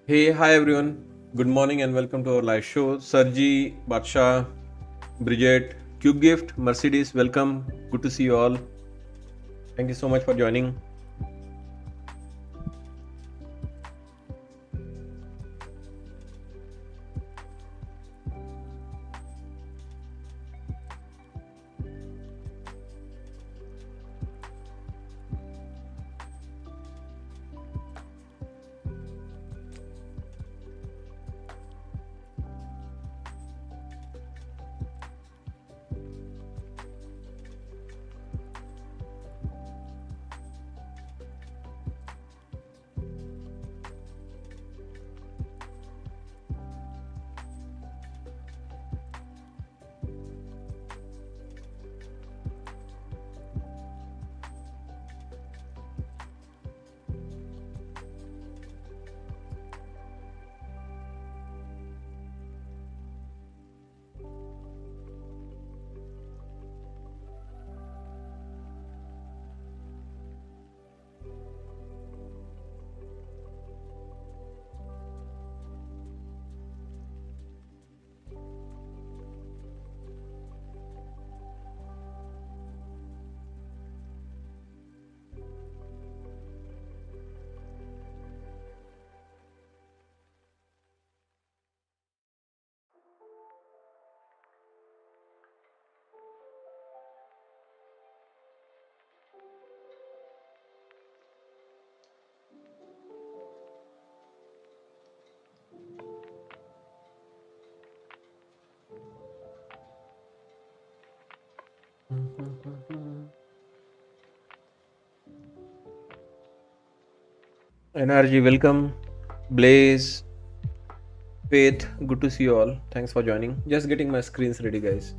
Hey, hi everyone. Good morning and welcome to our live show. Sarji, Badsha, Bridget, Cube Gift, Mercedes, welcome. Good to see you all. Thank you so much for joining. NRG, welcome. Blaze, Faith, good to see you all. Thanks for joining. Just getting my screens ready, guys.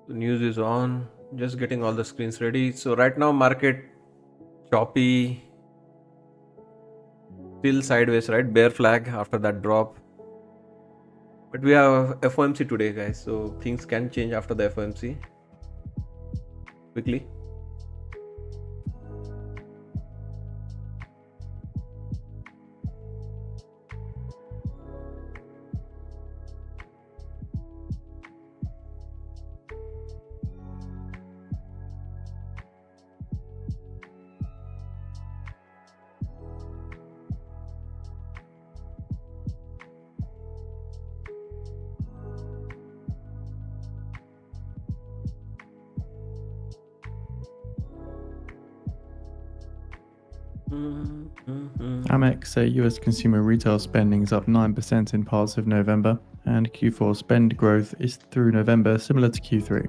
The news is on. Just getting all the screens ready. So right now, market choppy, still sideways, right? Bear flag after that drop. But we have FOMC today, guys. So things can change after the FOMC quickly. Amex say US consumer retail spending is up 9% in parts of November, and Q4 spend growth is through November similar to Q3.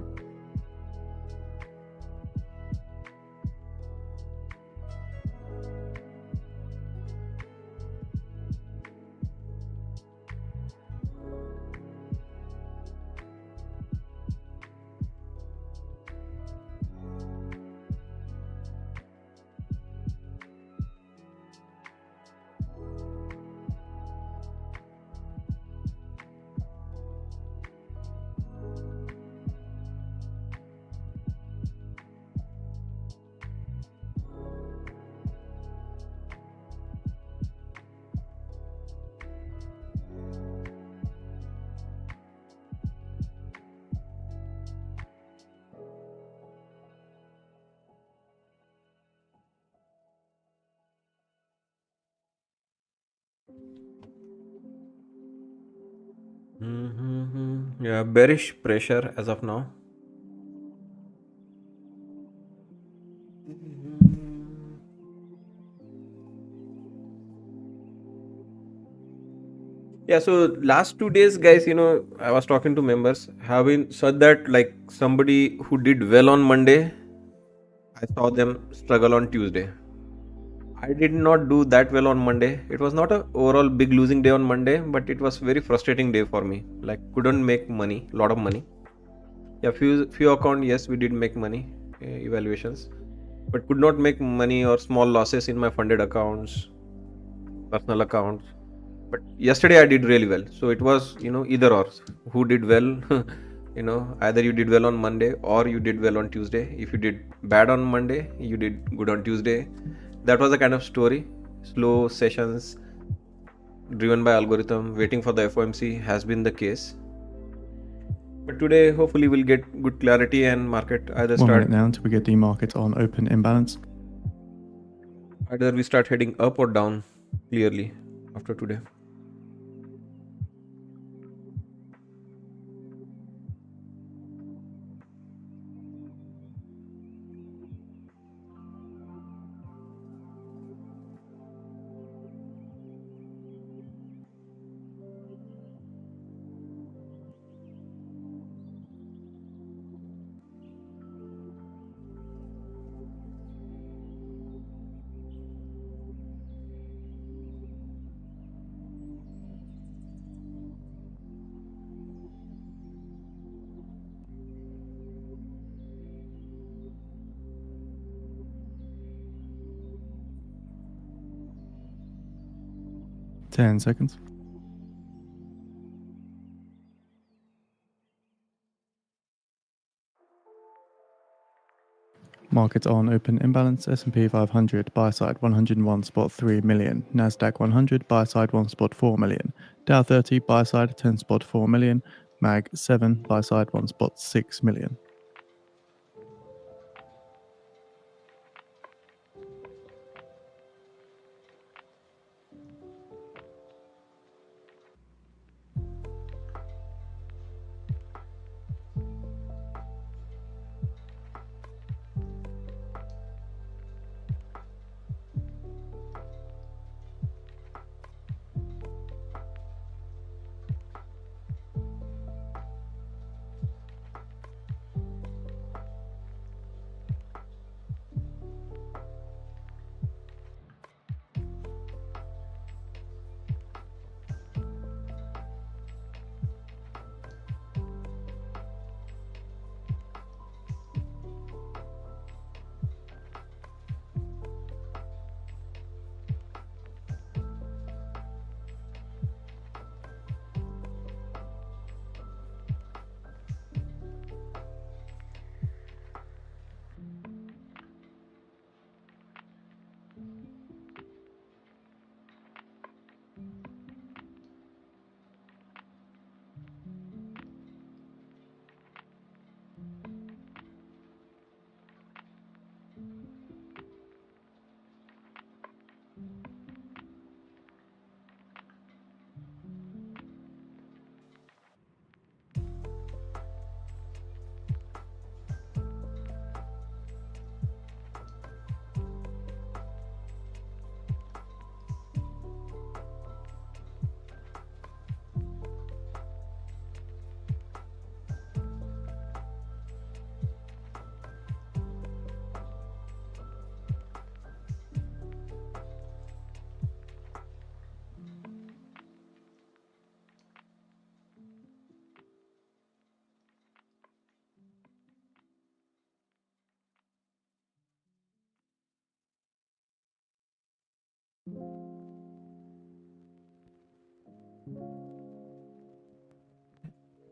Yeah, bearish pressure as of now. Yeah, so last 2 days, guys, I was talking to members, having said that, like somebody who did well on Monday, I saw them struggle on Tuesday. I did not do that well on Monday. It was not a overall big losing day on Monday, but it was very frustrating day for me. Like couldn't make money, lot of money. Yeah, few account, yes, we did make money, evaluations, but could not make money or small losses in my funded accounts, personal accounts. But yesterday I did really well. So it was, either or. Who did well? Either you did well on Monday or you did well on Tuesday. If you did bad on Monday, you did good on Tuesday. That was the kind of story. Slow sessions driven by algorithm, waiting for the FOMC has been the case. But today, hopefully, we'll get good clarity and market either 1 minute start, now until we get the market on open imbalance. either we start heading up or down clearly after today. Ten seconds. Market on open imbalance. S&P 500 buy side 101.3 million. Nasdaq 100 buy side 1.4 million. Dow 30 buy side 10.4 million. Mag 7 buy side 1.6 million.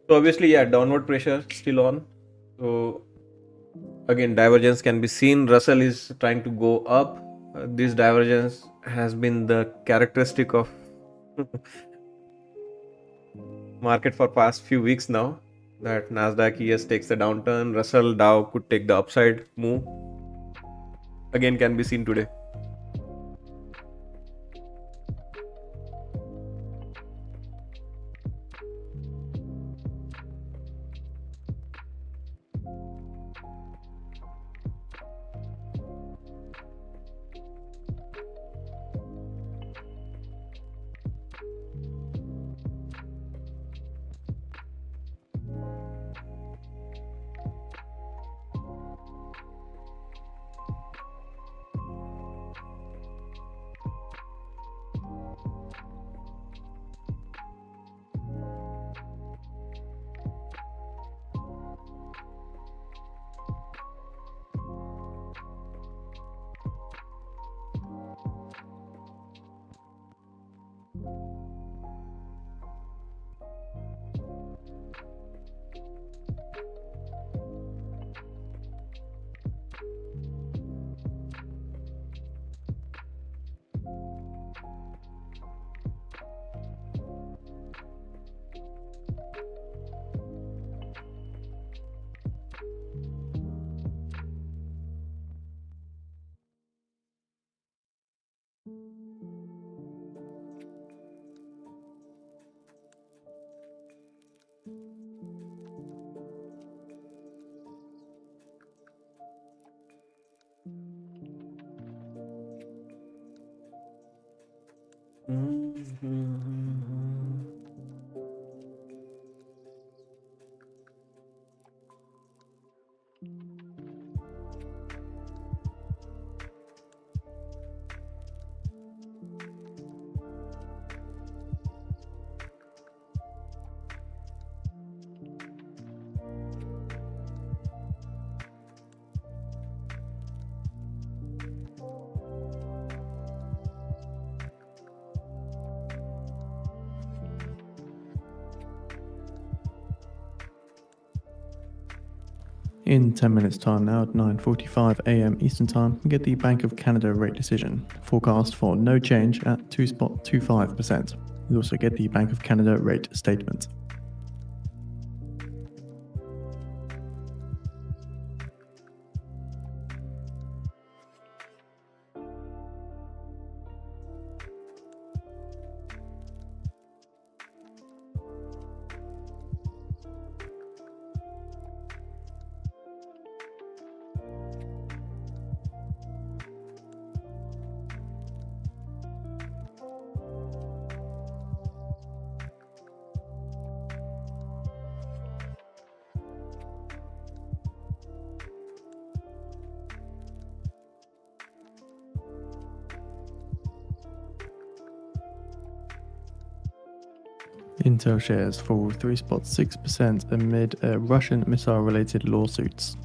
So obviously, yeah, downward pressure still on. So again, divergence can be seen. Russell is trying to go up. This divergence has been the characteristic of market for past few weeks now. That Nasdaq ES takes the downturn. Russell Dow could take the upside move. Again, can be seen today. In 10 minutes time now at 9:45 a.m. Eastern Time, we get the Bank of Canada rate decision, forecast for no change at 2.25%. We also get the Bank of Canada rate statement. Intel shares fall 3.6% amid Russian missile-related lawsuits.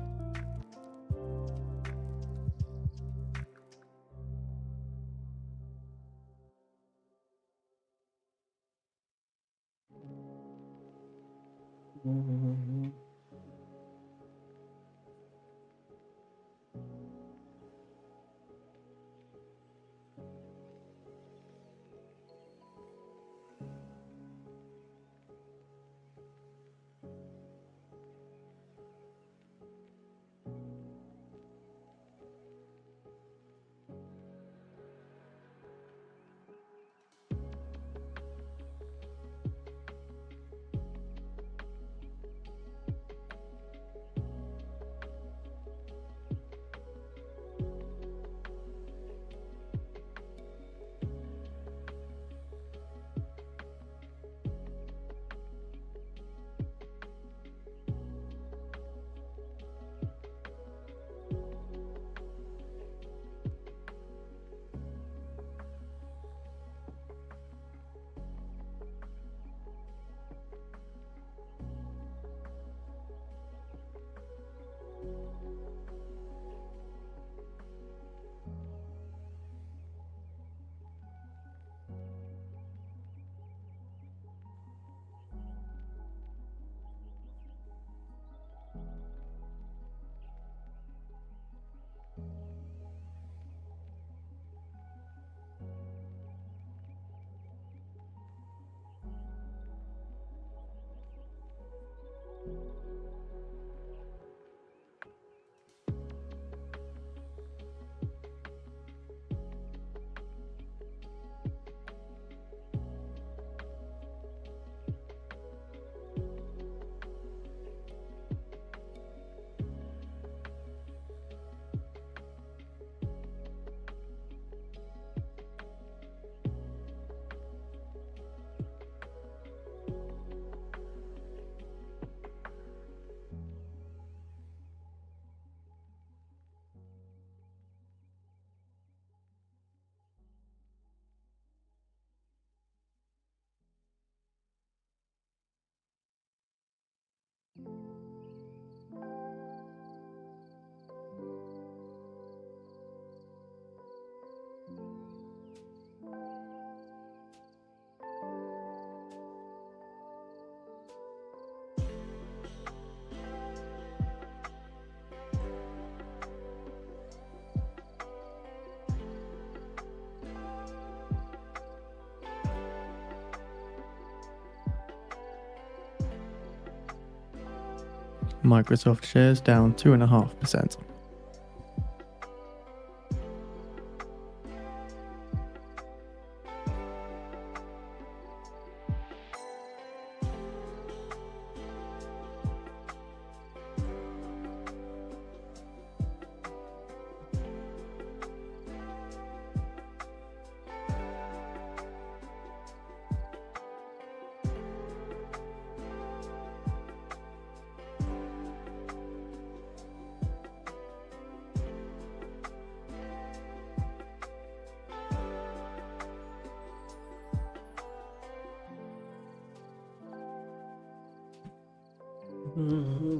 Microsoft shares down 2.5%.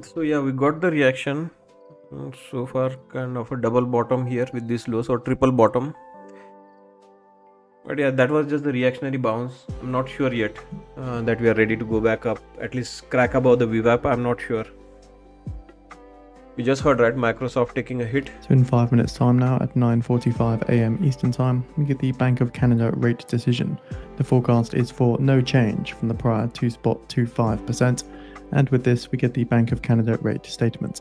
So yeah, we got the reaction. So far, kind of a double bottom here with this lows or triple bottom. But yeah, that was just the reactionary bounce. I'm not sure yet that we are ready to go back up, at least crack above the VWAP. I'm not sure. We just heard, right, Microsoft taking a hit. So in 5 minutes time now at 9:45 a.m. Eastern Time, we get the Bank of Canada rate decision. The forecast is for no change from the prior 2.25%, and with this we get the Bank of Canada rate statement.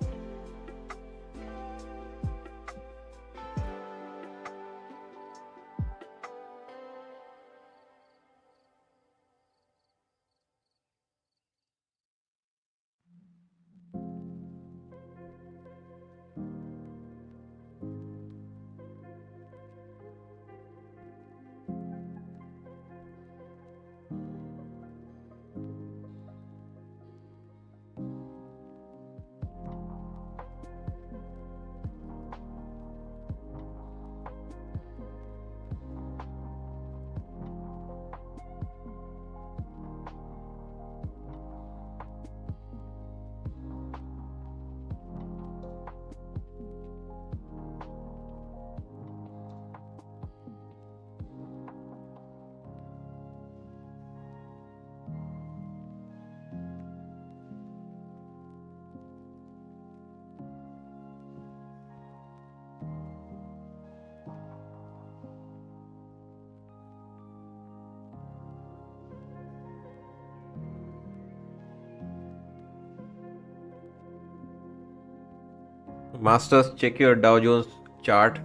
Masters, check your Dow Jones chart.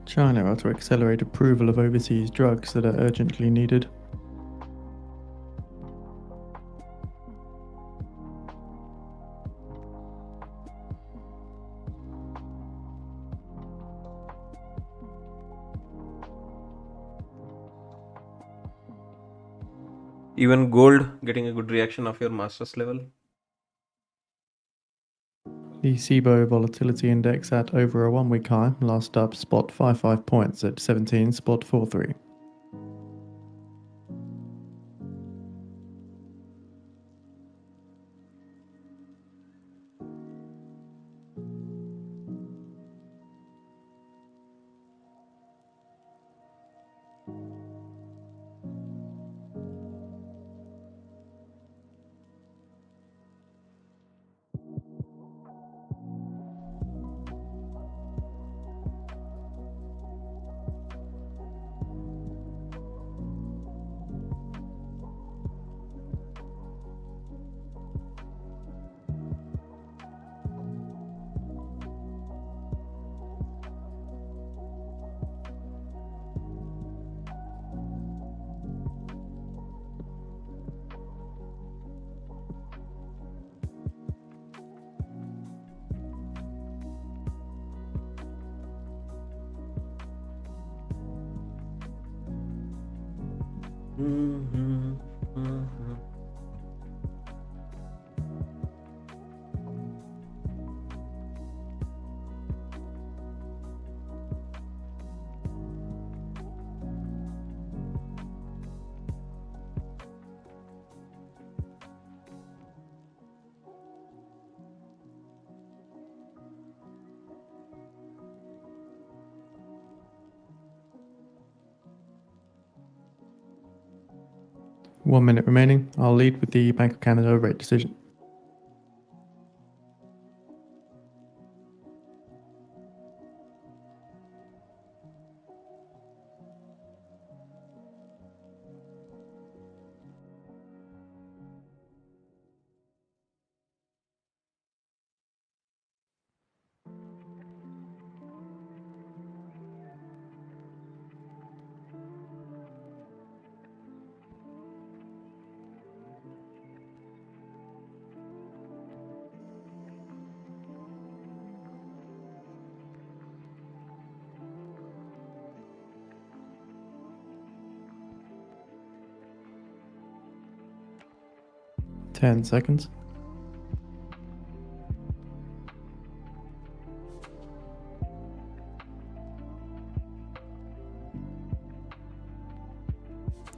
China are to accelerate approval of overseas drugs that are urgently needed. Even gold getting a good reaction of your Masters level. The SIBO volatility index at over a 1-week high, last up spot 55 points at 17.43. 1 minute remaining. I'll lead with the Bank of Canada rate decision. Ten seconds.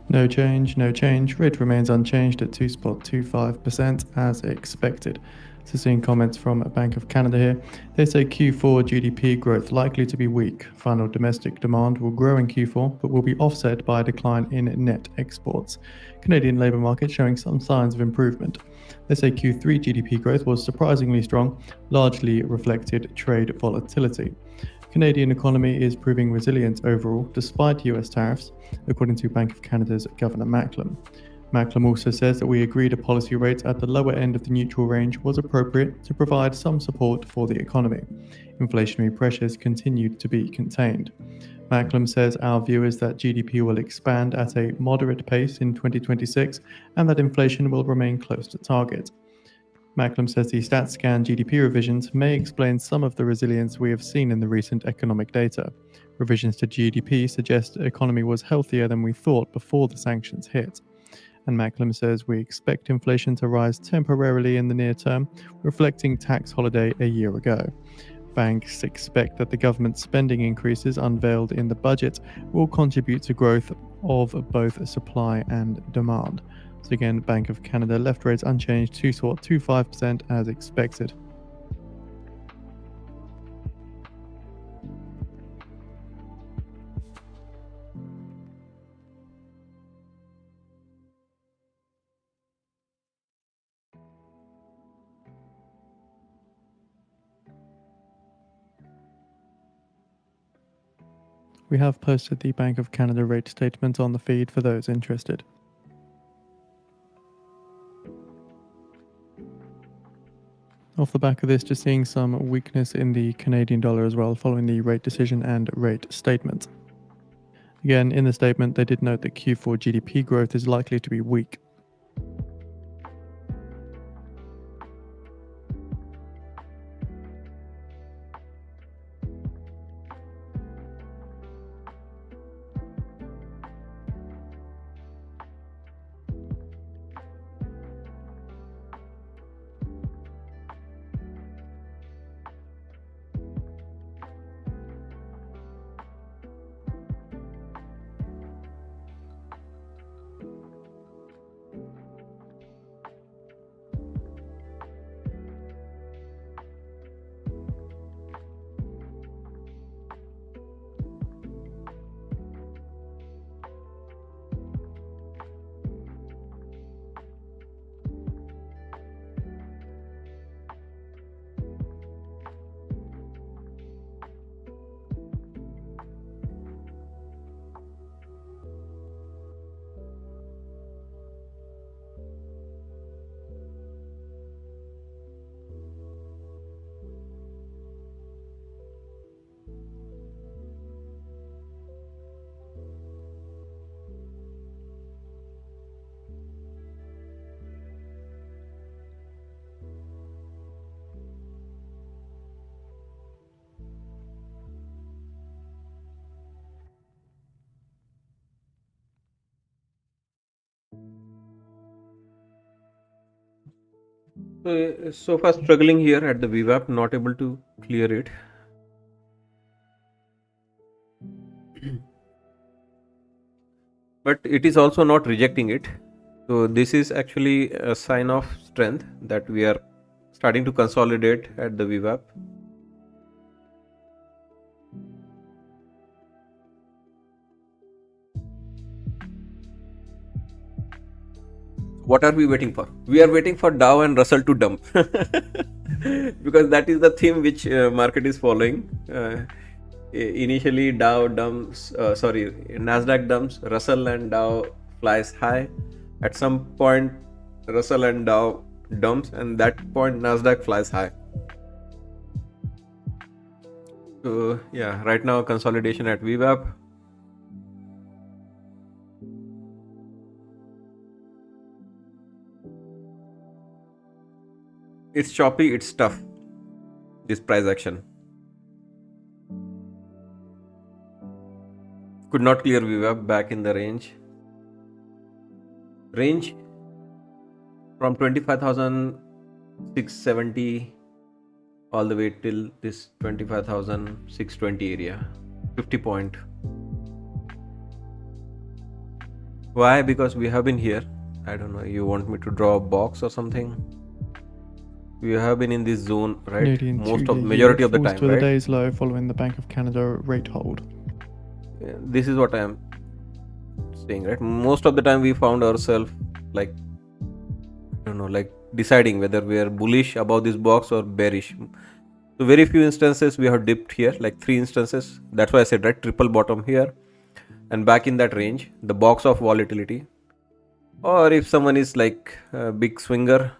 No change, no change. Rate remains unchanged at 2.25% as expected. So seeing comments from Bank of Canada here. They say Q4 GDP growth likely to be weak. Final domestic demand will grow in Q4, but will be offset by a decline in net exports. Canadian labour market showing some signs of improvement. They say Q3 GDP growth was surprisingly strong, largely reflected trade volatility. Canadian economy is proving resilient overall despite US tariffs, according to Bank of Canada's Governor Macklem. Macklem also says that we agreed a policy rate at the lower end of the neutral range was appropriate to provide some support for the economy. Inflationary pressures continued to be contained. Macklem says our view is that GDP will expand at a moderate pace in 2026 and that inflation will remain close to target. Macklem says the StatScan GDP revisions may explain some of the resilience we have seen in the recent economic data. Revisions to GDP suggest the economy was healthier than we thought before the sanctions hit. And Macklem says we expect inflation to rise temporarily in the near term, reflecting tax holiday a year ago. Banks expect that the government spending increases unveiled in the budget will contribute to growth of both supply and demand. So again, Bank of Canada left rates unchanged, 2.25% as expected. We have posted the Bank of Canada rate statement on the feed for those interested. Off the back of this, just seeing some weakness in the Canadian dollar as well following the rate decision and rate statement. Again, in the statement, they did note that Q4 GDP growth is likely to be weak. So far struggling here at the VWAP, not able to clear it. But it is also not rejecting it. So this is actually a sign of strength that we are starting to consolidate at the VWAP. What are we waiting for? We are waiting for Dow and Russell to dump because that is the theme which market is following. Initially, Dow dumps, Nasdaq dumps, Russell and Dow flies high. At some point, Russell and Dow dumps, and that point Nasdaq flies high. So yeah, right now consolidation at VWAP. It's choppy, it's tough. This price action could not clear VWAP back in the range from 25,670 all the way till this 25,620 area, 50 point. Why? Because we have been here. I don't know, you want me to draw a box or something? We have been in this zone, right? Canadian Most of two-year majority yield of the falls time, to a right? day's low following the Bank of Canada rate hold. This is what I am saying, right? Most of the time we found ourselves like, I don't know, like deciding whether we are bullish about this box or bearish. So very few instances we have dipped here, like 3 instances. That's why I said, right, triple bottom here and back in that range, the box of volatility. Or if someone is like a big swinger,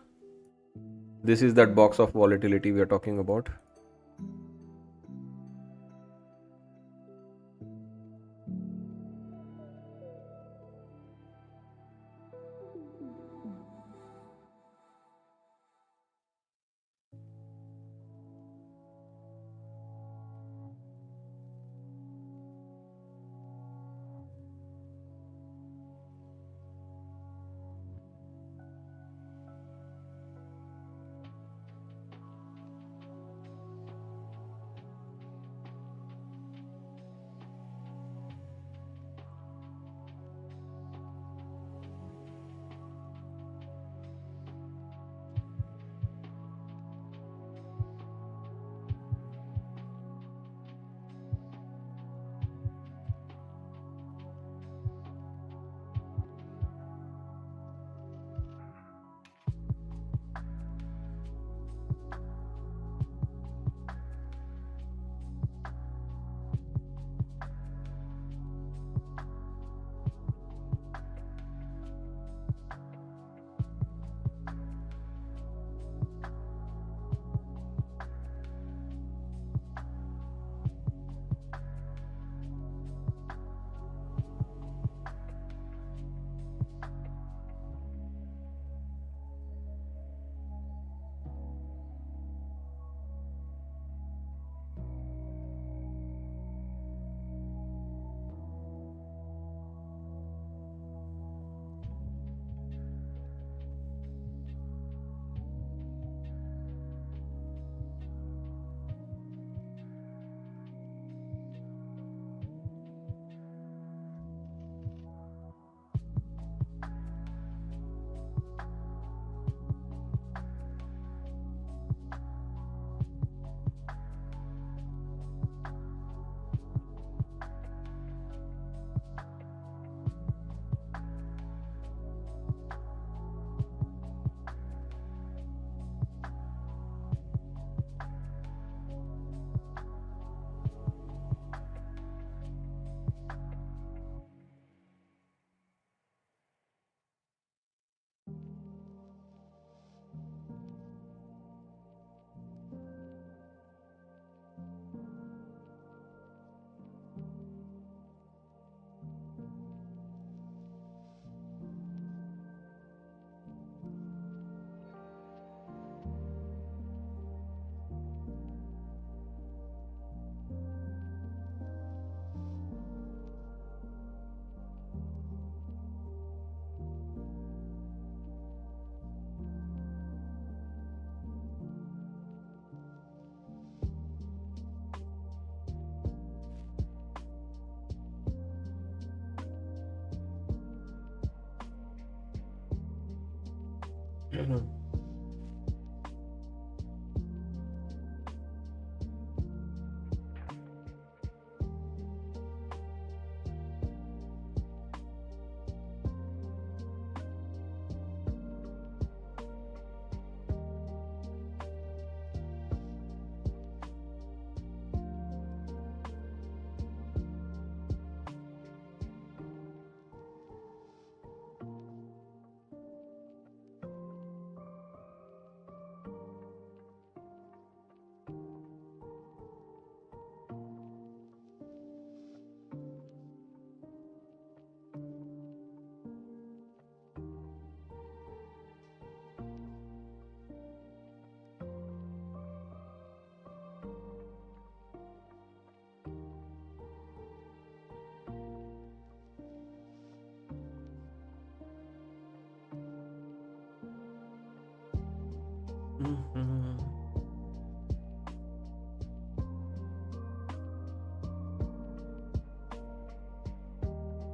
this is that box of volatility we are talking about.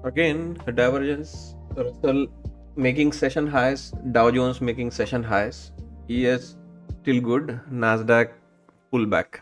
Again, a divergence. Russell making session highs, Dow Jones making session highs. ES still good. Nasdaq pullback.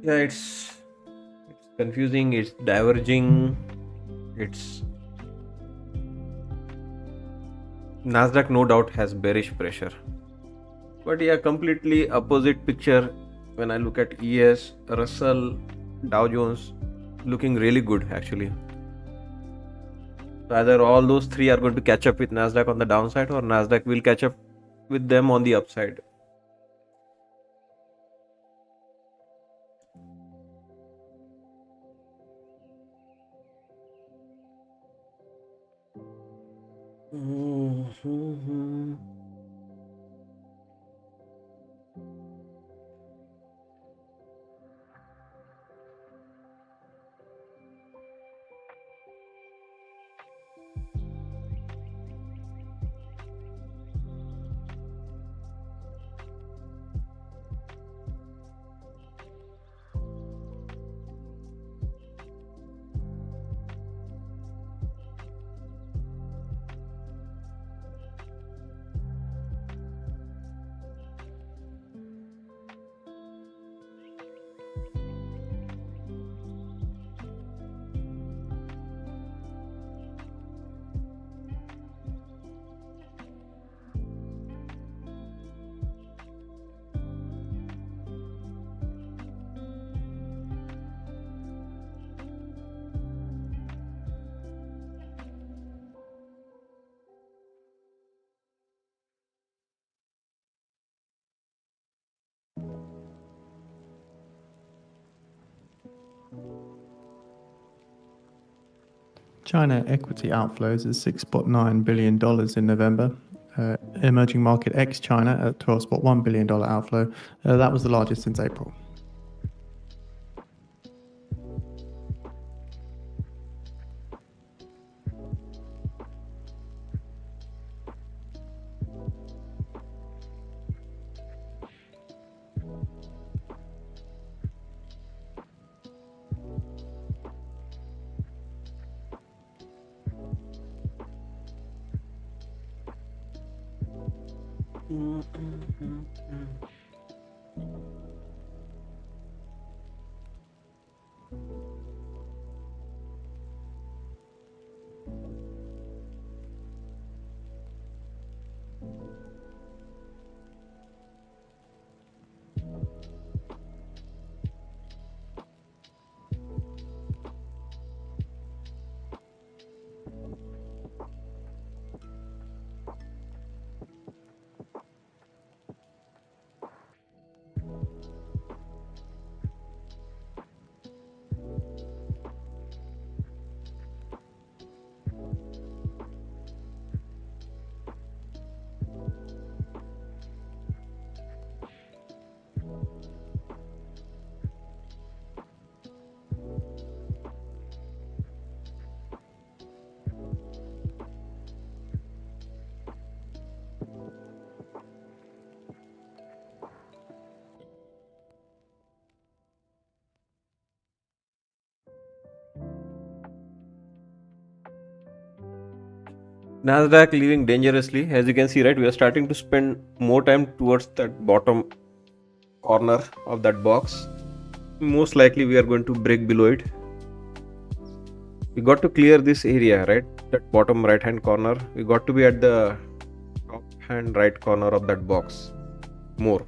Yeah, it's confusing. It's diverging. It's Nasdaq no doubt has bearish pressure. But yeah, completely opposite picture when I look at ES, Russell, Dow Jones looking really good actually. So either all those three are going to catch up with Nasdaq on the downside, or Nasdaq will catch up with them on the upside. Mhm. China equity outflows at $6.9 billion in November. Emerging market ex-China at $12.1 billion outflow. That was the largest since April. Nasdaq leaving dangerously. As you can see, right, we are starting to spend more time towards that bottom corner of that box. Most likely we are going to break below it. We got to clear this area, right, that bottom right hand corner. We got to be at the top hand right corner of that box more.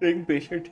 Staying patient.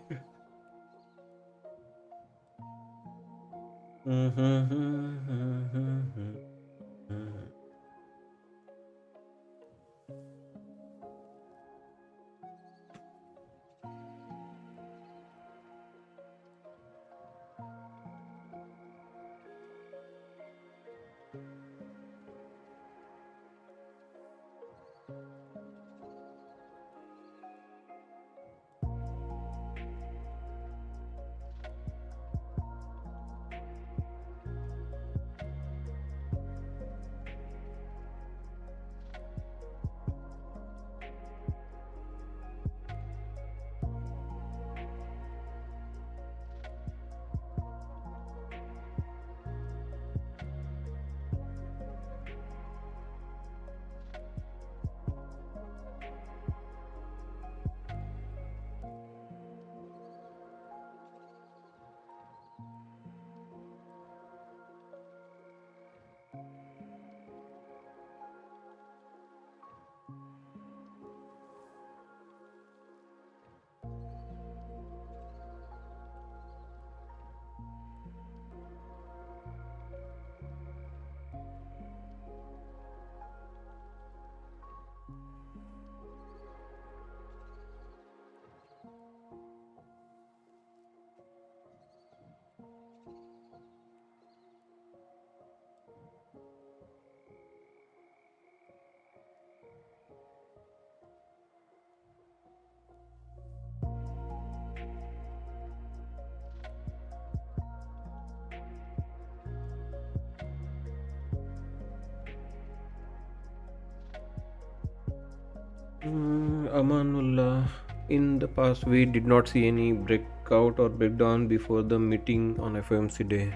Amanullah, in the past we did not see any breakout or breakdown before the meeting on FOMC day.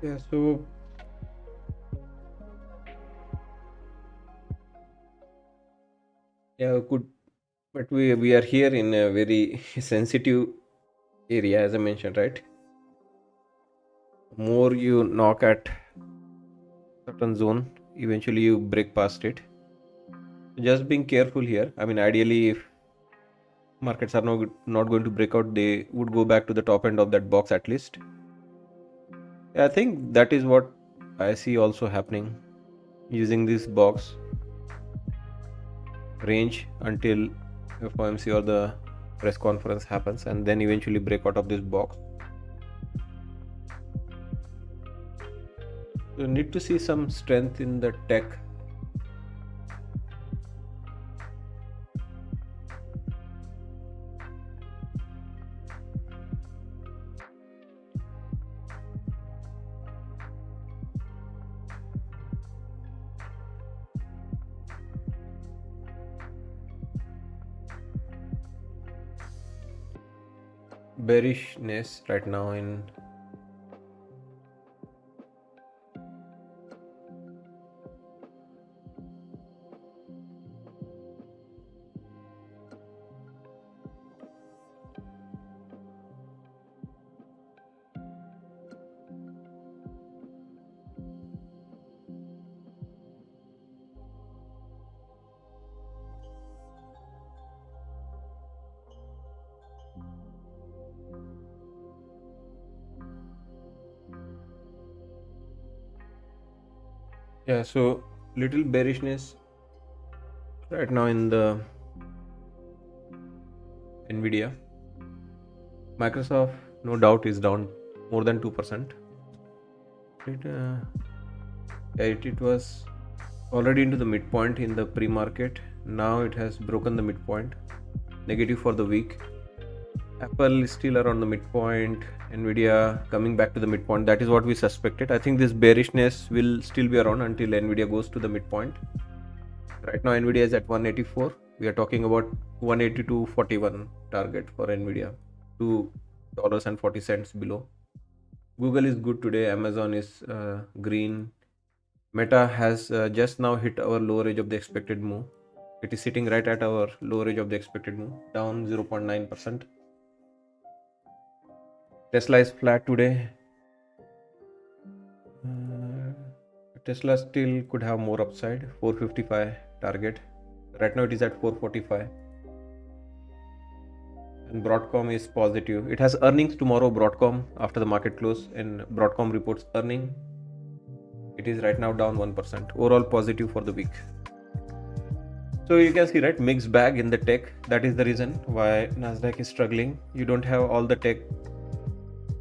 Yeah, so yeah, good. But we are here in a very sensitive area, as I mentioned, right? More you knock at certain zone, eventually you break past it. Just being careful here. I mean, ideally, if markets are not going to break out, they would go back to the top end of that box at least. I think that is what I see also happening, using this box range until FOMC or the press conference happens, and then eventually break out of this box. You need to see some strength in the tech. Bearishness right now in yeah, so little bearishness right now in the Nvidia. Microsoft, no doubt, is down more than 2%. It was already into the midpoint in the pre-market. Now it has broken the midpoint, negative for the week. Apple is still around the midpoint. Nvidia coming back to the midpoint. That is what we suspected. I think this bearishness will still be around until Nvidia goes to the midpoint. Right now Nvidia is at 184. We are talking about 182.41 target for Nvidia, $2.40 below. Google is good today. Amazon is green. Meta has just now hit our lower edge of the expected move. It is sitting right at our lower edge of the expected move, down 0.9%. Tesla is flat today. Tesla still could have more upside, 455 target. Right now it is at 445. And Broadcom is positive. It has earnings tomorrow, Broadcom, after the market close, and Broadcom reports earning. It is right now down 1%. Overall positive for the week. So you can see, right, mixed bag in the tech. That is the reason why Nasdaq is struggling. You don't have all the tech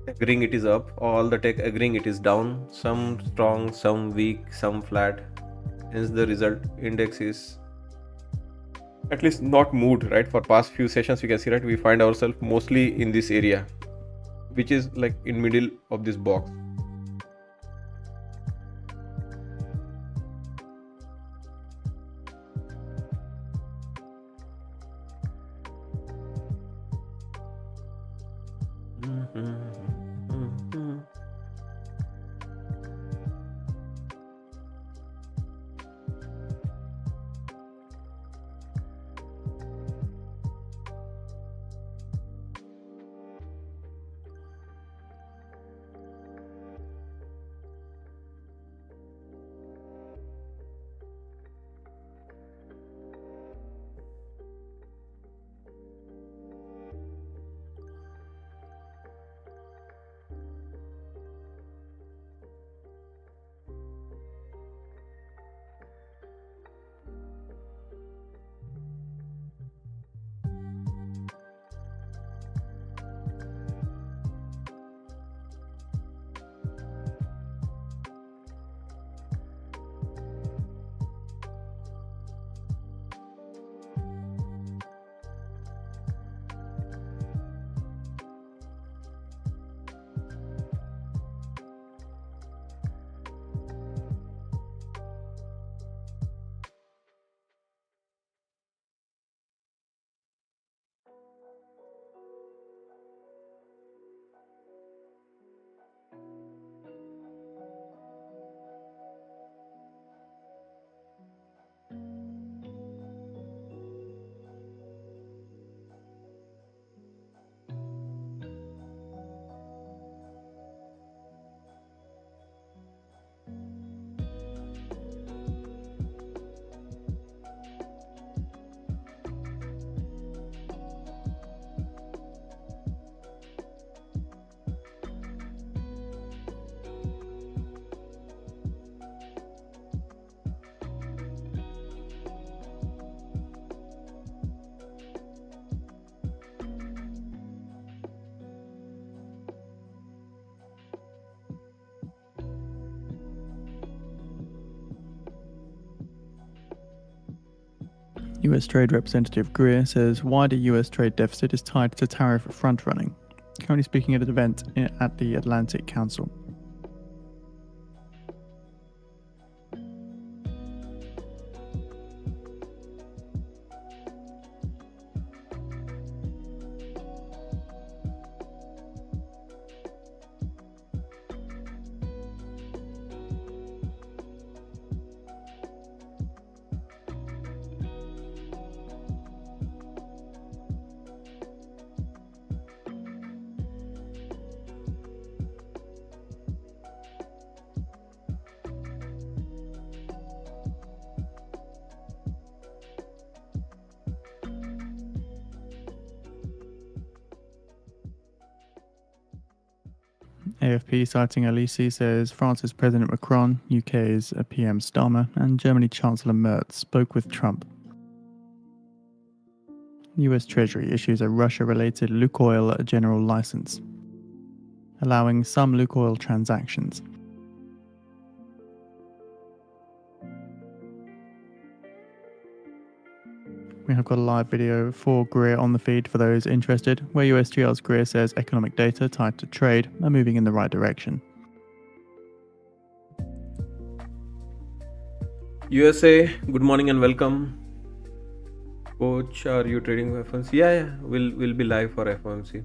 agreeing it is up, all the tech agreeing it is down. Some strong, some weak, some flat. Hence the result index is at least not moved, right? For past few sessions you can see, right, we find ourselves mostly in this area, which is like in middle of this box. US Trade Representative Greer says wider US trade deficit is tied to tariff front-running. Currently speaking at an event at the Atlantic Council. AFP citing Elysee says France's President Macron, UK's PM Starmer, and Germany Chancellor Merz spoke with Trump. US Treasury issues a Russia-related Lukoil general license, allowing some Lukoil transactions. We have got a live video for Greer on the feed for those interested, where USTR's Greer says economic data tied to trade are moving in the right direction. USA, good morning and welcome. Coach, are you trading FOMC? Yeah, we'll be live for FOMC.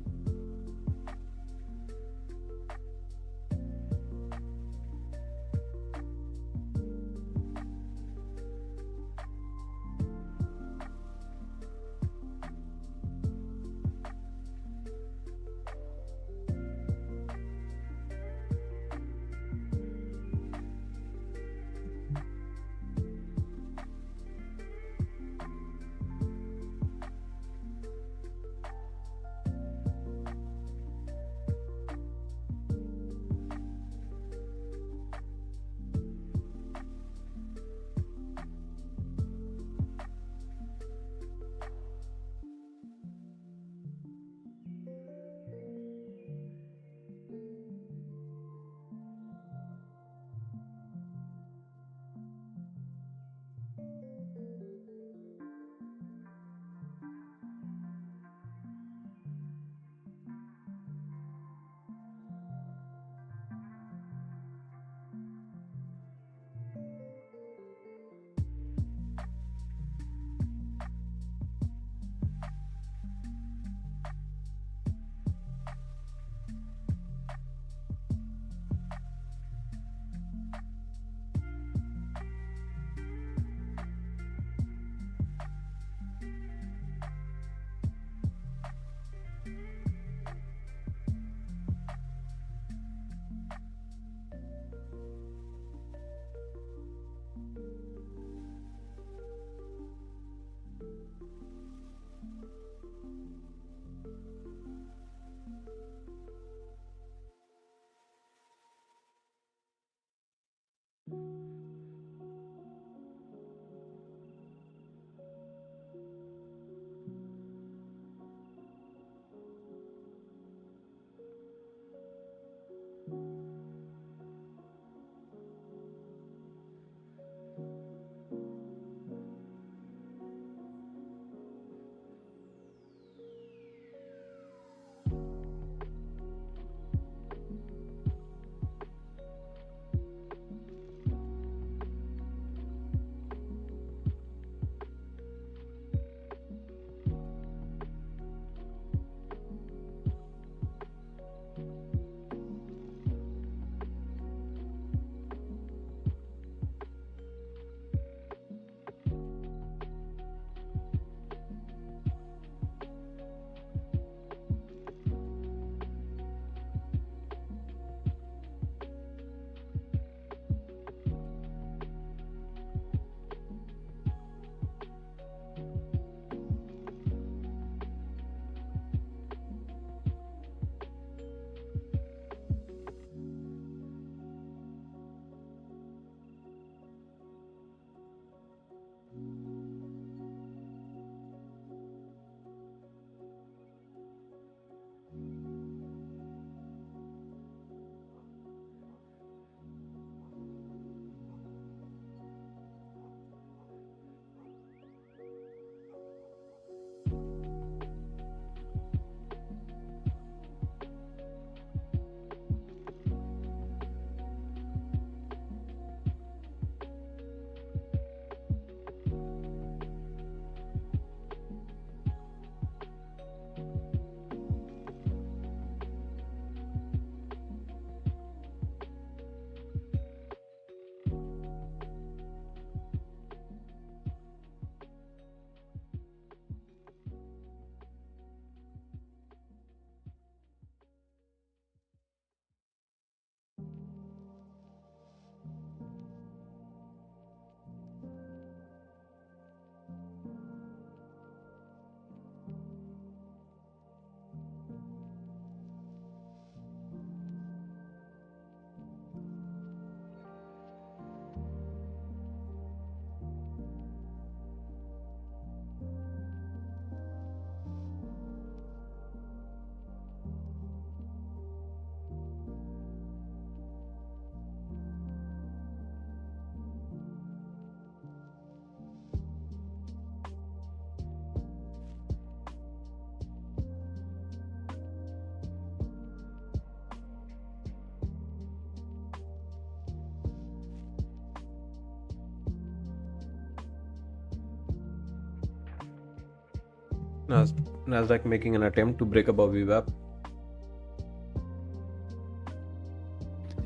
Nasdaq making an attempt to break above VWAP.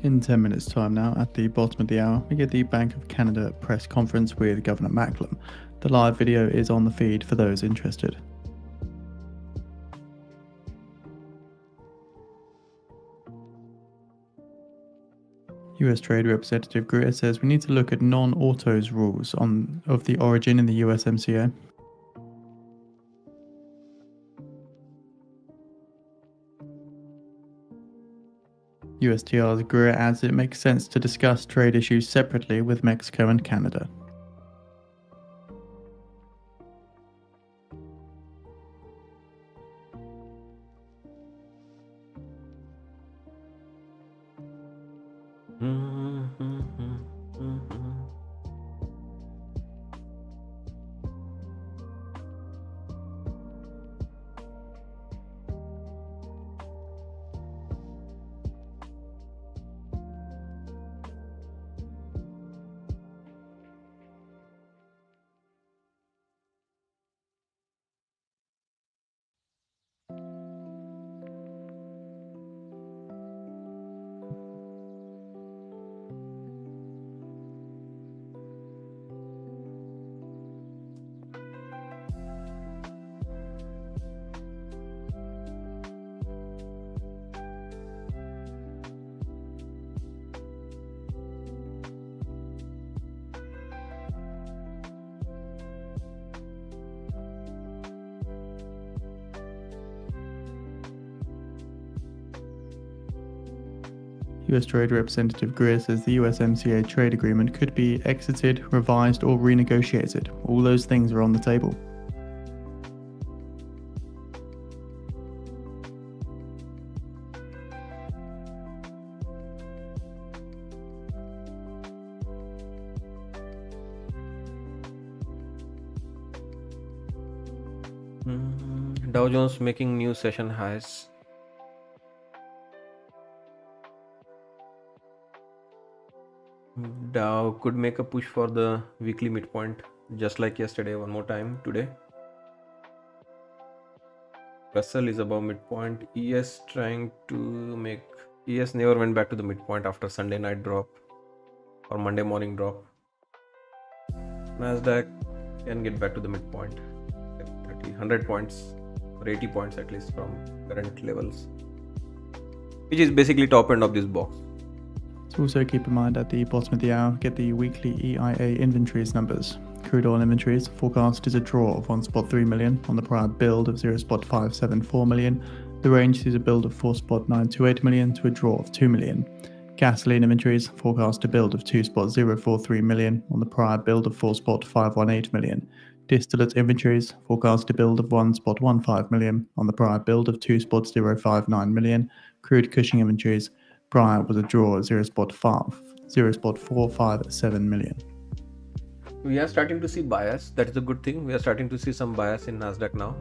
In 10 minutes' time now, at the bottom of the hour, we get the Bank of Canada press conference with Governor Macklem. The live video is on the feed for those interested. US Trade Representative Greer says we need to look at non-autos rules of the origin in the USMCA. USTR's Greer adds it makes sense to discuss trade issues separately with Mexico and Canada. US Trade Representative Greer says the USMCA trade agreement could be exited, revised, or renegotiated. All those things are on the table. Dow Jones making new session highs. Dow could make a push for the weekly midpoint, just like yesterday, one more time today. Russell is above midpoint. ES trying to make... ES never went back to the midpoint after Sunday night drop or Monday morning drop. Nasdaq can get back to the midpoint. 30, 100 points or 80 points at least from current levels, which is basically top end of this box. So also keep in mind at the bottom of the hour, get the weekly EIA inventories numbers. Crude oil inventories forecast is a draw of 1.3 million on the prior build of 0.574 million. The range sees a build of 4.928 million to a draw of 2 million. Gasoline inventories forecast a build of 2.043 million on the prior build of 4.518 million. Distillate inventories forecast a build of 1.15 million on the prior build of 2.059 million. Crude Cushing inventories prior was a draw of 0.457 million. We are starting to see bias. That is a good thing. We are starting to see some bias in Nasdaq now.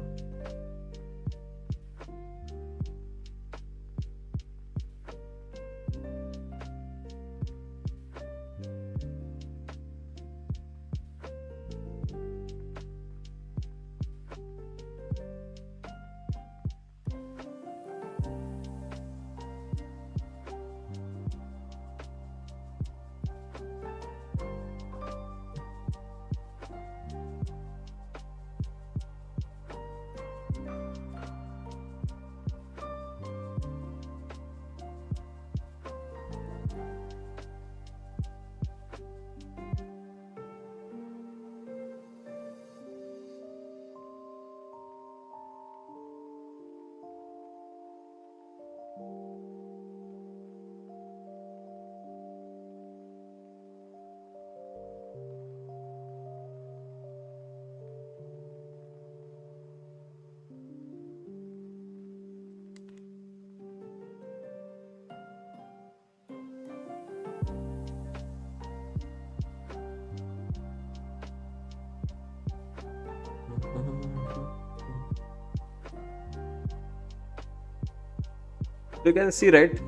You can see, right?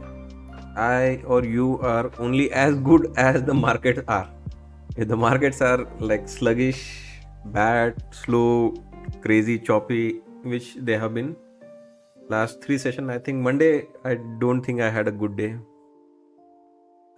I or you are only as good as the markets are. If the markets are like sluggish, bad, slow, crazy, choppy, which they have been. Last 3 session, I think Monday, I don't think I had a good day.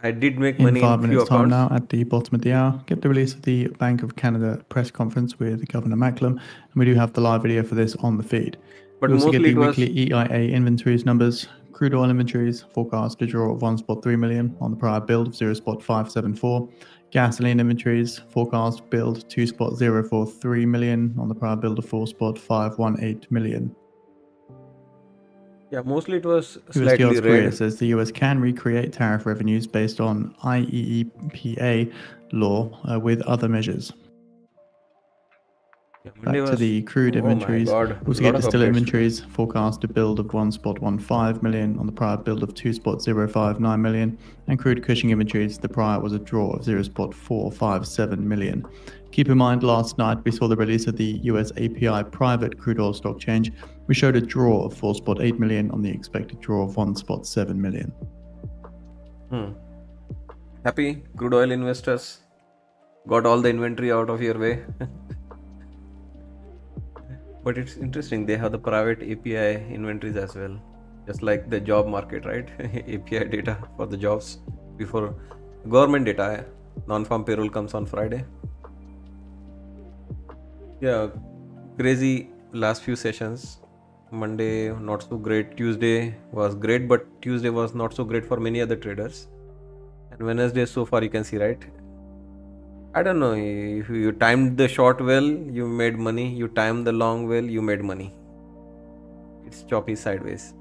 I did make In money in 5 few minutes time accounts. now, at the bottom of the hour, get the release of the Bank of Canada press conference with Governor Macklem, and we do have the live video for this on the feed. But We also get mostly the it was, weekly EIA inventories numbers. Crude oil inventories forecast to draw of 1.3 million on the prior build of 0.574. Gasoline inventories forecast build 2.043 million on the prior build of 4.518 million. yeah, mostly it was USD slightly Odds Korea red. says the US can recreate tariff revenues based on IEEPA law with other measures. Yeah, Monday Back to was, the crude oh my inventories. god, a Also lot get of distilled updates today. inventories forecast a build of 1.15 million on the prior build of 2.059 million, and crude Cushing inventories, the prior was a draw of 0.457 million. Keep in mind, last night we saw the release of the US API private crude oil stock change. We showed a draw of 4.8 million on the expected draw of 1.7 million. Happy crude oil investors? Got all the inventory out of your way. But it's interesting, they have the private API inventories as well. Just like the job market, right? API data for the jobs before government data. Non-farm payroll comes on Friday. Yeah, crazy last few sessions. Monday not so great. Tuesday was great, but Tuesday was not so great for many other traders. And Wednesday so far you can see, right? I don't know, if you timed the short well, you made money. You timed the long well, you made money. It's choppy sideways.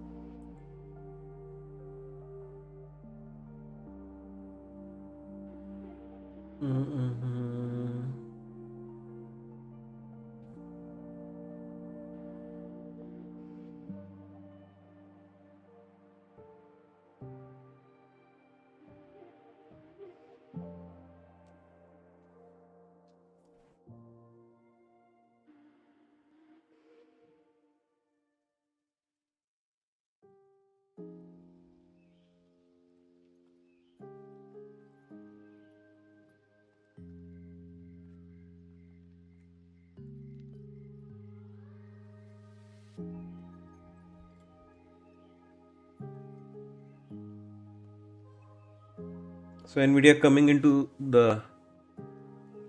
So Nvidia coming into the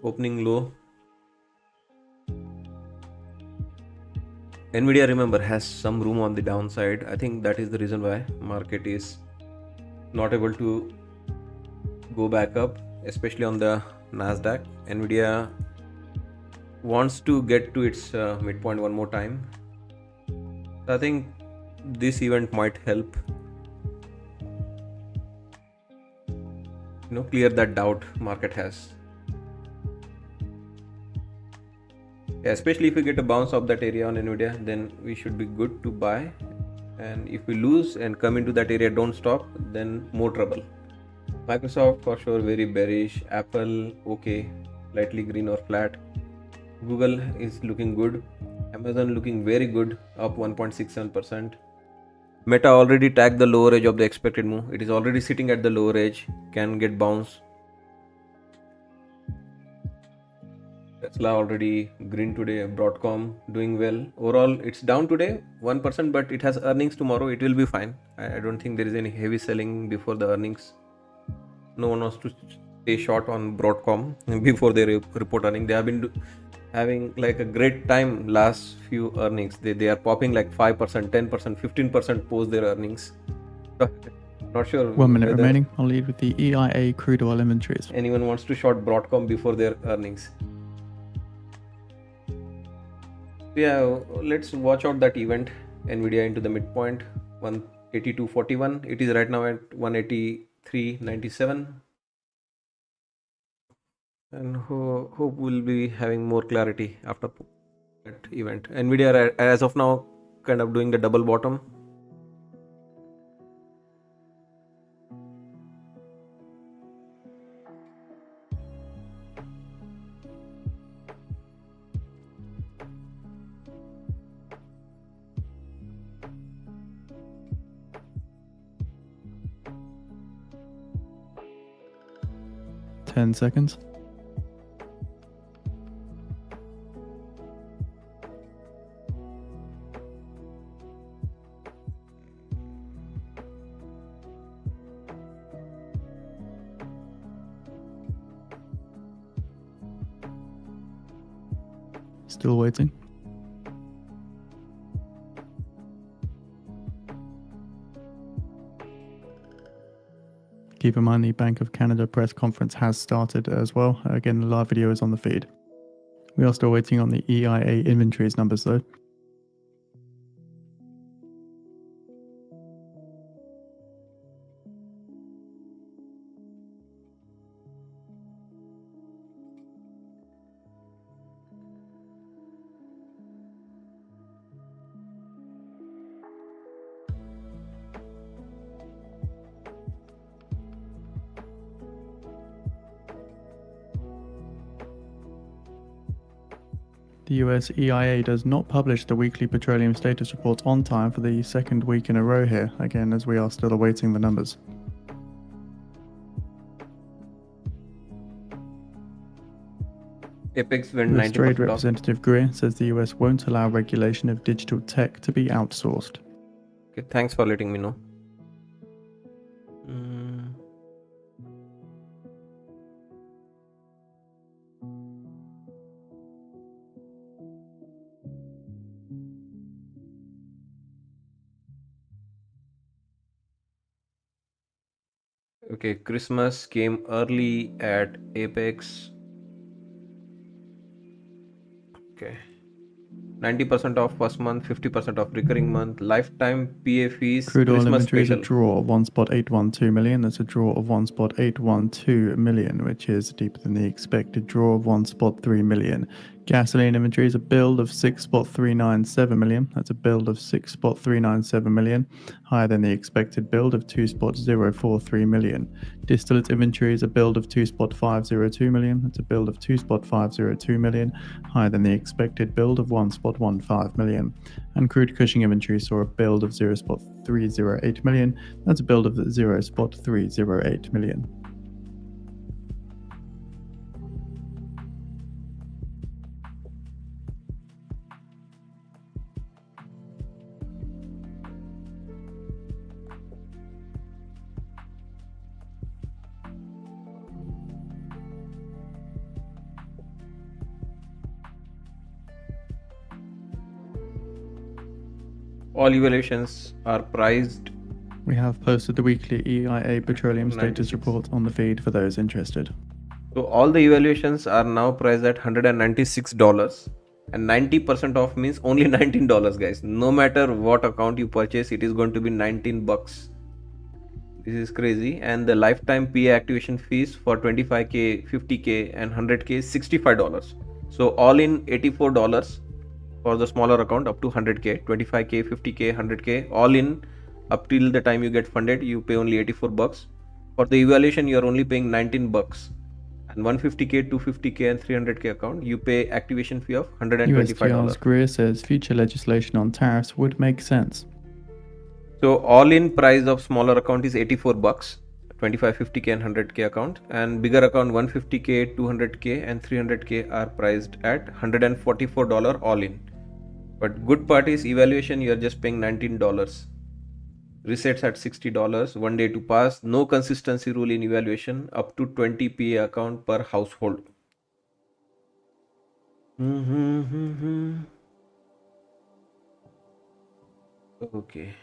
opening low. Nvidia, remember, has some room on the downside. I think that is the reason why market is not able to go back up, especially on the Nasdaq. Nvidia wants to get to its midpoint one more time. So I think this event might help, clear that doubt market has. Yeah, especially if we get a bounce off that area on Nvidia, then we should be good to buy. And if we lose and come into that area, don't stop, then more trouble. Microsoft for sure very bearish. Apple okay, slightly green or flat. Google is looking good. Amazon looking very good, up 1.67%. Meta already tagged the lower edge of the expected move. It is already sitting at the lower edge, can get bounce. Tesla already green today. Broadcom doing well. Overall, it's down today 1%, but it has earnings tomorrow. It will be fine. I don't think there is any heavy selling before the earnings. No one wants to stay short on Broadcom before they report earnings. They have been having like a great time last few earnings. They are popping like 5%, 10%, 15% post their earnings. Not sure 1 minute whether remaining. I'll lead with the EIA crude oil inventories. anyone wants to short Broadcom before their earnings. Yeah, let's watch out that event. Nvidia into the midpoint 182.41. It is right now at 183.97. And hope we'll be having more clarity after that event. Nvidia as of now kind of doing the double bottom. Ten seconds. Still waiting. Keep in mind the Bank of Canada press conference has started as well. Again, the live video is on the feed. We are still waiting on the EIA inventories numbers though. The US EIA does not publish the weekly petroleum status report on time for the second week in a row here, again as we are still awaiting the numbers. Apex went US Trade 90% off. Representative Greer says the US won't allow regulation of digital tech to be outsourced. Okay, thanks for letting me know. Okay, Christmas came early at Apex. Okay. 90% off first month, 50% off recurring month, lifetime PA fees, Crude oil Christmas inventory is a special. draw of 1.812 million. That's a draw of 1.812 million, which is deeper than the expected draw of 1.3 million. Gasoline inventory is a build of 6.397 million. That's a build of 6.397 million, higher than the expected build of 2.043 million. Distillate inventory is a build of 2.502 million. That's a build of 2.502 million, higher than the expected build of 1.15 million. And crude Cushing inventory saw a build of 0.308 million. That's a build of 0.308 million. All evaluations are priced. We have posted the weekly EIA petroleum status 96. report on the feed for those interested. So all the evaluations are now priced at $196, and 90% off means only $19, guys. No matter what account you purchase, it is going to be 19 bucks. This is crazy. And the lifetime PA activation fees for 25k, 50k and 100k is $65. So all in $84 for the smaller account up to 100k, 25k, 50k, 100k, all in up till the time you get funded, you pay only 84 bucks. For the evaluation, you are only paying 19 bucks. And 150k, 250k and 300k account, you pay activation fee of $125. USTR's Greer says future legislation on tariffs would make sense. So all in price of smaller account is 84 bucks, 25, 50k and 100k account, and bigger account 150k, 200k and 300k are priced at $144 all in. But good part is evaluation, you are just paying $19. Resets at $60, 1 day to pass, no consistency rule in evaluation, up to 20 PA account per household. Okay.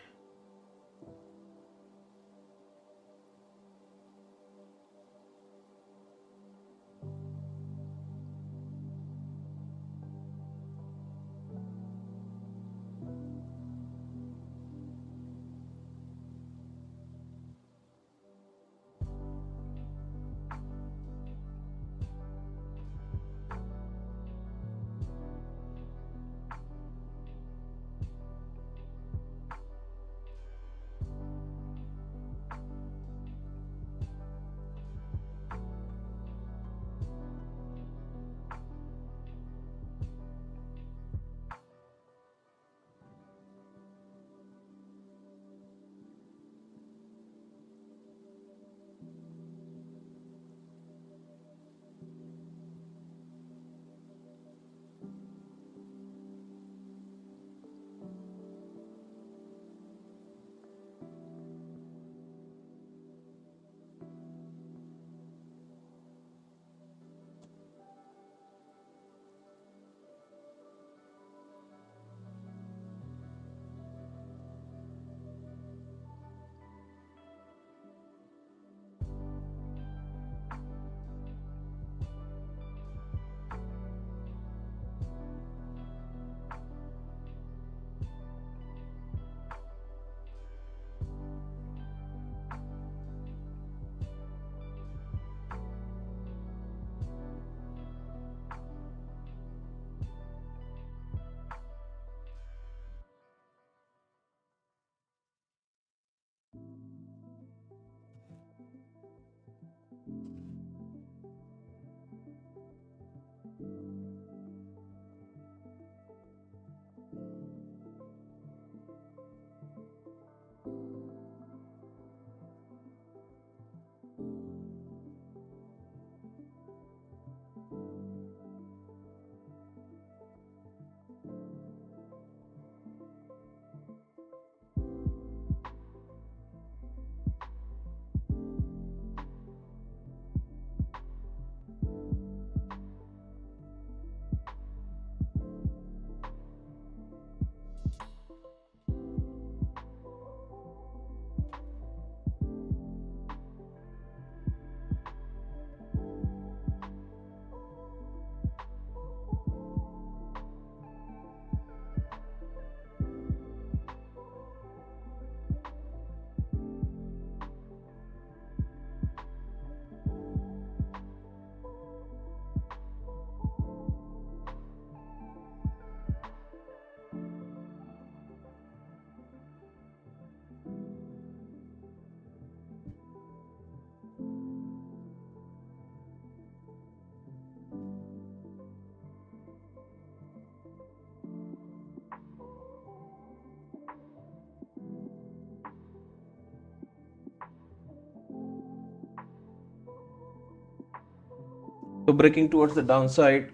So breaking towards the downside.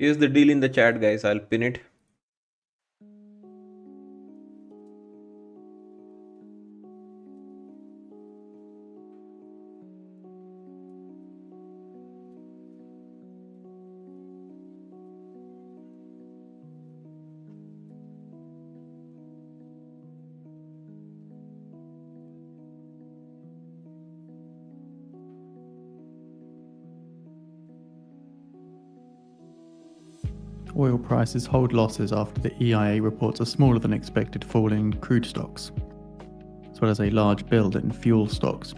Here's the deal in the chat, guys. I'll pin it. Oil prices hold losses after the EIA reports a smaller than expected fall in crude stocks, as well as a large build in fuel stocks.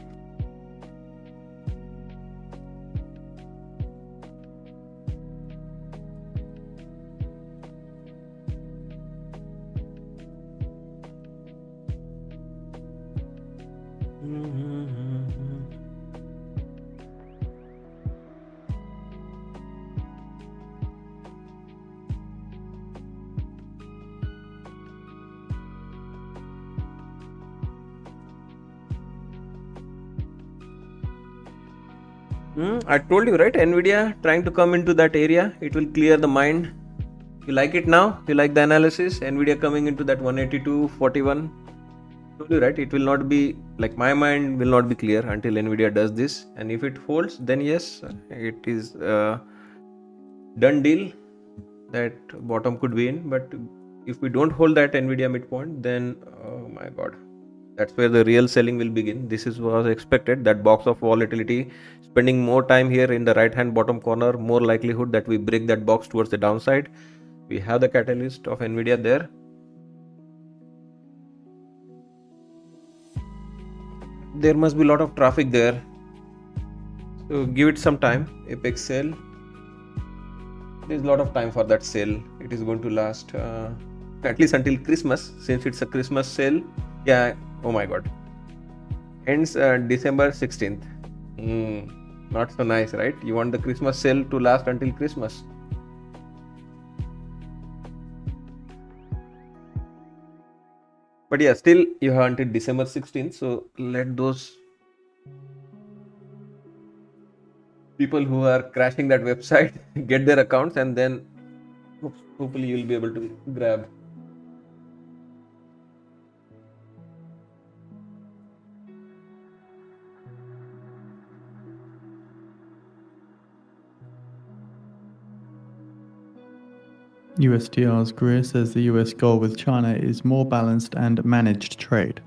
I told you, right? Nvidia trying to come into that area. It will clear the mind. You like it now? You like the analysis? Nvidia coming into that 182.41. Told you, right? It will not be like, my mind will not be clear until Nvidia does this. And if it holds, then yes, it is done deal that bottom could be in. But if we don't hold that Nvidia midpoint, then oh my god, that's where the real selling will begin. This is was expected, that box of volatility, spending more time here in the right hand bottom corner, more likelihood that we break that box towards the downside. We have the catalyst of Nvidia there. There must be a lot of traffic there, so give it some time. Apex sale, there's a lot of time for that sale. It is going to last at least until Christmas, since it's a Christmas sale. Yeah, oh my god, ends December 16th. Not so nice, right? You want the Christmas sale to last until Christmas. But yeah, still you have until December 16th, so let those people who are crashing that website get their accounts, and then hopefully you'll be able to grab. USTR's Greer says the US goal with China is more balanced and managed trade.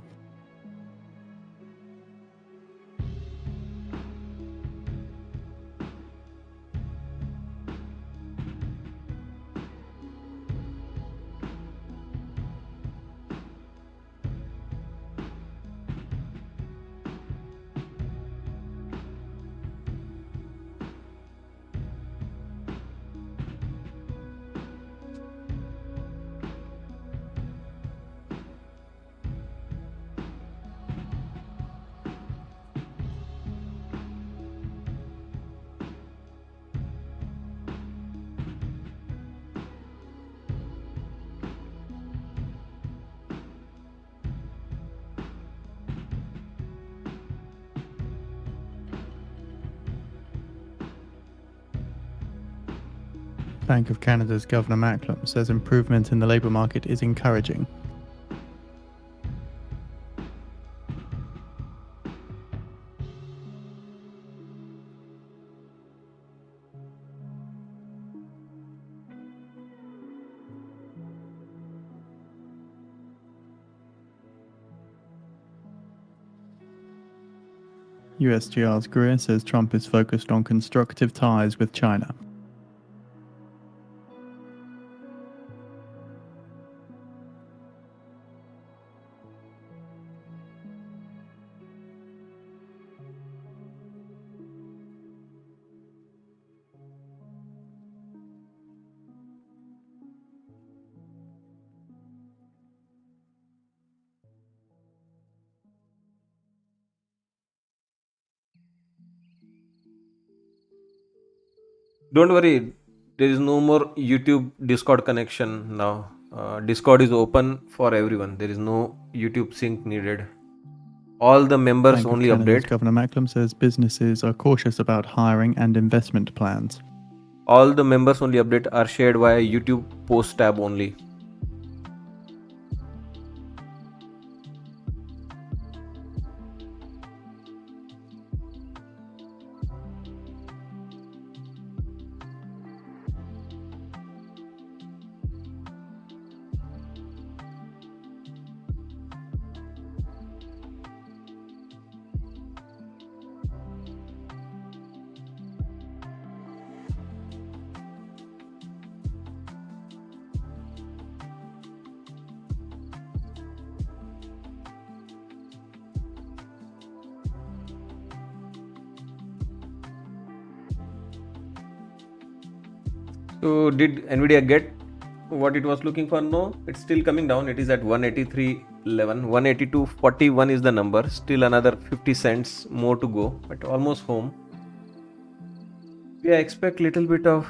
Bank of Canada's Governor Macklem says improvement in the labour market is encouraging. USGR's Greer says Trump is focused on constructive ties with China. Don't worry, there is no more YouTube Discord connection now. Discord is open for everyone. There is no YouTube sync needed. All the members Bank of only Canada's update. Governor Macklem says businesses are cautious about hiring and investment plans. All the members only update are shared via YouTube post tab only. So did Nvidia get what it was looking for? No, it's still coming down. It is at 183.11. 182.41 is the number. Still another 50 cents more to go, but almost home. Yeah, expect little bit of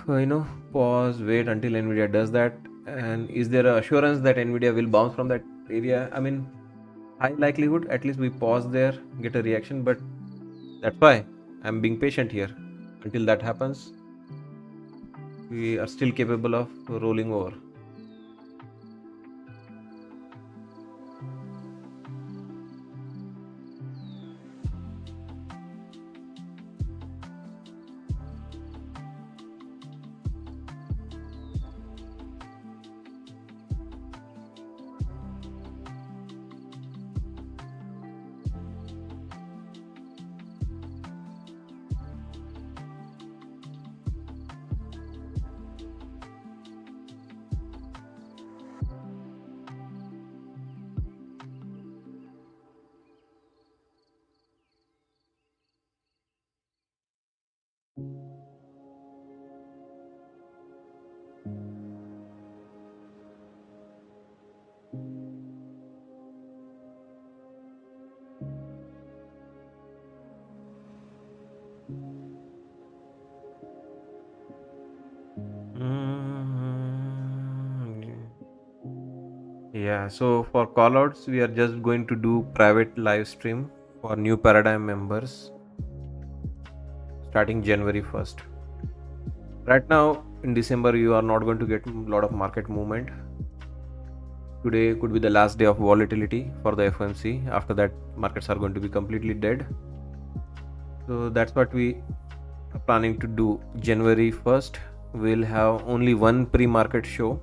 pause, wait until Nvidia does that. And is there a assurance that Nvidia will bounce from that area? I mean, high likelihood. At least we pause there, get a reaction. But that's why I'm being patient here. Until that happens, we are still capable of rolling over. Yeah, so for callouts, we are just going to do private live stream for new paradigm members starting January 1st. Right now in December, you are not going to get a lot of market movement. Today could be the last day of volatility for the FOMC. After that, markets are going to be completely dead. So that's what we are planning to do. January 1st, we'll have only one pre-market show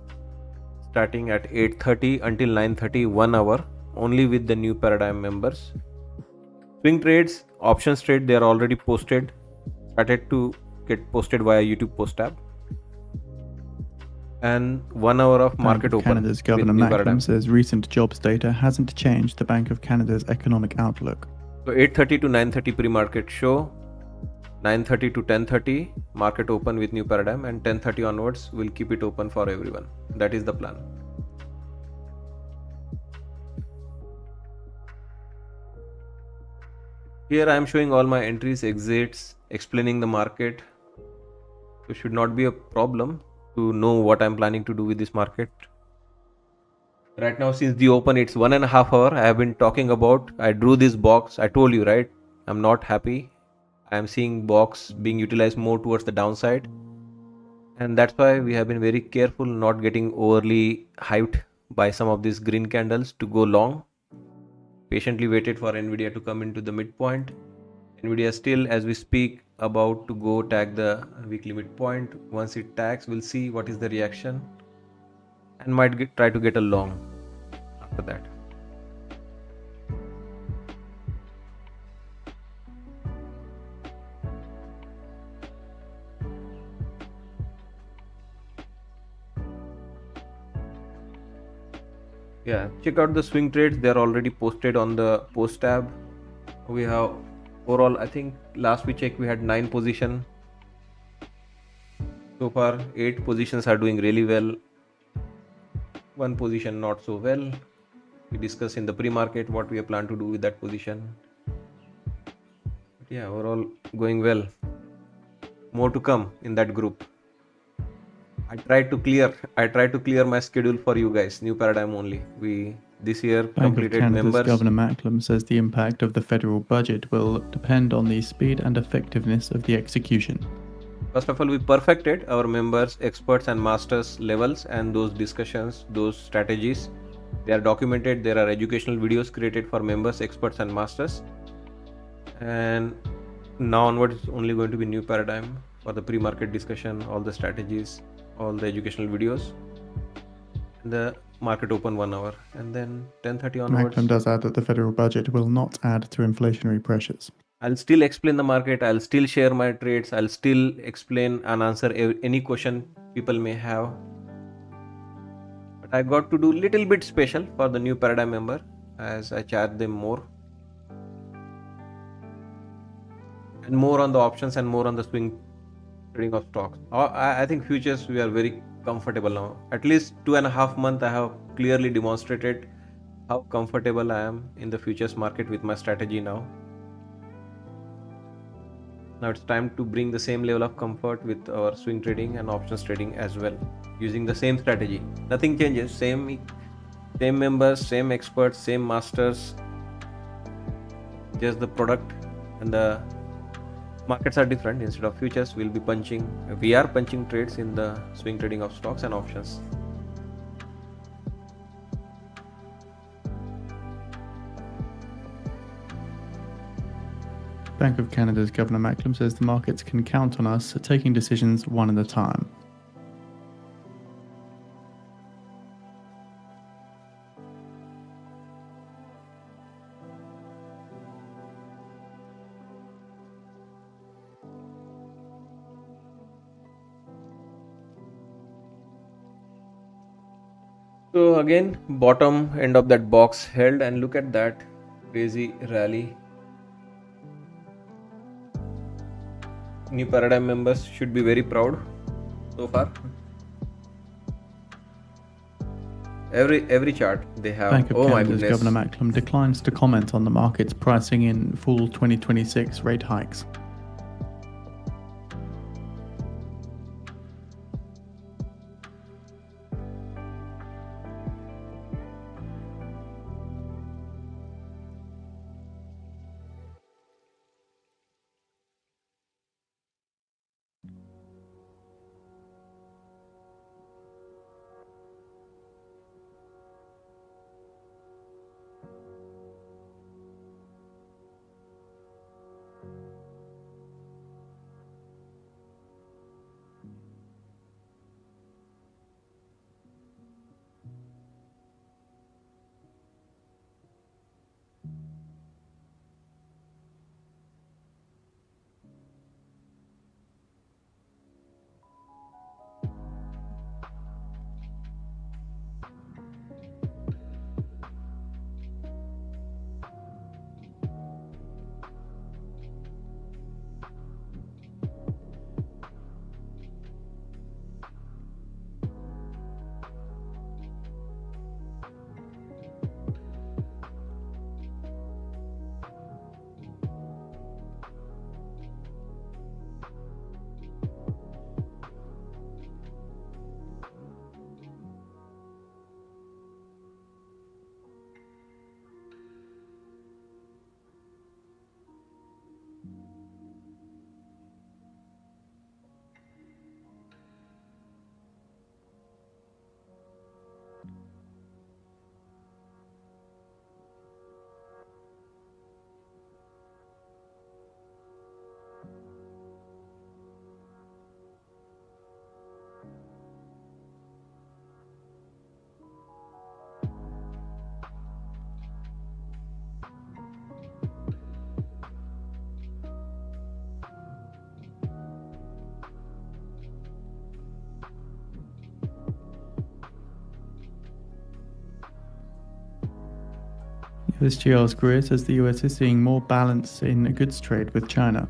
starting at 8:30 until 9:30, 1 hour, only with the new paradigm members. Swing trades, options trade, they are already posted, started to get posted via YouTube post tab. And 1 hour of market Bank of open Canada's with Governor new Macklem paradigm. says recent jobs data hasn't changed the Bank of Canada's economic outlook. So 8:30 to 9:30 pre-market show, 9:30 to 10:30 market open with new paradigm, and 10:30 onwards we'll keep it open for everyone. That is the plan. Here I am showing all my entries, exits, explaining the market. So should not be a problem to know what I'm planning to do with this market. Right now, since the open, it's 1.5 hours. I have been talking about. I drew this box. I told you, right? I'm not happy. I am seeing box being utilized more towards the downside, and that's why we have been very careful not getting overly hyped by some of these green candles to go long. Patiently waited for Nvidia to come into the midpoint. Nvidia still, as we speak, about to go tag the weekly midpoint. Once it tags, we'll see what is the reaction, and might try to get a long after that. Yeah, check out the swing trades. They are already posted on the post tab. We have overall, I think last we checked we had 9 position. So far 8 positions are doing really well, 1 position not so well. We discussed in the pre-market what we plan to do with that position. But yeah, overall going well. More to come in that group. I try to clear my schedule for you guys. New paradigm only. We this year Bank of completed Canada's members. Governor Macklem says the impact of the federal budget will depend on the speed and effectiveness of the execution. First of all, we perfected our members, experts, and masters levels, and those discussions, those strategies. They are documented. There are educational videos created for members, experts, and masters. And now onwards, it's only going to be new paradigm for the pre-market discussion, all the strategies, all the educational videos. And the market open 1 hour, and then 10:30 onwards. Macklem does add that the federal budget will not add to inflationary pressures. I'll still explain the market. I'll still share my trades. I'll still explain and answer any question people may have. But I got to do little bit special for the new paradigm member as I charge them more. And more on the options and more on the swing trading of stocks. I think futures we are very comfortable now. At least 2.5 months I have clearly demonstrated how comfortable I am in the futures market with my strategy now. Now it's time to bring the same level of comfort with our swing trading and options trading as well, using the same strategy. Nothing changes. Same members, same experts, same masters. Just the product and the markets are different. Instead of futures, we are punching trades in the swing trading of stocks and options. Bank of Canada's Governor Macklem says the markets can count on us taking decisions one at a time. So again, bottom end of that box held, and look at that crazy rally. New paradigm members should be very proud so far. Every chart they have. Bank of Oh my Canada's goodness. Governor Macklem declines to comment on the markets pricing in full 2026 rate hikes. USGR's Greer says the US is seeing more balance in goods trade with China.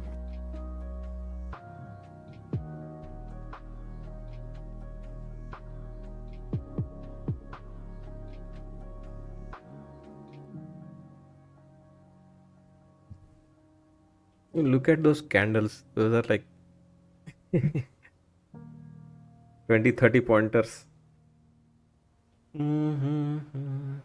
Look at those candles. Those are like 20-30 pointers. Mm-hmm.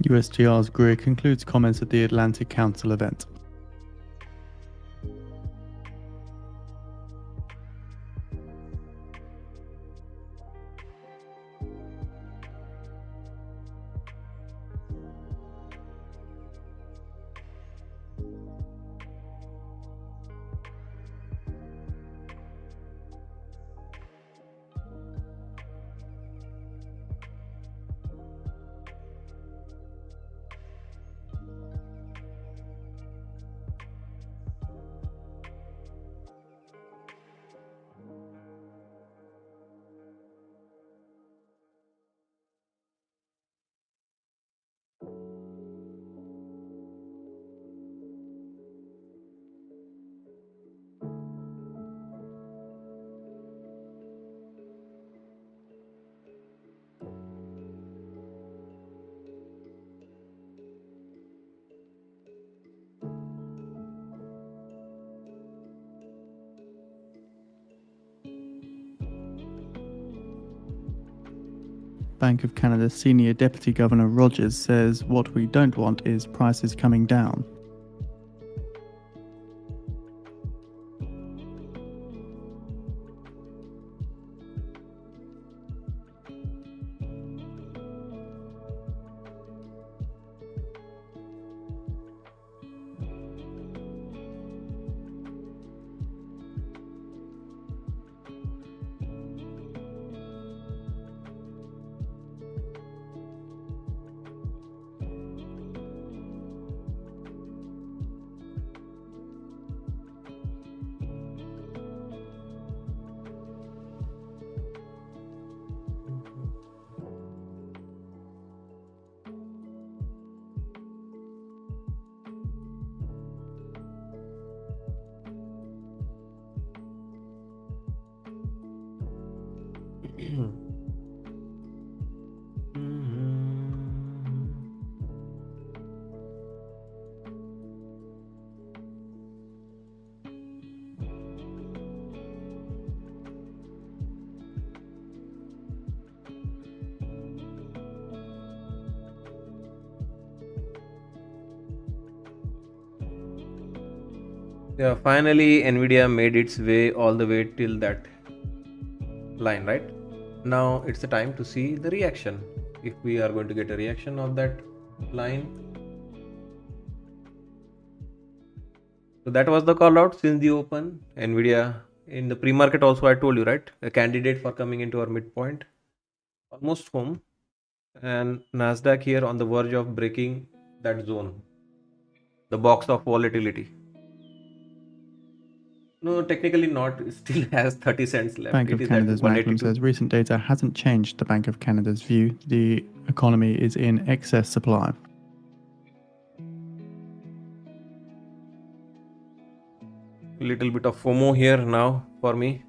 USTR's Greer concludes comments at the Atlantic Council event. Bank of Canada's Senior Deputy Governor Rogers says what we don't want is prices coming down. Yeah, finally Nvidia made its way all the way till that line, right? Now it's the time to see the reaction. If we are going to get a reaction of that line. So that was the call out since the open. Nvidia in the pre-market also, I told you, right? A candidate for coming into our midpoint. Almost home. And Nasdaq here on the verge of breaking that zone. The box of volatility. No, technically not. It still has 30 cents left. Bank It of is at Canada's Magnum 182. says recent data hasn't changed the Bank of Canada's view. The economy is in excess supply. little bit of FOMO here now for me.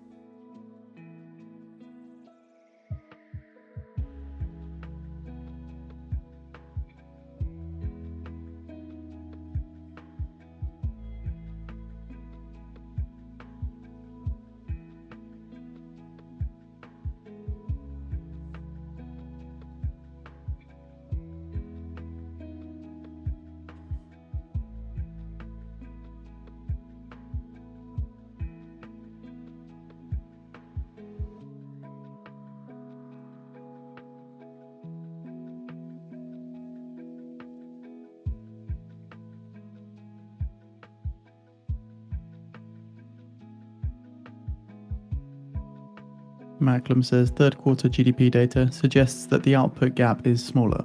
Macklem says third quarter GDP data suggests that the output gap is smaller.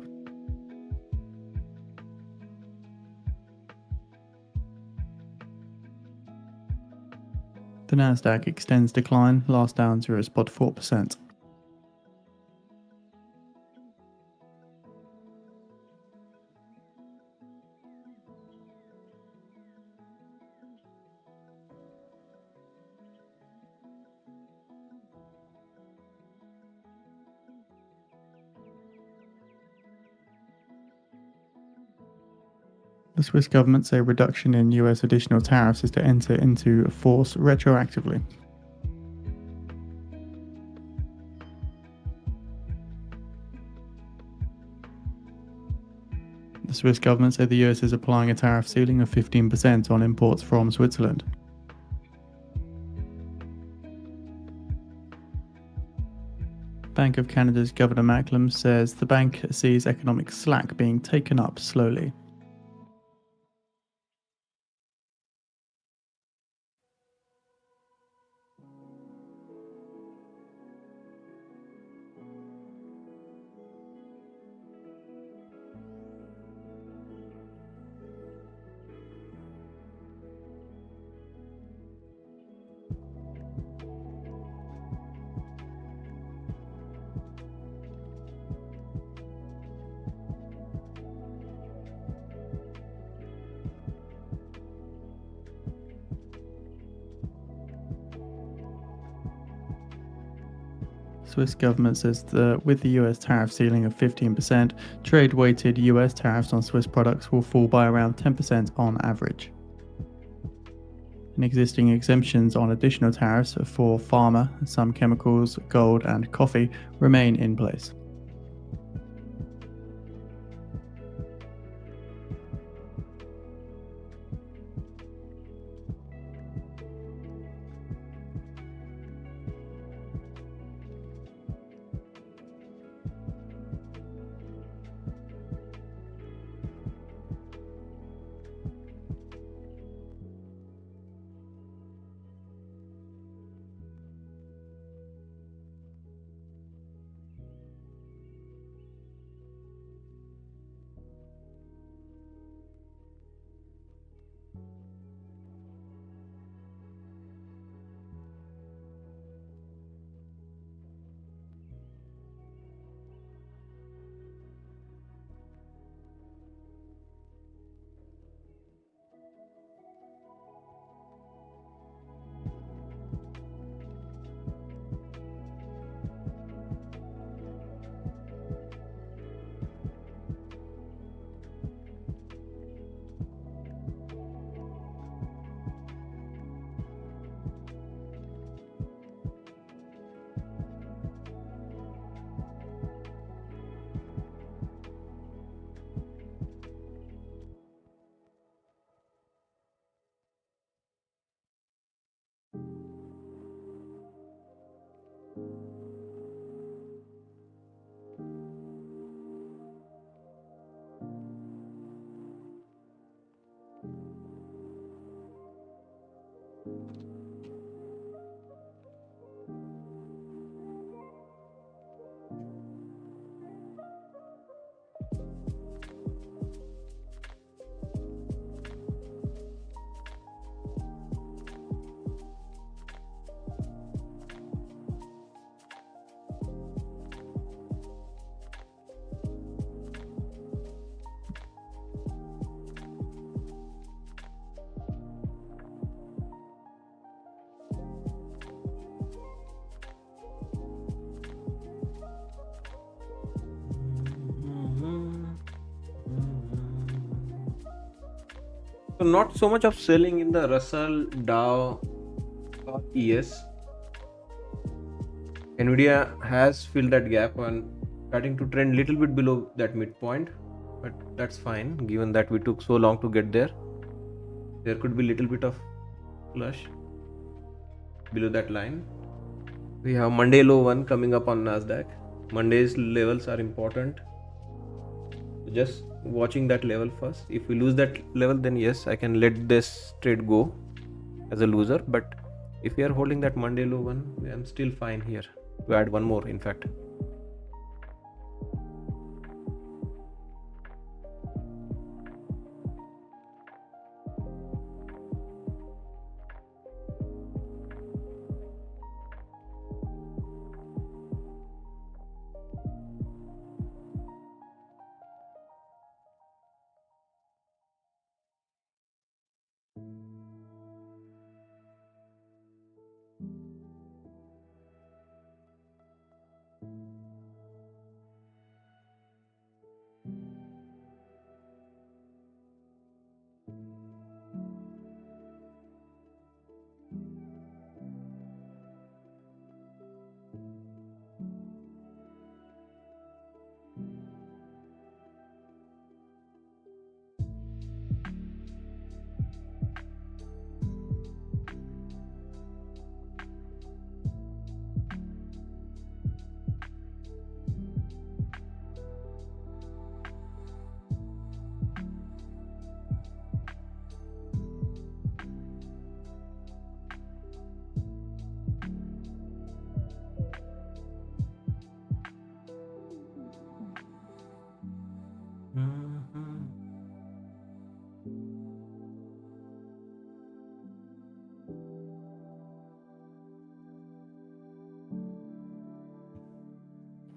The Nasdaq extends decline, last down 0.4%. The Swiss government say reduction in US additional tariffs is to enter into force retroactively. The Swiss government said the US is applying a tariff ceiling of 15% on imports from Switzerland. Bank of Canada's Governor Macklem says the bank sees economic slack being taken up slowly. Swiss government says that with the US tariff ceiling of 15%, trade-weighted US tariffs on Swiss products will fall by around 10% on average. And existing exemptions on additional tariffs for pharma, some chemicals, gold, and coffee remain in place. So not so much of selling in the Russell, Dow, or ES. Nvidia has filled that gap and starting to trend little bit below that midpoint, but that's fine given that we took so long to get there. There could be little bit of flush below that line. We have Monday low one coming up on Nasdaq. Monday's levels are important. Just watching that level first. If we lose that level, then yes, I can let this trade go as a loser. But if we are holding that Monday low one, I'm still fine here to add one more, in fact.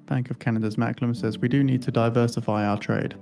Bank of Canada's Macklem says we do need to diversify our trade.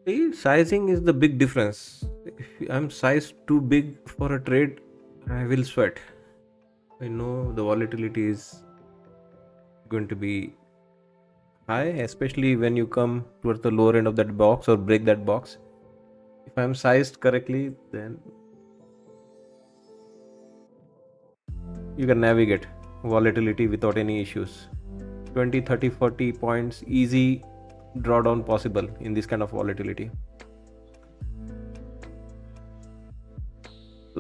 See, sizing is the big difference. If I'm sized too big for a trade, I will sweat. I know the volatility is going to be high, especially when you come towards the lower end of that box or break that box. If I'm sized correctly, then you can navigate volatility without any issues. 20, 30, 40 points easy drawdown possible in this kind of volatility.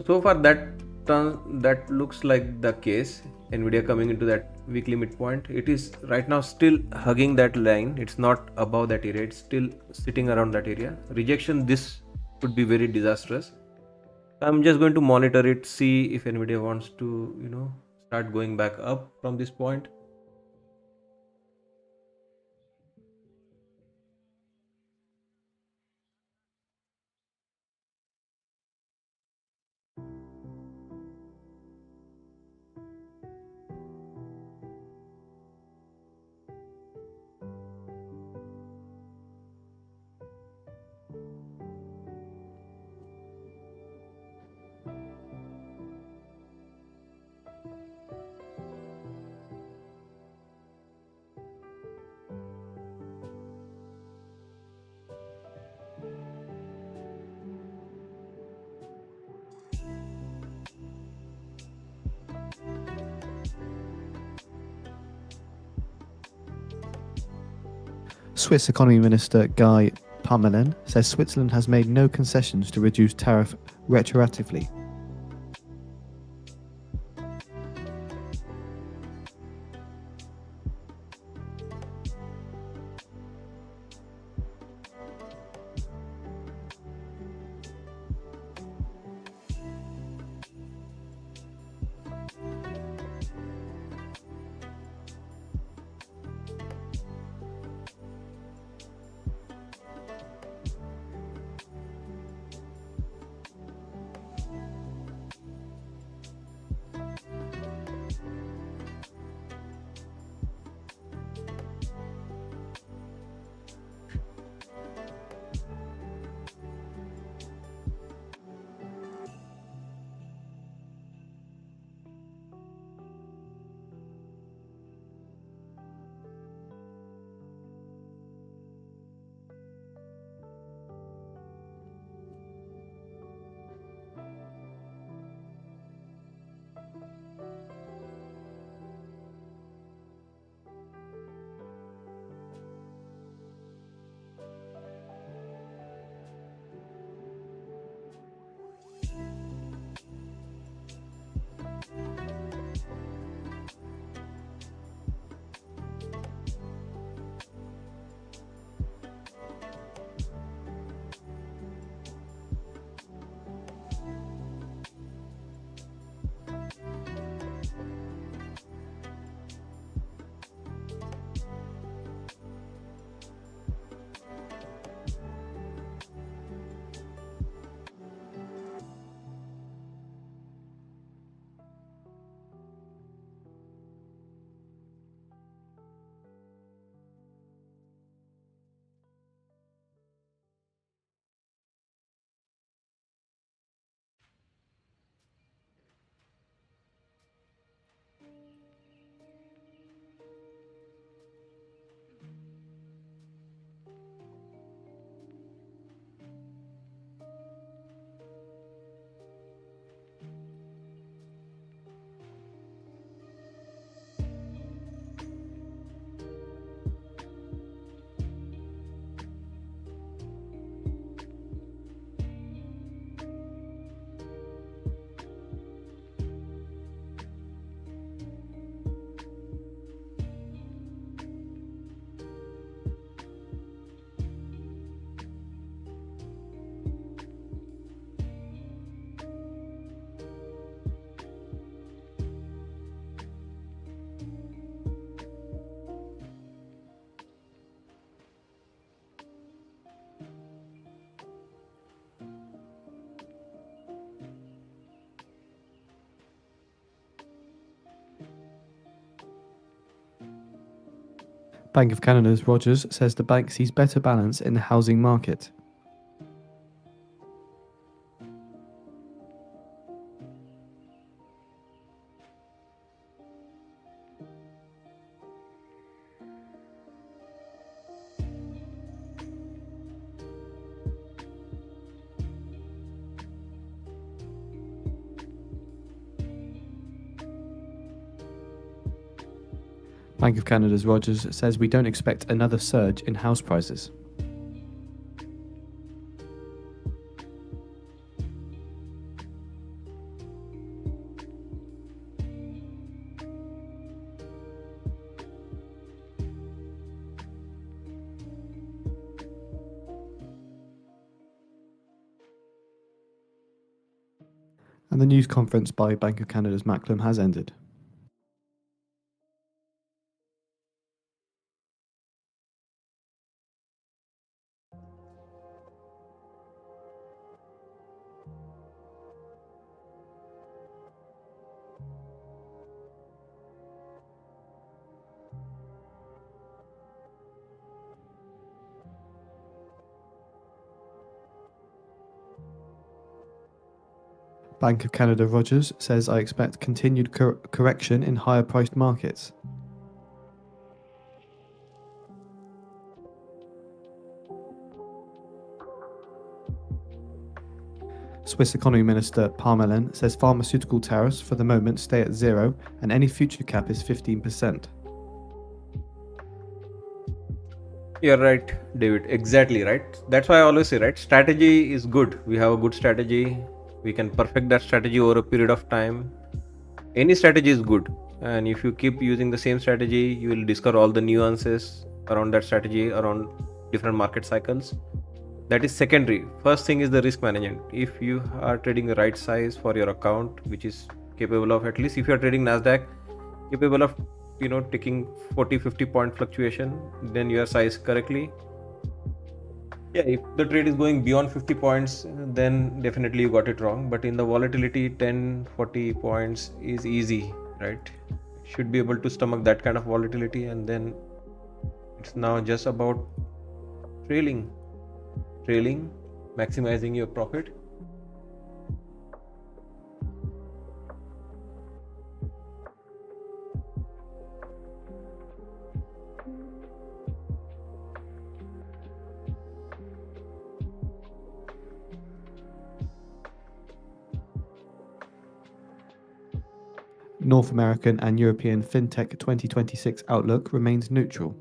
So far that looks like the case. Nvidia coming into that weekly midpoint. It is right now still hugging that line. It's not above that area. It's still sitting around that area. Rejection this could be very disastrous. I'm just going to monitor it, see if Nvidia wants to, start going back up from this point. Swiss Economy Minister Guy Parmelin says Switzerland has made no concessions to reduce tariff retroactively. Bank of Canada's Rogers says the bank sees better balance in the housing market. Bank of Canada's Rogers says we don't expect another surge in house prices. And the news conference by Bank of Canada's Macklem has ended. Bank of Canada Rogers says I expect continued correction in higher priced markets. Swiss Economy Minister Parmelin says pharmaceutical tariffs for the moment stay at zero and any future cap is 15%. You're right, David. Exactly right. That's why I always say, right? Strategy is good. We have a good strategy. We can perfect that strategy over a period of time. Any strategy is good. And if you keep using the same strategy, you will discover all the nuances around that strategy, around different market cycles. That is secondary. First thing is the risk management. If you are trading the right size for your account, which is capable of, at least if you are trading Nasdaq, capable of taking 40-50 point fluctuation, then you are sized correctly. Yeah, if the trade is going beyond 50 points, then definitely you got it wrong. But in the volatility, 10-40 points is easy, right? Should be able to stomach that kind of volatility, and then it's now just about trailing, maximizing your profit. North American and European FinTech 2026 outlook remains neutral.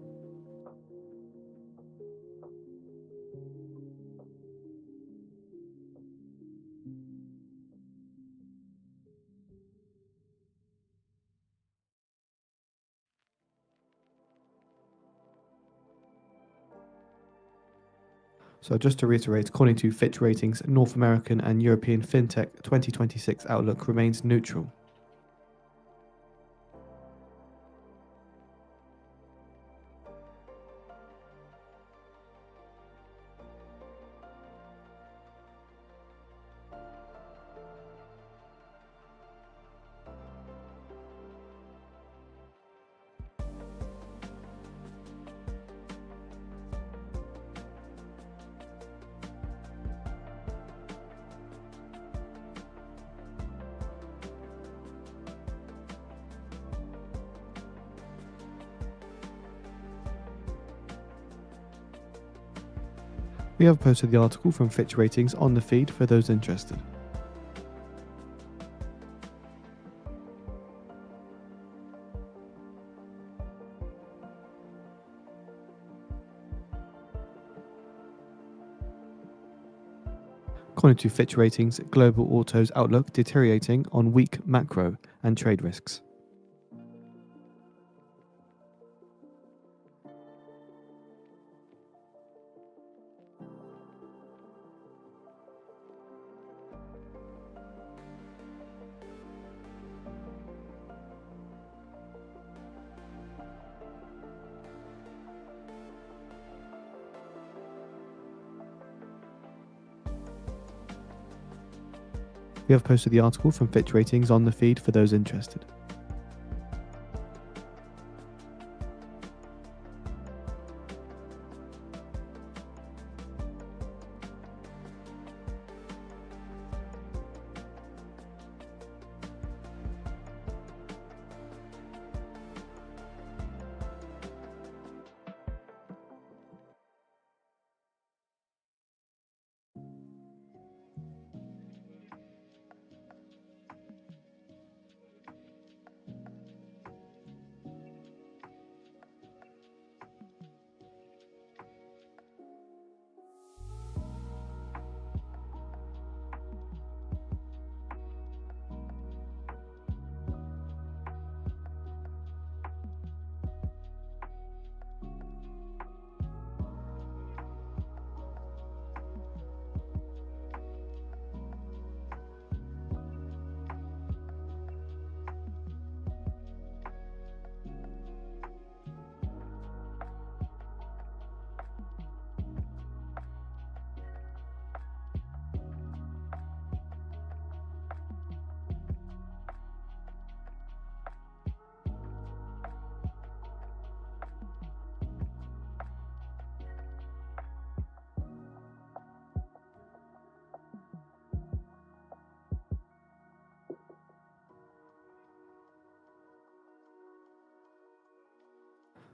So just to reiterate, according to Fitch Ratings, North American and European FinTech 2026 outlook remains neutral. We have posted the article from Fitch Ratings on the feed for those interested. According to Fitch Ratings, global autos outlook deteriorating on weak macro and trade risks. We have posted the article from Fitch Ratings on the feed for those interested.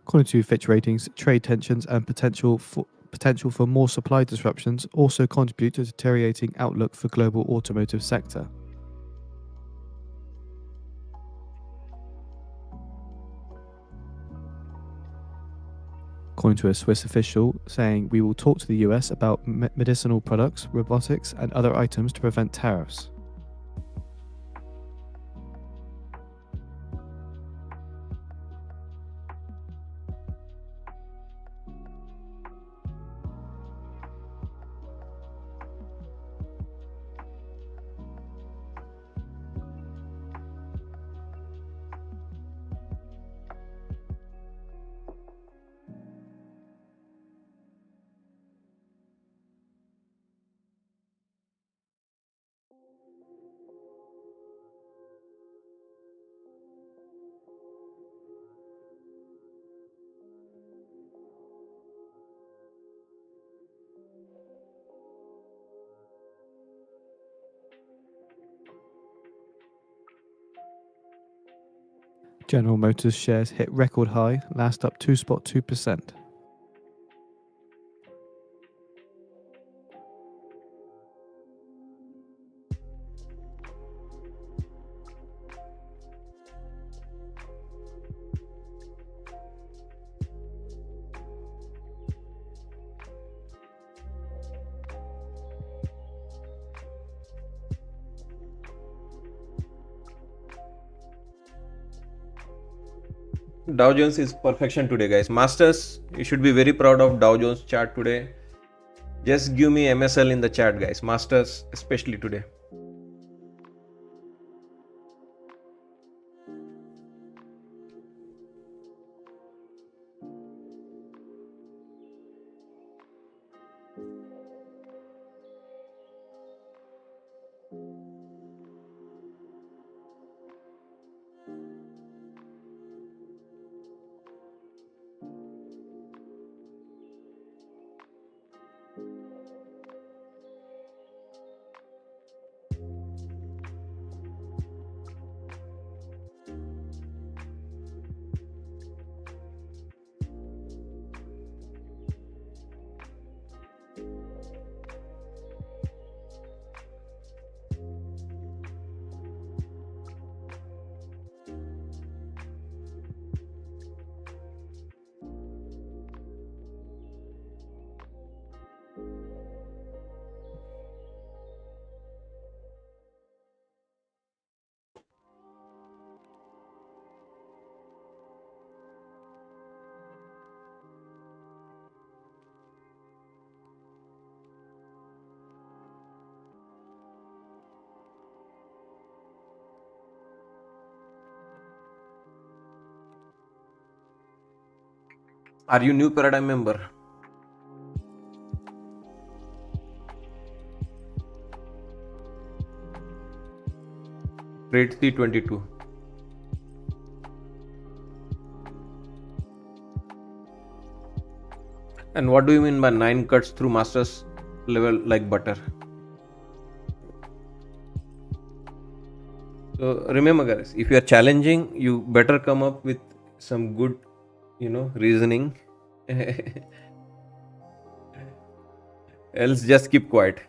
According to Fitch Ratings, trade tensions and potential for more supply disruptions also contribute to deteriorating outlook for global automotive sector. According to a Swiss official, saying we will talk to the US about medicinal products, robotics, and other items to prevent tariffs. General Motors shares hit record high, last up 2.2%. Dow Jones is perfection today, guys. Masters, you should be very proud of Dow Jones chart today. Just give me MSL in the chat, guys. Masters, especially today. Are you new paradigm member? Trade C22. And what do you mean by 9 cuts through masters level like butter? So remember, guys, if you are challenging, you better come up with some good, reasoning. Else just keep quiet.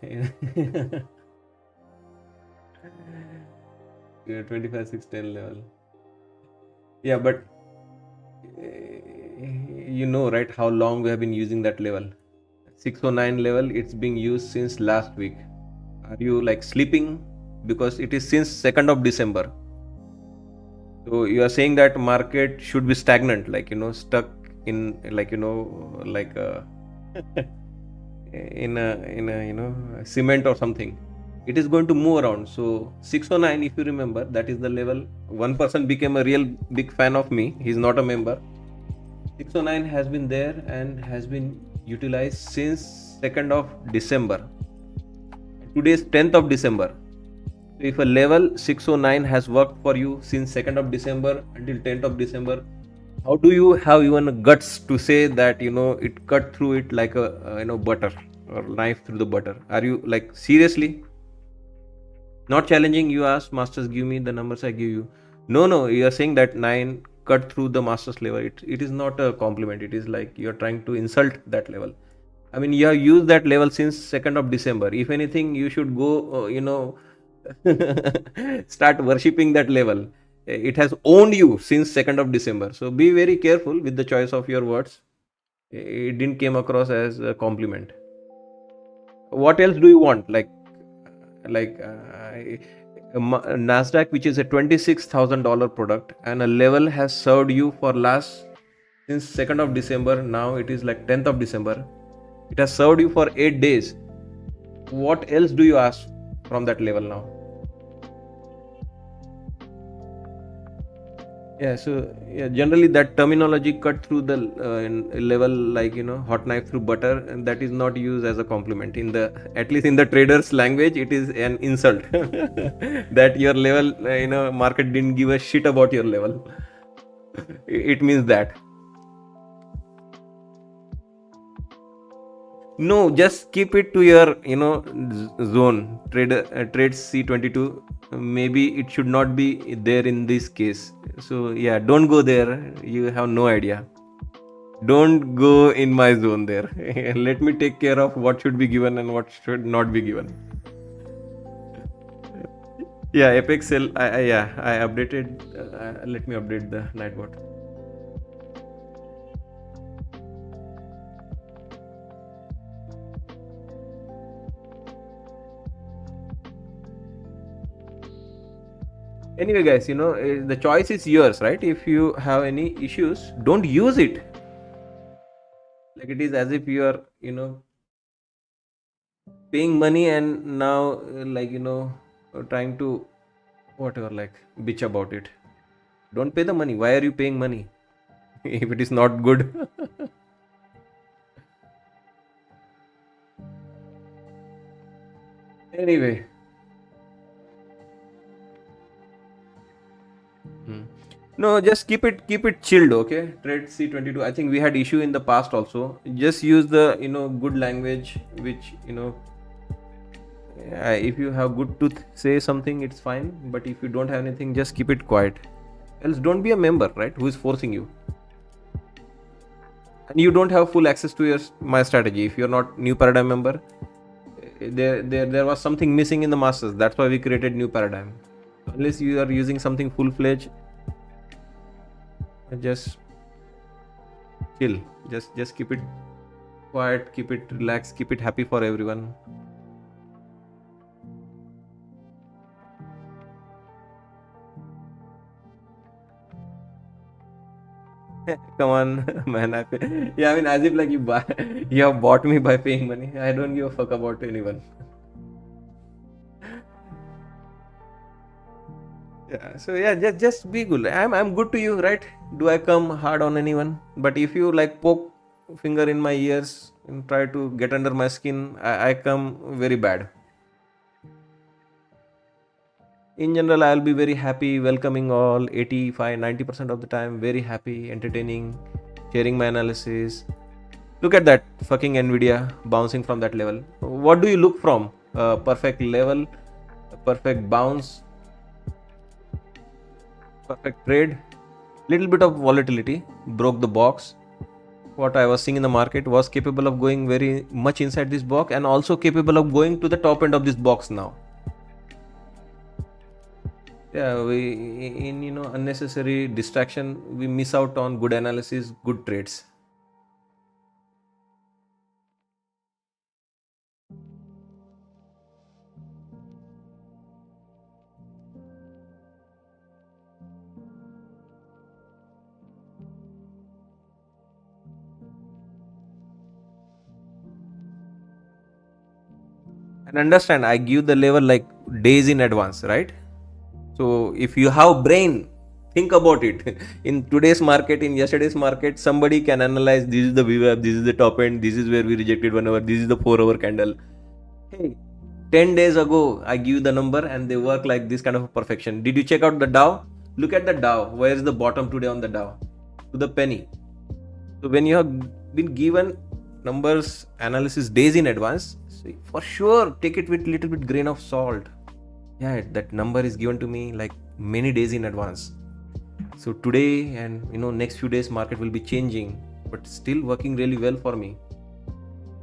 25, 6, 10 level. Yeah, but right, how long we have been using that level. 609 level, it's being used since last week. Are you like sleeping? Because it is since 2nd of December. So you are saying that market should be stagnant, like, stuck in like, like in a cement or something. It is going to move around. So 609, if you remember, that is the level. One person became a real big fan of me. He's not a member. 609 has been there and has been utilized since 2nd of December. Today is 10th of December. So if a level 609 has worked for you since 2nd of December until 10th of December, how do you have even guts to say that it cut through it like a butter or knife through the butter? Are you like seriously? Not challenging, you asked masters, give me the numbers, I give you. No, you are saying that 9 cut through the master's level, it is not a compliment. It is like you're trying to insult that level. I mean, you have used that level since 2nd of December. If anything, you should go, start worshipping that level. It has owned you since 2nd of December. So be very careful with the choice of your words. It didn't came across as a compliment. What else do you want? Nasdaq, which is a $26,000 product, and a level has served you for last since 2nd of December. Now it is like 10th of December. It has served you for 8 days. What else do you ask from that level now? Yeah, so yeah, generally that terminology, cut through the level, like hot knife through butter, and that is not used as a compliment in the, at least in the traders language. It is an insult that your level, market didn't give a shit about your level. It means that. No, just keep it to your zone. Trades C22. Maybe it should not be there in this case. So yeah, don't go there. You have no idea. Don't go in my zone there. Let me take care of what should be given and what should not be given. Yeah, Apex Cell. I updated. Let me update the Nightbot. Anyway, guys, the choice is yours, right? If you have any issues, don't use it. Like it is as if you are, paying money and now, trying to whatever, like bitch about it. Don't pay the money. Why are you paying money if it is not good? Anyway. No, just keep it chilled, okay? Trade C22. I think we had issue in the past also. Just use the good language, which if you have good to say something, it's fine. But if you don't have anything, just keep it quiet. Else, don't be a member, right? Who is forcing you? And you don't have full access to my strategy. If you're not new paradigm member, there was something missing in the masters. That's why we created new paradigm. Unless you are using something full-fledged, just chill. Just keep it quiet, keep it relaxed, keep it happy for everyone. Come on, man. I mean, as if like you have bought me by paying money. I don't give a fuck about anyone. Yeah, so yeah, just be good. I'm good to you, right? Do I come hard on anyone? But if you like poke finger in my ears and try to get under my skin, I come very bad. In general, I'll be very happy, welcoming all 85-90% of the time, very happy, entertaining, sharing my analysis. Look at that fucking Nvidia bouncing from that level. What do you look from? Perfect level, perfect bounce, perfect trade, little bit of volatility, broke the box. What I was seeing in the market was capable of going very much inside this box and also capable of going to the top end of this box now. Yeah, we in unnecessary distraction, we miss out on good analysis, good trades. And understand, I give the level like days in advance, right? So if you have brain, think about it. In today's market, in yesterday's market, somebody can analyze, this is the VWAP, this is the top end, this is where we rejected 1 hour, this is the 4-hour candle. Hey, 10 days ago, I give the number and they work like this kind of perfection. Did you check out the Dow? Look at the Dow. Where is the bottom today on the Dow? To the penny. So when you have been given numbers analysis days in advance, for sure take it with little bit grain of salt. Yeah, that number is given to me like many days in advance. So today and next few days market will be changing, but still working really well for me.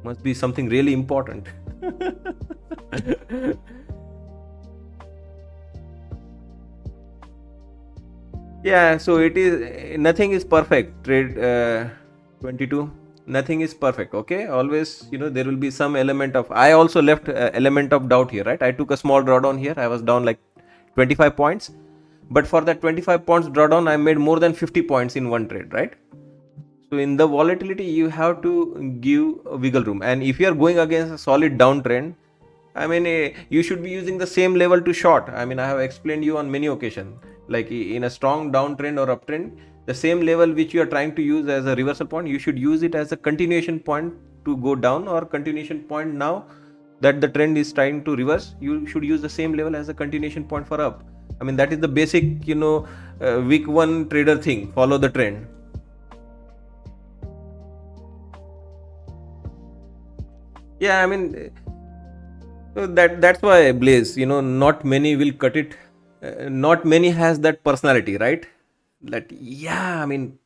Must be something really important. Yeah, so it is, nothing is perfect. Trade 22, nothing is perfect. Okay, always there will be some element of. I also left element of doubt here, right? I took a small drawdown here. I was down like 25 points, but for that 25 points drawdown, I made more than 50 points in one trade, right? So in the volatility, you have to give a wiggle room, and if you are going against a solid downtrend, I mean, you should be using the same level to short. I mean, I have explained you on many occasions. Like in a strong downtrend or uptrend, the same level which you are trying to use as a reversal point, you should use it as a continuation point to go down, or continuation point now that the trend is trying to reverse. You should use the same level as a continuation point for up. I mean, that is the basic, week one trader thing. Follow the trend. Yeah, I mean, so that's why, Blaze, not many will cut it. Not many has that personality, right? That, yeah, I mean,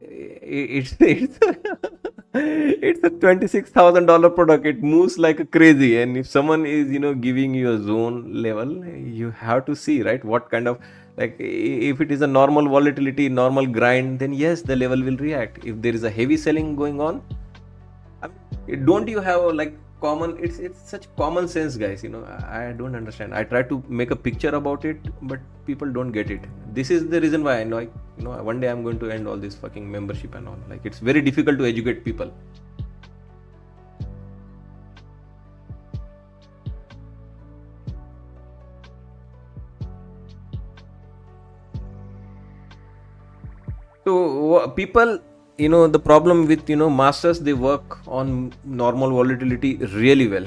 it's it's a $26,000 product. It moves like a crazy, and if someone is giving you a zone level, you have to see, right, what kind of, like, if it is a normal volatility, normal grind, then yes, the level will react. If there is a heavy selling going on, I mean, don't you have like common? It's such common sense, guys. I don't understand. I try to make a picture about it, but people don't get it. This is the reason why I know. One day I'm going to end all this fucking membership and all. Like, it's very difficult to educate people. So people, the problem with masters, they work on normal volatility really well.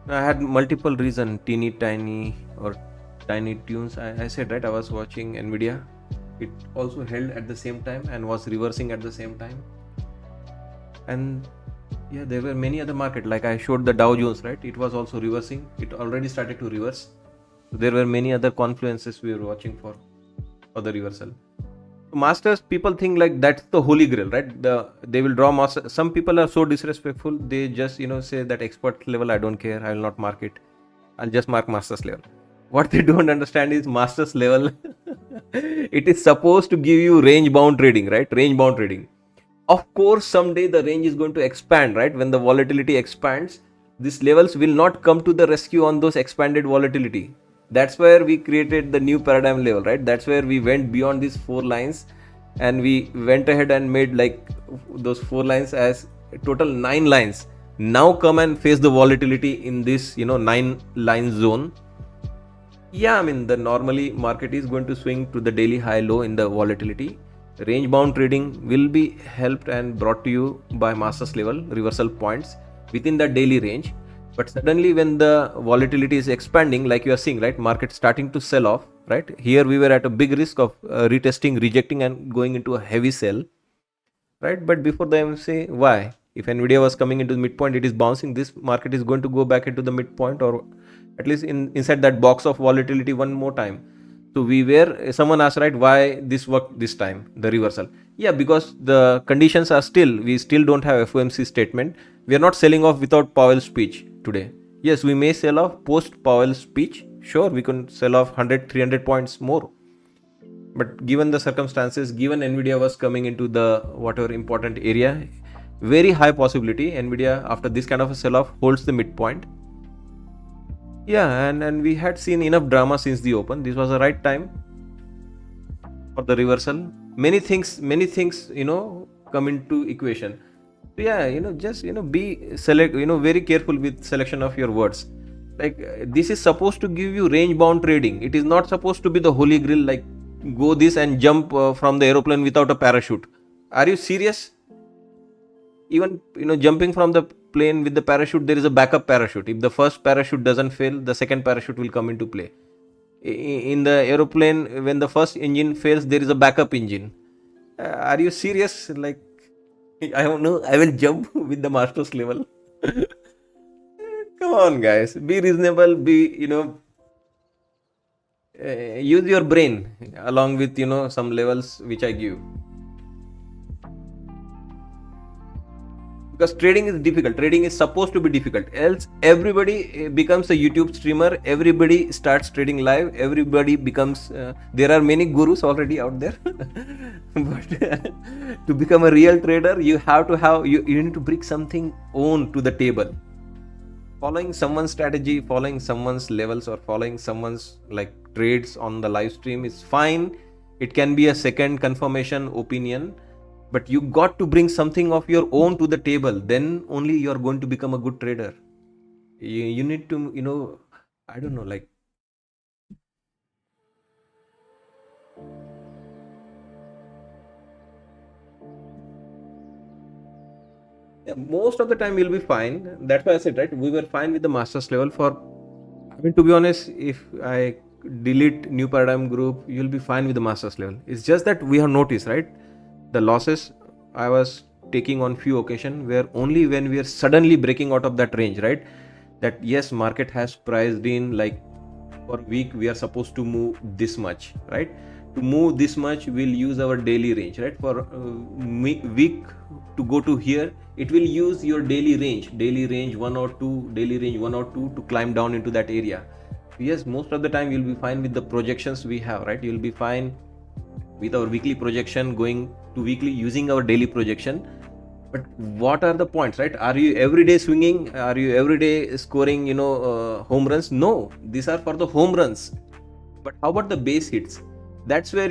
I had multiple reason, teeny tiny or tiny tunes. I said, right, I was watching Nvidia. It also held at the same time and was reversing at the same time. And yeah, there were many other market, like I showed the Dow Jones, right? It was also reversing. It already started to reverse. So there were many other confluences we were watching for the reversal. Masters, people think like that's the holy grail, right? They will draw master. Some people are so disrespectful. They just say that expert level, I don't care. I will not mark it. I'll just mark masters level. What they don't understand is masters level. It is supposed to give you range bound trading, right? Range bound trading. Of course, someday the range is going to expand, right? When the volatility expands, these levels will not come to the rescue on those expanded volatility. That's where we created the new paradigm level, right? That's where we went beyond these 4 lines, and we went ahead and made like those 4 lines as total 9 lines. Now come and face the volatility in this 9 line zone. Yeah, I mean, the normally market is going to swing to the daily high low in the volatility. Range bound trading will be helped and brought to you by masters level reversal points within the daily range. But suddenly when the volatility is expanding, like you are seeing, right, market starting to sell off, right? Here we were at a big risk of retesting, rejecting and going into a heavy sell, right? But before the MC, why? If Nvidia was coming into the midpoint, it is bouncing. This market is going to go back into the midpoint, or at least inside that box of volatility one more time. So we were, someone asked, right, why this worked this time, the reversal? Yeah, because the conditions are still, we still don't have FOMC statement. We are not selling off without Powell's speech today. Yes, we may sell off post Powell's speech. Sure, we can sell off 100, 300 points more. But given the circumstances, given Nvidia was coming into the whatever important area, very high possibility Nvidia after this kind of a sell-off holds the midpoint. Yeah, and we had seen enough drama since the open. This was the right time for the reversal. Many things come into equation. So yeah, just be very careful with selection of your words. Like, this is supposed to give you range bound trading. It is not supposed to be the holy grail, like go this and jump from the aeroplane without a parachute. Are you serious? Even jumping from the plane with the parachute, there is a backup parachute. If the first parachute doesn't fail, the second parachute will come into play. In the aeroplane, when the first engine fails, there is a backup engine. Are you serious? Like, I don't know, I will jump with the master's level. Come on, guys. Be reasonable. Be, use your brain along with, some levels which I give. Because trading is difficult. Trading is supposed to be difficult. Else, everybody becomes a YouTube streamer. Everybody starts trading live. Everybody becomes. There are many gurus already out there, but to become a real trader, you have to have. You need to bring something own to the table. Following someone's strategy, following someone's levels, or following someone's like trades on the live stream is fine. It can be a second confirmation opinion, but you got to bring something of your own to the table. Then only you're going to become a good trader. You need to, I don't know, like, yeah, most of the time you'll be fine. That's why I said, right, we were fine with the master's level for, I mean, to be honest, if I delete new paradigm group, you'll be fine with the master's level. It's just that we have noticed, right, the losses I was taking on few occasions where only when we are suddenly breaking out of that range, right, that yes, market has priced in like for week we are supposed to move this much, right? To move this much, we'll use our daily range, right? For week to go to here, it will use your daily range 1 or 2, daily range 1 or 2 to climb down into that area. Yes, most of the time you'll be fine with the projections we have, right? You'll be fine with our weekly projection going to weekly using our daily projection. But what are the points, right? Are you every day swinging? Are you every day scoring, home runs? No, these are for the home runs. But how about the base hits? That's where,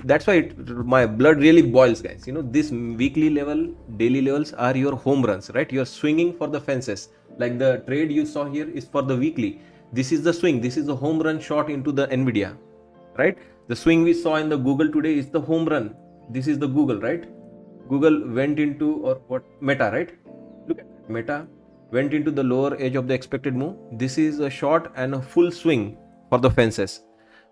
that's why my blood really boils, guys. This weekly level, daily levels are your home runs, right? You're swinging for the fences. Like the trade you saw here is for the weekly. This is the swing. This is the home run shot into the Nvidia, right? The swing we saw in the Google today is the home run. This is the Google, right? Google went into, or what, Meta, right? Look at that. Meta went into the lower edge of the expected move. This is a short and a full swing for the fences.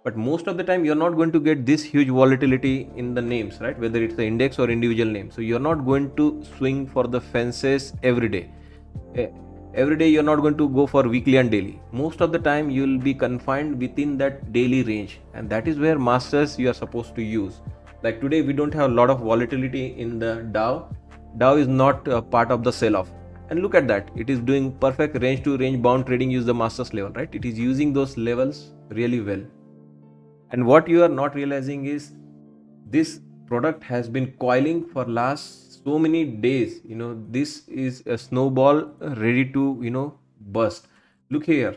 But most of the time, you're not going to get this huge volatility in the names, right? Whether it's the index or individual name. So you're not going to swing for the fences every day. Every day you're not going to go for weekly and daily. Most of the time you'll be confined within that daily range, and that is where masters you are supposed to use. Like today we don't have a lot of volatility in the Dow is not a part of the sell off, and look at that, it is doing perfect range to range bound trading. Use the masters level, right? It is using those levels really well. And what you are not realizing is this product has been coiling for last so many days. This is a snowball ready to burst. Look here,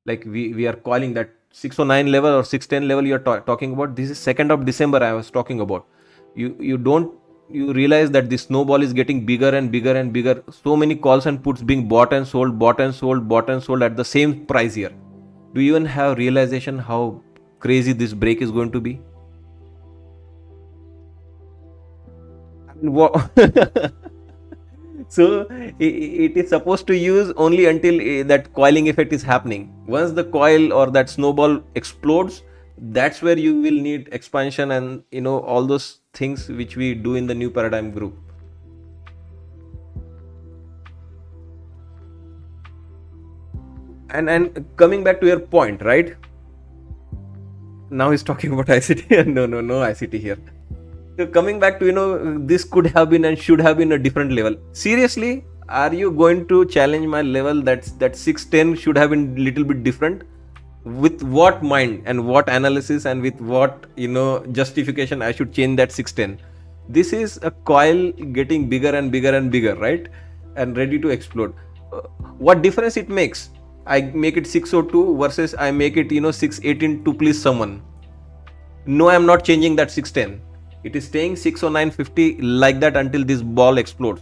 like we are coiling that 609 level or 610 level you're talking about. This is 2nd of December I was talking about. You realize that this snowball is getting bigger and bigger and bigger. So many calls and puts being bought and sold, bought and sold, bought and sold at the same price here. Do you even have realization how crazy this break is going to be? So it is supposed to use only until that coiling effect is happening. Once the coil or that snowball explodes, that's where you will need expansion and all those things which we do in the new paradigm group. And coming back to your point, right? Now he's talking about ICT. no ICT here. So coming back to this could have been and should have been a different level. Seriously, are you going to challenge my level that 610 should have been little bit different? With what mind and what analysis and with what justification I should change that 610? This is a coil getting bigger and bigger and bigger, right? And ready to explode. What difference it makes? I make it 602 versus I make it 618 to please someone. No, I'm not changing that 610. It is staying 609.50 like that until this ball explodes.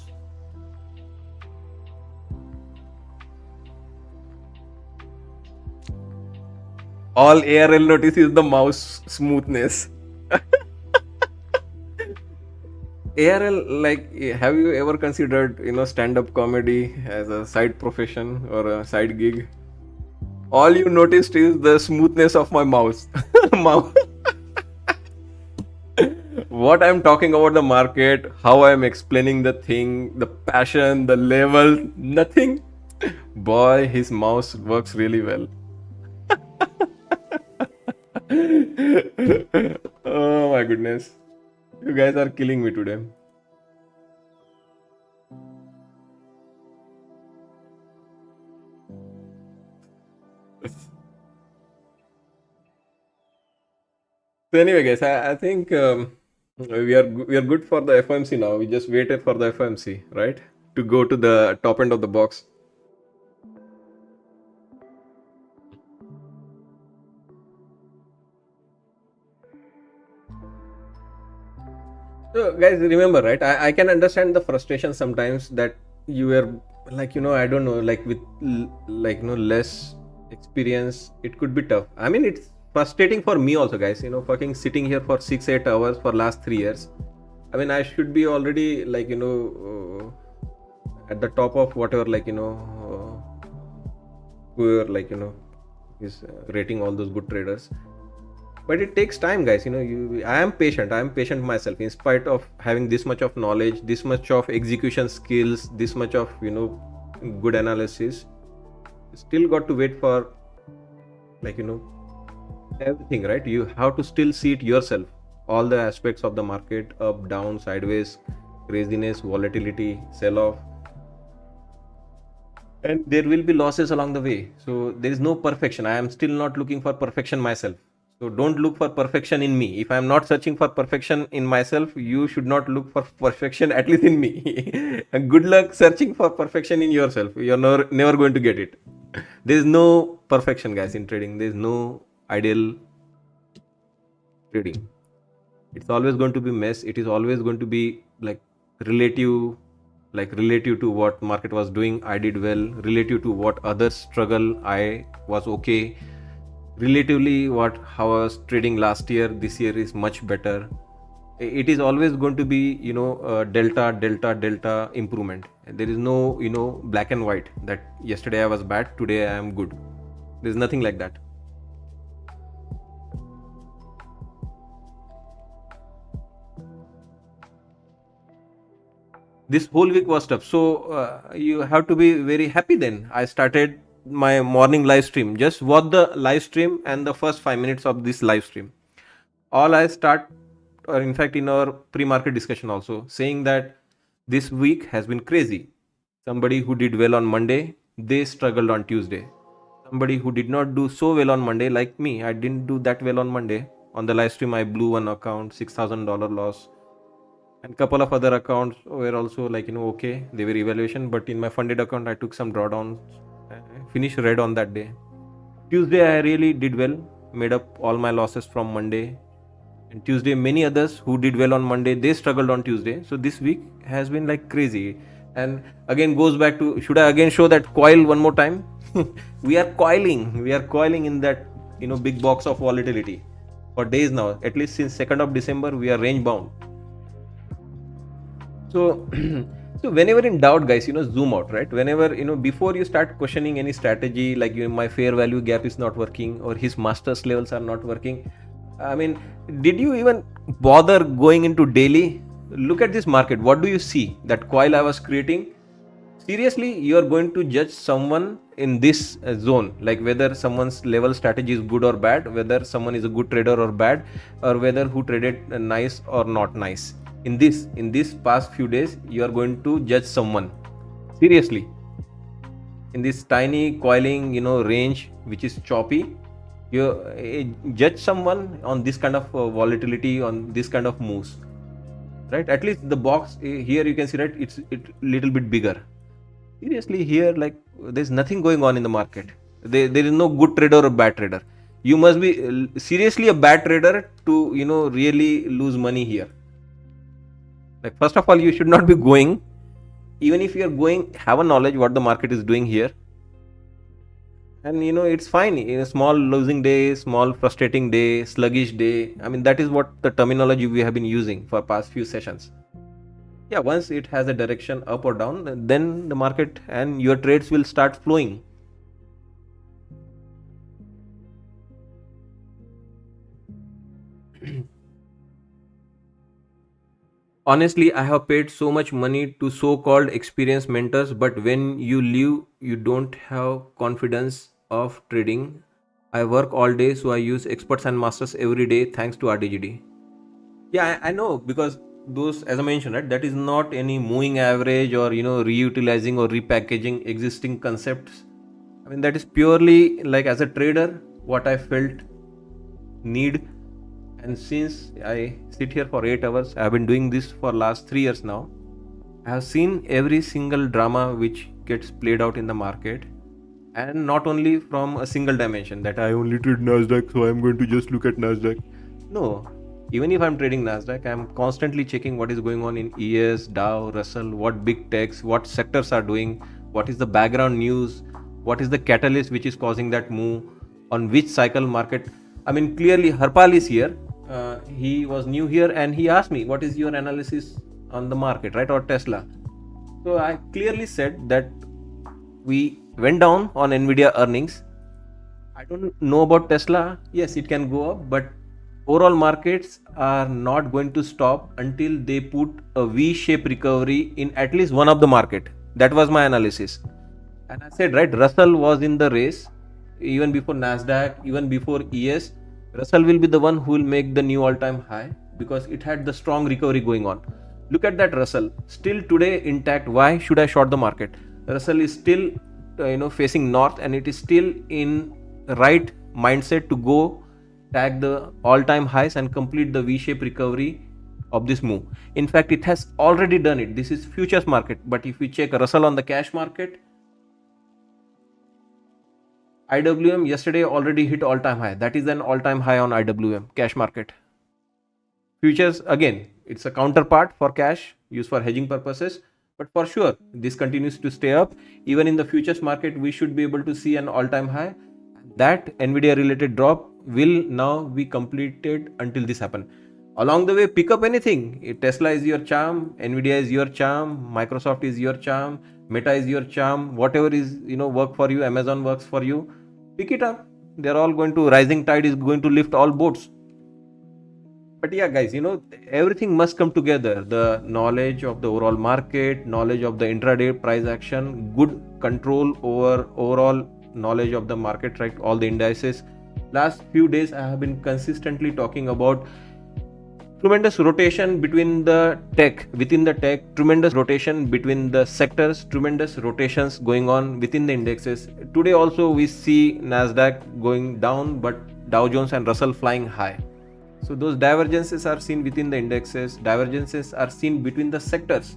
All ARL notice is the mouse smoothness. ARL, like, have you ever considered stand-up comedy as a side profession or a side gig? All you noticed is the smoothness of my mouse. what I'm talking about the market, how I'm explaining the thing, the passion, the level, nothing. Boy, his mouse works really well. Oh my goodness. You guys are killing me today. So anyway, guys, I think we are good for the FOMC now. We just waited for the FOMC, right, to go to the top end of the box. So, guys, remember, right? I can understand the frustration sometimes that you were like, I don't know, like with less experience, it could be tough. I mean, it's frustrating for me also, guys. Fucking sitting here for 6-8 hours for last 3 years. I mean, I should be already like at the top of whatever who are is rating all those good traders. But it takes time, guys. I am patient myself, in spite of having this much of knowledge, this much of execution skills, this much of good analysis. Still got to wait for like everything, right? You have to still see it yourself, all the aspects of the market, up, down, sideways, craziness, volatility, sell off, and there will be losses along the way. So there is no perfection. I am still not looking for perfection myself. So don't look for perfection in me. If I am not searching for perfection in myself, you should not look for perfection at least in me. And good luck searching for perfection in yourself. You're never going to get it. There is no perfection, guys, in trading. There is no ideal trading. It's always going to be mess. It is always going to be relative relative to what market was doing, I did well. Relative to what others struggle, I was okay. Relatively what how I was trading last year, this year is much better. It is always going to be delta improvement. There is no black and white, that yesterday I was bad, today I am good. There's nothing like that. This whole week was tough, so you have to be very happy. Then I started my morning live stream. Just watch the live stream and the first 5 minutes of this live stream. All I start, or in fact in our pre-market discussion also, saying that this week has been crazy. Somebody who did well on Monday, they struggled on Tuesday. Somebody who did not do so well on Monday, like me, I didn't do that well on Monday. On the live stream I blew one account, $6,000 loss, and couple of other accounts were also okay, they were evaluation. But in my funded account I took some drawdowns, finished red on that day. Tuesday I really did well, made up all my losses from Monday. And Tuesday, many others who did well on Monday, they struggled on Tuesday. So this week has been like crazy. And again goes back to, should I again show that coil one more time? We are coiling in that big box of volatility for days now. At least since 2nd of December we are range bound. So so whenever in doubt, guys, zoom out, right? Whenever before you start questioning any strategy, like my fair value gap is not working, or his masters levels are not working, I mean, did you even bother going into daily? Look at this market. What do you see? That coil I was creating. Seriously, you are going to judge someone in this zone, like whether someone's level strategy is good or bad, whether someone is a good trader or bad, or whether who traded nice or not nice. In this past few days, you are going to judge someone. Seriously. In this tiny coiling, range, which is choppy, you judge someone on this kind of volatility, on this kind of moves, right? At least the box here you can see, right, it's little bit bigger. Seriously, here there's nothing going on in the market. There is no good trader or bad trader. You must be seriously a bad trader to really lose money here. Like, first of all, you should not be going. Even if you are going, have a knowledge what the market is doing here. And it's fine in a small losing day, small frustrating day, sluggish day. I mean, that is what the terminology we have been using for past few sessions. Yeah, once it has a direction up or down, then the market and your trades will start flowing. Honestly, I have paid so much money to so-called experienced mentors, but when you leave, you don't have confidence of trading. I work all day, so I use experts and masters every day thanks to RDGD. Yeah, I know, because those, as I mentioned, right, that is not any moving average or reutilizing or repackaging existing concepts. I mean, that is purely like, as a trader, what I felt need. And since I sit here for 8 hours, I have been doing this for last 3 years now. I have seen every single drama which gets played out in the market, and not only from a single dimension that I only trade Nasdaq, so I'm going to just look at Nasdaq. No, even if I'm trading Nasdaq, I'm constantly checking what is going on in ES, Dow, Russell, what big techs, what sectors are doing, what is the background news, what is the catalyst which is causing that move, on which cycle market. I mean, clearly Harpal is here. He was new here and he asked me, what is your analysis on the market, right, or Tesla? So I clearly said that we went down on Nvidia earnings. I don't know about Tesla. Yes, it can go up, but overall markets are not going to stop until they put a V-shaped recovery in at least one of the market. That was my analysis. And I said, right, Russell was in the race even before Nasdaq, even before ES. Russell will be the one who will make the new all-time high because it had the strong recovery going on. Look at that Russell, still today intact. Why should I short the market? Russell is still facing north, and it is still in right mindset to go tag the all-time highs and complete the V-shaped recovery of this move. In fact, it has already done it. This is futures market, but if we check Russell on the cash market, IWM yesterday already hit all-time high. That is an all-time high on IWM cash market. Futures, again, it's a counterpart for cash used for hedging purposes, but for sure this continues to stay up. Even in the futures market, we should be able to see an all-time high. That Nvidia related drop will now be completed until this happen. Along the way, pick up anything. Tesla is your charm, Nvidia is your charm, Microsoft is your charm, Meta is your charm, whatever is work for you, Amazon works for you, pick it up. They're all going to, rising tide is going to lift all boats. But yeah, guys, everything must come together. The knowledge of the overall market, knowledge of the intraday price action, good control over overall knowledge of the market, right? All the indices. Last few days, I have been consistently talking about tremendous rotation between the tech, within the tech, tremendous rotation between the sectors, tremendous rotations going on within the indexes. Today also we see Nasdaq going down, but Dow Jones and Russell flying high. So those divergences are seen within the indexes, divergences are seen between the sectors.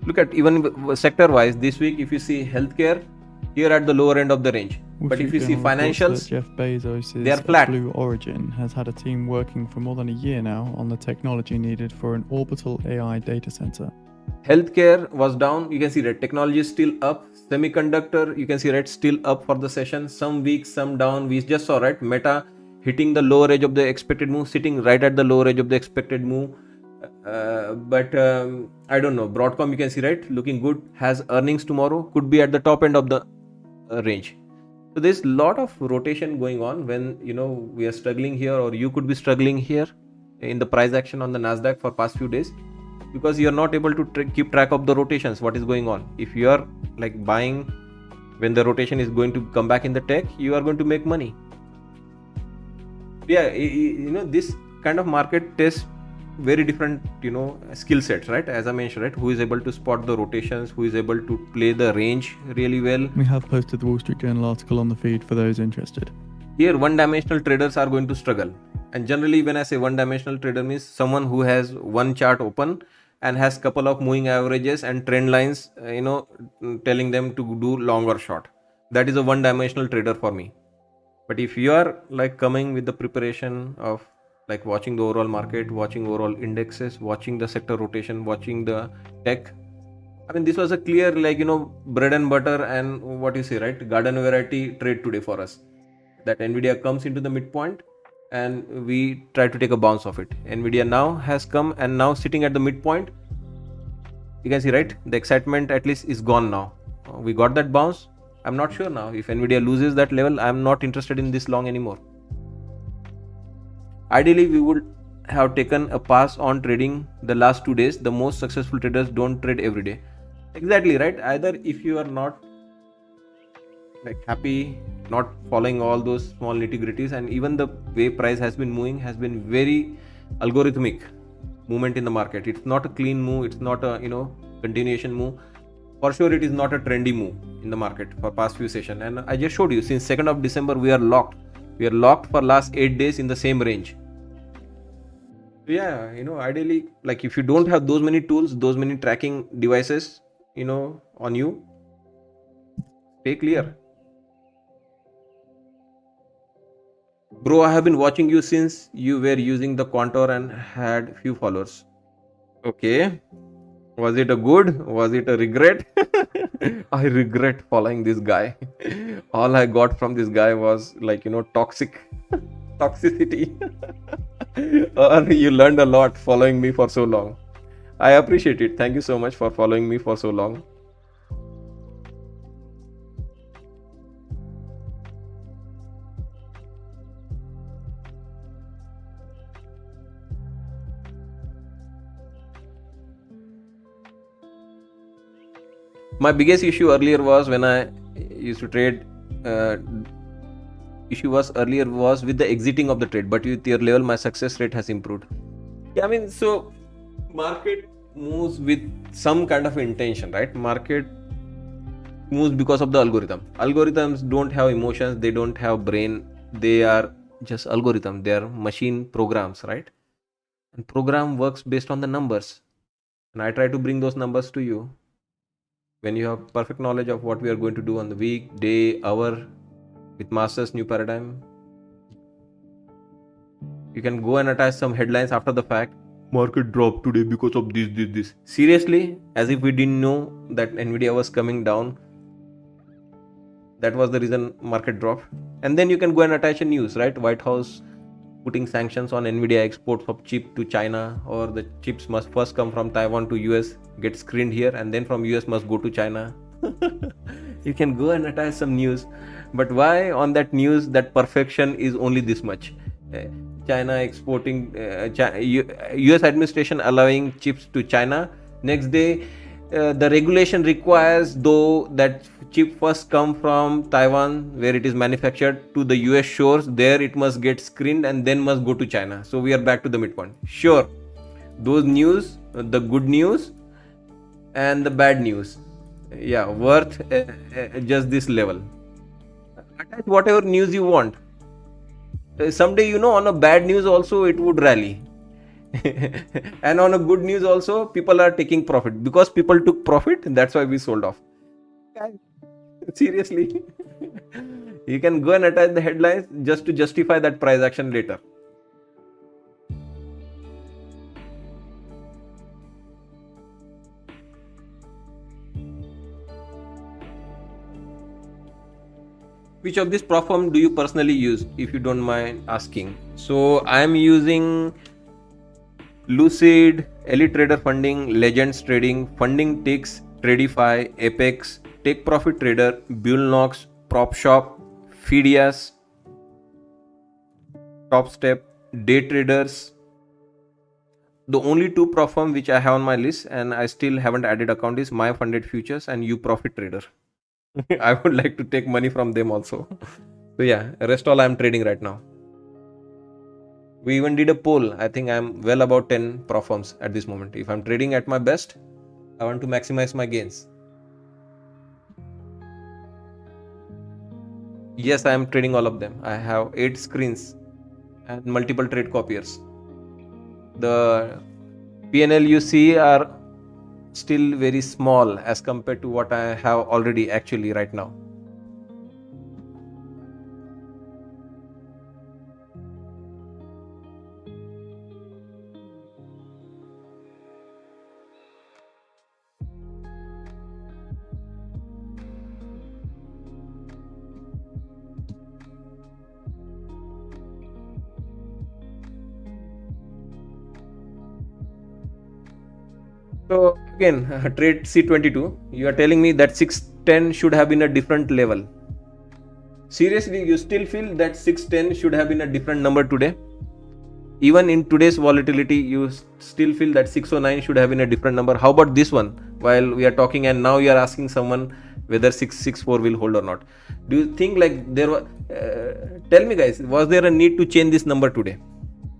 Look at even sector wise, this week if you see healthcare, here at the lower end of the range. But if you see financials, Jeff Bezos' they are flat. Blue Origin has had a team working for more than a year now on the technology needed for an orbital AI data center. Healthcare was down, you can see that. Technology is still up. Semiconductor, you can see that, still up for the session. Some weak, some down. We just saw, right, Meta hitting the lower edge of the expected move, sitting right at the lower edge of the expected move. But I don't know. Broadcom, you can see, right, looking good, has earnings tomorrow, could be at the top end of the range. So there's a lot of rotation going on when we are struggling here, or you could be struggling here in the price action on the Nasdaq for past few days, because you are not able to keep track of the rotations, what is going on. If you are like buying when the rotation is going to come back in the tech, you are going to make money. Yeah, this kind of market tests very different skill sets, right? As I mentioned, right, who is able to spot the rotations, who is able to play the range really well. We have posted the Wall Street Journal article on the feed for those interested. Here one-dimensional traders are going to struggle, and generally when I say one-dimensional trader, means someone who has one chart open and has couple of moving averages and trend lines telling them to do long or short. That is a one-dimensional trader for me. But if you are like coming with the preparation of like watching the overall market, watching overall indexes, watching the sector rotation, watching the tech, I mean, this was a clear bread and butter and what you say, right, garden variety trade today for us. That Nvidia comes into the midpoint and we try to take a bounce of it. Nvidia now has come and now sitting at the midpoint. You can see, right, the excitement at least is gone now. We got that bounce. I'm not sure now. If Nvidia loses that level, I'm not interested in this long anymore. Ideally, we would have taken a pass on trading the last 2 days. The most successful traders don't trade every day. Exactly, right? Either if you are not like happy, not following all those small nitty-gritties, and even the way price has been moving has been very algorithmic movement in the market. It's not a clean move, it's not a continuation move. For sure it is not a trendy move in the market for past few sessions. And I just showed you, since 2nd of December we are locked for last 8 days in the same range. Yeah, ideally, like if you don't have those many tools, those many tracking devices on you, stay clear. Bro, I have been watching you since you were using the contour and had few followers. Okay. Was it a good? Was it a regret? I regret following this guy. All I got from this guy was like, toxicity. Or you learned a lot following me for so long. I appreciate it. Thank you so much for following me for so long. My biggest issue earlier was when I used to trade. Issue was earlier was with the exiting of the trade, but with your level, my success rate has improved. Yeah, I mean, so market moves with some kind of intention, right? Market moves because of the algorithm. Algorithms don't have emotions, they don't have brain, they are just algorithm, they are machine programs, right? And program works based on the numbers, and I try to bring those numbers to you. When you have perfect knowledge of what we are going to do on the week, day, hour with Master's new paradigm, you can go and attach some headlines after the fact. Market dropped today because of this. Seriously, as if we didn't know that Nvidia was coming down. That was the reason market dropped. And then you can go and attach a news, right? White House putting sanctions on Nvidia exports of chip to China, or the chips must first come from Taiwan to US, get screened here, and then from US must go to China. You can go and attach some news, but why on that news that perfection is only this much? China exporting, US administration allowing chips to China. Next day, the regulation requires though that chip first come from Taiwan where it is manufactured to the US shores. There it must get screened and then must go to China. So we are back to the midpoint. Sure, those news, the good news and the bad news, yeah, worth just this level. Attach whatever news you want. Someday, on a bad news also it would rally. And on a good news also, people are taking profit. Because people took profit, that's why we sold off. Seriously. You can go and attach the headlines just to justify that price action later. Which of these platform do you personally use, if you don't mind asking? So I am using Lucid, Elite Trader Funding, Legends Trading, Funding Ticks, Tradify, Apex, Take Profit Trader, Bullnox, PropShop, Fidias, Top Step, Day Traders. The only two prop firm which I have on my list and I still haven't added account is My Funded Futures and You Profit Trader. I would like to take money from them also. So yeah, rest all I am trading right now. We even did a poll. I think I'm well about 10 prop firms at this moment. If I'm trading at my best, I want to maximize my gains. Yes, I am trading all of them. I have 8 screens and multiple trade copiers. The PNL you see are still very small as compared to what I have already actually right now. So again, trade C22, you are telling me that 6 610 should have been a different level? Seriously, you still feel that 610 should have been a different number today? Even in today's volatility, you still feel that 609 should have been a different number? How about this one? While we are talking and now you are asking someone whether 664 will hold or not. Do you think like there was, tell me guys, was there a need to change this number today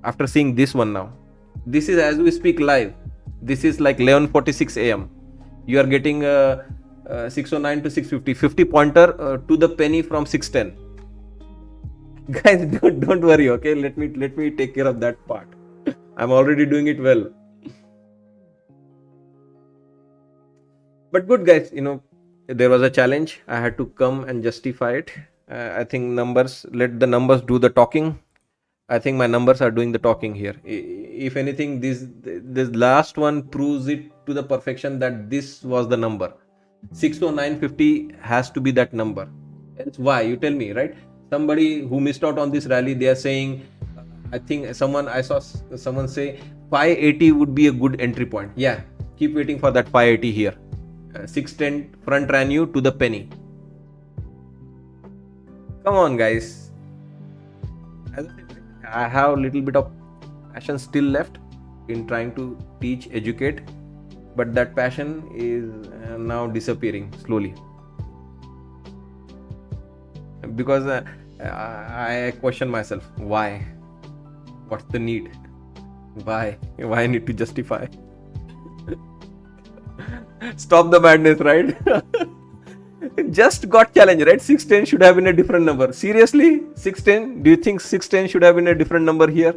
after seeing this one now? This is as we speak live. This is like 11:46 a.m. You are getting 609 to 650, 50 pointer to the penny from 610. Guys, don't worry, okay? Let me take care of that part. I'm already doing it well. But good guys, there was a challenge. I had to come and justify it. I think numbers, let the numbers do the talking. I think my numbers are doing the talking here. If anything, this last one proves it to the perfection that this was the number. 60950 has to be that number. Else why? You tell me, right? Somebody who missed out on this rally, they are saying, I think I saw someone say 580 would be a good entry point. Yeah, keep waiting for that 580 here. 610 front ran you to the penny. Come on, guys. As I have a little bit of passion still left in trying to teach, educate, but that passion is now disappearing slowly because I question myself, why? What's the need? Why I need to justify? Stop the madness, right? Just got challenged, right? 610 should have been a different number. Seriously? 610? Do you think 610 should have been a different number here?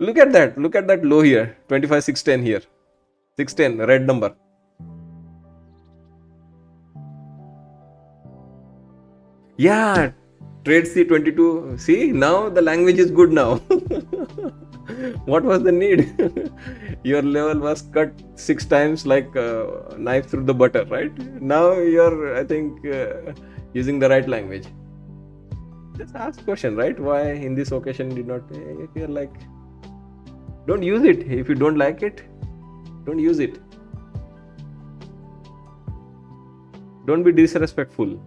Look at that. Look at that low here. 25,610 here. 610, red number. Yeah, trade C22. See, now the language is good now. What was the need? Your level was cut 6 times like a knife through the butter, right? Now you're, I think, using the right language. Just ask question, right? Why in this occasion did not? If you're like, don't use it. If you don't like it, don't use it. Don't be disrespectful.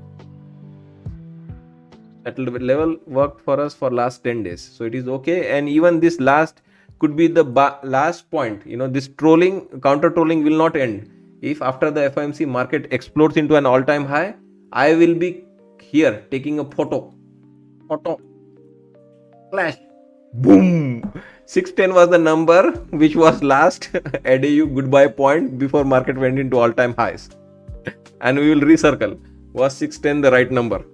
That level worked for us for last 10 days, so it is okay. And even this last could be the last point. This trolling, counter trolling will not end. If after the FOMC market explodes into an all-time high, I will be here taking a photo flash, boom. 610 was the number which was last ADU goodbye point before market went into all-time highs, and we will recircle. Was 610 the right number?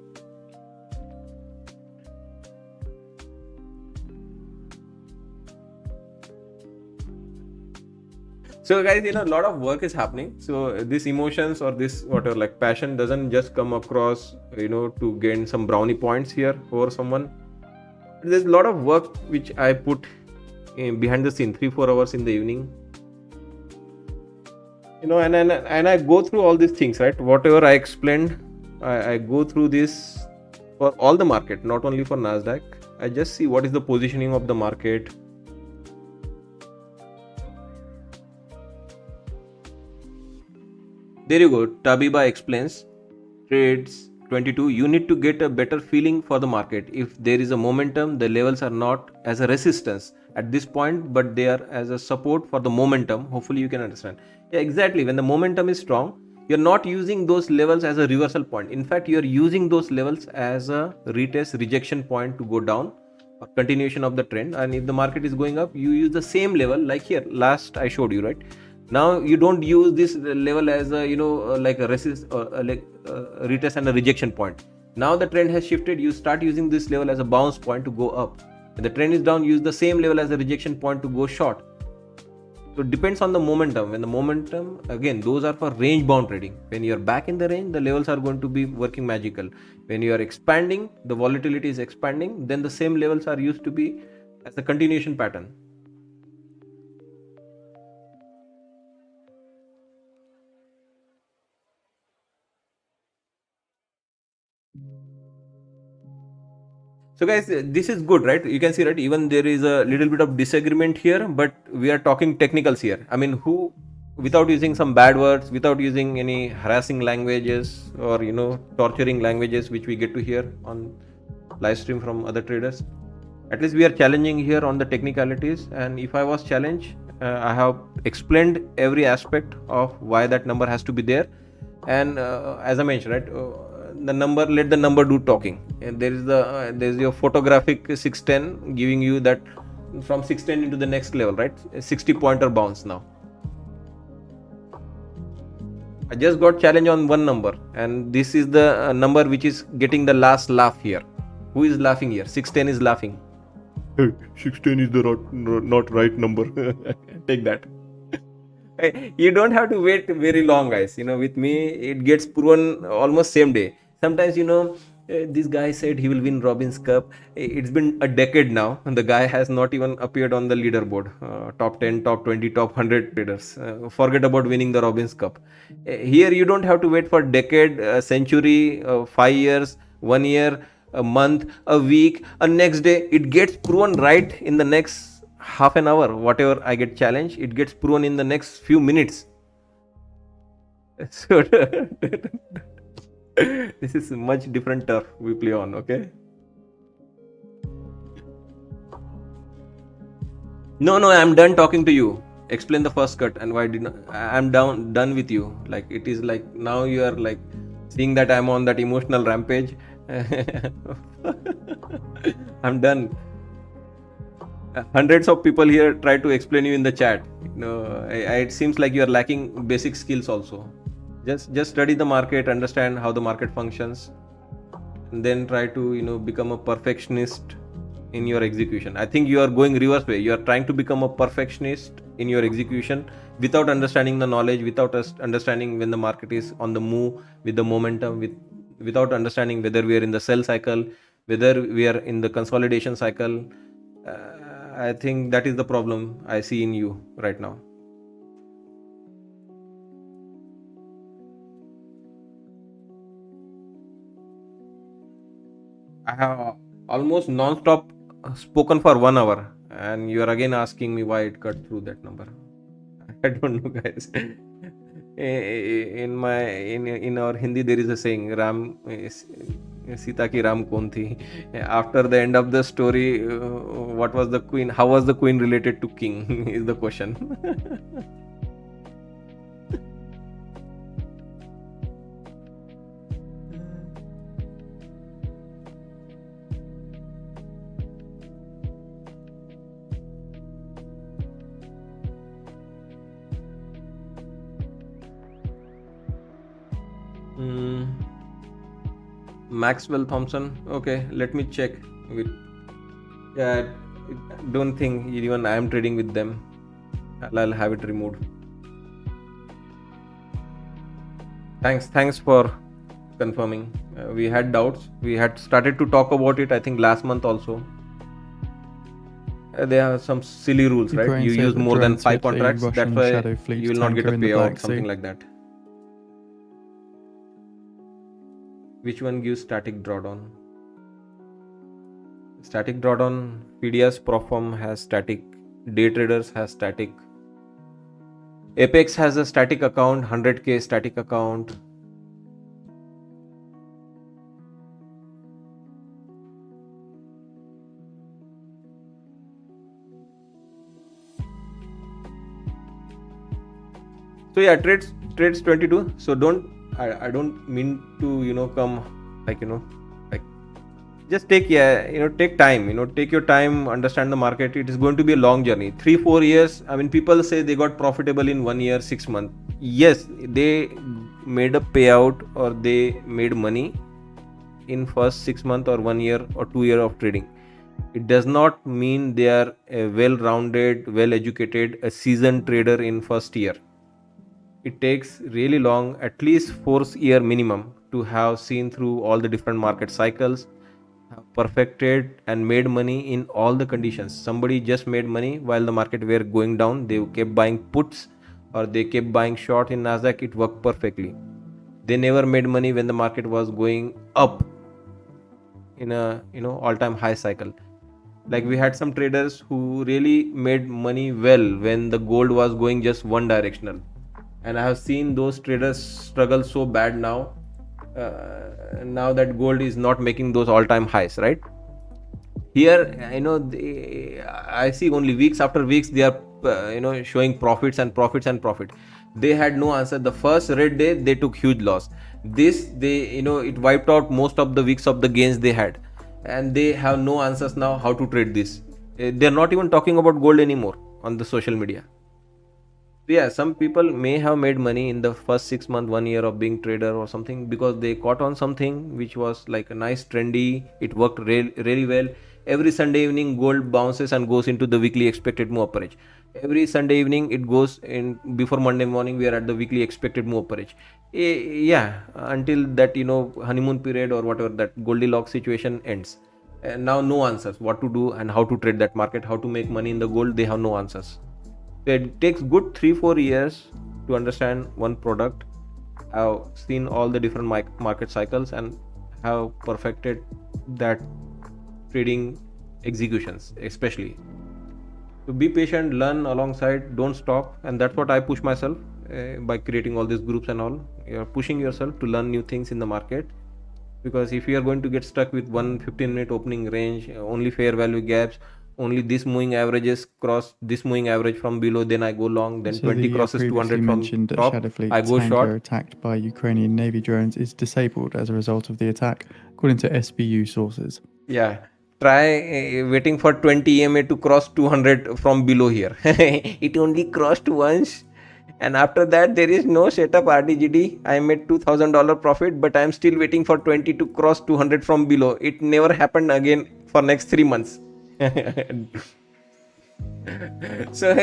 So guys, a lot of work is happening. So this emotions or this whatever like passion doesn't just come across, to gain some brownie points here over someone. There's a lot of work which I put behind the scene, 3-4 hours in the evening. And I go through all these things, right? Whatever I explained, I go through this for all the market, not only for Nasdaq. I just see what is the positioning of the market. There you go. Tabiba explains trades 22. You need to get a better feeling for the market. If there is a momentum, the levels are not as a resistance at this point, but they are as a support for the momentum. Hopefully you can understand. Yeah, exactly. When the momentum is strong, you're not using those levels as a reversal point. In fact, you're using those levels as a retest rejection point to go down or continuation of the trend. And if the market is going up, you use the same level like here. Last I showed you, right? Now you don't use this level as a like a resist or like retest and a rejection point. Now the trend has shifted. You start using this level as a bounce point to go up. When the trend is down, use the same level as a rejection point to go short. So it depends on the momentum. When the momentum, again, those are for range bound trading. When you are back in the range, the levels are going to be working magical. When you are expanding, the volatility is expanding, then the same levels are used to be as a continuation pattern. So guys, this is good, right? You can see, right? Even there is a little bit of disagreement here, but we are talking technicals here. I mean, who, without using some bad words, without using any harassing languages or torturing languages, which we get to hear on live stream from other traders. At least we are challenging here on the technicalities. And if I was challenged, I have explained every aspect of why that number has to be there. And as I mentioned, right, the number, let the number do talking. And there is your photographic 610 giving you that from 610 into the next level, right? 60 pointer bounce now. I just got challenge on one number, and this is the number which is getting the last laugh here. Who is laughing here? 610 is laughing. Hey, 610 is the not right number. Take that. You don't have to wait very long, guys. With me, it gets proven almost same day. Sometimes, this guy said he will win Robin's Cup. It's been a decade now, and the guy has not even appeared on the leaderboard. Top 10, top 20, top 100 traders. Forget about winning the Robin's Cup. Here, you don't have to wait for decade, a century, 5 years, 1 year, a month, a week, a next day. It gets proven right in the next half an hour. Whatever I get challenged, it gets proven in the next few minutes. So this is much different turf we play on. Okay, no, I'm done talking to you. Explain the first cut and why did I'm done with you. Like, it is like now you are like seeing that I'm on that emotional rampage. I'm done. Hundreds of people here try to explain you in the chat. It seems like you are lacking basic skills also. Just study the market, understand how the market functions, and then try to become a perfectionist in your execution. I think you are going reverse way. You are trying to become a perfectionist in your execution without understanding the knowledge, without understanding when the market is on the move, with the momentum, without understanding whether we are in the sell cycle, whether we are in the consolidation cycle. I think that is the problem I see in you right now. I have almost non-stop spoken for 1 hour, and you are again asking me why it cut through that number. I don't know, guys. In our Hindi there is a saying, Ram Sita ki Ram kaun thi. After the end of the story, what was the queen? How was the queen related to king? Is the question. Maxwell Thompson. Okay, let me check with. Yeah, don't think even I am trading with them. I'll have it removed. Thanks for confirming. We had doubts. We had started to talk about it, I think, last month also. There are some silly rules, right? Ukraine You says use that more than drones 5 hit a contracts. That's Russian why shadow fleet you will not get a tanker in the Black payout, something Sea. like that. Which one gives static drawdown? Static drawdown, PDS Profirm has static, day traders has static, Apex has a static account, 100k static account. So yeah, trades 22. So I don't mean to come like like just take take time, take your time, understand the market. It is going to be a long journey, 3-4 years. I mean, people say they got profitable in 1 year, 6 months. Yes, they made a payout or they made money in first 6 months or 1 year or 2 year of trading. It does not mean they are a well-rounded, well-educated, a seasoned trader in first year. It takes really long, at least 4 year minimum, to have seen through all the different market cycles, have perfected and made money in all the conditions. Somebody just made money while the market were going down, they kept buying puts or they kept buying short in Nasdaq. It worked perfectly. They never made money when the market was going up. in a all-time high cycle. Like we had some traders who really made money well when the gold was going just one directional, and I have seen those traders struggle so bad now. Now that gold is not making those all-time highs, right? Here I see only weeks after weeks they are showing profits and profits and profit. They had no answer. The first red day they took huge loss. This they it wiped out most of the weeks of the gains they had, and they have no answers now how to trade this. They're not even talking about gold anymore on the social media. Yeah, some people may have made money in the first 6 months, 1 year of being trader or something, because they caught on something which was like a nice trendy. It worked really well. Every Sunday evening gold bounces and goes into the weekly expected move upper edge. Every Sunday evening it goes in before Monday morning. We are at the weekly expected move upper edge. Yeah, until that honeymoon period or whatever, that Goldilocks situation ends. And now no answers what to do and how to trade that market, how to make money in the gold. They have no answers. So it takes good 3-4 years to understand one product, have seen all the different market cycles, and have perfected that trading executions, especially. So be patient, learn alongside, don't stop, and that's what I push myself by creating all these groups and all. You're pushing yourself to learn new things in the market, because if you are going to get stuck with one 15-minute opening range, only fair value gaps, only this moving averages cross this moving average from below, then I go long, then So 20 the crosses previously 200 from mentioned top, Shadow Fleet I go tanker short. attacked by Ukrainian Navy drones is disabled as a result of the attack, according to SBU sources. Yeah, try waiting for 20 EMA to cross 200 from below here. It only crossed once, and after that there is no setup RDGD. I made $2,000 profit, but I am still waiting for 20 to cross 200 from below. It never happened again for next 3 months. So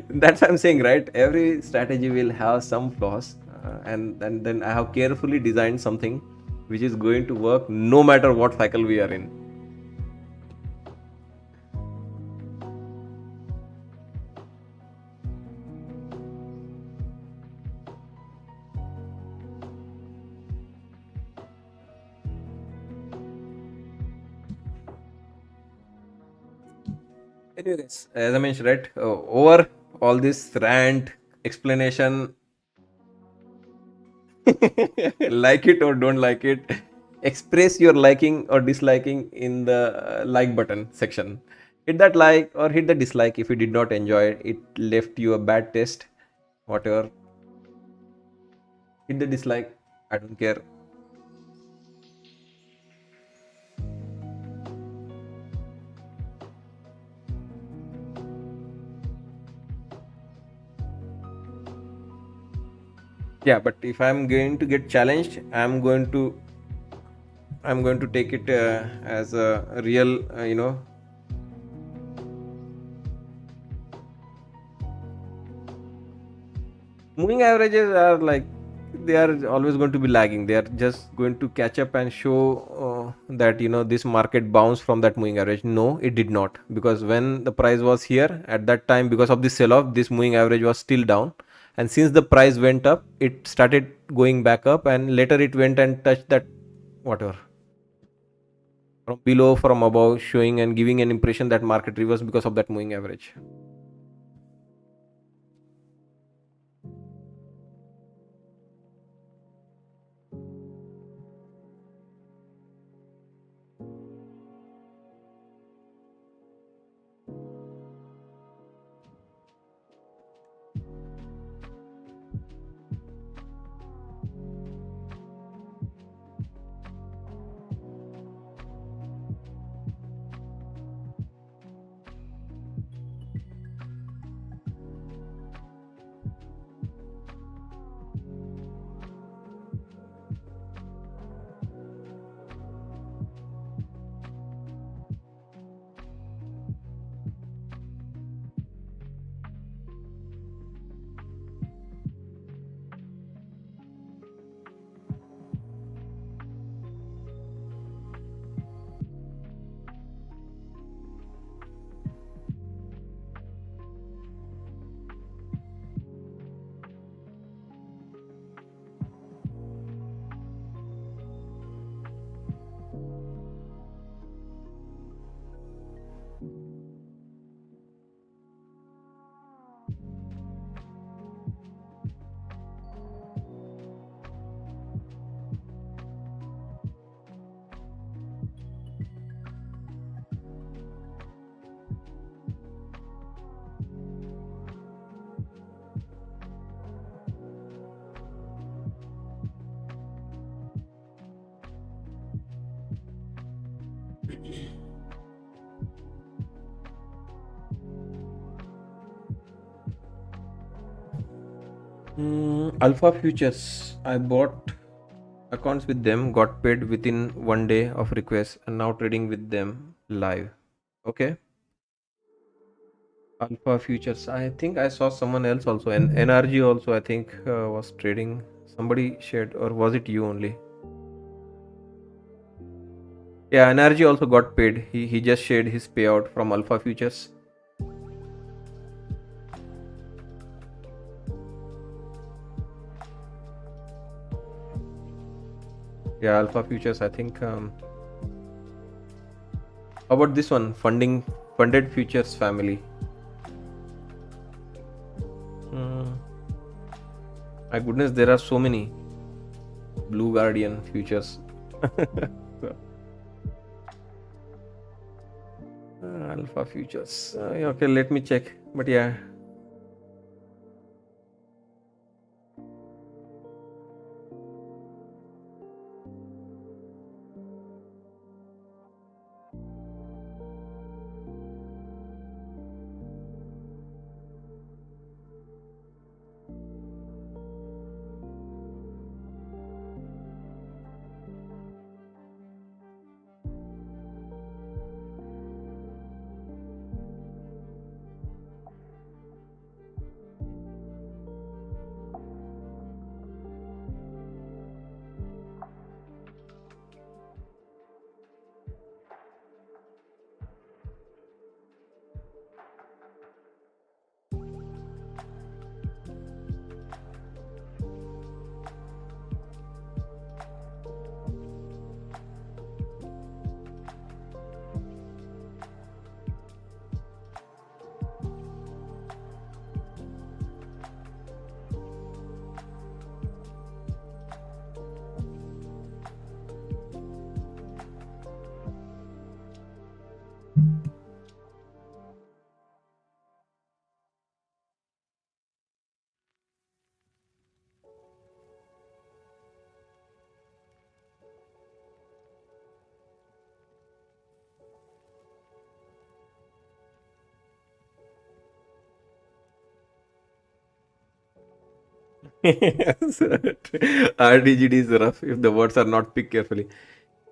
that's what I'm saying, right? Every strategy will have some flaws, and then I have carefully designed something which is going to work no matter what cycle we are in. Anyway, guys, as I mentioned, right, over all this rant explanation, like it or don't like it, express your liking or disliking in the like button section. Hit that like or hit the dislike if you did not enjoy it. It left you a bad taste, whatever. Hit the dislike. I don't care. Yeah, but if I'm going to get challenged, I'm going to take it as a real moving averages are like, they are always going to be lagging. They are just going to catch up and show that this market bounced from that moving average. No, it did not, because when the price was here at that time, because of this sell off, this moving average was still down, and since the price went up, it started going back up, and later it went and touched that whatever from below, from above, showing and giving an impression that market reversed because of that moving average. Alpha Futures. I bought accounts with them, got paid within 1 day of request, and now trading with them live. Okay. Alpha Futures. I think I saw someone else also, and NRG also. I think was trading. Somebody shared, or was it you only? Yeah, NRG also got paid. He just shared his payout from Alpha Futures. Yeah, Alpha Futures. I think. How about this one? Funded Futures family. My goodness, there are so many Blue Guardian futures. Alpha Futures. Okay, let me check. But yeah. RDGD is rough if the words are not picked carefully.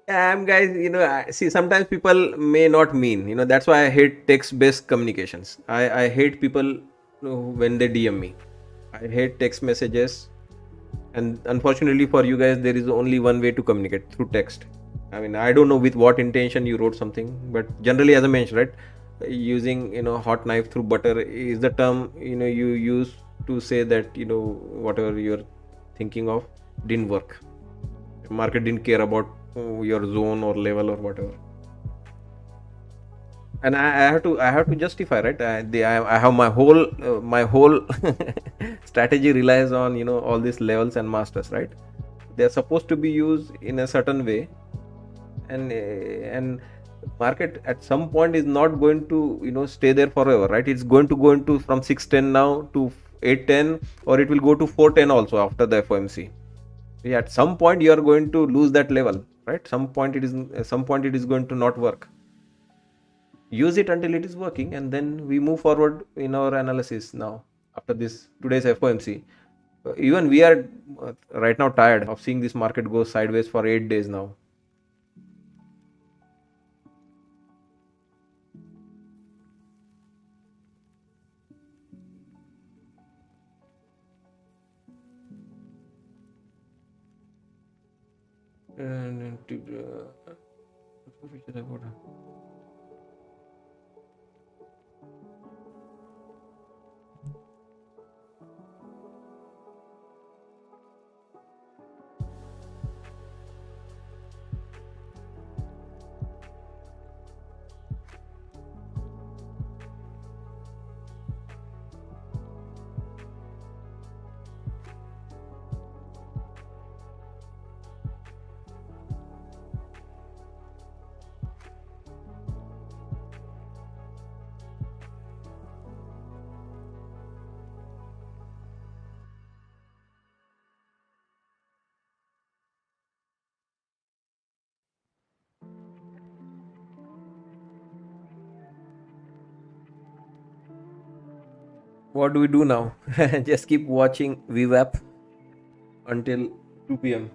Guys, see, sometimes people may not mean, that's why I hate text based communications. I hate people when they DM me. I hate text messages. And unfortunately for you guys, there is only one way to communicate through text. I mean, I don't know with what intention you wrote something, but generally, as I mentioned, right, using hot knife through butter is the term you use to say that whatever you're thinking of didn't work. Market didn't care about your zone or level or whatever. And I have to justify, right? I have my whole strategy relies on all these levels and masters, right? They're supposed to be used in a certain way, and market at some point is not going to stay there forever, right? It's going to go into from 610 now to 810, or it will go to 410 also after the FOMC. Yeah, at some point you are going to lose that level, right? Some point it is going to not work. Use it until it is working, and then we move forward in our analysis now after this today's FOMC. Even we are right now tired of seeing this market go sideways for 8 days now. And What do we do now? Just keep watching VWAP until 2 p.m.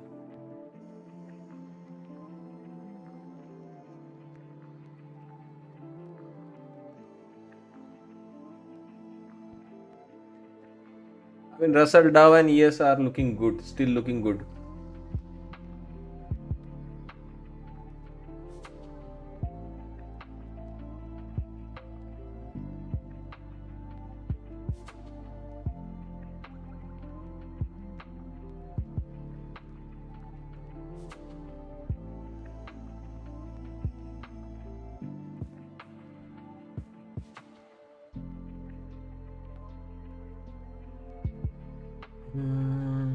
I mean, Russell Dow and ES are looking good, still looking good. Hmm.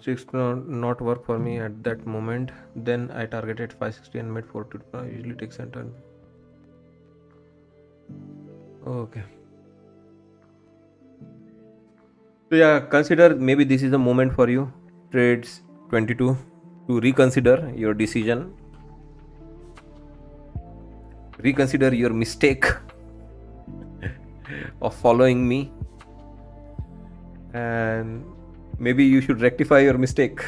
Six not work for me at that moment. Then I targeted 560 and made 4 to usually takes a turn. Okay. So yeah, consider maybe this is a moment for you, trades 22, to reconsider your decision, reconsider your mistake of following me, and maybe you should rectify your mistake.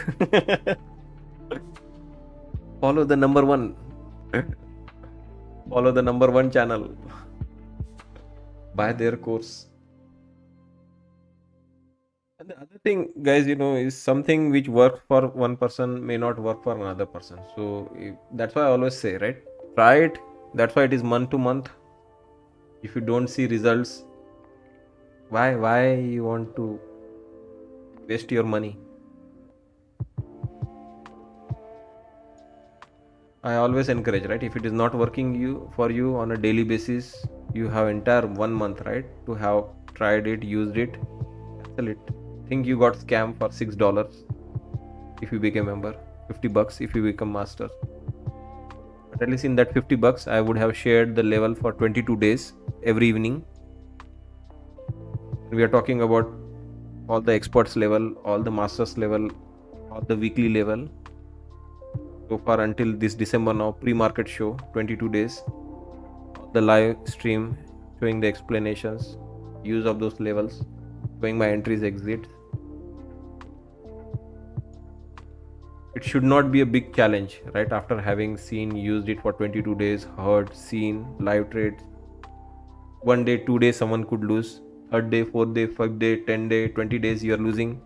Follow the number one. Follow the number one channel. Buy their course. And the other thing, guys, is something which works for one person may not work for another person. So that's why I always say, right? Try it. That's why it is month to month. If you don't see results, why you want to waste your money? I always encourage, right? If it is not working for you on a daily basis, you have entire 1 month, right, to have tried it, used it, cancel it. Think you got scammed for $6 if you became a member, $50 if you become master. But at least in that $50, I would have shared the level for 22 days every evening. We are talking about all the experts level, all the masters level, all the weekly level. So far until this December now, pre-market show, 22 days. The live stream showing the explanations, use of those levels, showing my entries, exits. It should not be a big challenge, right? After having used it for 22 days, heard, seen, live trades. 1 day, 2 days, someone could lose. 3rd day, 4th day, 5th day, 10 day, 20 days, you are losing.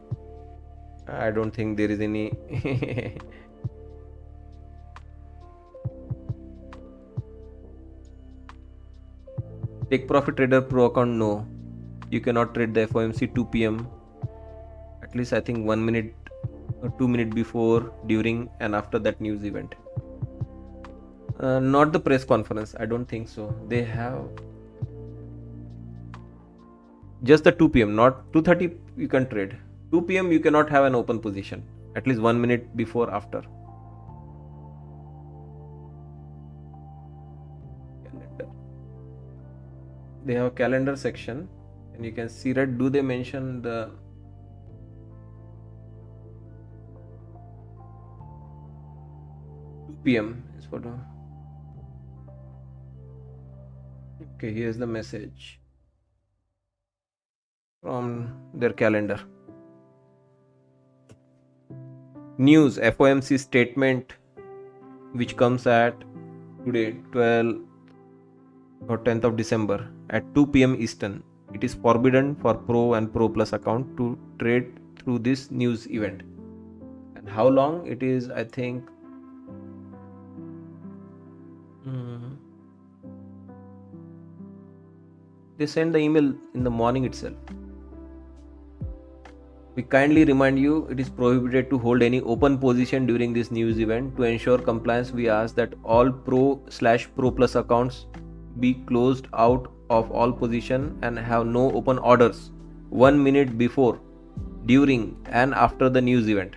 I don't think there is any Take Profit Trader Pro account, no. You cannot trade the FOMC 2 p.m. At least I think 1 minute or 2 minutes before, during, and after that news event. Not the press conference. I don't think so. They have just the 2 p.m. Not 2:30. You can trade 2 p.m. You cannot have an open position. At least 1 minute before, after. They have a calendar section, and you can see, right, do they mention the PM is for the okay, here's the message from their calendar. News FOMC statement, which comes at today 12 or 10th of December at 2 p.m. Eastern. It is forbidden for Pro and Pro Plus account to trade through this news event. And how long it is, I think they send the email in the morning itself. We kindly remind you, it is prohibited to hold any open position during this news event. To ensure compliance, we ask that all Pro/Pro Plus accounts be closed out of all position and have no open orders 1 minute before, during, and after the news event.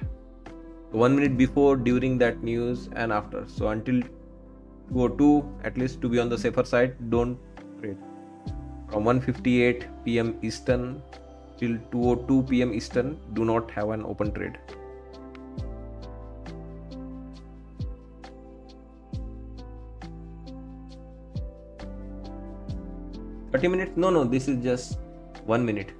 1 minute before, during that news, and after. So until 2:02, at least to be on the safer side, don't trade. From 1:58 p.m. Eastern till 2:02 p.m. Eastern, do not have an open trade. $30? No, this is just 1 minute.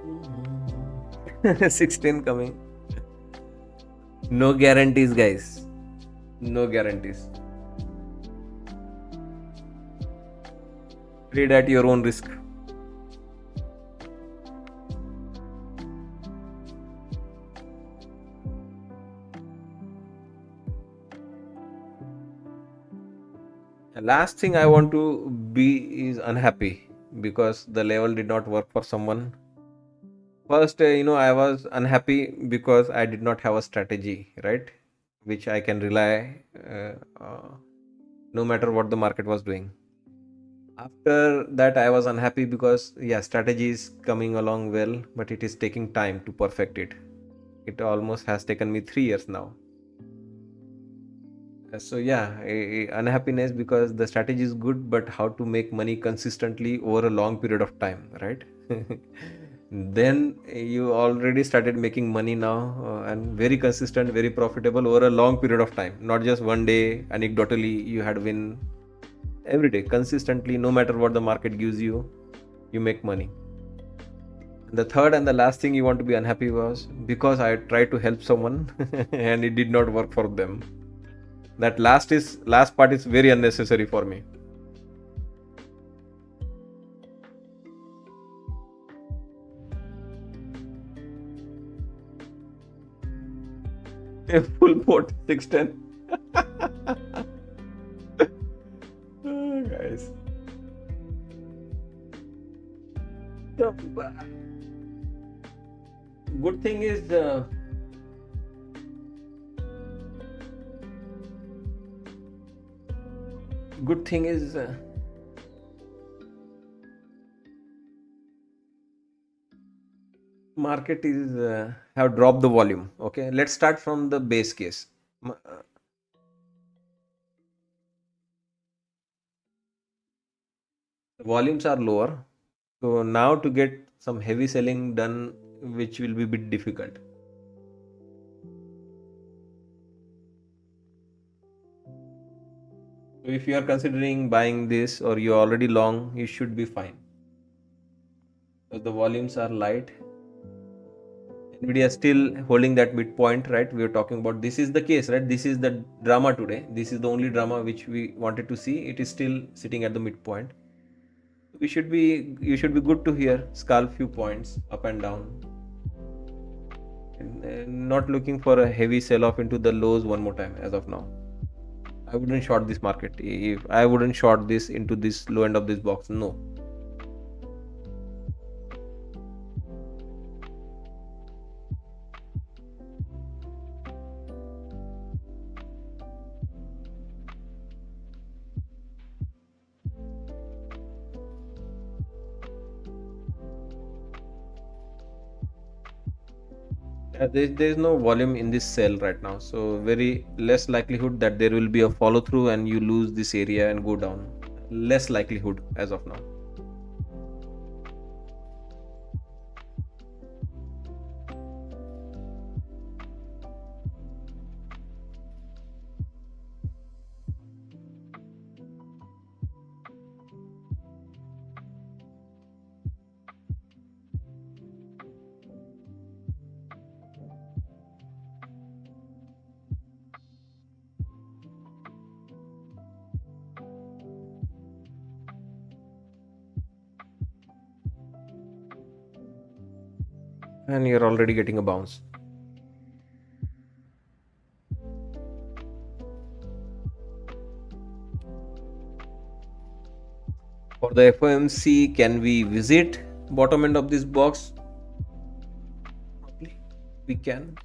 Mm-hmm. 16 coming. No guarantees, guys. No guarantees. Trade at your own risk. The last thing I want to be is unhappy because the level did not work for someone. First, I was unhappy because I did not have a strategy, right? Which I can rely no matter what the market was doing. After that, I was unhappy because, yeah, strategy is coming along well, but it is taking time to perfect it. It almost has taken me 3 years now. So yeah, unhappiness because the strategy is good, but how to make money consistently over a long period of time, right? Then you already started making money now, and very consistent, very profitable over a long period of time, not just one day. Anecdotally, you had win every day consistently, no matter what the market gives you, you make money. The third and the last thing you want to be unhappy was because I tried to help someone and it did not work for them. That last part is very unnecessary for me. A full port 610. Oh, guys. So, good thing is good thing is market is have dropped the volume. Okay, let's start from the base case. The volumes are lower, so now to get some heavy selling done, which will be a bit difficult. So if you are considering buying this or you're already long, you should be fine. So the volumes are light. Nvidia is still holding that midpoint, right? We are talking about this is the case, right? This is the drama today. This is the only drama which we wanted to see. It is still sitting at the midpoint. You should be good to hear scalp few points up and down. And not looking for a heavy sell off into the lows one more time as of now. I wouldn't short this market. If I wouldn't short this into this low end of this box, no. There's no volume in this sell right now, so very less likelihood that there will be a follow through and you lose this area and go down. Less likelihood as of now. and you're already getting a bounce. For the FOMC, can we visit bottom end of this box? Probably we can.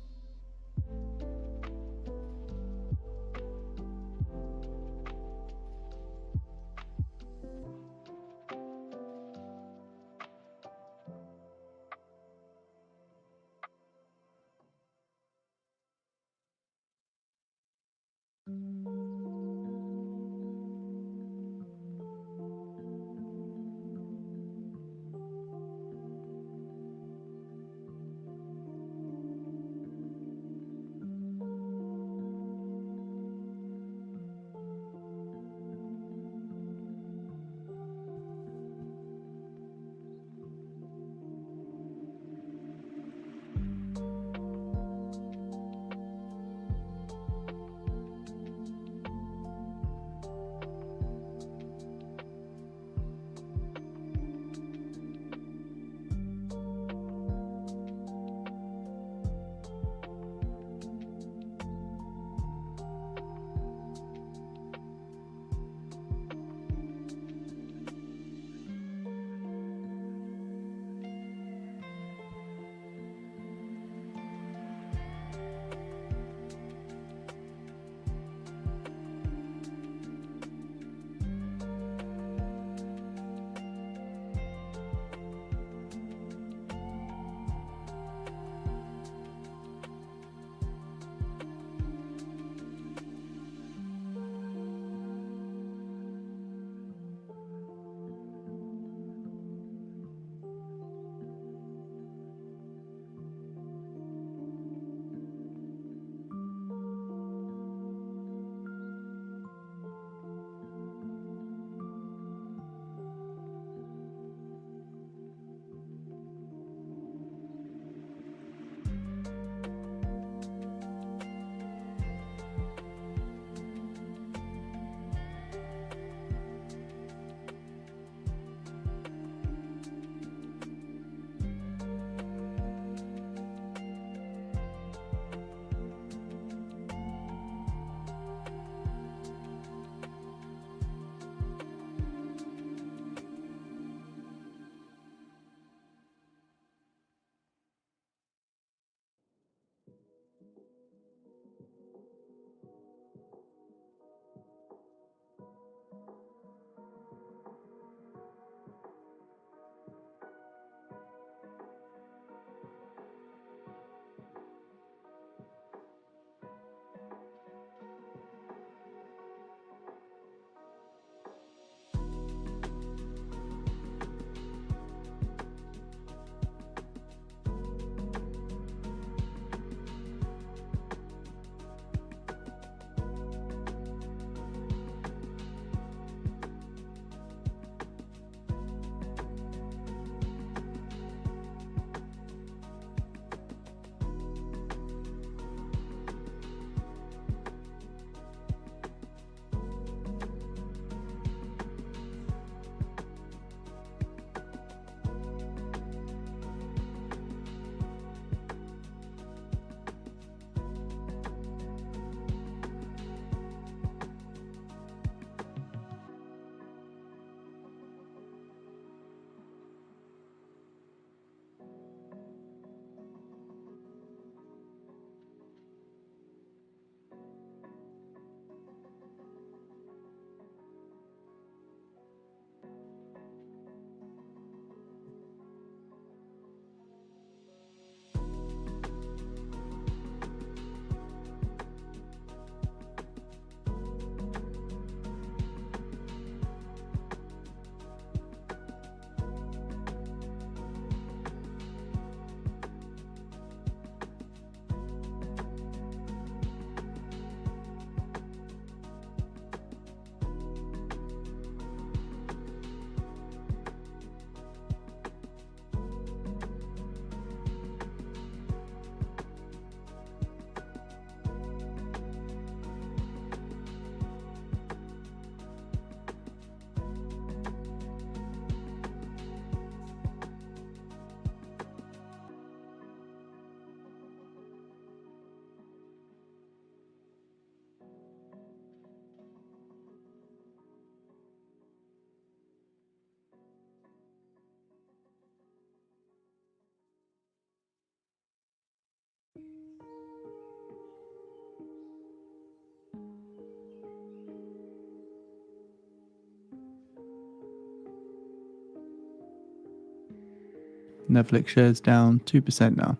Netflix shares down 2% now.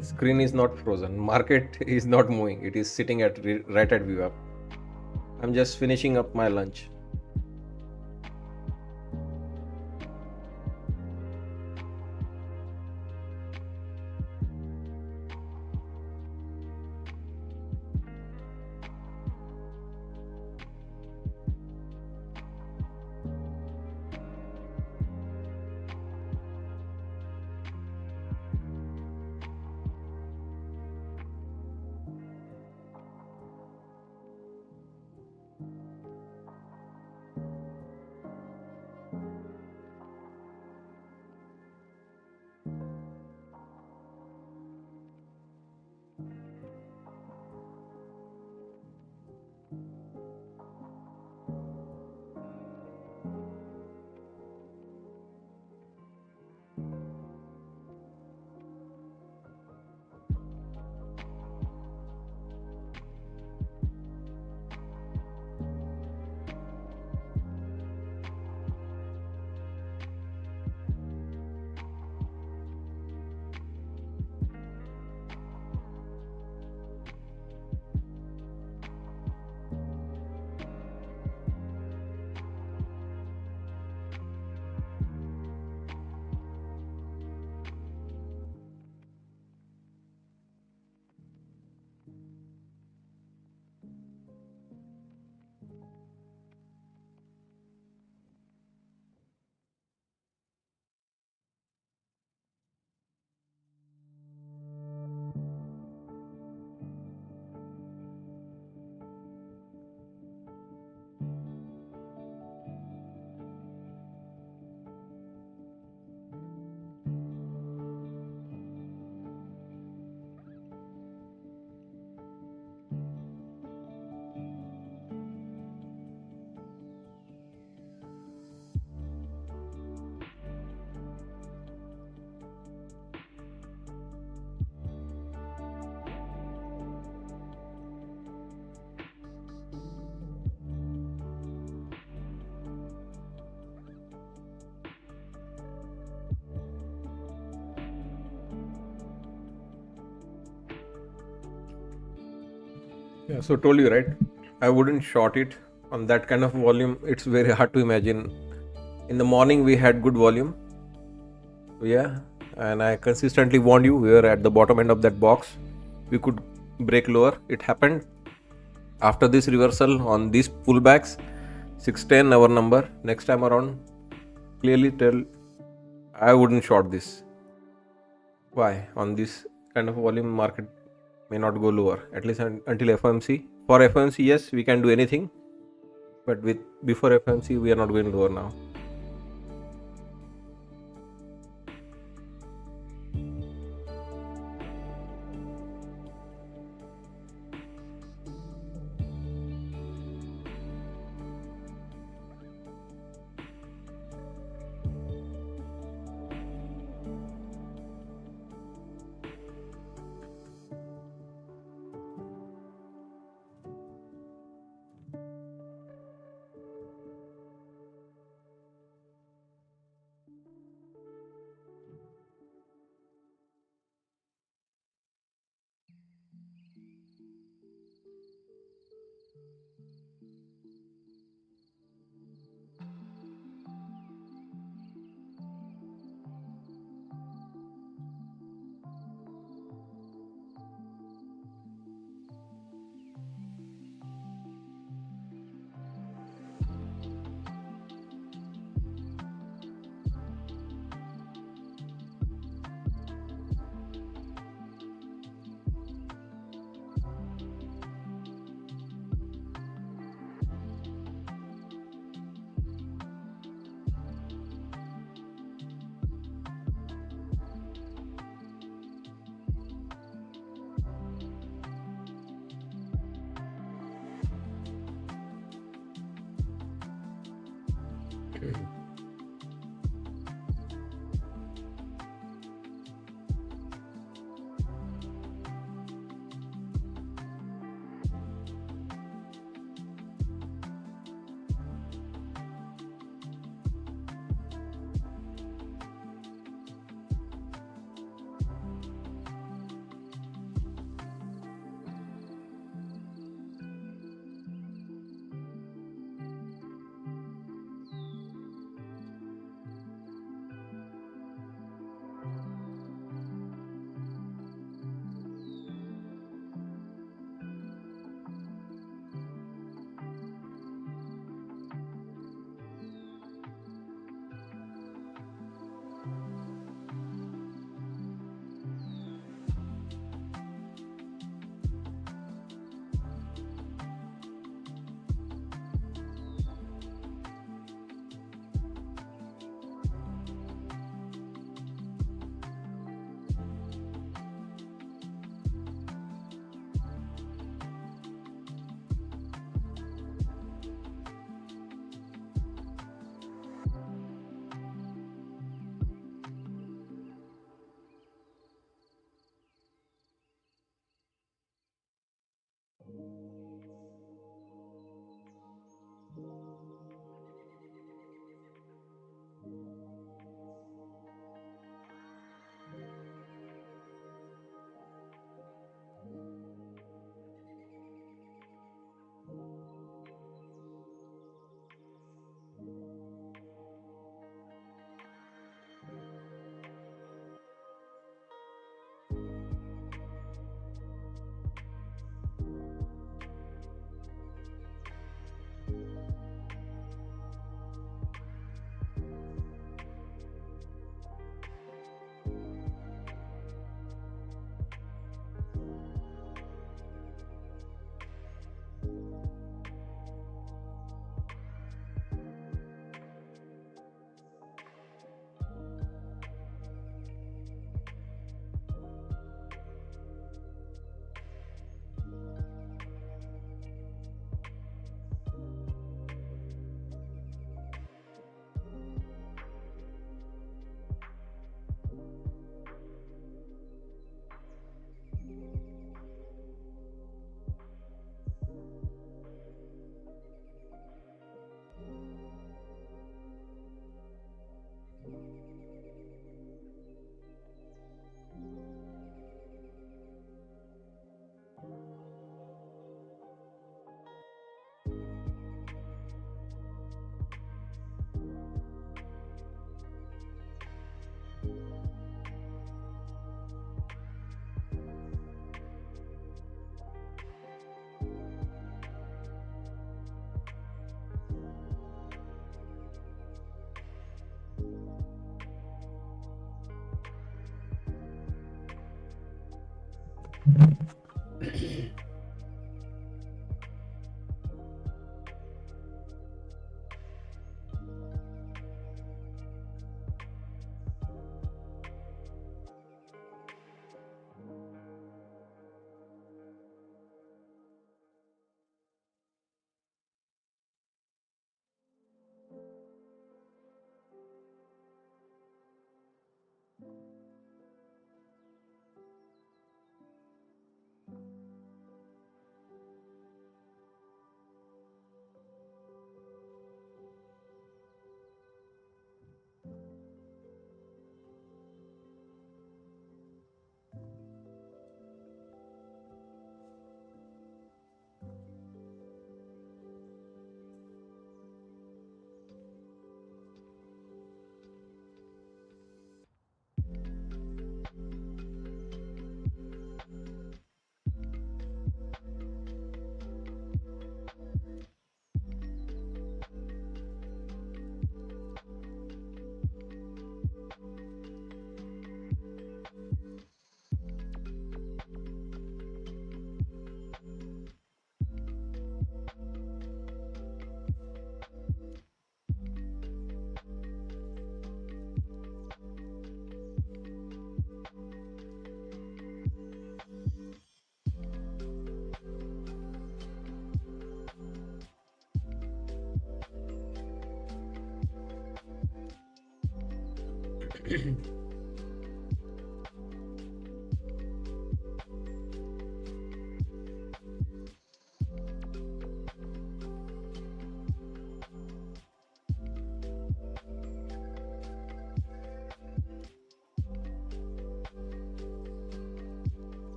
Screen is not frozen. Market is not moving. It is sitting at right at view up. I'm just finishing up my lunch. Yeah, so told you right. I wouldn't short it on that kind of volume. It's very hard to imagine. In the morning we had good volume. Yeah, and I consistently warned you we were at the bottom end of that box. We could break lower. It happened. After this reversal on these pullbacks, 610 our number. Next time around, clearly tell I wouldn't short this. Why? On this kind of volume, market may not go lower, at least until FOMC. For FOMC, yes, we can do anything, but with before FOMC, we are not going lower now.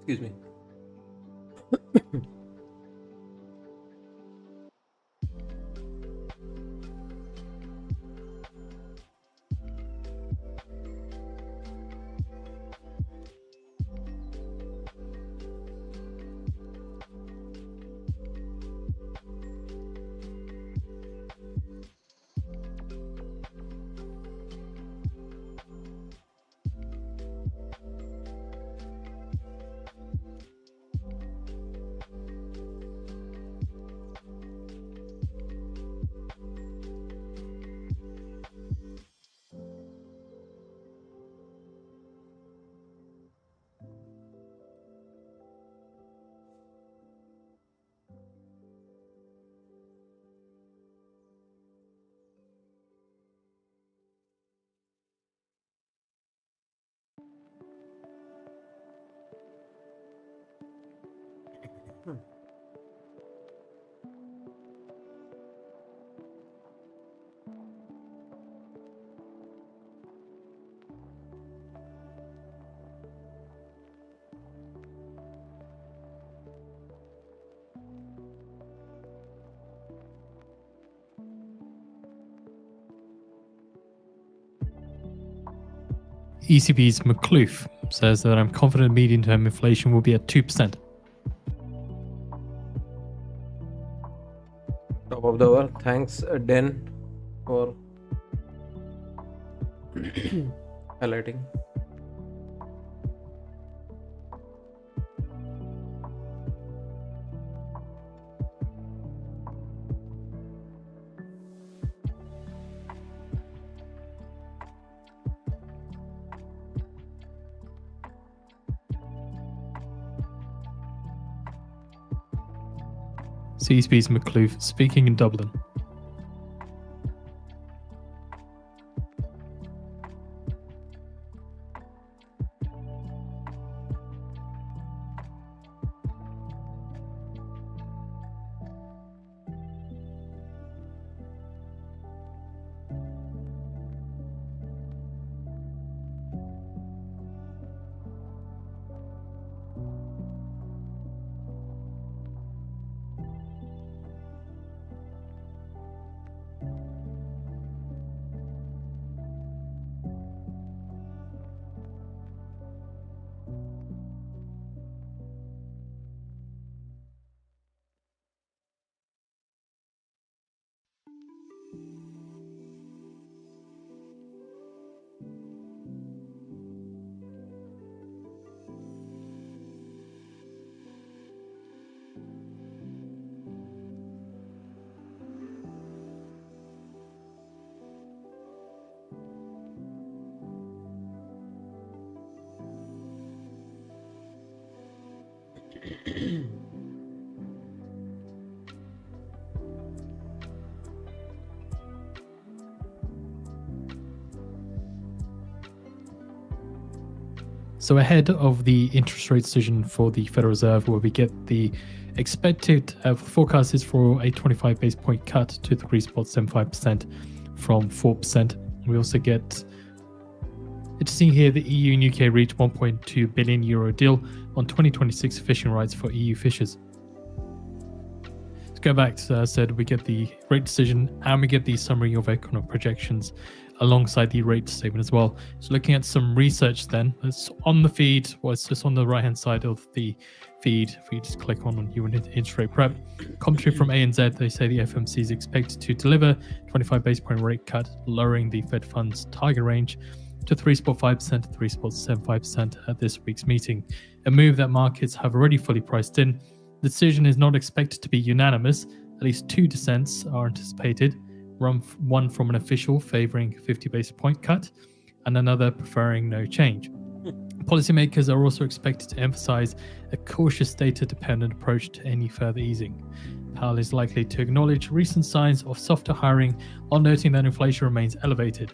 Excuse me. ECB's McCloof says that I'm confident medium-term inflation will be at 2%. Top of the hour. Thanks, Den, for highlighting. ECB's McCloof speaking in Dublin. So ahead of the interest rate decision for the Federal Reserve, where we get the expected forecast is for a 25 base point cut to the 3.75% from 4%. We also get, interesting here, the EU and UK reach 1.2 billion euro deal on 2026 fishing rights for EU fishers. Let's go back to, as I said, we get the rate decision and we get the summary of economic projections alongside the rate statement as well. So looking at some research then, it's on the feed, well, it's just on the right-hand side of the feed. If you just click on unit interest rate prep, commentary from ANZ, they say the FOMC is expected to deliver 25 base point rate cut, lowering the Fed funds target range to 3.5% to 3.75% at this week's meeting, a move that markets have already fully priced in. The decision is not expected to be unanimous. At least 2 dissents are anticipated, one from an official favouring 50 basis point cut and another preferring no change. Policymakers are also expected to emphasize a cautious data-dependent approach to any further easing. Powell is likely to acknowledge recent signs of softer hiring while noting that inflation remains elevated.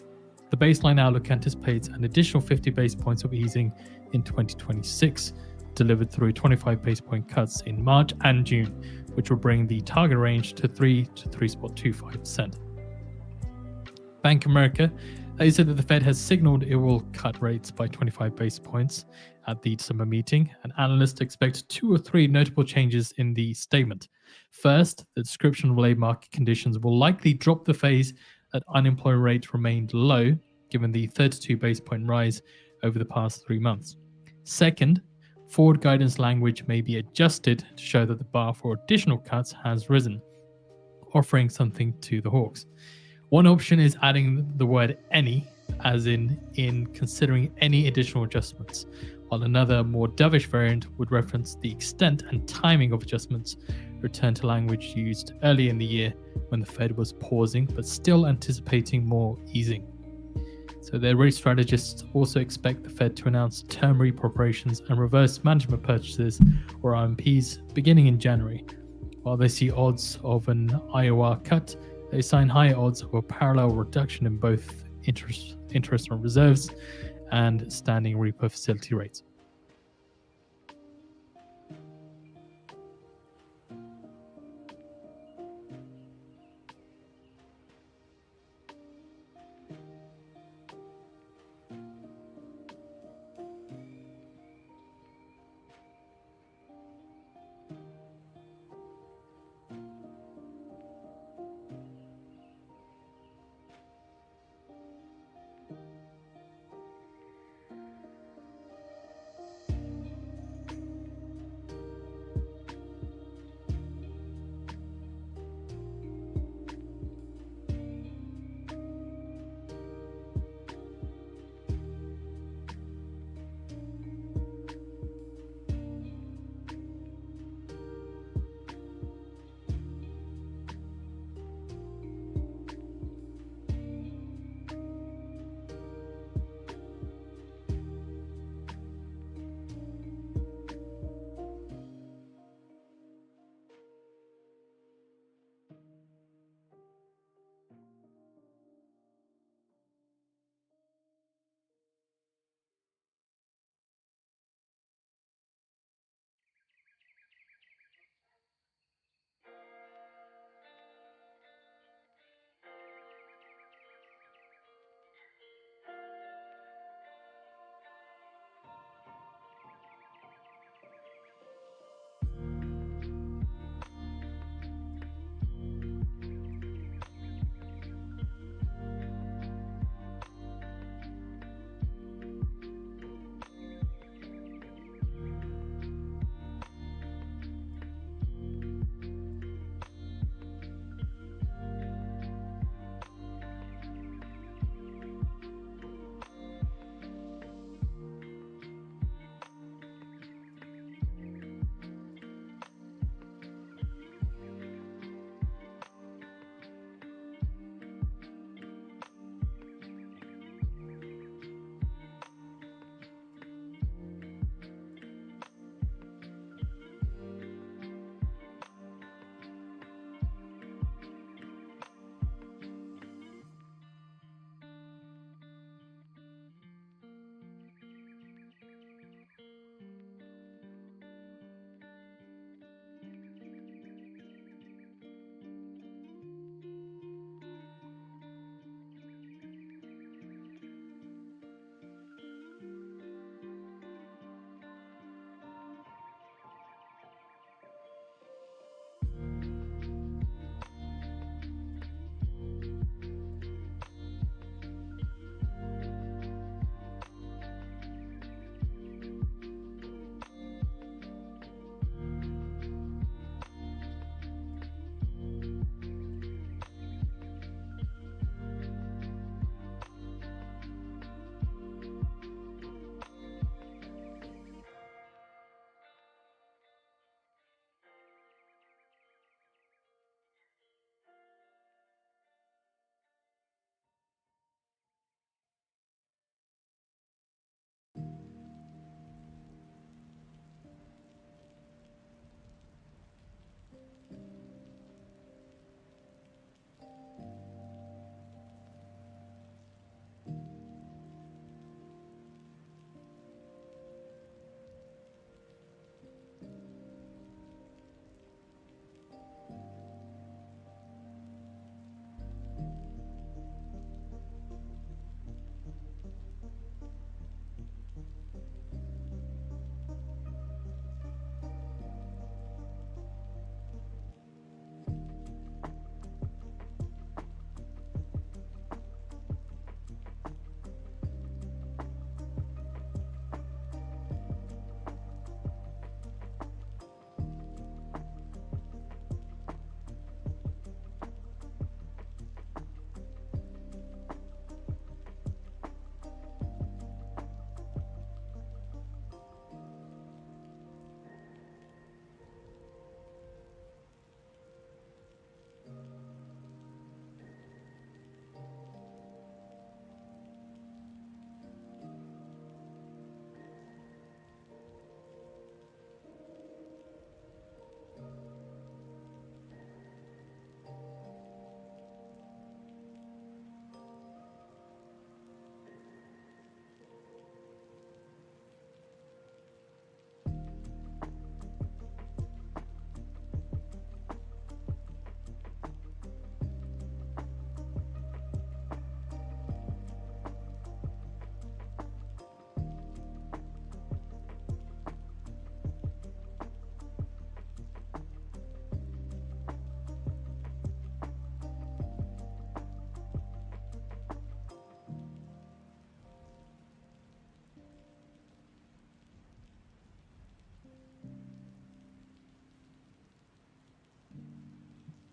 The baseline outlook anticipates an additional 50 basis points of easing in 2026, delivered through 25 basis point cuts in March and June, which will bring the target range to 3 to 3.25%. Bank of America, they said that the Fed has signaled it will cut rates by 25 basis points at the December meeting, and analysts expect 2 or 3 notable changes in the statement. First, the description of labor market conditions will likely drop the phase that unemployment rate remained low, given the 32 basis point rise over the past 3 months. Second, forward guidance language may be adjusted to show that the bar for additional cuts has risen, offering something to the hawks. One option is adding the word any, as in considering any additional adjustments, while another more dovish variant would reference the extent and timing of adjustments, return to language used early in the year when the Fed was pausing but still anticipating more easing. So their rate strategists also expect the Fed to announce term repo operations and reverse management purchases, or RMPs, beginning in January. While they see odds of an IOR cut, they assign higher odds of a parallel reduction in both interest on reserves and standing repo facility rates.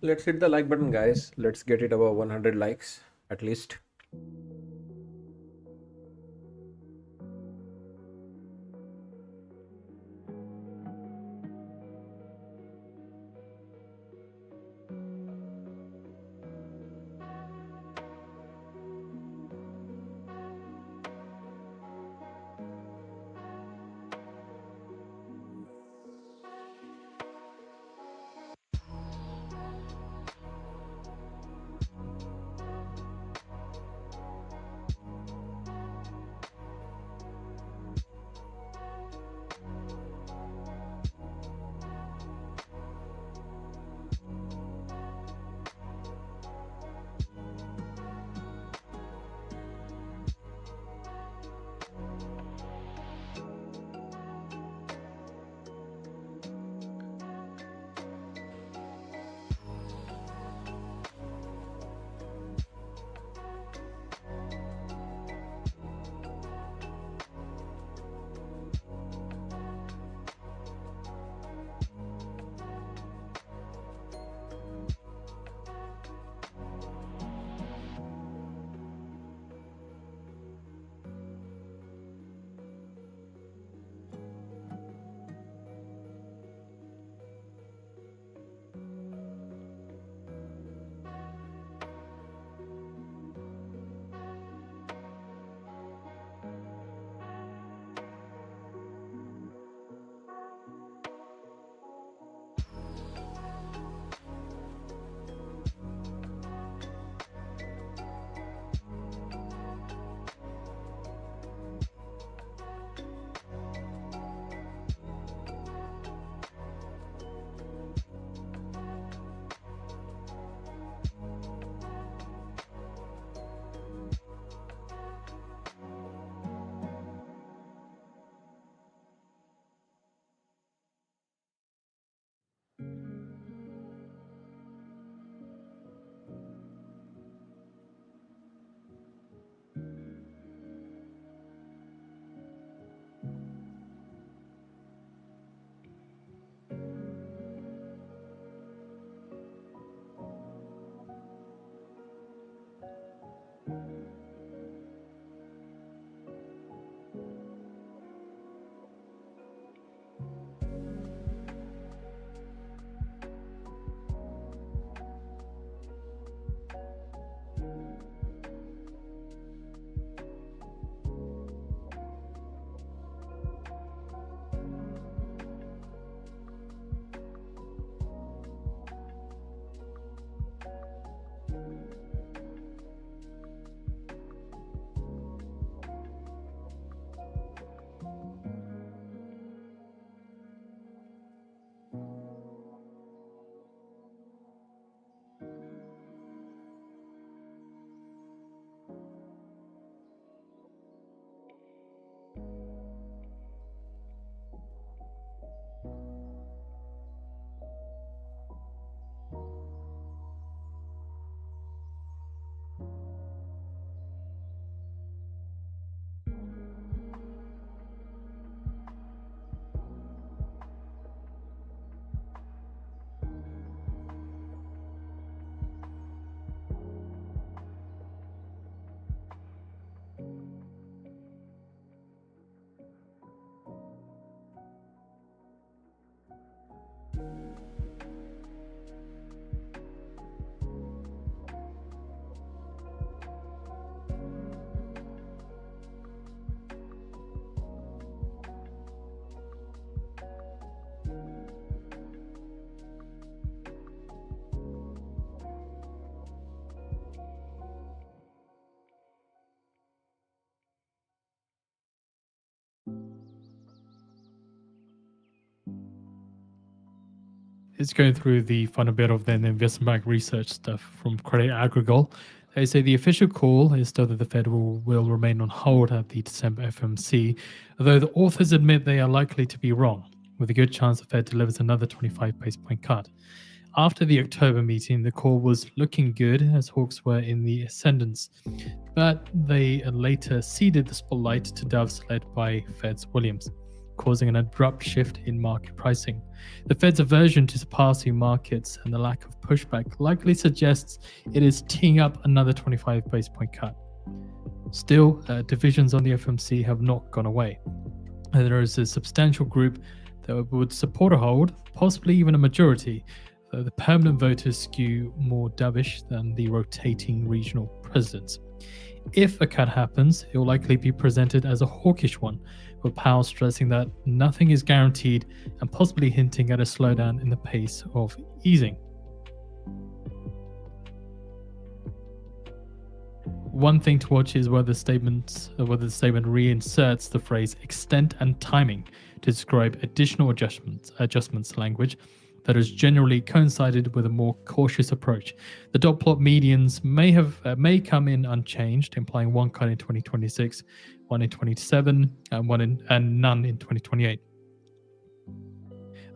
Let's hit the like button, guys. Let's get it above 100 likes at least. It's going through the final bit of then the investment bank research stuff from Credit Agricole. They say the official call is still that the Fed will remain on hold at the December FOMC, although the authors admit they are likely to be wrong, with a good chance the Fed delivers another 25 base point cut. After the October meeting, the call was looking good as hawks were in the ascendance, but they later ceded the spotlight to doves led by Fed's Williams. causing an abrupt shift in market pricing. The Fed's aversion to surpassing markets and the lack of pushback likely suggests it is teeing up another 25 base point cut. Still, divisions on the FOMC have not gone away. There is a substantial group that would support a hold, possibly even a majority, though the permanent voters skew more dovish than the rotating regional presidents. If a cut happens, it will likely be presented as a hawkish one, with Powell stressing that nothing is guaranteed and possibly hinting at a slowdown in the pace of easing. One thing to watch is whether the statement reinserts the phrase extent and timing to describe additional adjustments language that has generally coincided with a more cautious approach. The dot plot medians may come in unchanged, implying one cut in 2026, one in 2027, and none in 2028.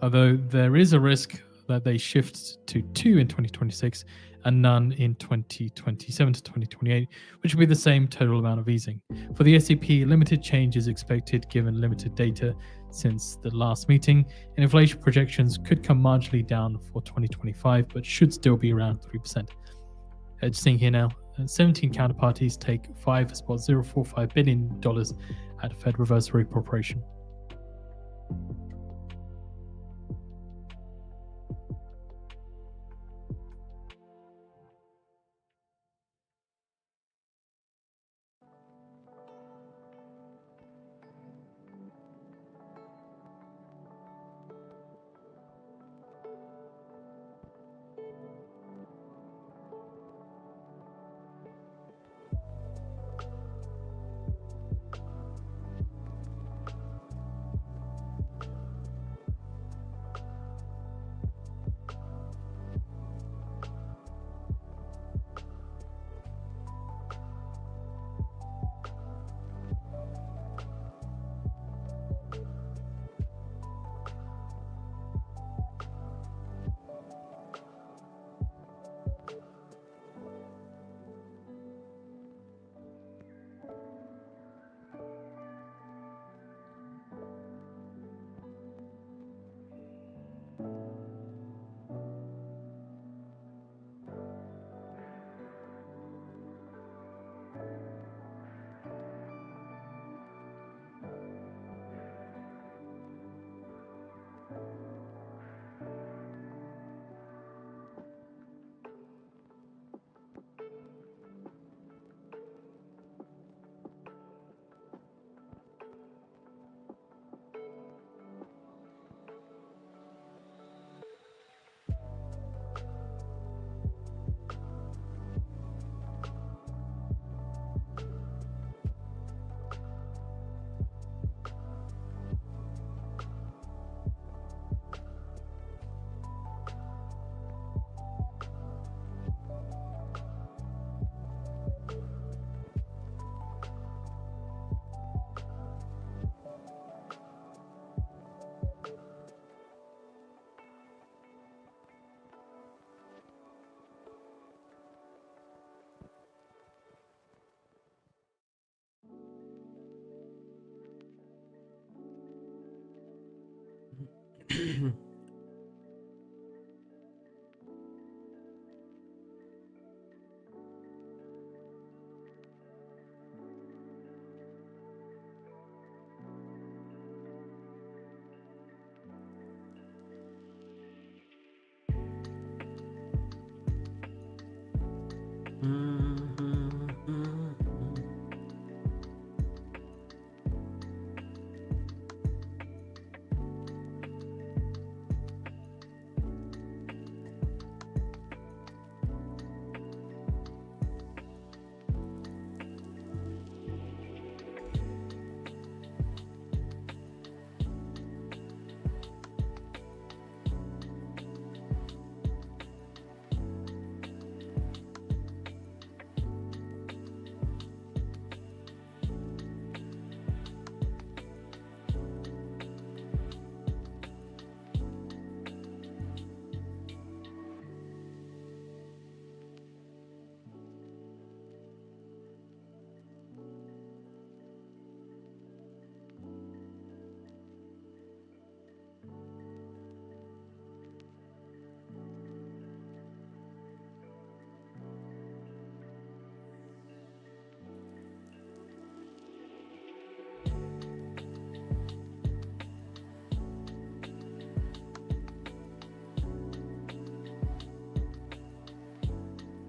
Although there is a risk that they shift to 2 in 2026 and none in 2027 to 2028, which will be the same total amount of easing. For the S&P, limited change is expected given limited data since the last meeting, and inflation projections could come marginally down for 2025, but should still be around 3%. Just seeing here now, 17 counterparties take $5.045 billion at Fed reverse repo operation.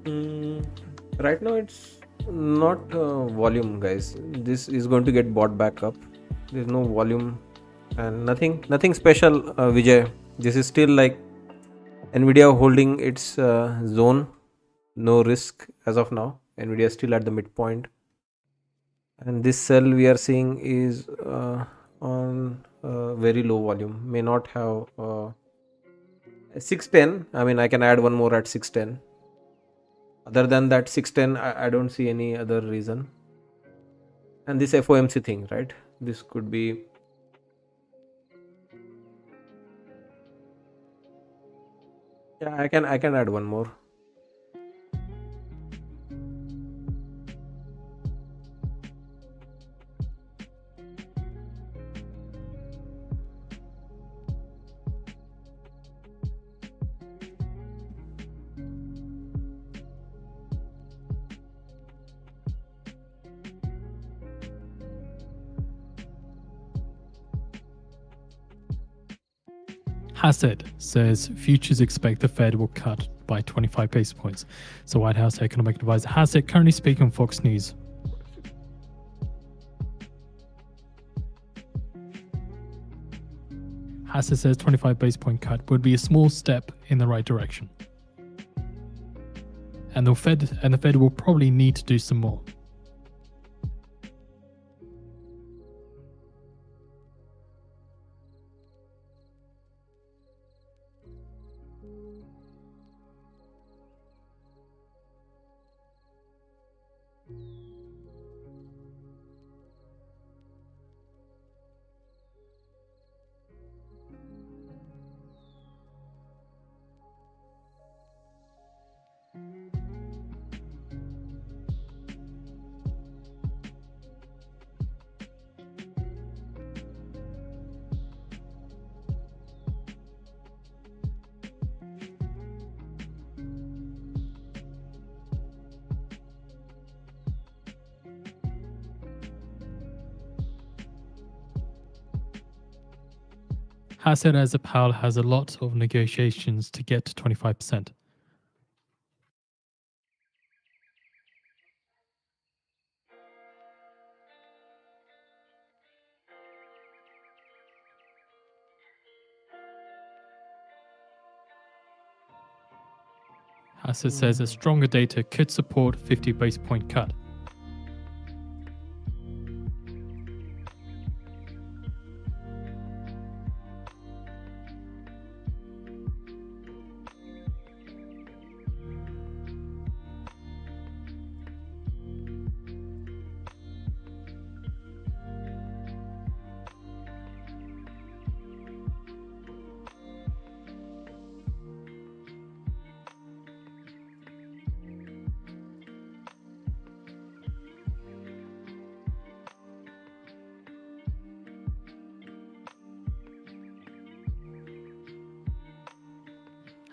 Right now, it's not volume, guys. This is going to get bought back up. There's no volume and nothing special, Vijay. This is still like Nvidia holding its zone, no risk as of now. Nvidia is still at the midpoint, and this sell we are seeing is on very low volume. May not have 610. I mean, I can add one more at 610. Other than that 610, I don't see any other reason. And this FOMC thing, right? This could be, yeah, I can add one more. Hassett says futures expect the Fed will cut by 25 basis points. So White House economic advisor Hassett currently speaking on Fox News. Hassett says 25 basis point cut would be a small step in the right direction. And the Fed will probably need to do some more. Hassett as a Powell has a lot of negotiations to get to 25%. Hassett says a stronger data could support 50 basis point cut.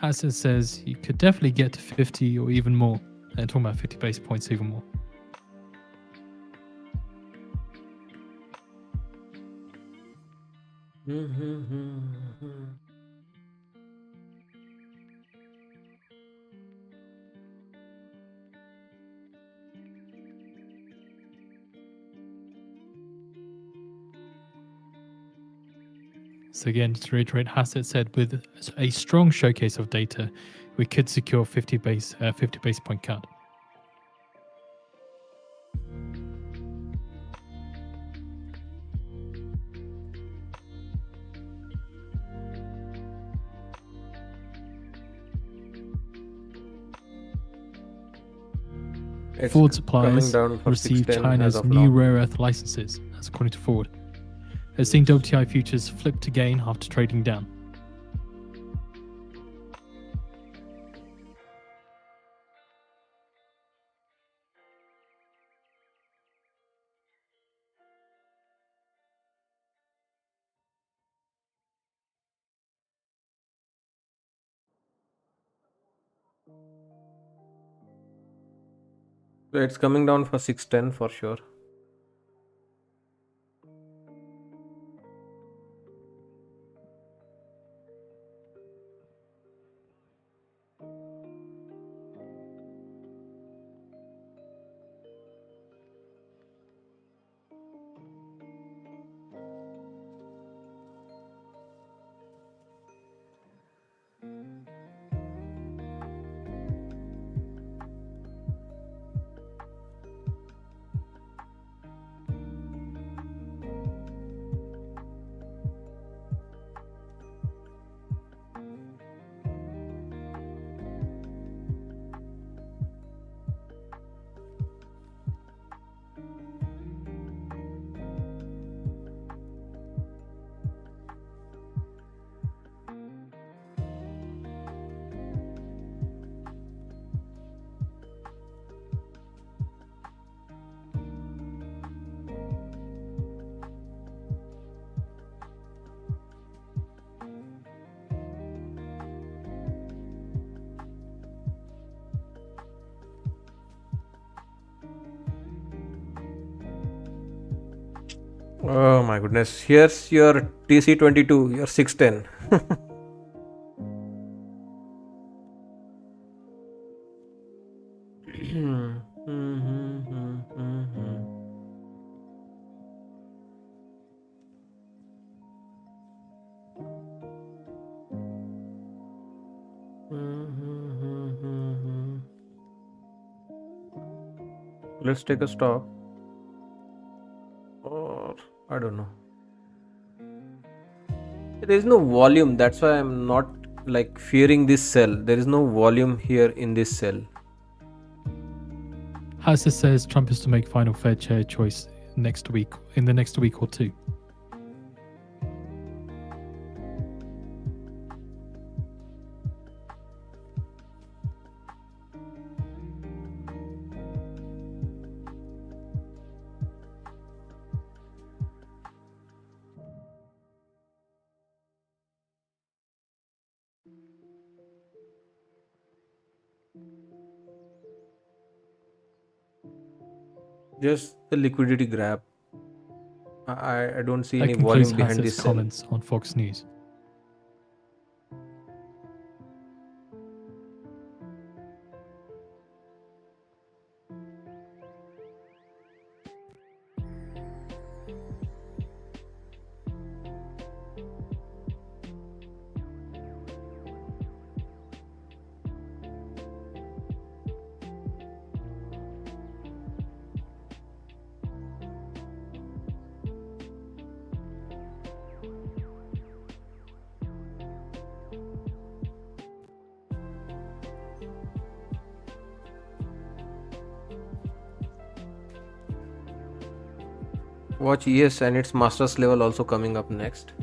Hassett says you could definitely get to 50 or even more. They're talking about 50 basis points even more. So again, to reiterate, Hassett said with a strong showcase of data, we could secure 50 basis point cut. It's Ford coming suppliers down for received 610 as China's of new now. rare earth licenses, as according to Ford. Has seen WTI futures flip to gain after trading down. So it's coming down for 610 for sure. Oh my goodness. Here's your TC22, your 610. Let's take a stop. Or I don't know. There is no volume. That's why I'm not like fearing this sell. There is no volume here in this sell. Hassa says Trump is to make final Fed chair choice next week, in the next week or two. Just the liquidity grab. I don't see That any concludes volume behind Hassa's this sell. comments on Fox News. Watch ES and its masters level also coming up next.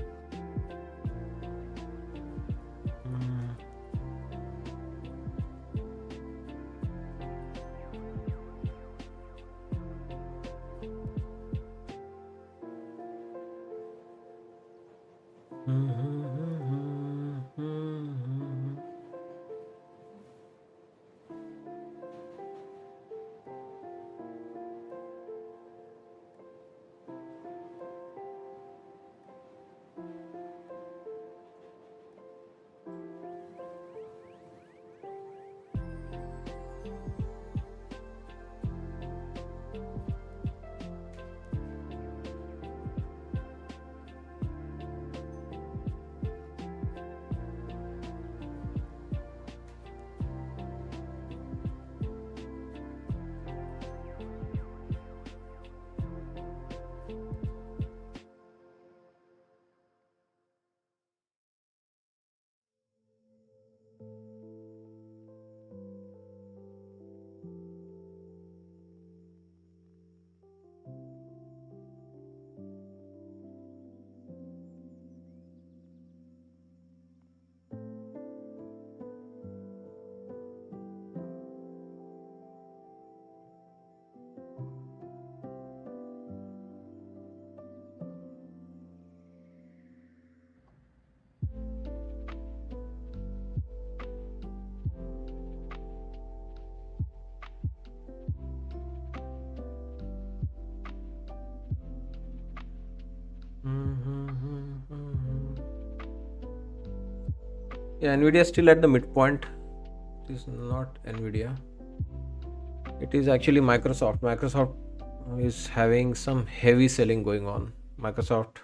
Yeah, Nvidia is still at the midpoint. It is not Nvidia. It is actually Microsoft. Microsoft is having some heavy selling going on. Microsoft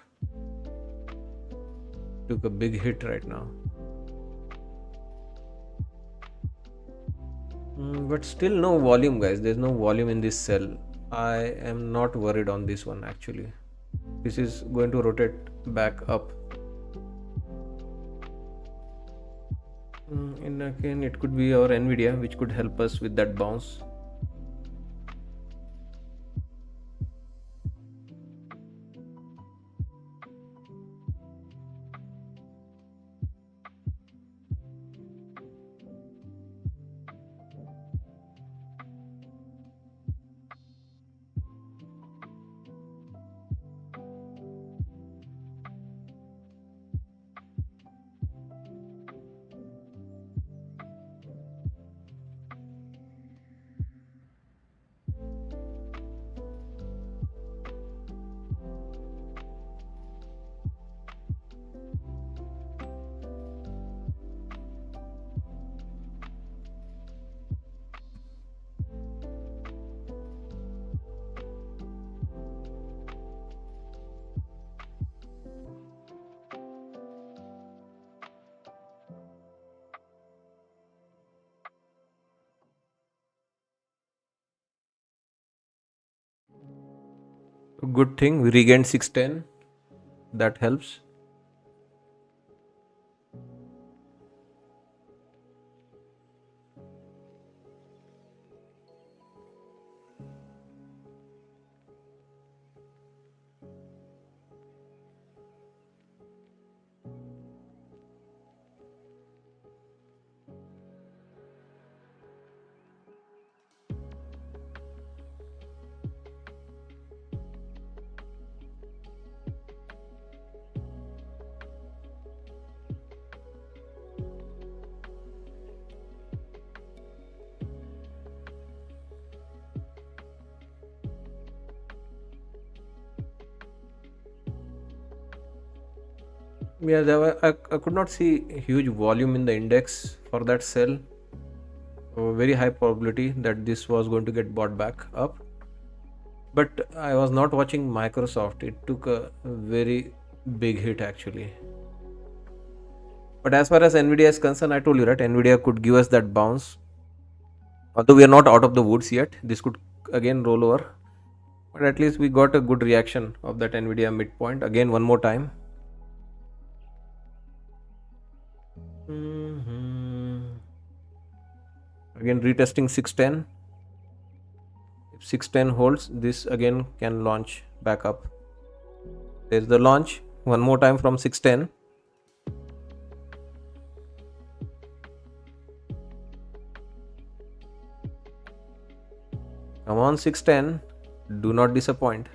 took a big hit right now. But still no volume, guys. There's no volume in this sell. I am not worried on this one actually. This is going to rotate back up. And again, it could be our Nvidia, which could help us with that bounce. Good thing we regained 610. That helps. Yeah, I could not see huge volume in the index for that sell. Very high probability that this was going to get bought back up. But I was not watching Microsoft. It took a very big hit actually. But as far as Nvidia is concerned, I told you, right? Nvidia could give us that bounce. Although we are not out of the woods yet, this could again roll over. But at least we got a good reaction of that Nvidia midpoint. Again, one more time. Again, retesting 610. If 610 holds, this again can launch back up. There's the launch. One more time from 610. Come on, 610. Do not disappoint.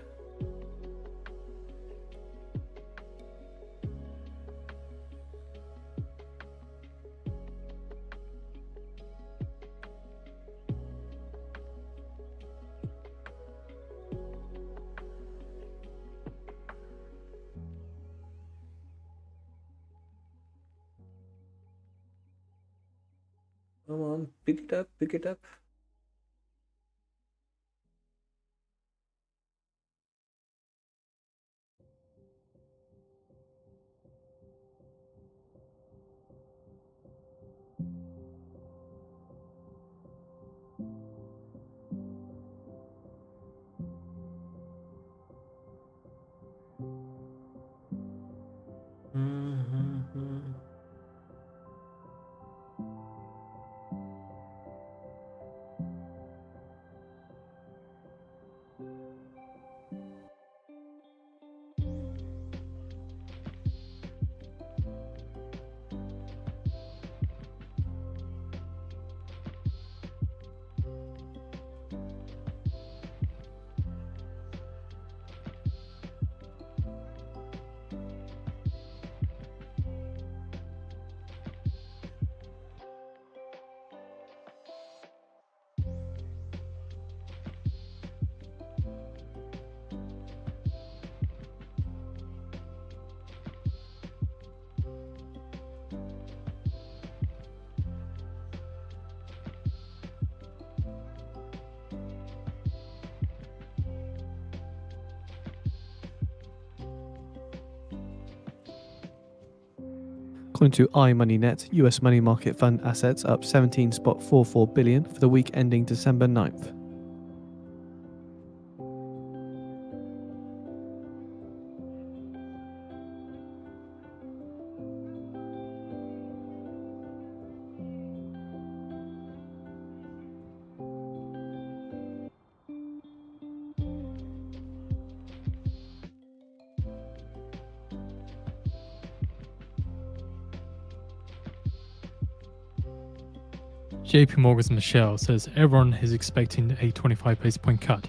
Come on, pick it up, pick it up. According to iMoneyNet, US money market fund assets up 17.44 billion for the week ending December 9th. JP Morgan's Michelle says everyone is expecting a 25 basis point cut.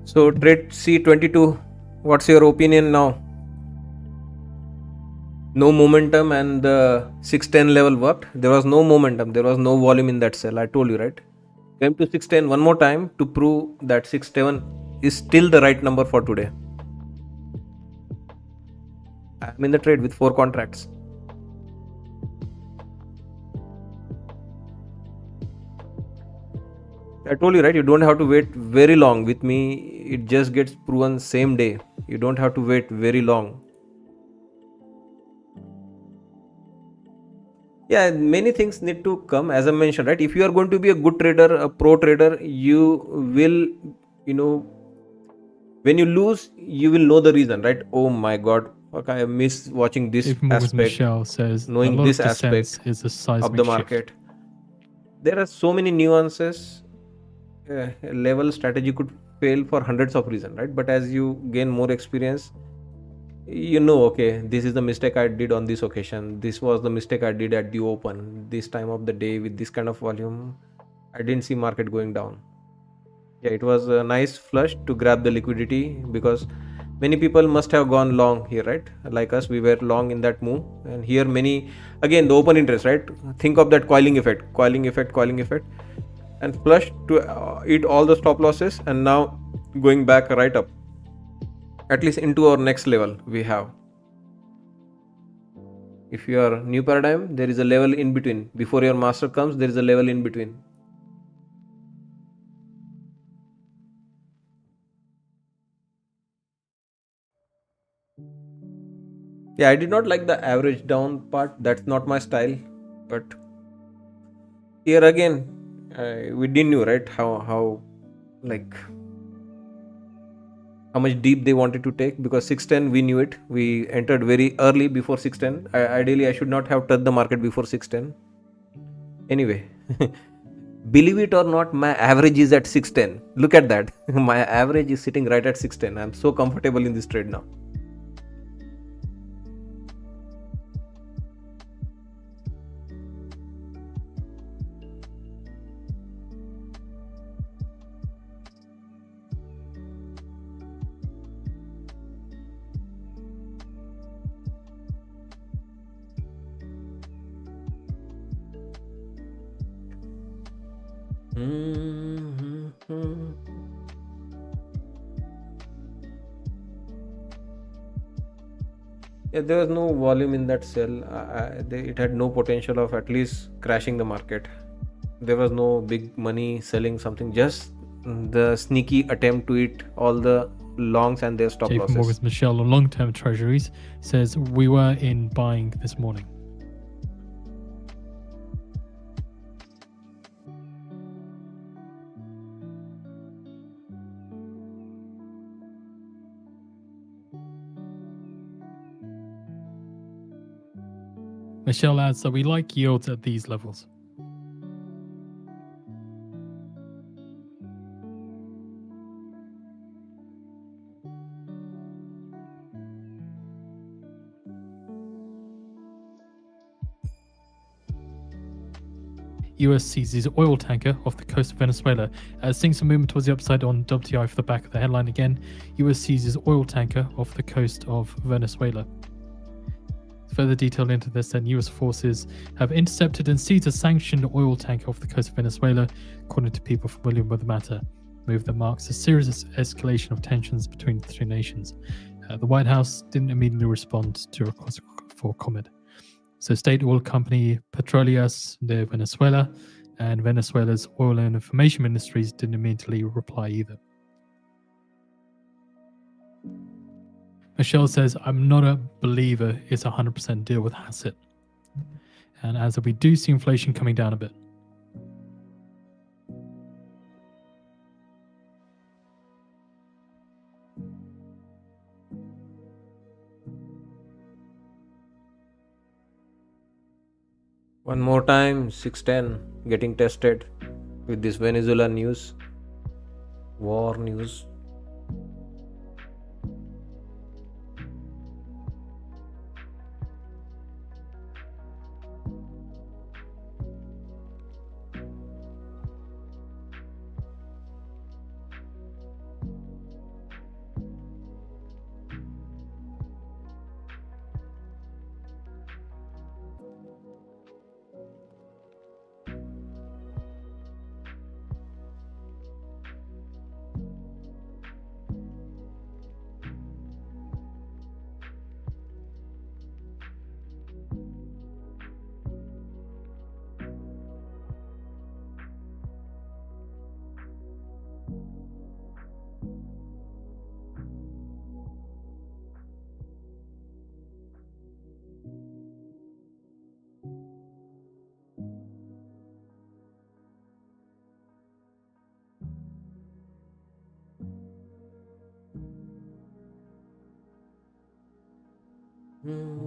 So trade C22, what's your opinion now? No momentum and the 610 level worked. There was no momentum. There was no volume in that sell. I told you, right? Came to 610 one more time to prove that 610 is still the right number for today. I'm in the trade with 4 contracts. I told you, right? You don't have to wait very long. With me, it just gets proven same day. You don't have to wait very long. Yeah, many things need to come, as I mentioned, right? If you are going to be a good trader, a pro trader, you will, you know, when you lose, you will know the reason, right? Oh my God, okay, I miss watching this If Morgan aspect, Michelle says a knowing lot this of aspect dissent is a of seismic the shift. market. There are so many nuances. Level strategy could fail for hundreds of reasons, right? But as you gain more experience, you know, okay, this is the mistake I did on this occasion. This was the mistake I did at the open. This time of the day with this kind of volume, I didn't see market going down. Yeah, it was a nice flush to grab the liquidity because many people must have gone long here, right? Like us, we were long in that move. And here, many, again, the open interest, right? Think of that coiling effect, and flush to eat all the stop losses, and now going back right up, at least into our next level we have. If you are new paradigm, there is a level in between. Before your master comes, there is a level in between. Yeah, I did not like the average down part. That's not my style. But here again, we didn't know, right? How like how much deep they wanted to take, because 610 we knew it. We entered very early before 610. Ideally, I should not have touched the market before 610. Anyway, believe it or not, my average is at 610. Look at that. My average is sitting right at 610. I'm so comfortable in this trade now. Yeah, there was no volume in that sell. It had no potential of at least crashing the market. There was no big money selling something, just the sneaky attempt to eat all the longs and their stop JP losses. Morgan's Michelle on long-term treasuries says we were in buying this morning. Michelle adds that we like yields at these levels. US seizes oil tanker off the coast of Venezuela. Seeing some movement towards the upside on WTI for the back of the headline again. US seizes oil tanker off the coast of Venezuela. Further detail into this, then US forces have intercepted and seized a sanctioned oil tanker off the coast of Venezuela, according to people familiar with the matter. A move that marks a serious escalation of tensions between the two nations. The White House didn't immediately respond to a request for comment. So, state oil company Petroleras de Venezuela and Venezuela's oil and information ministries didn't immediately reply either. Michelle says, I'm not a believer it's a 100% deal with Hassett. And as we do see inflation coming down a bit. One more time, 610 getting tested with this Venezuela news, war news. Hmm.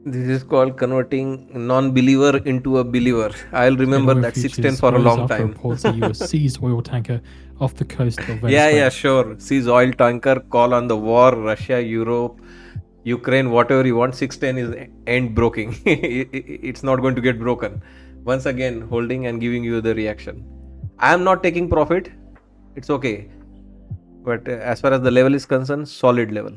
This is called converting non-believer into a believer. I'll In remember oil that 610 futures for a rose long after time. reports a US seized oil tanker off the coast of Yeah, Venezuela. sure. Seize oil tanker, call on the war, Russia, Europe, Ukraine, whatever you want. 610 is end broken. It's not going to get broken. Once again, holding and giving you the reaction. I am not taking profit. It's okay. But as far as the level is concerned, solid level.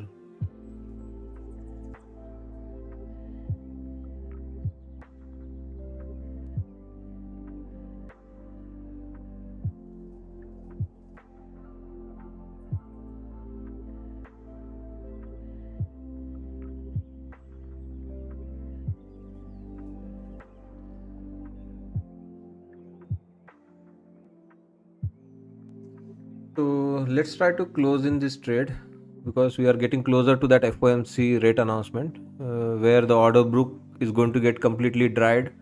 So let's try to close in this trade because we are getting closer to that FOMC rate announcement where the order book is going to get completely dried.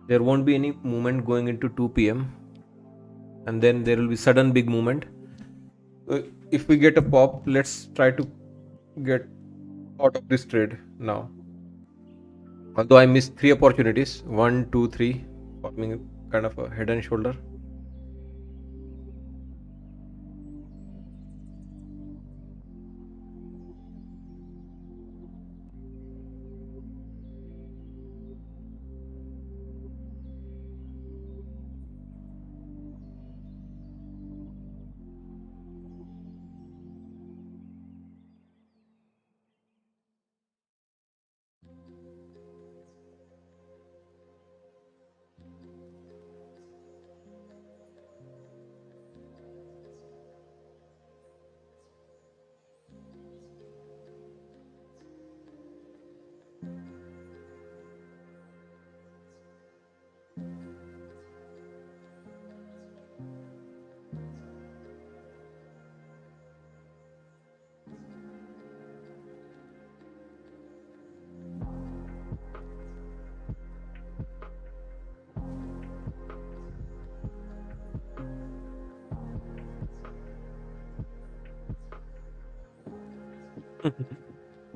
There won't be any movement going into 2 p.m. and then there will be sudden big movement. If we get a pop, let's try to get out of this trade now. Although I missed three opportunities, 1, 2, 3, forming kind of a head and shoulder.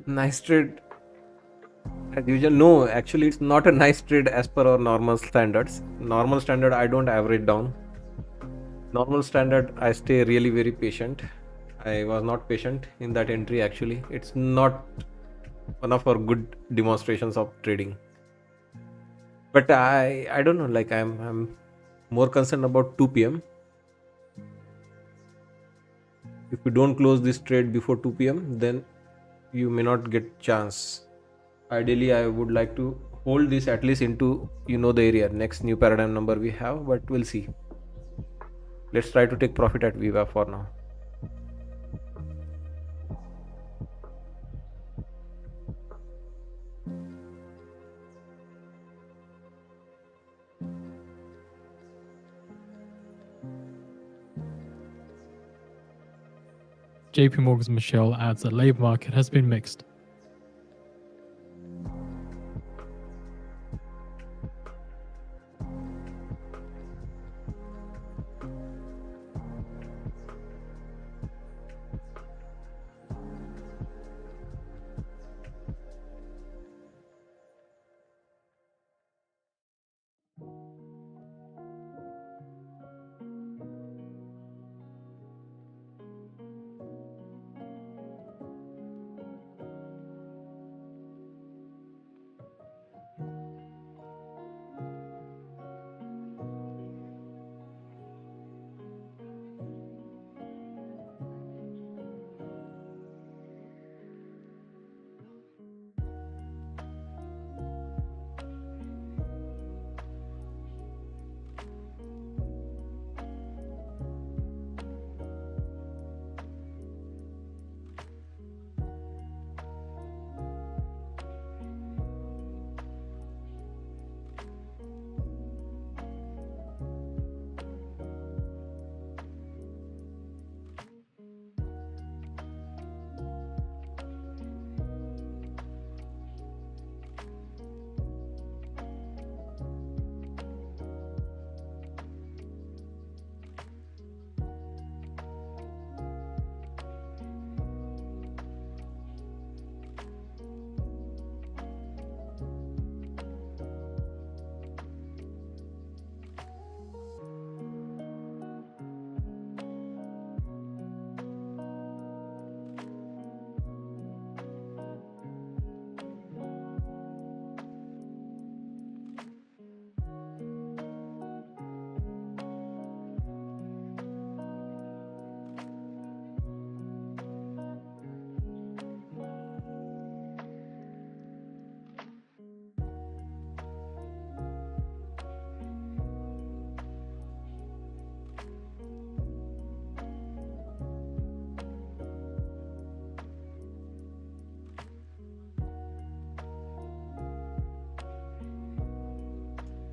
Nice trade as usual. No, actually, it's not a nice trade as per our normal standards. Normal standard, I don't average down. Normal standard, I stay really very patient. I was not patient in that entry actually. It's not one of our good demonstrations of trading. But I don't know. Like I'm more concerned about 2 p.m. If you don't close this trade before 2 p.m., then you may not get chance. Ideally, I would like to hold this at least into the area next new paradigm number we have, but we'll see. Let's try to take profit at Viva for now. JP Morgan's Michelle adds that labor market has been mixed.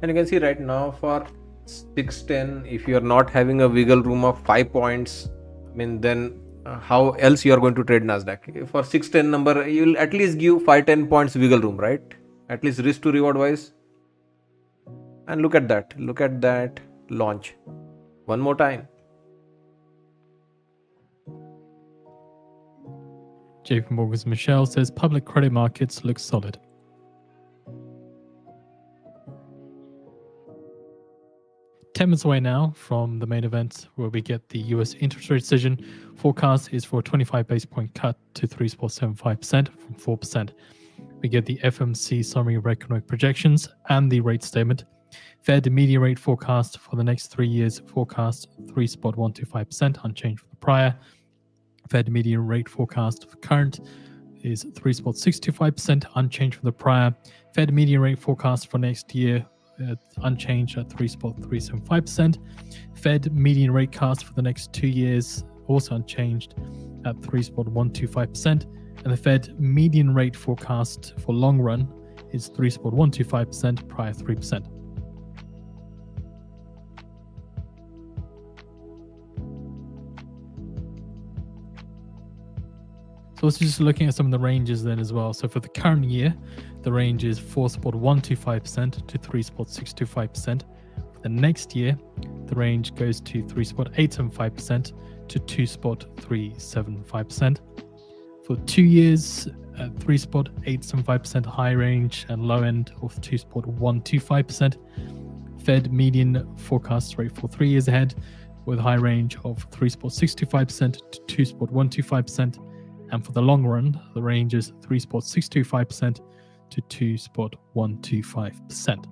And you can see right now for 610, if you are not having a wiggle room of 5 points, I mean, then how else you are going to trade Nasdaq? For 610 number, you will at least give 5-10 points wiggle room, right? At least risk to reward wise. And look at that launch one more time. JP Morgan's Michelle says public credit markets look solid. Minutes away now from the main event where we get the US interest rate decision. Forecast is for a 25 base point cut to 3.75% from 4%. We get the FOMC summary of economic projections and the rate statement. Fed median rate forecast for the next 3 years forecast 3.125%, unchanged from the prior. Fed median rate forecast for current is 3.625%, unchanged from the prior. Fed median rate forecast for next year unchanged at 3.375%. Fed median rate cast for the next 2 years also unchanged at 3.125%. And the Fed median rate forecast for long run is 3.125%, prior 3%. So let's just looking at some of the ranges then as well. So for the current year, the range is 4.125% to 3.625%. For the next year, the range goes to 3.875% to 2.375%. For 2 years, 3.875% high range and low end of 2.125%. Fed median forecast rate for 3 years ahead with high range of 3.625% to 2.125%. And for the long run, the range is 3.625% to 2.125%.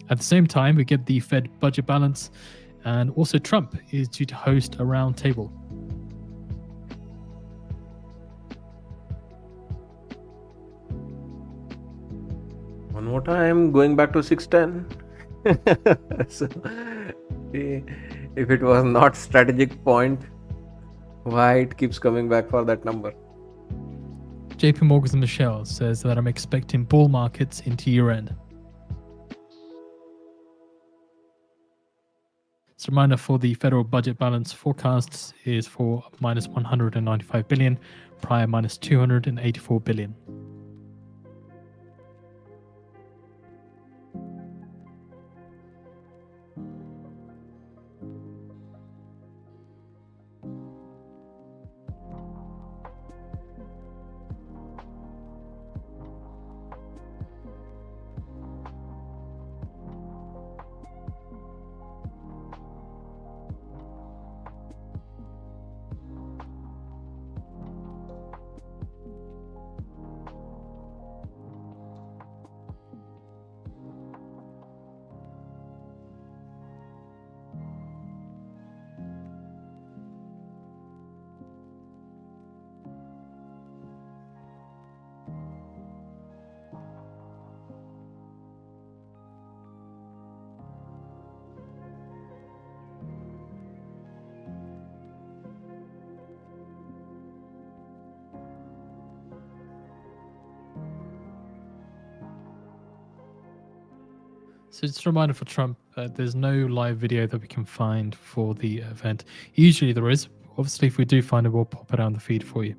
At the same time, we get the Fed budget balance, and also Trump is due to host a round table. One more time, going back to 610. So, if it was not strategic point, why it keeps coming back for that number? JP Morgan's Michelle says that I'm expecting bull markets into year end. So reminder for the federal budget balance forecasts is for minus 195 billion, prior minus 284 billion. So just a reminder for Trump, there's no live video that we can find for the event. Usually there is. Obviously, if we do find it, we'll pop it on the feed for you.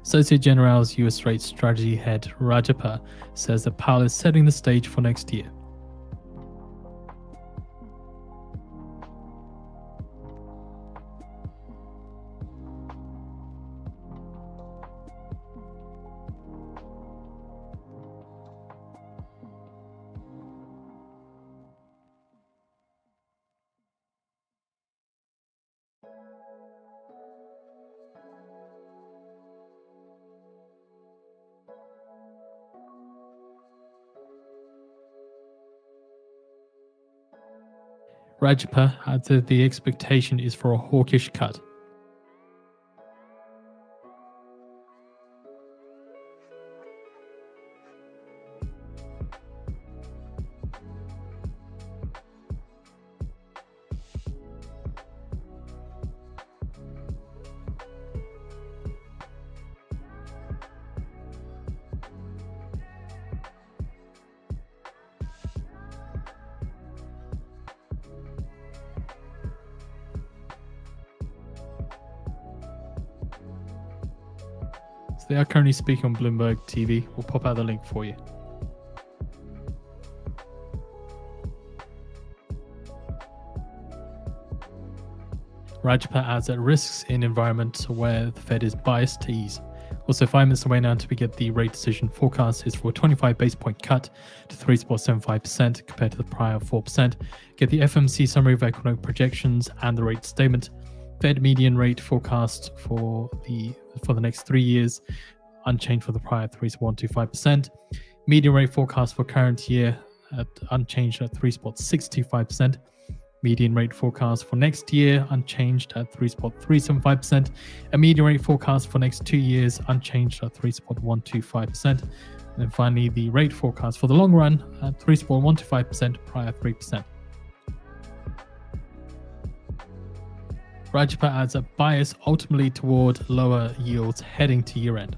Societe Generale's US rate strategy head Rajappa says that Powell is setting the stage for next year. Rajappa adds that the expectation is for a hawkish cut. They are currently speaking on Bloomberg TV. We'll pop out the link for you. Rajapal adds that risks in environment where the Fed is biased to ease. Also, 5 minutes away now until we get the rate decision. Forecast is for a 25 base point cut to 3.75% compared to the prior 4%. Get the FOMC summary of economic projections and the rate statement. Fed median rate forecast for the next 3 years, unchanged for the prior 3.125%. Median rate forecast for current year unchanged at 3.625%. Median rate forecast for next year unchanged at 3.375%. A median rate forecast for next 2 years unchanged at 3.125%. And then finally, the rate forecast for the long run at 3.125%, prior 3%. Rajapal adds a bias ultimately toward lower yields heading to year end.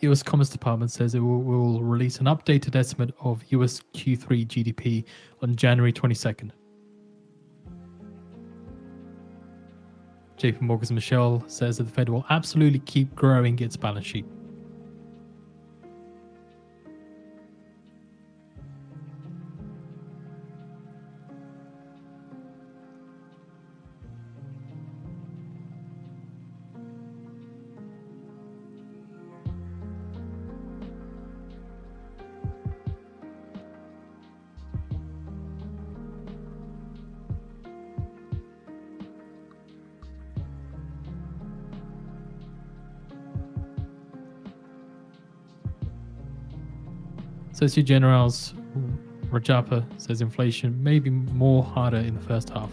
US Commerce Department says it will release an updated estimate of US Q3 GDP on January 22nd. JP Morgan's Michelle says that the Fed will absolutely keep growing its balance sheet. Societe Generale's Rajapal says inflation may be more harder in the first half.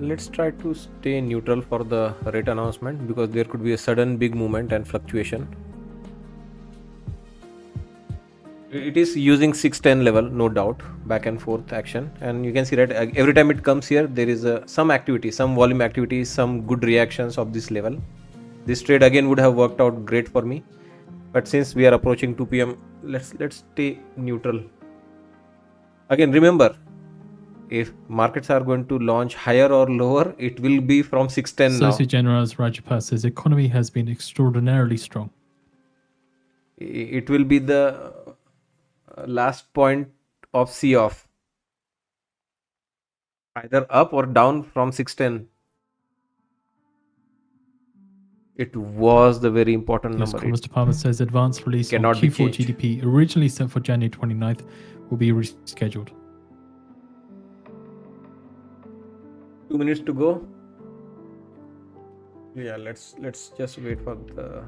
Let's try to stay neutral for the rate announcement because there could be a sudden big movement and fluctuation. It is using 610 level, no doubt, back and forth action, and you can see that every time it comes here there is some activity, some volume activity, some good reactions of this level. This trade again would have worked out great for me, but since we are approaching 2 p.m, let's stay neutral. Again, remember, if markets are going to launch higher or lower, it will be from 610 now. Societe Generale's Rajapal says the economy has been extraordinarily strong. It will be the last point of C-off, either up or down from 610. It was the very important US number. Commerce Department says advance release on cannot be Q4 changed. GDP originally set for January 29th will be rescheduled. 2 minutes to go. Yeah, let's just wait for the.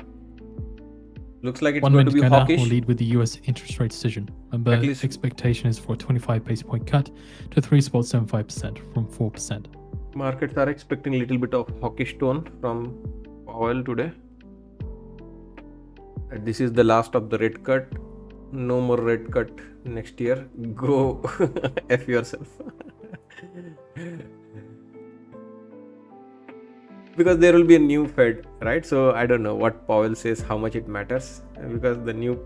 Looks like it's 1 going to minute be Ghana hawkish. will lead with the US interest rate decision. Remember, At least- expectation is for a 25 base point cut to 3.75% from 4%. Markets are expecting a little bit of hawkish tone from Powell today. And this is the last of the rate cut. No more rate cut next year. Go F yourself. Because there will be a new Fed, right? So I don't know what Powell says, how much it matters, because the new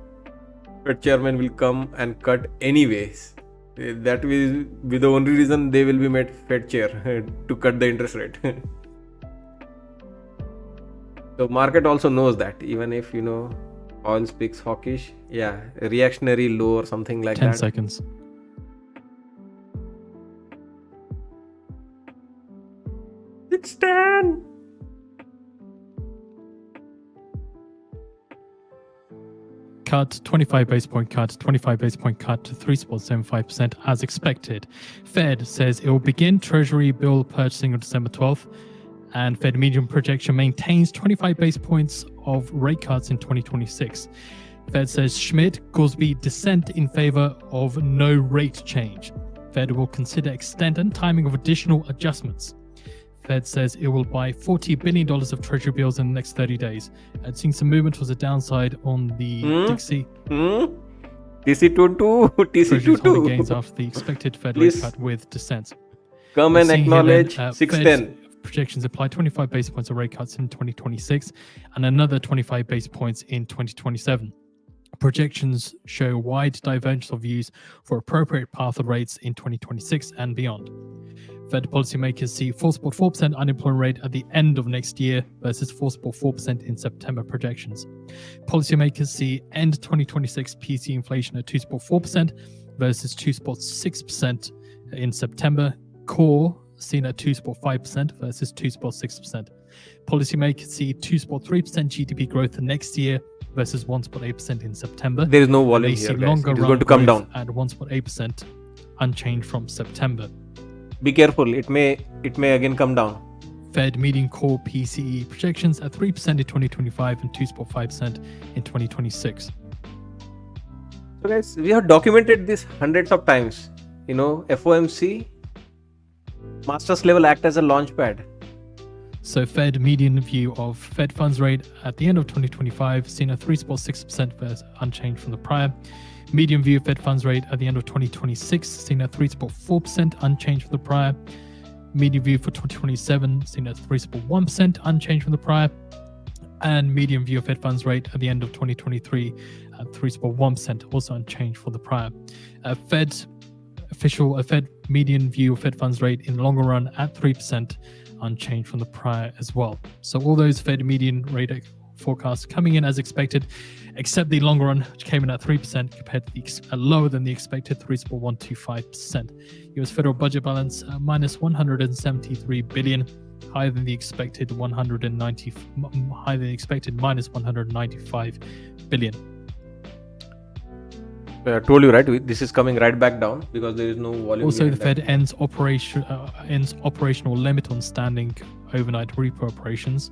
Fed chairman will come and cut anyways. That will be the only reason they will be made Fed chair to cut the interest rate. So market also knows that even if Oil speaks hawkish. Yeah, reactionary low or something like 10 that. seconds. It's 10. Cut, 25 base point cut, 25 base point cut to 3.75% as expected. Fed says it will begin Treasury bill purchasing on December 12th, and Fed medium projection maintains 25 base points of rate cuts in 2026. Fed says Schmidt Goolsbee dissent in favor of no rate change. Fed will consider extent and timing of additional adjustments. Fed says it will buy $40 billion of Treasury bills in the next 30 days. I'd seen some movement towards the downside on the Dixie. TC22, Treasuries holding TC22. gains after the expected Fed Please. rate cut with dissent. Come We're and seeing here acknowledge then, 610. Fed's projections apply 25 basis points of rate cuts in 2026 and another 25 basis points in 2027. Projections show wide divergence of views for appropriate path of rates in 2026 and beyond. Fed policymakers see 4.4% unemployment rate at the end of next year versus 4.4% in September projections. Policymakers see end 2026 PC inflation at 2.4% versus 2.6% in September. Core seen at 2.5% versus 2.6%. Policymakers see 2.3% GDP growth next year versus 1.8% in September. There is no And volume they see here, guys. longer It is run going to come growth down. at 1.8%, unchanged from September. Be careful. It may again come down. Fed median core PCE projections at 3% in 2025 and 2.5% in 2026. So guys, we have documented this hundreds of times. FOMC, Masters level act as a launch pad. So Fed median view of Fed funds rate at the end of 2025 seen at 3.6% versus unchanged from the prior. Median view of Fed funds rate at the end of 2026 seen at 3.4% unchanged from the prior. Median view for 2027 seen at 3.1% unchanged from the prior. And median view of Fed funds rate at the end of 2023 at 3.1% also unchanged for the prior. Fed median view of Fed funds rate in the longer run at 3%, unchanged from the prior as well. So all those Fed median rate forecasts coming in as expected, except the longer run, which came in at 3% compared to the lower than the expected 3.125%. US federal budget balance minus 173 billion, higher than the expected minus 195 billion. I told you, right? This is coming right back down because there is no volume. Also, the behind Fed ends operational limit on standing overnight repo operations.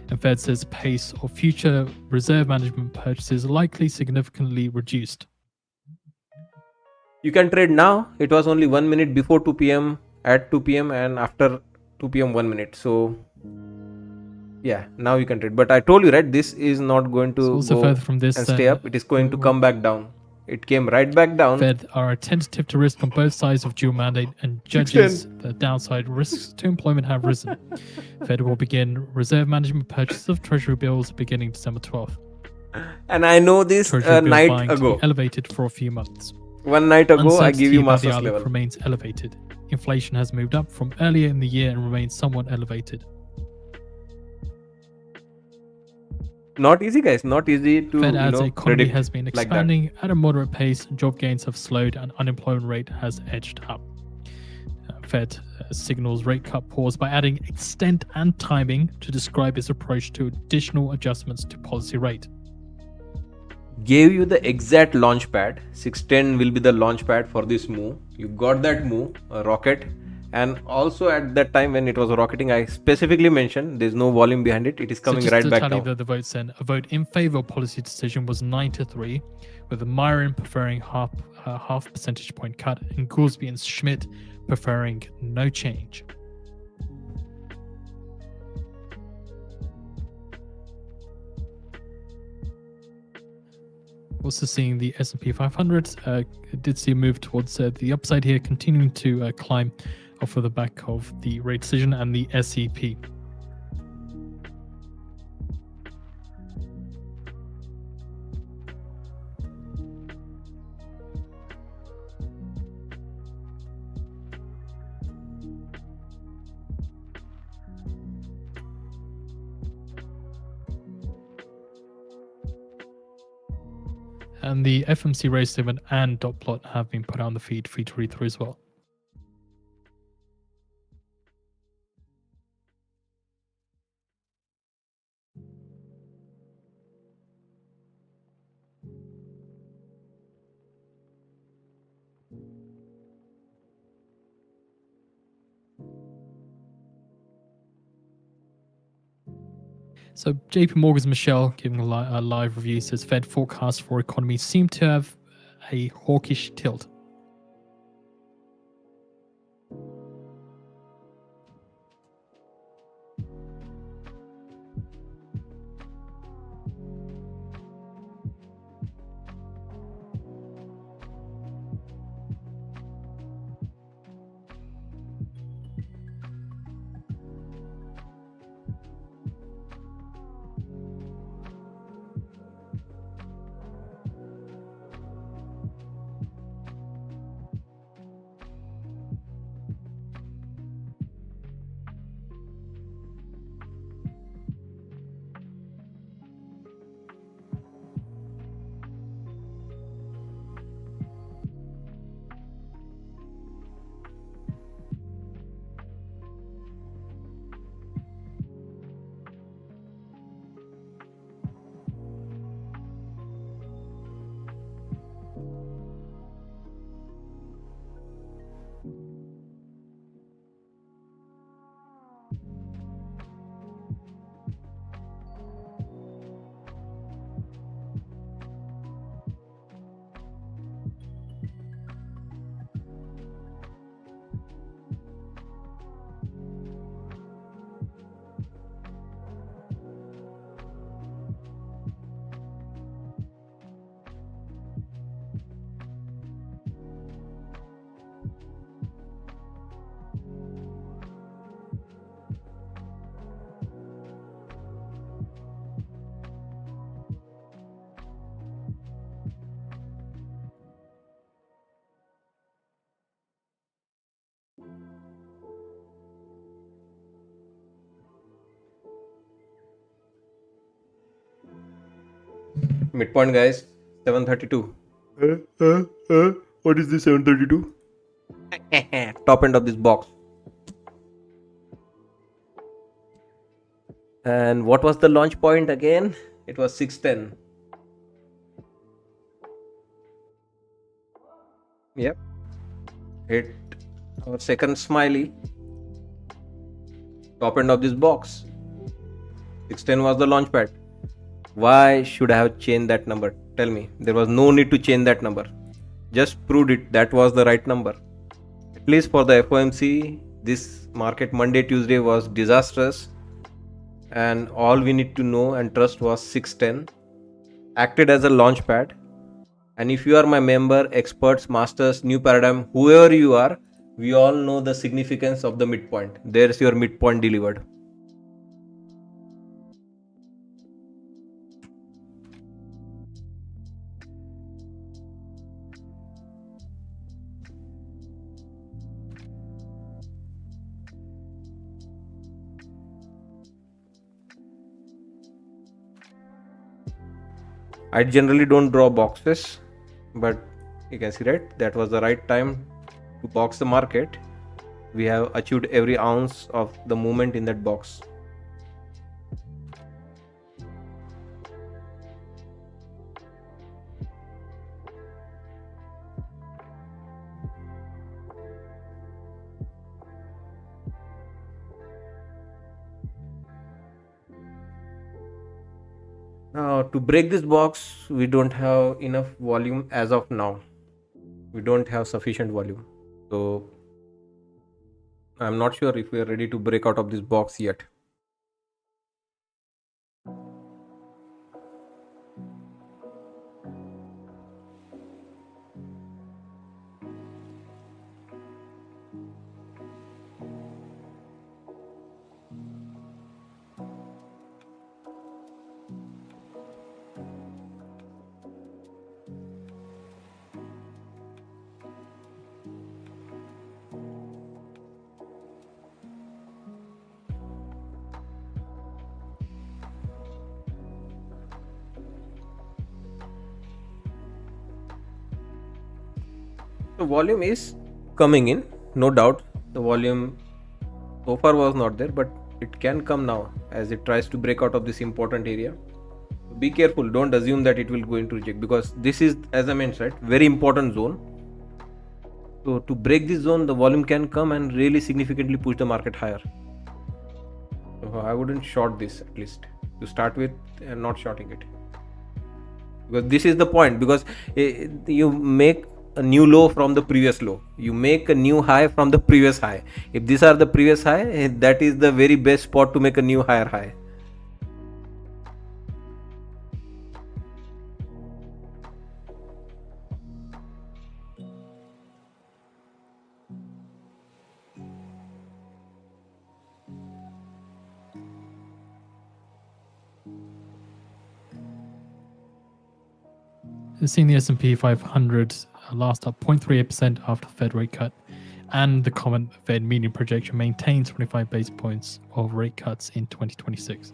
And Fed says pace of future reserve management purchases likely significantly reduced. You can trade now. It was only 1 minute before 2 p.m., at 2 p.m. and after 2 p.m. 1 minute. So yeah, now you can trade. But I told you, right? This is not going to So also go further from this, and stay up. It is going to come back down. It came right back down. Fed are attentive to risk on both sides of dual mandate and judges the downside risks to employment have risen. Fed will begin reserve management purchases of Treasury bills beginning December 12th. And I know this Treasury bill night buying to ago. be elevated for a few months. One night ago, I give Uncertainty you about the master's outlook level. remains elevated. Inflation has moved up from earlier in the year and remains somewhat elevated. Not easy, guys. Not easy to Fed adds the economy predict has been like that. expanding at a moderate pace, job gains have slowed, and unemployment rate has edged up. Fed signals rate cut pause by adding extent and timing to describe its approach to additional adjustments to policy rate. Gave you the exact launch pad. 610 will be the launch pad for this move. You got that move, a rocket. And also at that time when it was rocketing, I specifically mentioned there's no volume behind it. It is coming so just right to back tally down. the votes then, a vote in favor of policy decision was 9-3, with Myron preferring half percentage point cut and Goolsbee and Schmidt preferring no change. Also seeing the S&P 500 did see a move towards the upside here, continuing to climb off of the back of the rate decision and the SEP. And the FOMC rate statement and dot plot have been put out on the feed for you to read through as well. So JP Morgan's Michelle giving a live review says Fed forecasts for economy seem to have a hawkish tilt. Midpoint, guys, 732. What is this 732? Top end of this box. And what was the launch point again? It was 610. Yep. Hit our second smiley. Top end of this box. 610 was the launch pad. Why should I have changed that number? Tell me. There was no need to change that number. Just proved it. That was the right number. At least for the FOMC, this market Monday, Tuesday was disastrous. And all we need to know and trust was 610. Acted as a launch pad. And if you are my member, experts, masters, new paradigm, whoever you are, we all know the significance of the midpoint. There's your midpoint delivered. I generally don't draw boxes, but you can see, right? That was the right time to box the market. We have achieved every ounce of the movement in that box. Now, to break this box, we don't have enough volume as of now. We don't have sufficient volume. So, I'm not sure if we are ready to break out of this box yet. So volume is coming in, no doubt. The volume so far was not there, but it can come now as it tries to break out of this important area. Be careful, don't assume that it will go into reject, because this is, as I mentioned, right, very important zone. So to break this zone, the volume can come and really significantly push the market higher. So I wouldn't short this, at least to start with, and not shorting it, because this is the point. Because you make a new low from the previous low, you make a new high from the previous high. If these are the previous high, that is the very best spot to make a new higher high. Seeing the S&P 500 last up 0.38% after the Fed rate cut, and the comment Fed median projection maintains 25 base points of rate cuts in 2026.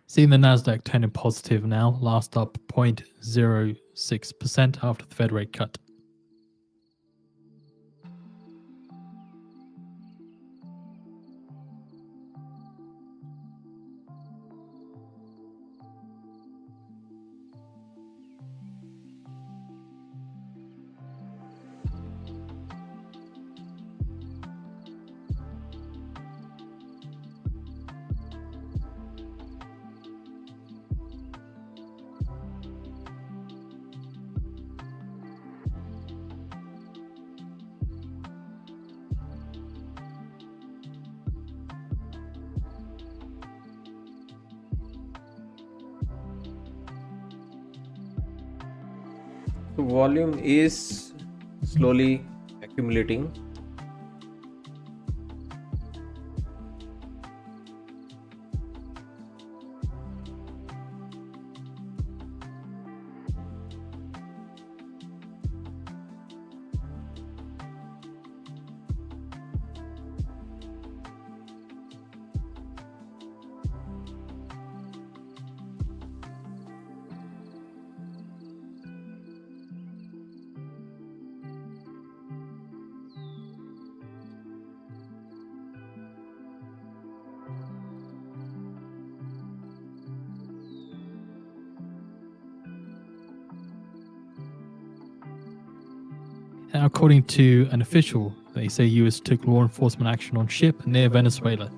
Seeing the Nasdaq turning positive now, last up 0.06% after the Fed rate cut. So volume is slowly accumulating. And according to an official, they say US took law enforcement action on ship near Venezuela.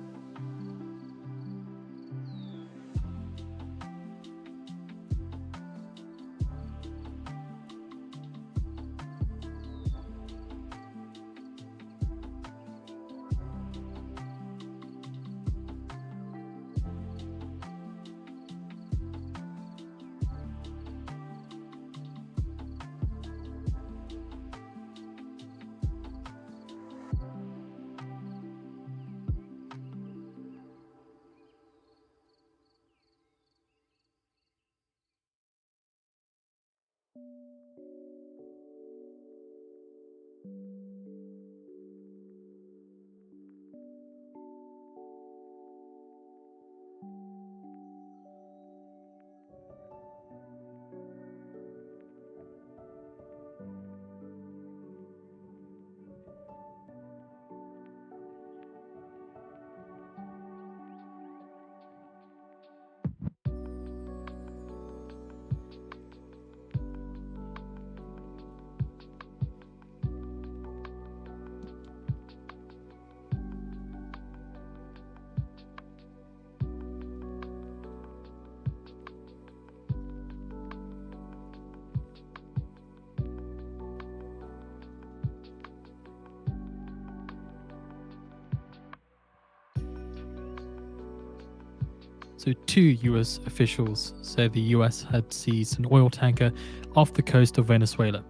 So, two US officials said the US had seized an oil tanker off the coast of Venezuela.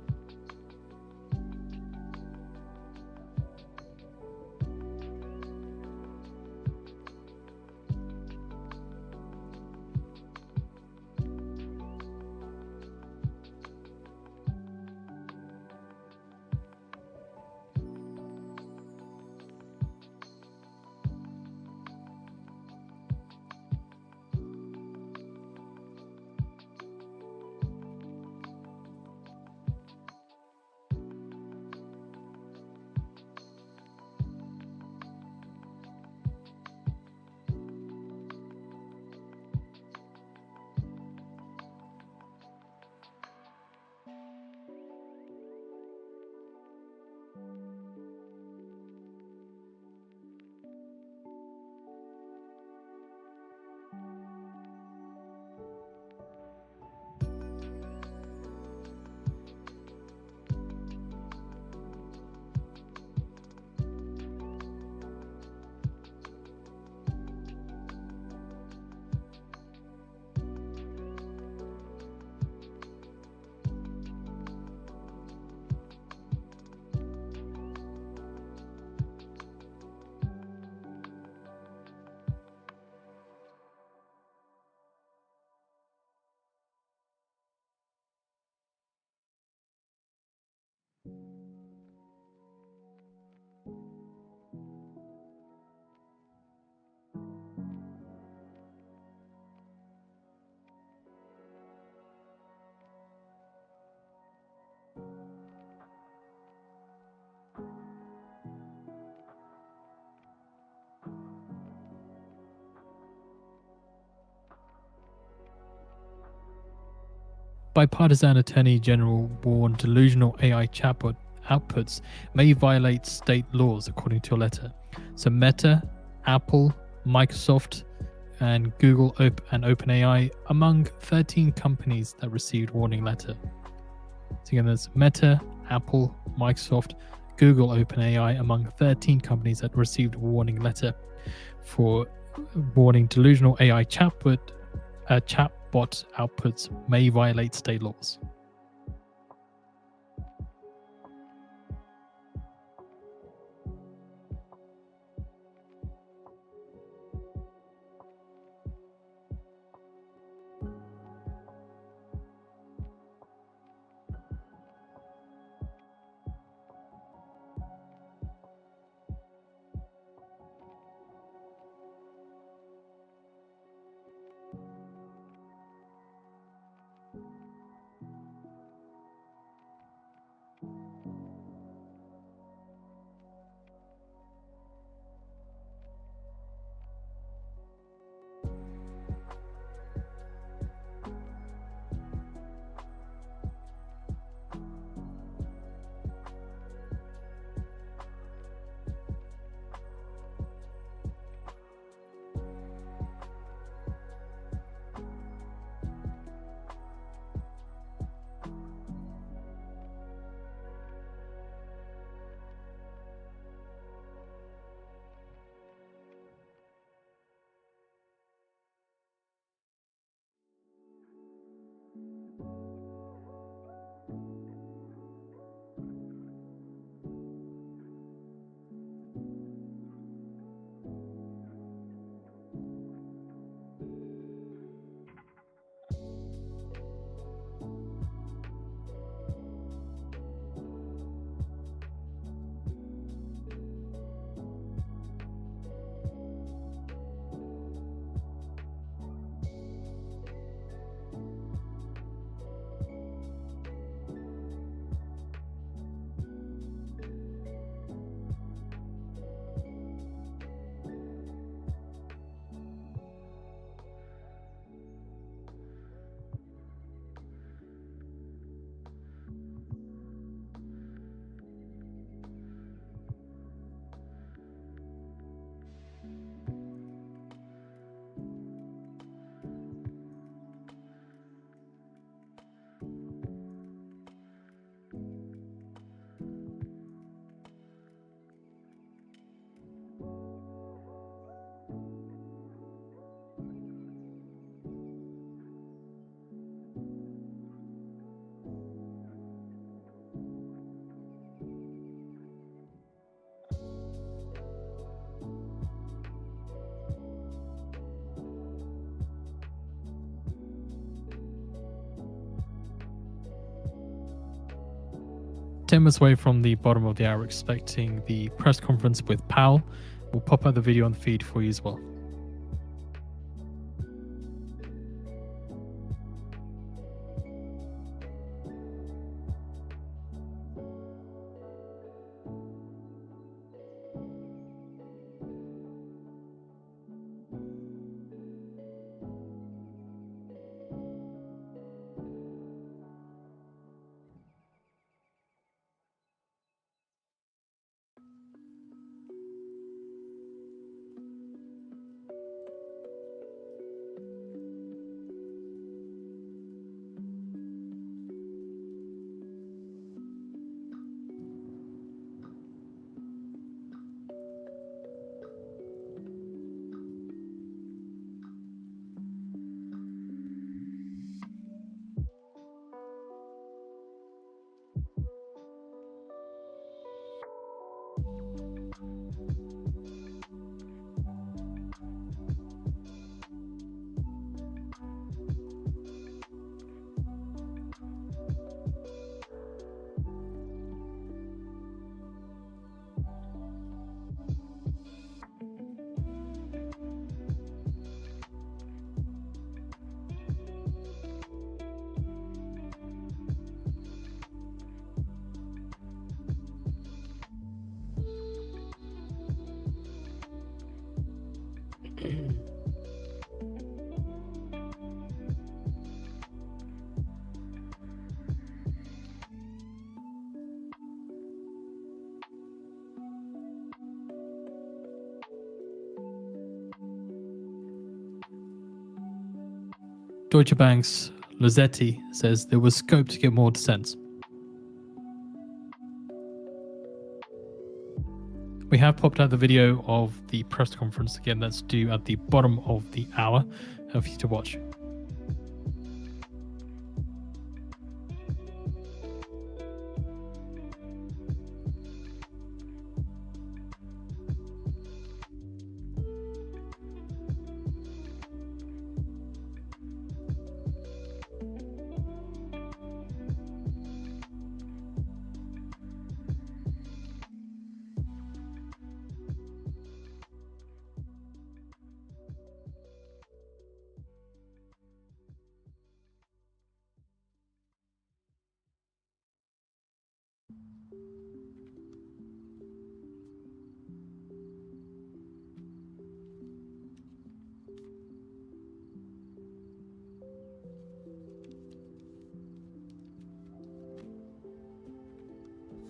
Bipartisan Attorney General warned delusional AI chatbot outputs may violate state laws, according to a letter. So Meta, Apple, Microsoft, and Google and OpenAI among 13 companies that received warning letter. So again, there's Meta, Apple, Microsoft, Google, OpenAI among 13 companies that received warning letter for warning delusional AI chatbot outputs may violate state laws. 10 minutes away from the bottom of the hour, expecting the press conference with Powell. We'll pop out the video on the feed for you as well. Deutsche Bank's Luzetti says there was scope to get more dissent. We have popped out the video of the press conference again. That's due at the bottom of the hour for you to watch.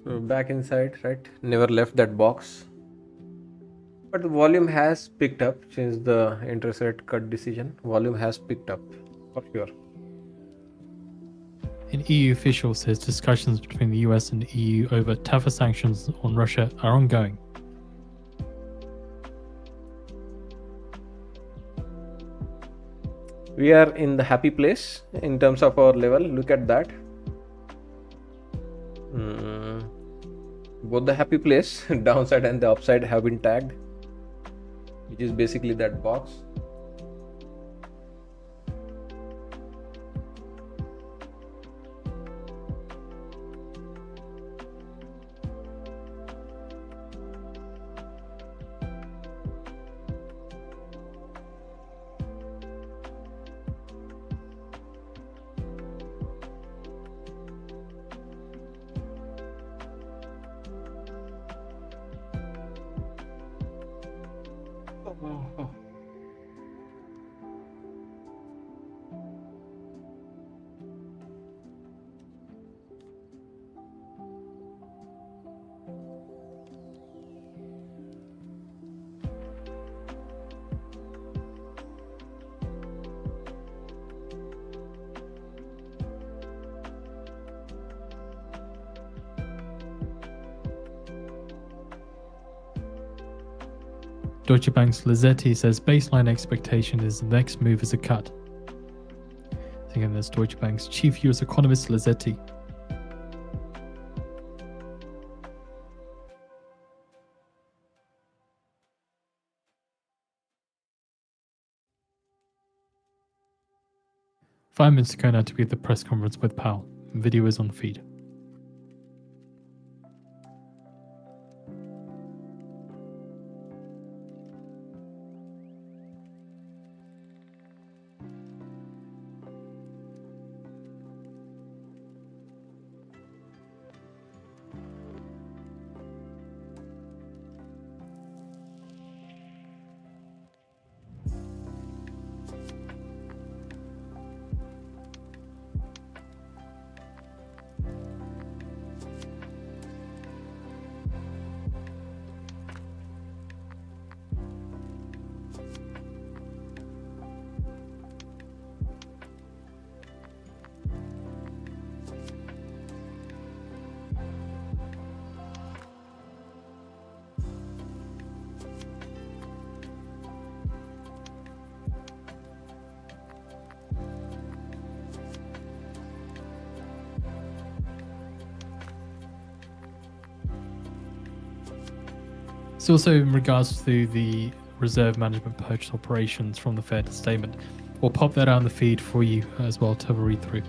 So back inside, right? Never left that box. But the volume has picked up since the interest rate cut decision. Volume has picked up for sure. An EU official says discussions between the US and the EU over tougher sanctions on Russia are ongoing. We are in the happy place in terms of our level. Look at that. Both the happy place, downside and the upside, have been tagged, which is basically that box. Deutsche Bank's Luzetti says baseline expectation is the next move is a cut. Again, that's Deutsche Bank's chief US economist Luzetti. Five minutes to go now to be at the press conference with Powell. Video is on feed. So also in regards to the reserve management purchase operations from the Fed statement, we'll pop that out in the feed for you as well to have a read through.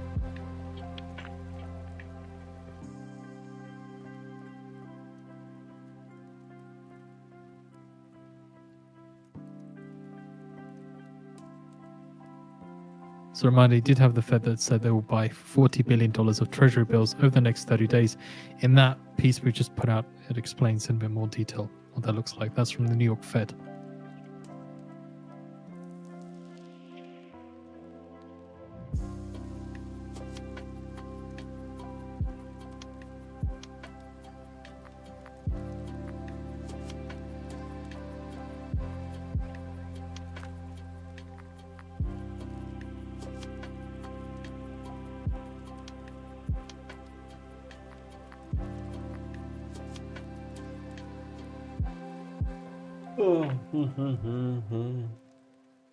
So reminder, he did have the Fed that said they will buy $40 billion of treasury bills over the next 30 days. In that piece we just put out, it explains in a bit more detail what that looks like. That's from the New York Fed.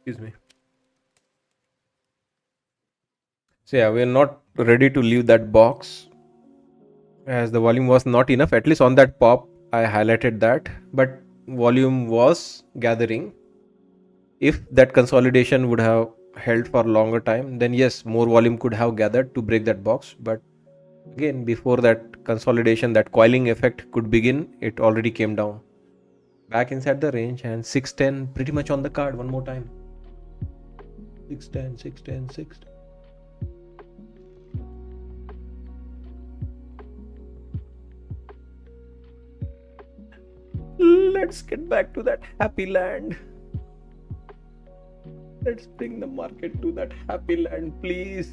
Excuse me. So yeah, we are not ready to leave that box as the volume was not enough. At least on that pop, I highlighted that, but volume was gathering. If that consolidation would have held for a longer time, then yes, more volume could have gathered to break that box. But again, before that consolidation, that coiling effect could begin, it already came down back inside the range, and 610 pretty much on the card. One more time, 610, 610, 610. Let's get back to that happy land. Let's bring the market to that happy land, please.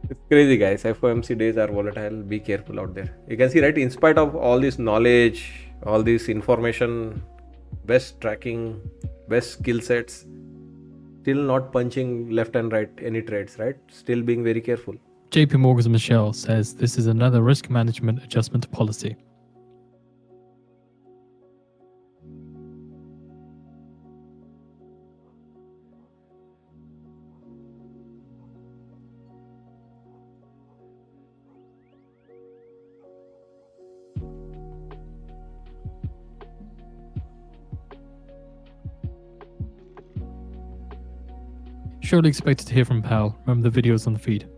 It's crazy, guys. FOMC days are volatile. Be careful out there. You can see, right? In spite of all this knowledge, all this information, best tracking, best skill sets, still not punching left and right any trades, right? Still being very careful. JP Morgan's Michelle says this is another risk management adjustment policy. Surely expected to hear from Powell. Remember the videos on the feed.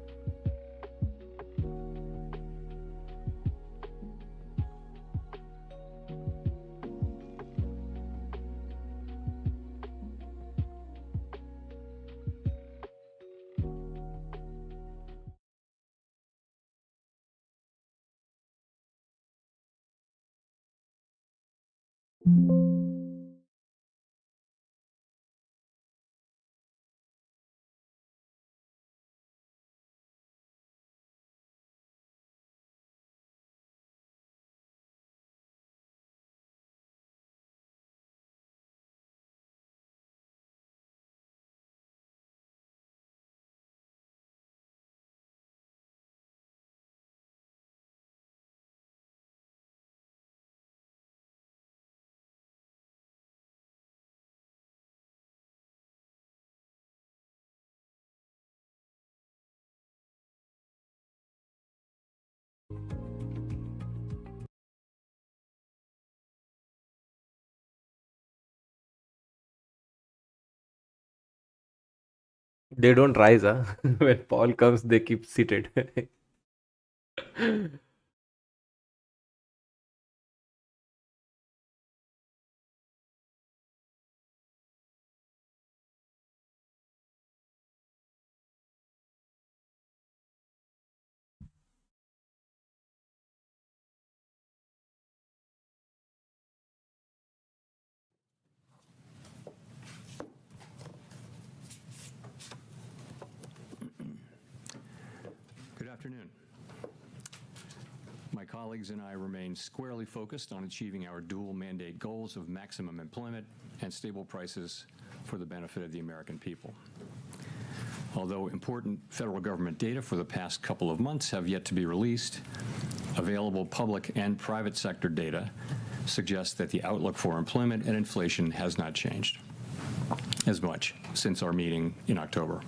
They don't rise, huh? When Paul comes, they keep seated. Good afternoon. My colleagues and I remain squarely focused on achieving our dual mandate goals of maximum employment and stable prices for the benefit of the American people. Although important federal government data for the past couple of months have yet to be released, available public and private sector data suggests that the outlook for employment and inflation has not changed as much since our meeting in October.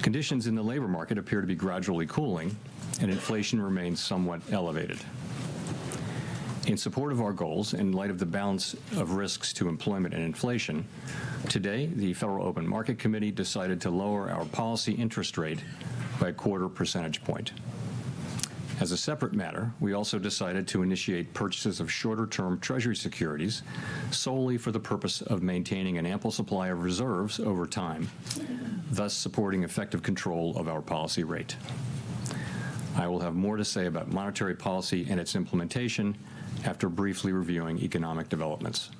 Conditions in the labor market appear to be gradually cooling, and inflation remains somewhat elevated. In support of our goals, in light of the balance of risks to employment and inflation, today the Federal Open Market Committee decided to lower our policy interest rate by a 1/4 percentage point. As a separate matter, we also decided to initiate purchases of shorter-term Treasury securities solely for the purpose of maintaining an ample supply of reserves over time, thus supporting effective control of our policy rate. I will have more to say about monetary policy and its implementation after briefly reviewing economic developments.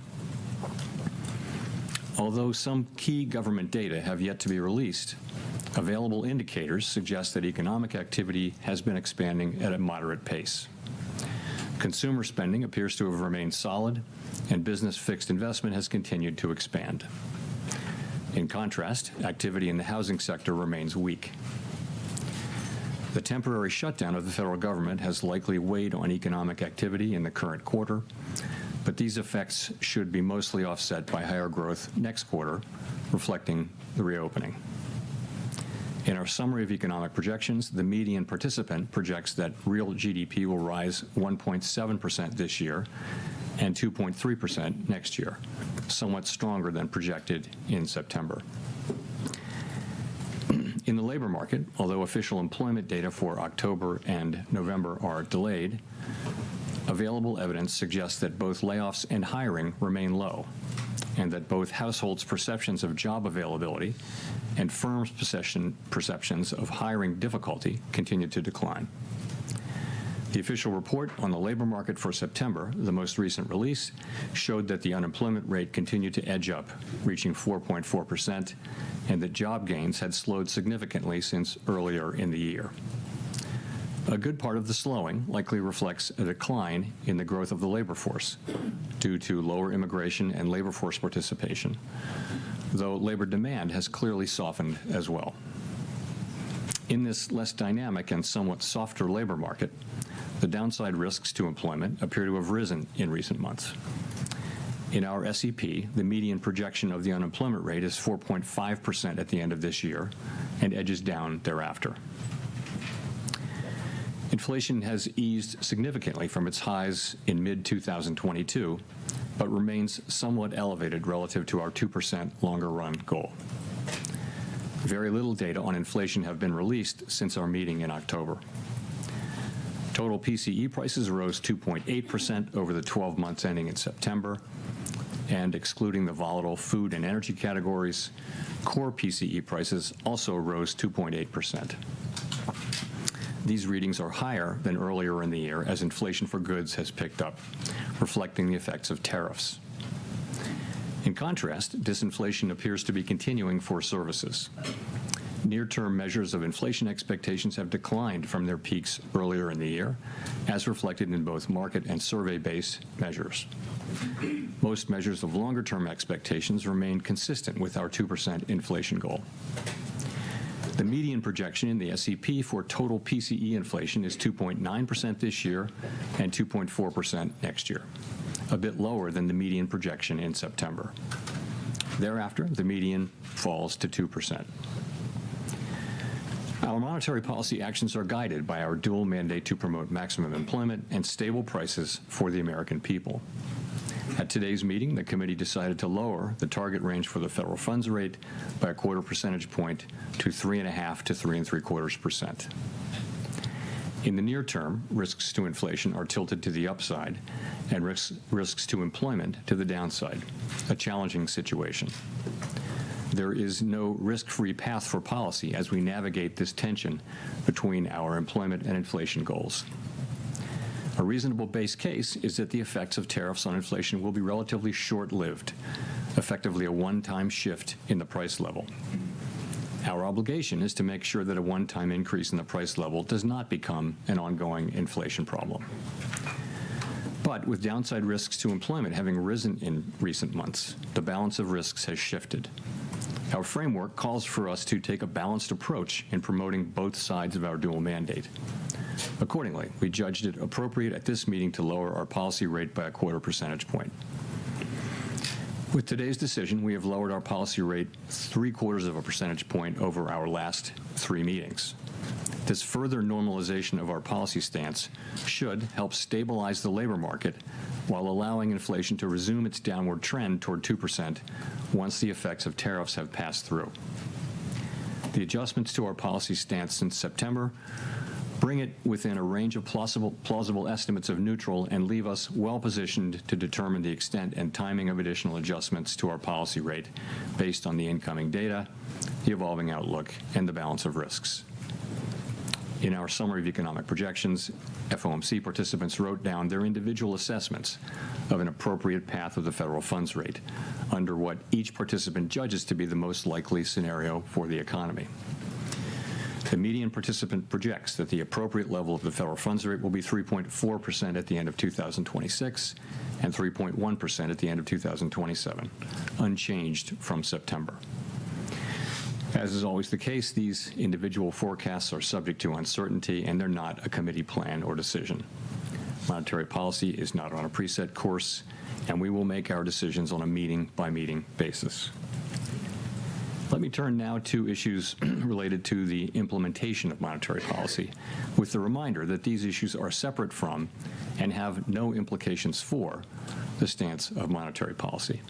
Although some key government data have yet to be released, available indicators suggest that economic activity has been expanding at a moderate pace. Consumer spending appears to have remained solid, and business fixed investment has continued to expand. In contrast, activity in the housing sector remains weak. The temporary shutdown of the federal government has likely weighed on economic activity in the current quarter, but these effects should be mostly offset by higher growth next quarter, reflecting the reopening. In our summary of economic projections, the median participant projects that real GDP will rise 1.7% this year and 2.3% next year, somewhat stronger than projected in September. In the labor market, although official employment data for October and November are delayed, available evidence suggests that both layoffs and hiring remain low, and that both households' perceptions of job availability and firms' perceptions of hiring difficulty continue to decline. The official report on the labor market for September, the most recent release, showed that the unemployment rate continued to edge up, reaching 4.4%, and that job gains had slowed significantly since earlier in the year. A good part of the slowing likely reflects a decline in the growth of the labor force due to lower immigration and labor force participation, though labor demand has clearly softened as well. In this less dynamic and somewhat softer labor market, the downside risks to employment appear to have risen in recent months. In our SEP, the median projection of the unemployment rate is 4.5% at the end of this year and edges down thereafter. Inflation has eased significantly from its highs in mid-2022, but remains somewhat elevated relative to our 2% longer-run goal. Very little data on inflation have been released since our meeting in October. Total PCE prices rose 2.8% over the 12 months ending in September, and excluding the volatile food and energy categories, core PCE prices also rose 2.8%. These readings are higher than earlier in the year as inflation for goods has picked up, reflecting the effects of tariffs. In contrast, disinflation appears to be continuing for services. Near-term measures of inflation expectations have declined from their peaks earlier in the year, as reflected in both market and survey-based measures. Most measures of longer-term expectations remain consistent with our 2% inflation goal. The median projection in the SEP for total PCE inflation is 2.9% this year and 2.4% next year, a bit lower than the median projection in September. Thereafter, the median falls to 2%. Our monetary policy actions are guided by our dual mandate to promote maximum employment and stable prices for the American people. At today's meeting, the committee decided to lower the target range for the federal funds rate by a 1/4 percentage point to 3.5 to 3.75%. In the near term, risks to inflation are tilted to the upside and risks to employment to the downside, a challenging situation. There is no risk-free path for policy as we navigate this tension between our employment and inflation goals. A reasonable base case is that the effects of tariffs on inflation will be relatively short-lived, effectively a one-time shift in the price level. Our obligation is to make sure that a one-time increase in the price level does not become an ongoing inflation problem. But with downside risks to employment having risen in recent months, the balance of risks has shifted. Our framework calls for us to take a balanced approach in promoting both sides of our dual mandate. Accordingly, we judged it appropriate at this meeting to lower our policy rate by a 1/4 percentage point. With today's decision, we have lowered our policy rate 3/4 of a percentage point over our last 3 meetings. This further normalization of our policy stance should help stabilize the labor market while allowing inflation to resume its downward trend toward 2% once the effects of tariffs have passed through. The adjustments to our policy stance since September bring it within a range of plausible estimates of neutral and leave us well positioned to determine the extent and timing of additional adjustments to our policy rate based on the incoming data, the evolving outlook, and the balance of risks. In our summary of economic projections, FOMC participants wrote down their individual assessments of an appropriate path of the federal funds rate under what each participant judges to be the most likely scenario for the economy. The median participant projects that the appropriate level of the federal funds rate will be 3.4% at the end of 2026 and 3.1% at the end of 2027, unchanged from September. As is always the case, these individual forecasts are subject to uncertainty, and they're not a committee plan or decision. Monetary policy is not on a preset course, and we will make our decisions on a meeting-by-meeting basis. Let me turn now to issues related to the implementation of monetary policy, with the reminder that these issues are separate from and have no implications for the stance of monetary policy.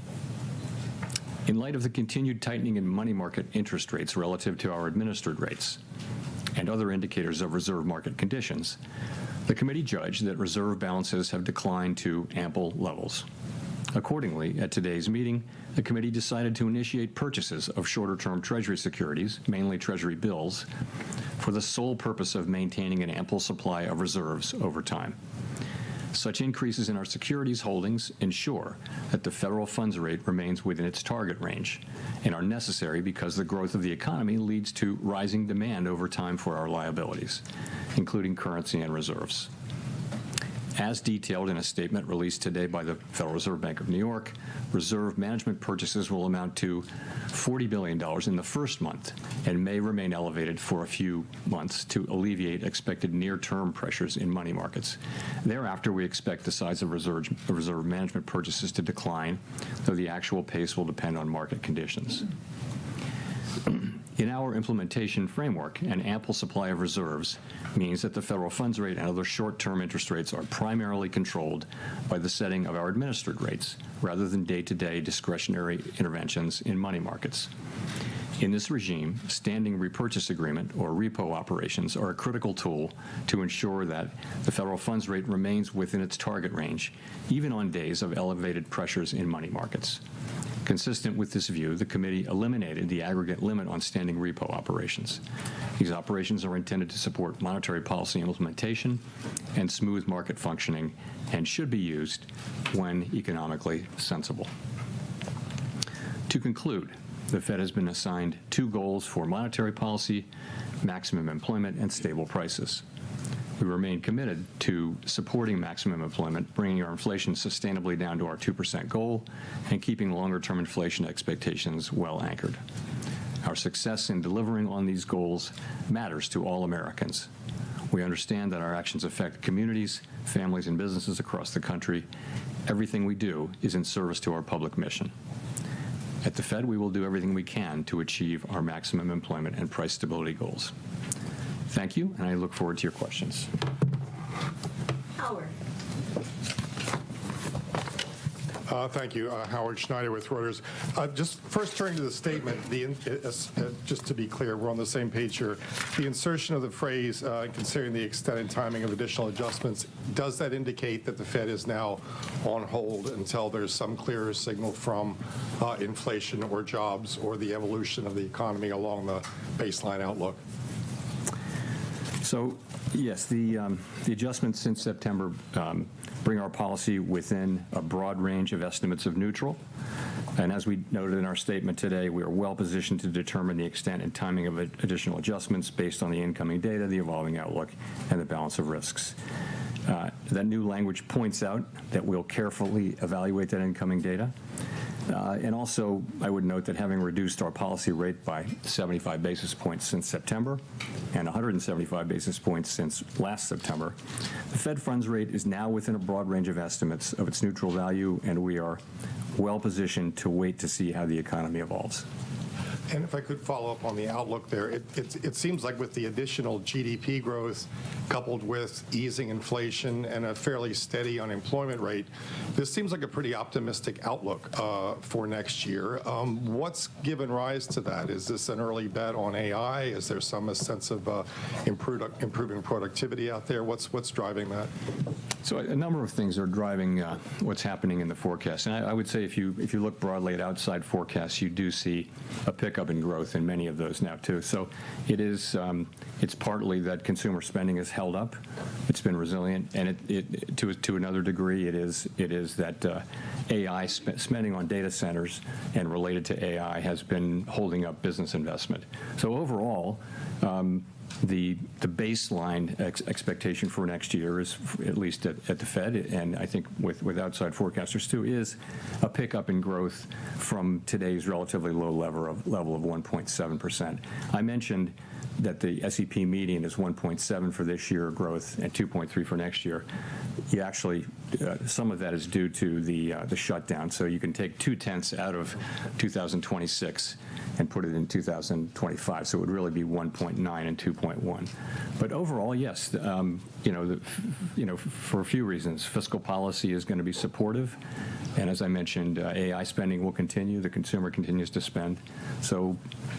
In light of the continued tightening in money market interest rates relative to our administered rates and other indicators of reserve market conditions, the committee judged that reserve balances have declined to ample levels. Accordingly, at today's meeting, the committee decided to initiate purchases of shorter-term Treasury securities, mainly Treasury bills, for the sole purpose of maintaining an ample supply of reserves over time. Such increases in our securities holdings ensure that the federal funds rate remains within its target range and are necessary because the growth of the economy leads to rising demand over time for our liabilities, including currency and reserves. As detailed in a statement released today by the Federal Reserve Bank of New York, reserve management purchases will amount to $40 billion in the first month and may remain elevated for a few months to alleviate expected near-term pressures in money markets. Thereafter, we expect the size of reserve management purchases to decline, though the actual pace will depend on market conditions. In our implementation framework, an ample supply of reserves means that the federal funds rate and other short-term interest rates are primarily controlled by the setting of our administered rates, rather than day-to-day discretionary interventions in money markets. In this regime, standing repurchase agreement, or repo operations, are a critical tool to ensure that the federal funds rate remains within its target range, even on days of elevated pressures in money markets. Consistent with this view, the committee eliminated the aggregate limit on standing repo operations. These operations are intended to support monetary policy implementation and smooth market functioning and should be used when economically sensible. To conclude, the Fed has been assigned 2 goals for monetary policy: maximum employment and stable prices. We remain committed to supporting maximum employment, bringing our inflation sustainably down to our 2% goal, and keeping longer-term inflation expectations well anchored. Our success in delivering on these goals matters to all Americans. We understand that our actions affect communities, families, and businesses across the country. Everything we do is in service to our public mission. At the Fed, we will do everything we can to achieve our maximum employment and price stability goals. Thank you, and I look forward to your questions. Howard. Thank you. Howard Schneider with Reuters. Just first turning to the statement, just to be clear, we're on the same page here. The insertion of the phrase, considering the extent and timing of additional adjustments, does that indicate that the Fed is now on hold until there's some clearer signal from inflation or jobs or the evolution of the economy along the baseline outlook? So, yes, the adjustments since September bring our policy within a broad range of estimates of neutral. And as we noted in our statement today, we are well positioned to determine the extent and timing of additional adjustments based on the incoming data, the evolving outlook, and the balance of risks. That new language points out that we'll carefully evaluate that incoming data And also, I would note that having reduced our policy rate by 75 basis points since September and 175 basis points since last September, the Fed funds rate is now within a broad range of estimates of its neutral value, and we are well positioned to wait to see how the economy evolves. And if I could follow up on the outlook there, it seems like with the additional GDP growth coupled with easing inflation and a fairly steady unemployment rate, this seems like a pretty optimistic outlook for next year. What's given rise to that? Is this an early bet on AI? Is there some sense of improving productivity out there? What's driving that? So a number of things are driving what's happening in the forecast. And I would say if you look broadly at outside forecasts, you do see a pickup in growth in many of those now too. So it's partly that consumer spending has held up. It's been resilient, and it to another degree it is that AI spending on data centers and related to AI has been holding up business investment. So overall, the baseline expectation for next year is, at least at the Fed, and I think with outside forecasters too, is a pickup in growth from today's relatively low level of 1.7%. I mentioned that the S&P median is 1.7 for this year growth and 2.3 for next year. You actually, some of that is due to the shutdown. So you can take 0.2 out of 2026 and put it in 2025. So it would really be 1.9 and 2.1. But overall, yes, for a few reasons, fiscal policy is going to be supportive, and as I mentioned, AI spending will continue. The consumer continues to spend, so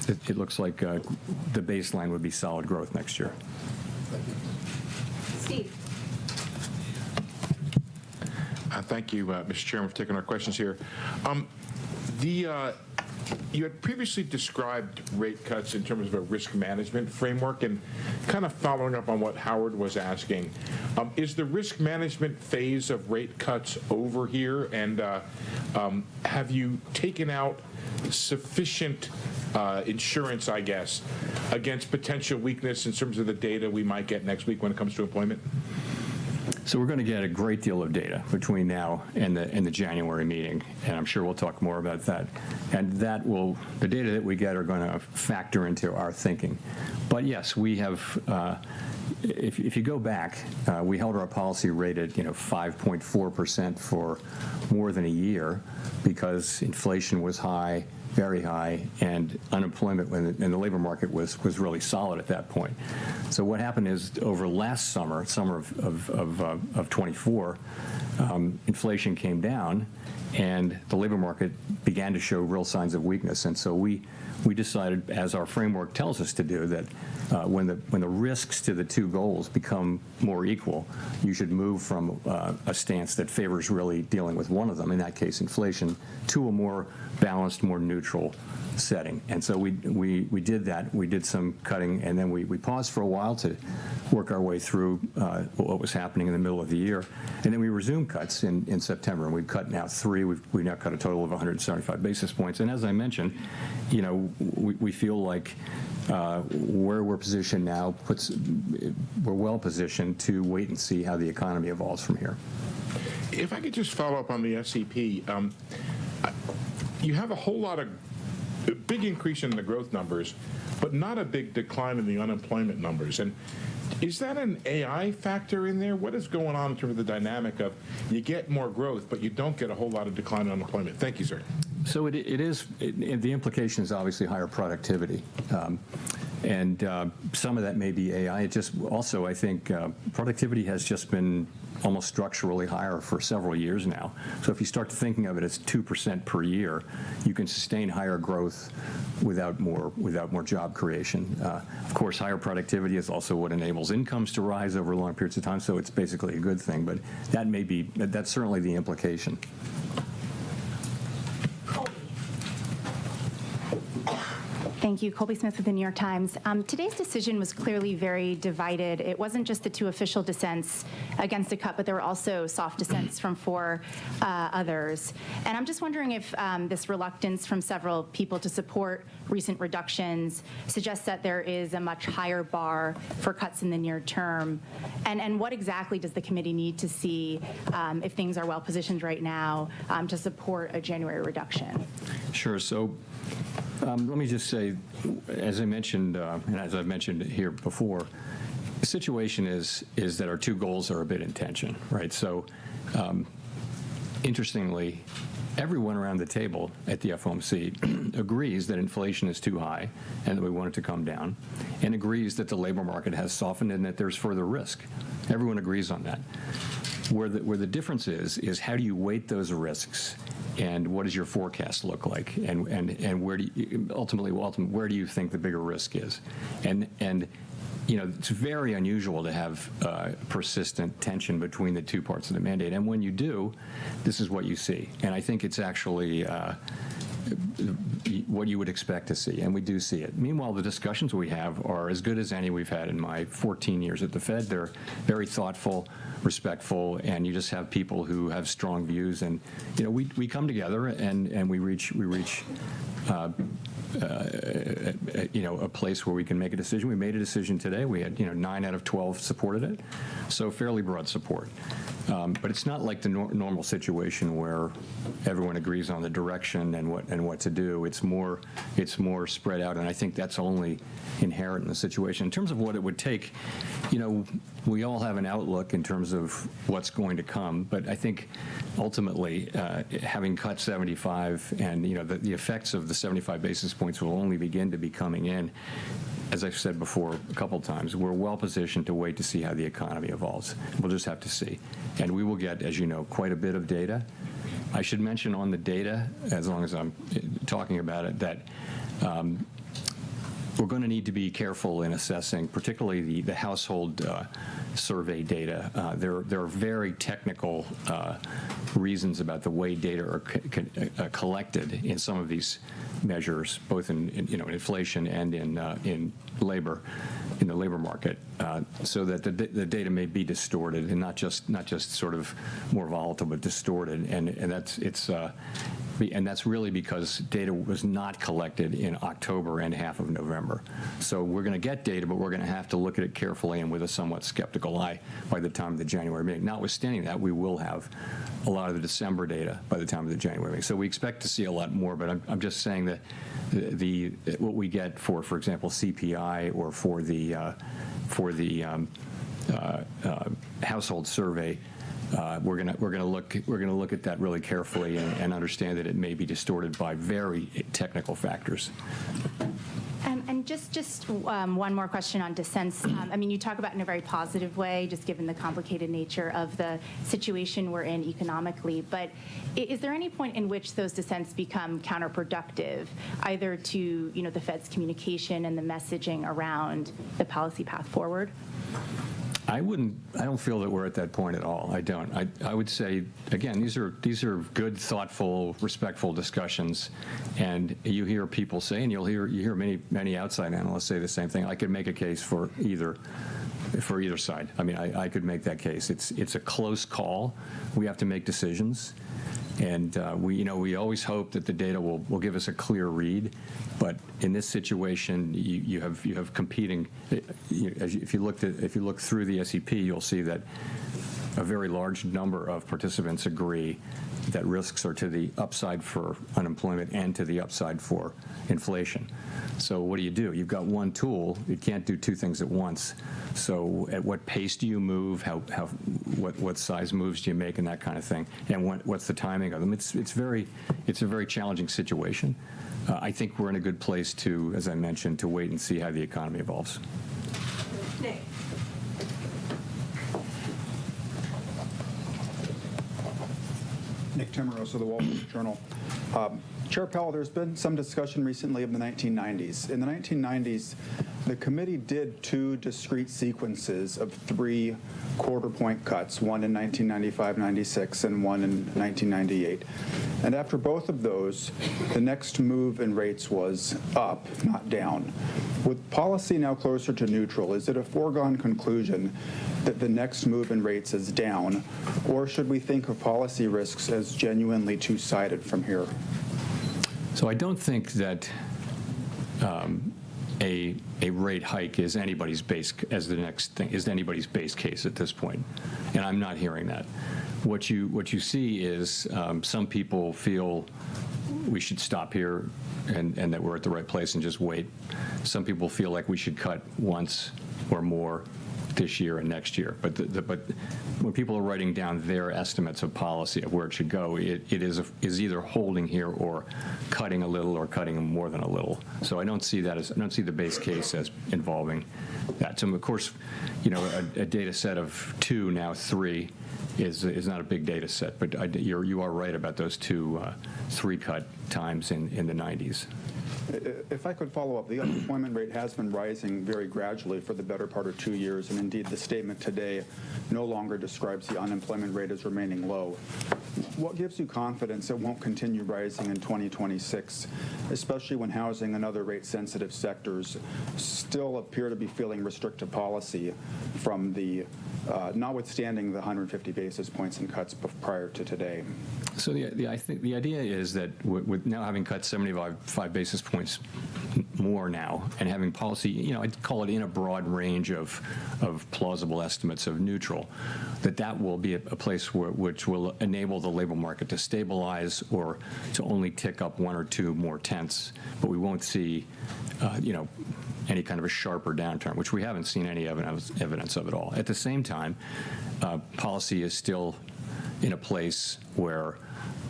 it looks like the baseline would be solid growth next year. Steve. Thank you, Mr. Chairman, for taking our questions here. You had previously described rate cuts in terms of a risk management framework, and kind of following up on what Howard was asking, is the risk management phase of rate cuts over here, and have you taken out sufficient insurance, I guess, against potential weakness in terms of the data we might get next week when it comes to employment? So we're going to get a great deal of data between now and the January meeting, and I'm sure we'll talk more about that. And the data that we get are going to factor into our thinking. But yes, we have. If you go back, we held our policy rate at 5.4% for more than a year because inflation was high, very high, and unemployment in the labor market was really solid at that point. So what happened is over last summer of 24, inflation came down, and the labor market began to show real signs of weakness. And so we decided, as our framework tells us to do, that when the risks to the two goals become more equal, you should move from a stance that favors really dealing with one of them, in that case inflation, to a more balanced, more neutral setting. And so we did that. We did some cutting, and then we paused for a while to work our way through what was happening in the middle of the year. And then we resumed cuts in September, and we've cut now 3. We've now cut a total of 175 basis points. And as I mentioned, we feel like where we're positioned now we're well positioned to wait and see how the economy evolves from here. If I could just follow up on the SEP, you have a whole lot of big increase in the growth numbers, but not a big decline in the unemployment numbers. And is that an AI factor in there? What is going on in terms of the dynamic of you get more growth, but you don't get a whole lot of decline in unemployment? Thank you, sir. So the implication is obviously higher productivity. And some of that may be AI. It just also, I think, productivity has just been almost structurally higher for several years now. So if you start thinking of it as 2% per year, you can sustain higher growth without more job creation. Of course, higher productivity is also what enables incomes to rise over long periods of time. So it's basically a good thing. But that's certainly the implication. Thank you. Colby Smith with the New York Times. Today's decision was clearly very divided. It wasn't just the two official dissents against the cut, but there were also soft dissents from four others. And I'm just wondering if this reluctance from several people to support recent reductions suggests that there is a much higher bar for cuts in the near term. And what exactly does the committee need to see if things are well positioned right now to support a January reduction? Sure. So let me just say, as I mentioned, and as I've mentioned here before, the situation is that our two goals are a bit in tension, right? So interestingly, everyone around the table at the FOMC agrees that inflation is too high and that we want it to come down, and agrees that the labor market has softened and that there's further risk. Everyone agrees on that. Where the difference is how do you weight those risks, and what does your forecast look like, and where do you, ultimately where do you think the bigger risk is, and you know, it's very unusual to have persistent tension between the two parts of the mandate, and when you do, this is what you see, and I think it's actually what you would expect to see, and we do see it. Meanwhile, the discussions we have are as good as any we've had in my 14 years at the Fed. They're very thoughtful, respectful, and you just have people who have strong views, and you know, we come together and we reach you know, a place where we can make a decision. We made a decision today. We had, you know, 9 out of 12 supported it, so fairly broad support. But it's not like the normal situation where everyone agrees on the direction and what to do. It's more spread out, and I think that's only inherent in the situation. In terms of what it would take, you know, we all have an outlook in terms of what's going to come, but I think ultimately having cut 75 and, you know, the effects of the 75 basis points will only begin to be coming in. As I've said before a couple times, we're well positioned to wait to see how the economy evolves. We'll just have to see. And we will get, as you know, quite a bit of data. I should mention on the data, as long as I'm talking about it, that we're going to need to be careful in assessing, particularly the household survey data. There are very technical reasons about the way data are collected in some of these measures, both in you know, inflation and in labor, in the labor market, so that the data may be distorted and not just sort of more volatile, but distorted, and that's really because data was not collected in October and half of November. So we're going to get data, but we're going to have to look at it carefully and with a somewhat skeptical eye by the time of the January meeting. Notwithstanding that, we will have a lot of the December data by the time of the January meeting. So we expect to see a lot more, but I'm just saying that what we get for example, CPI or for the household survey, we're going to look at that really carefully and understand that it may be distorted by very technical factors. And just one more question on dissents. I mean, you talk about it in a very positive way, just given the complicated nature of the situation we're in economically. But is there any point in which those dissents become counterproductive, either to, you know, the Fed's communication and the messaging around the policy path forward? I don't feel that we're at that point at all. I don't. I would say, again, these are good, thoughtful, respectful discussions, and you hear people say, and you hear many outside analysts say the same thing. I could make a case for either side. I mean, I could make that case. It's a close call. We have to make decisions, and we always hope that the data will give us a clear read. But in this situation, you have competing. If you look through the SEP, you'll see that a very large number of participants agree that risks are to the upside for unemployment and to the upside for inflation. So what do? You've got one tool. You can't do two things at once. So at what pace do you move? What size moves do you make, and that kind of thing? And what's the timing of them? It's a very challenging situation. I think we're in a good place to, as I mentioned, to wait and see how the economy evolves. Nick. Nick Timmeros of the Wall Street Journal. Chair Powell, there's been some discussion recently of the 1990s. In the 1990s, the committee did 2 discrete sequences of 3 quarter-point cuts, one in 1995-96 and one in 1998. And after both of those, the next move in rates was up, not down. With policy now closer to neutral, is it a foregone conclusion that the next move in rates is down, or should we think of policy risks as genuinely two-sided from here? So I don't think that a rate hike is anybody's base case at this point, and I'm not hearing that. What you see is some people feel we should stop here and that we're at the right place and just wait. Some people feel like we should cut once or more this year and next year. But when people are writing down their estimates of policy of where it should go, it is either holding here or cutting a little or cutting more than a little. So I don't see the base case as involving that. So of course, a data set of 2, now 3, is not a big data set. But you are right about those 2 3-cut times in the 90s. If I could follow up, the unemployment rate has been rising very gradually for the better part of 2 years, and indeed the statement today no longer describes the unemployment rate as remaining low. What gives you confidence it won't continue rising in 2026, especially when housing and other rate-sensitive sectors still appear to be feeling restrictive policy from the, notwithstanding the 150 basis points in cuts prior to today? So I think the idea is that with now having cut 75 basis points more now and having policy, I'd call it in a broad range of plausible estimates of neutral, that will be a place which will enable the labor market to stabilize or to only tick up 1 or 2 more tenths, but we won't see, any kind of a sharper downturn, which we haven't seen any evidence of at all. At the same time, policy is still in a place where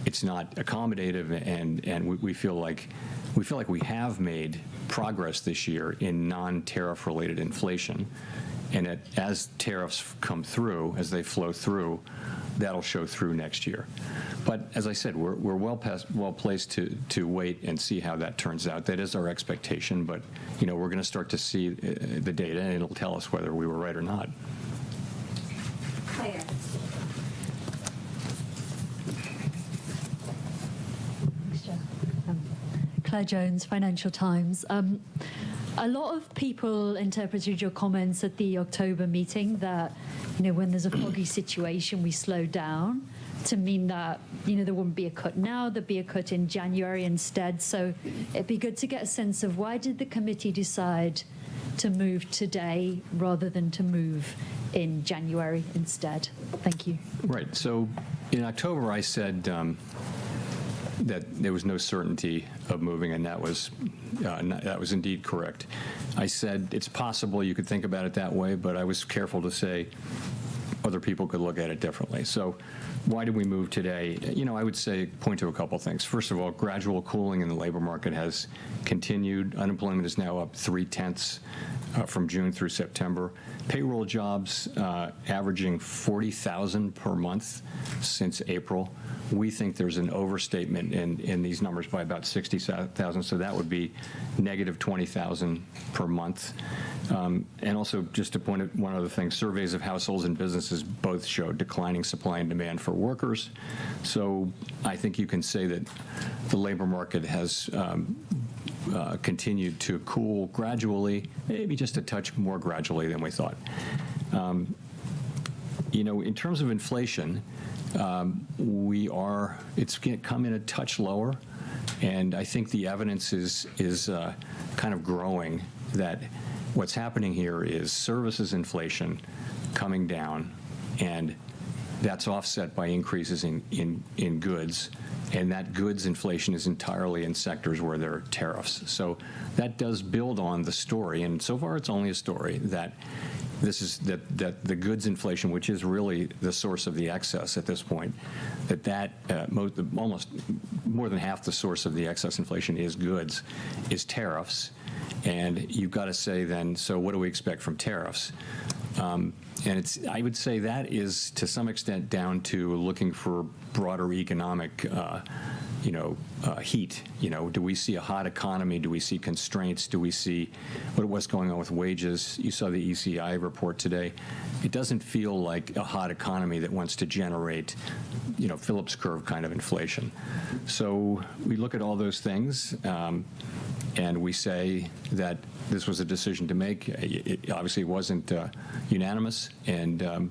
it's not accommodative, and we feel like we have made progress this year in non-tariff related inflation, and that as tariffs come through, as they flow through, that'll show through next year. But as I said, we're well placed to wait and see how that turns out. That is our expectation, but we're going to start to see the data, and it'll tell us whether we were right or not. Claire. Claire Jones, Financial Times. A lot of people interpreted your comments at the October meeting that, when there's a foggy situation, we slow down, to mean that, there wouldn't be a cut now, there'd be a cut in January instead. So it'd be good to get a sense of why did the committee decide to move today rather than to move in January instead? Thank you. Right. So in October, I said that there was no certainty of moving, and that was indeed correct. I said it's possible you could think about it that way, but I was careful to say other people could look at it differently. So why did we move today? I would say point to a couple things. First of all, gradual cooling in the labor market has continued. Unemployment is now up 0.3 from June through September. Payroll jobs averaging 40,000 per month since April. We think there's an overstatement in these numbers by about 60,000, so that would be negative 20,000 per month. And also, just to point out one other thing, surveys of households and businesses both showed declining supply and demand for workers. So I think you can say that the labor market has continued to cool gradually, maybe just a touch more gradually than we thought. In terms of inflation, it's come in a touch lower, and I think the evidence is kind of growing that what's happening here is services inflation coming down, and that's offset by increases in goods, and that goods inflation is entirely in sectors where there are tariffs. So that does build on the story, and so far it's only a story, that that the goods inflation, which is really the source of the excess at this point, almost more than half the source of the excess inflation is goods, is tariffs. And you've got to say then, so what do we expect from tariffs? And I would say that is to some extent down to looking for broader economic heat. Do we see a hot economy? Do we see constraints? Do we see what's going on with wages? You saw the ECI report today. It doesn't feel like a hot economy that wants to generate, Phillips curve kind of inflation. So we look at all those things, and we say that this was a decision to make. It obviously wasn't unanimous,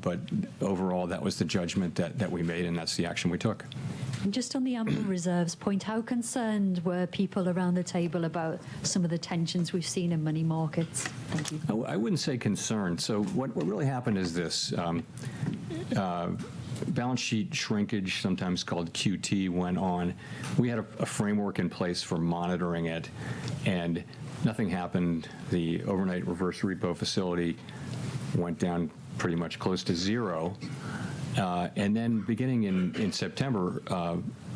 but overall, that was the judgment that we made, and that's the action we took. And just on the ample reserves point, how concerned were people around the table about some of the tensions we've seen in money markets? Thank you. I wouldn't say concerned. So what really happened is this. Balance sheet shrinkage, sometimes called QT, went on. We had a framework in place for monitoring it, and nothing happened. The overnight reverse repo facility went down pretty much close to zero. And then beginning in September,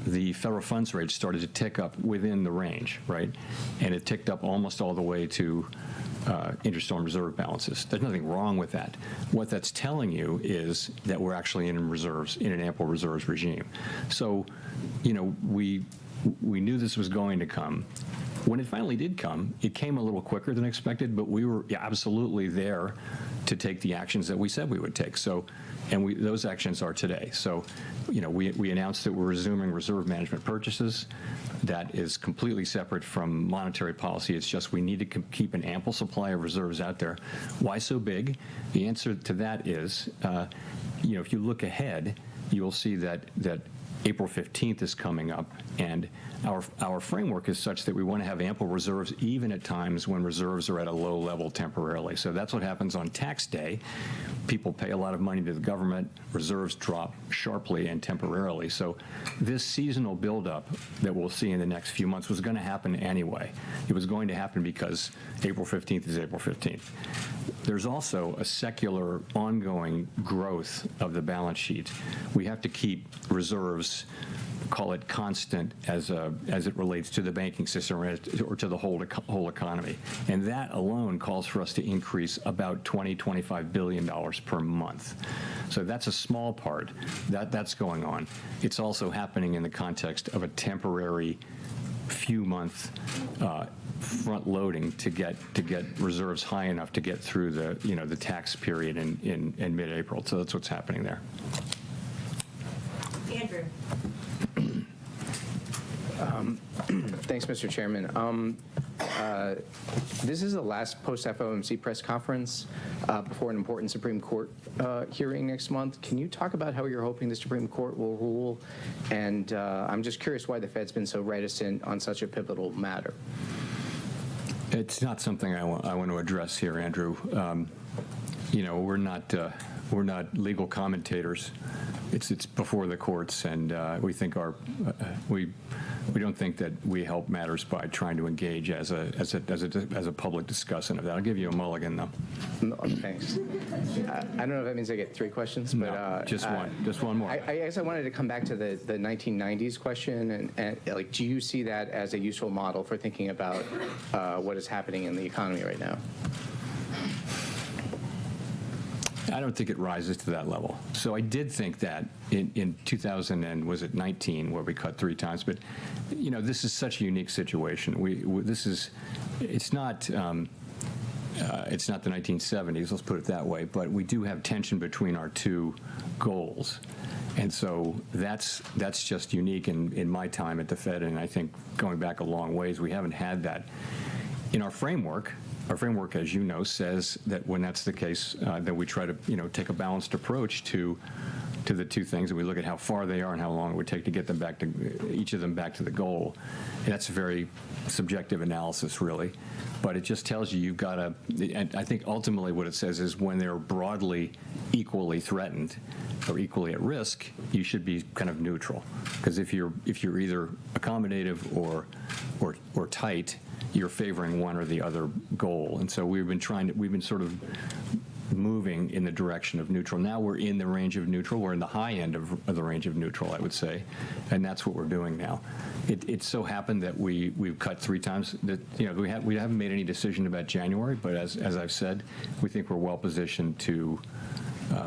the federal funds rate started to tick up within the range, right? And it ticked up almost all the way to interest-on reserve balances. There's nothing wrong with that. What that's telling you is that we're actually in reserves, in an ample reserves regime. So, we knew this was going to come. When it finally did come, it came a little quicker than expected, but we were absolutely there to take the actions that we said we would take. So, and those actions are today. So, we announced that we're resuming reserve management purchases. That is completely separate from monetary policy. It's just we need to keep an ample supply of reserves out there. Why so big? The answer to that is, if you look ahead, you will see that April 15th is coming up, and our framework is such that we want to have ample reserves even at times when reserves are at a low level temporarily. So that's what happens on tax day. People pay a lot of money to the government, reserves drop sharply and temporarily. So this seasonal buildup that we'll see in the next few months was going to happen anyway. It was going to happen because April 15th is April 15th. There's also a secular ongoing growth of the balance sheet. We have to keep reserves, call it constant as it relates to the banking system or to the whole economy. And that alone calls for us to increase about $20–25 billion per month. So that's a small part. That's going on. It's also happening in the context of a temporary few-month front loading to get reserves high enough to get through the tax period in mid-April. So that's what's happening there. Andrew. Thanks, Mr. Chairman. This is the last post-FOMC press conference before an important Supreme Court hearing next month. Can you talk about how you're hoping the Supreme Court will rule? And I'm just curious why the Fed's been so reticent on such a pivotal matter. It's not something I want to address here, Andrew. We're not legal commentators. It's before the courts, and we think we don't think that we help matters by trying to engage as a public discussant of that. I'll give you a mulligan, though. No, thanks. I don't know if that means I get 3 questions, but no, just one more. I guess I wanted to come back to the 1990s question, and like, do you see that as a useful model for thinking about what is happening in the economy right now? I don't think it rises to that level. So I did think that in 2019, where we cut 3 times, but this is such a unique situation. It's not the 1970s, let's put it that way, but we do have tension between our 2 goals. And so that's just unique in my time at the Fed, and I think going back a long ways, we haven't had that. In our framework, as you know, says that when that's the case, that we try to, take a balanced approach to the 2 things, and we look at how far they are and how long it would take to get them back to each of them back to the goal. And that's a very subjective analysis, really. But it just tells you you've got to. And I think ultimately what it says is when they're broadly equally threatened or equally at risk, you should be kind of neutral. Because if you're either accommodative or tight, you're favoring one or the other goal. And so we've been sort of moving in the direction of neutral. Now we're in the range of neutral. We're in the high end of the range of neutral, I would say. And that's what we're doing now. It so happened that we've cut 3 times. That we haven't made any decision about January, but as I've said, we think we're well positioned to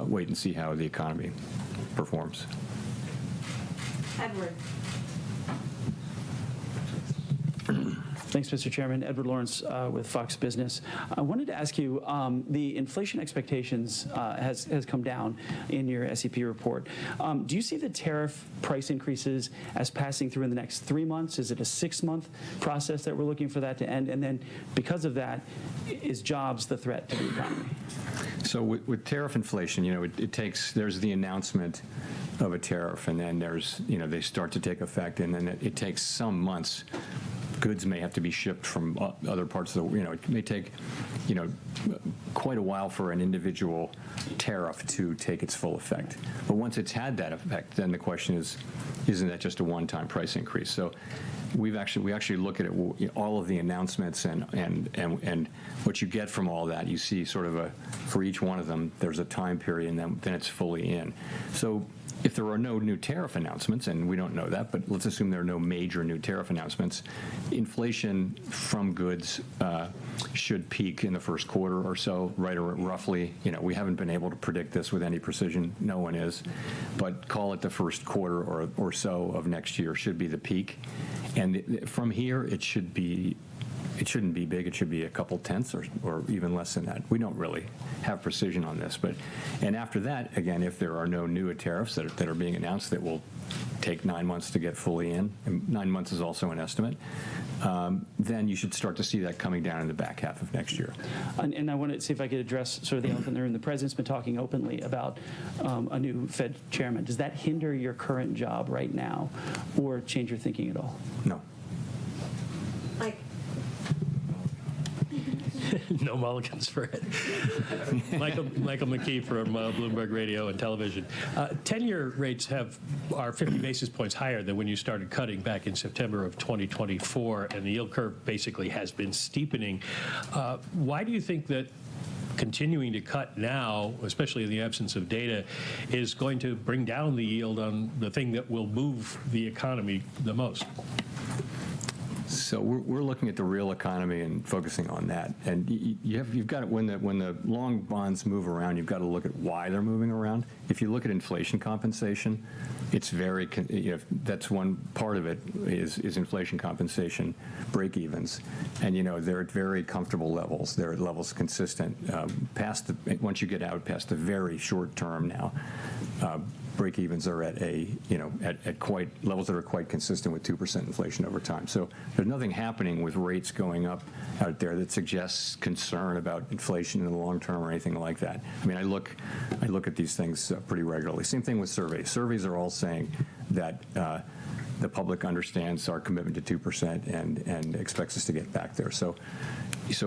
wait and see how the economy performs. Edward. Thanks, Mr. Chairman. Edward Lawrence with Fox Business. I wanted to ask you, the inflation expectations has come down in your SEP report. Do you see the tariff price increases as passing through in the next 3 months? Is it a 6-month process that we're looking for that to end? And then because of that, is jobs the threat to the economy? So with tariff inflation, it takes, there's the announcement of a tariff, and then there's, they start to take effect, and then it takes some months. Goods may have to be shipped from other parts of the, it may take, quite a while for an individual tariff to take its full effect. But once it's had that effect, then the question is, isn't that just a one-time price increase? So we actually look at it, all of the announcements and what you get from all that. You see sort of for each one of them, there's a time period, and then it's fully in. So if there are no new tariff announcements, and we don't know that, but let's assume there are no major new tariff announcements, inflation from goods should peak in the first quarter or so, right, or roughly. We haven't been able to predict this with any precision. No one is. But call it the first quarter or so of next year should be the peak. And from here, it shouldn't be big. It should be a couple tenths or even less than that. We don't really have precision on this. And after that, again, if there are no new tariffs that are being announced that will take 9 months to get fully in, and 9 months is also an estimate, then you should start to see that coming down in the back half of next year. And I want to see if I could address sort of the elephant in the room. The president's been talking openly about a new Fed chairman. Does that hinder your current job right now or change your thinking at all? No. Like, No mulligans for it. Michael McKee from Bloomberg Radio and Television. 10-year rates are 50 basis points higher than when you started cutting back in September of 2024, and the yield curve basically has been steepening. Why do you think that continuing to cut now, especially in the absence of data, is going to bring down the yield on the thing that will move the economy the most? So we're looking at the real economy and focusing on that. And you've got when the long bonds move around, you've got to look at why they're moving around. If you look at inflation compensation, it's very that's one part of it is inflation compensation break-evens, and they're at very comfortable levels. They're at levels consistent once you get out past the very short term now. Break-evens are at at quite levels that are quite consistent with 2% inflation over time. So there's nothing happening with rates going up out there that suggests concern about inflation in the long term or anything like that. I mean, I look at these things pretty regularly. Same thing with surveys. Surveys are all saying that the public understands our commitment to 2% and expects us to get back there. So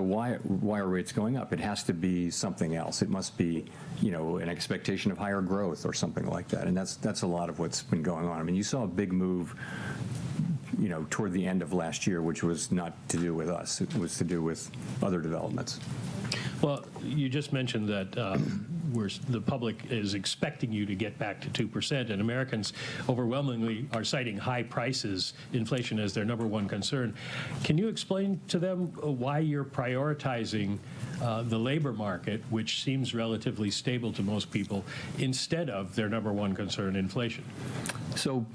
why are rates going up? It has to be something else. It must be, an expectation of higher growth or something like that. And that's a lot of what's been going on. I mean, you saw a big move, toward the end of last year, which was not to do with us. It was to do with other developments. Well, you just mentioned that the public is expecting you to get back to 2%, and Americans overwhelmingly are citing high prices, inflation, as their number one concern. Can you explain to them why you're prioritizing the labor market, which seems relatively stable to most people, instead of their number one concern, inflation? So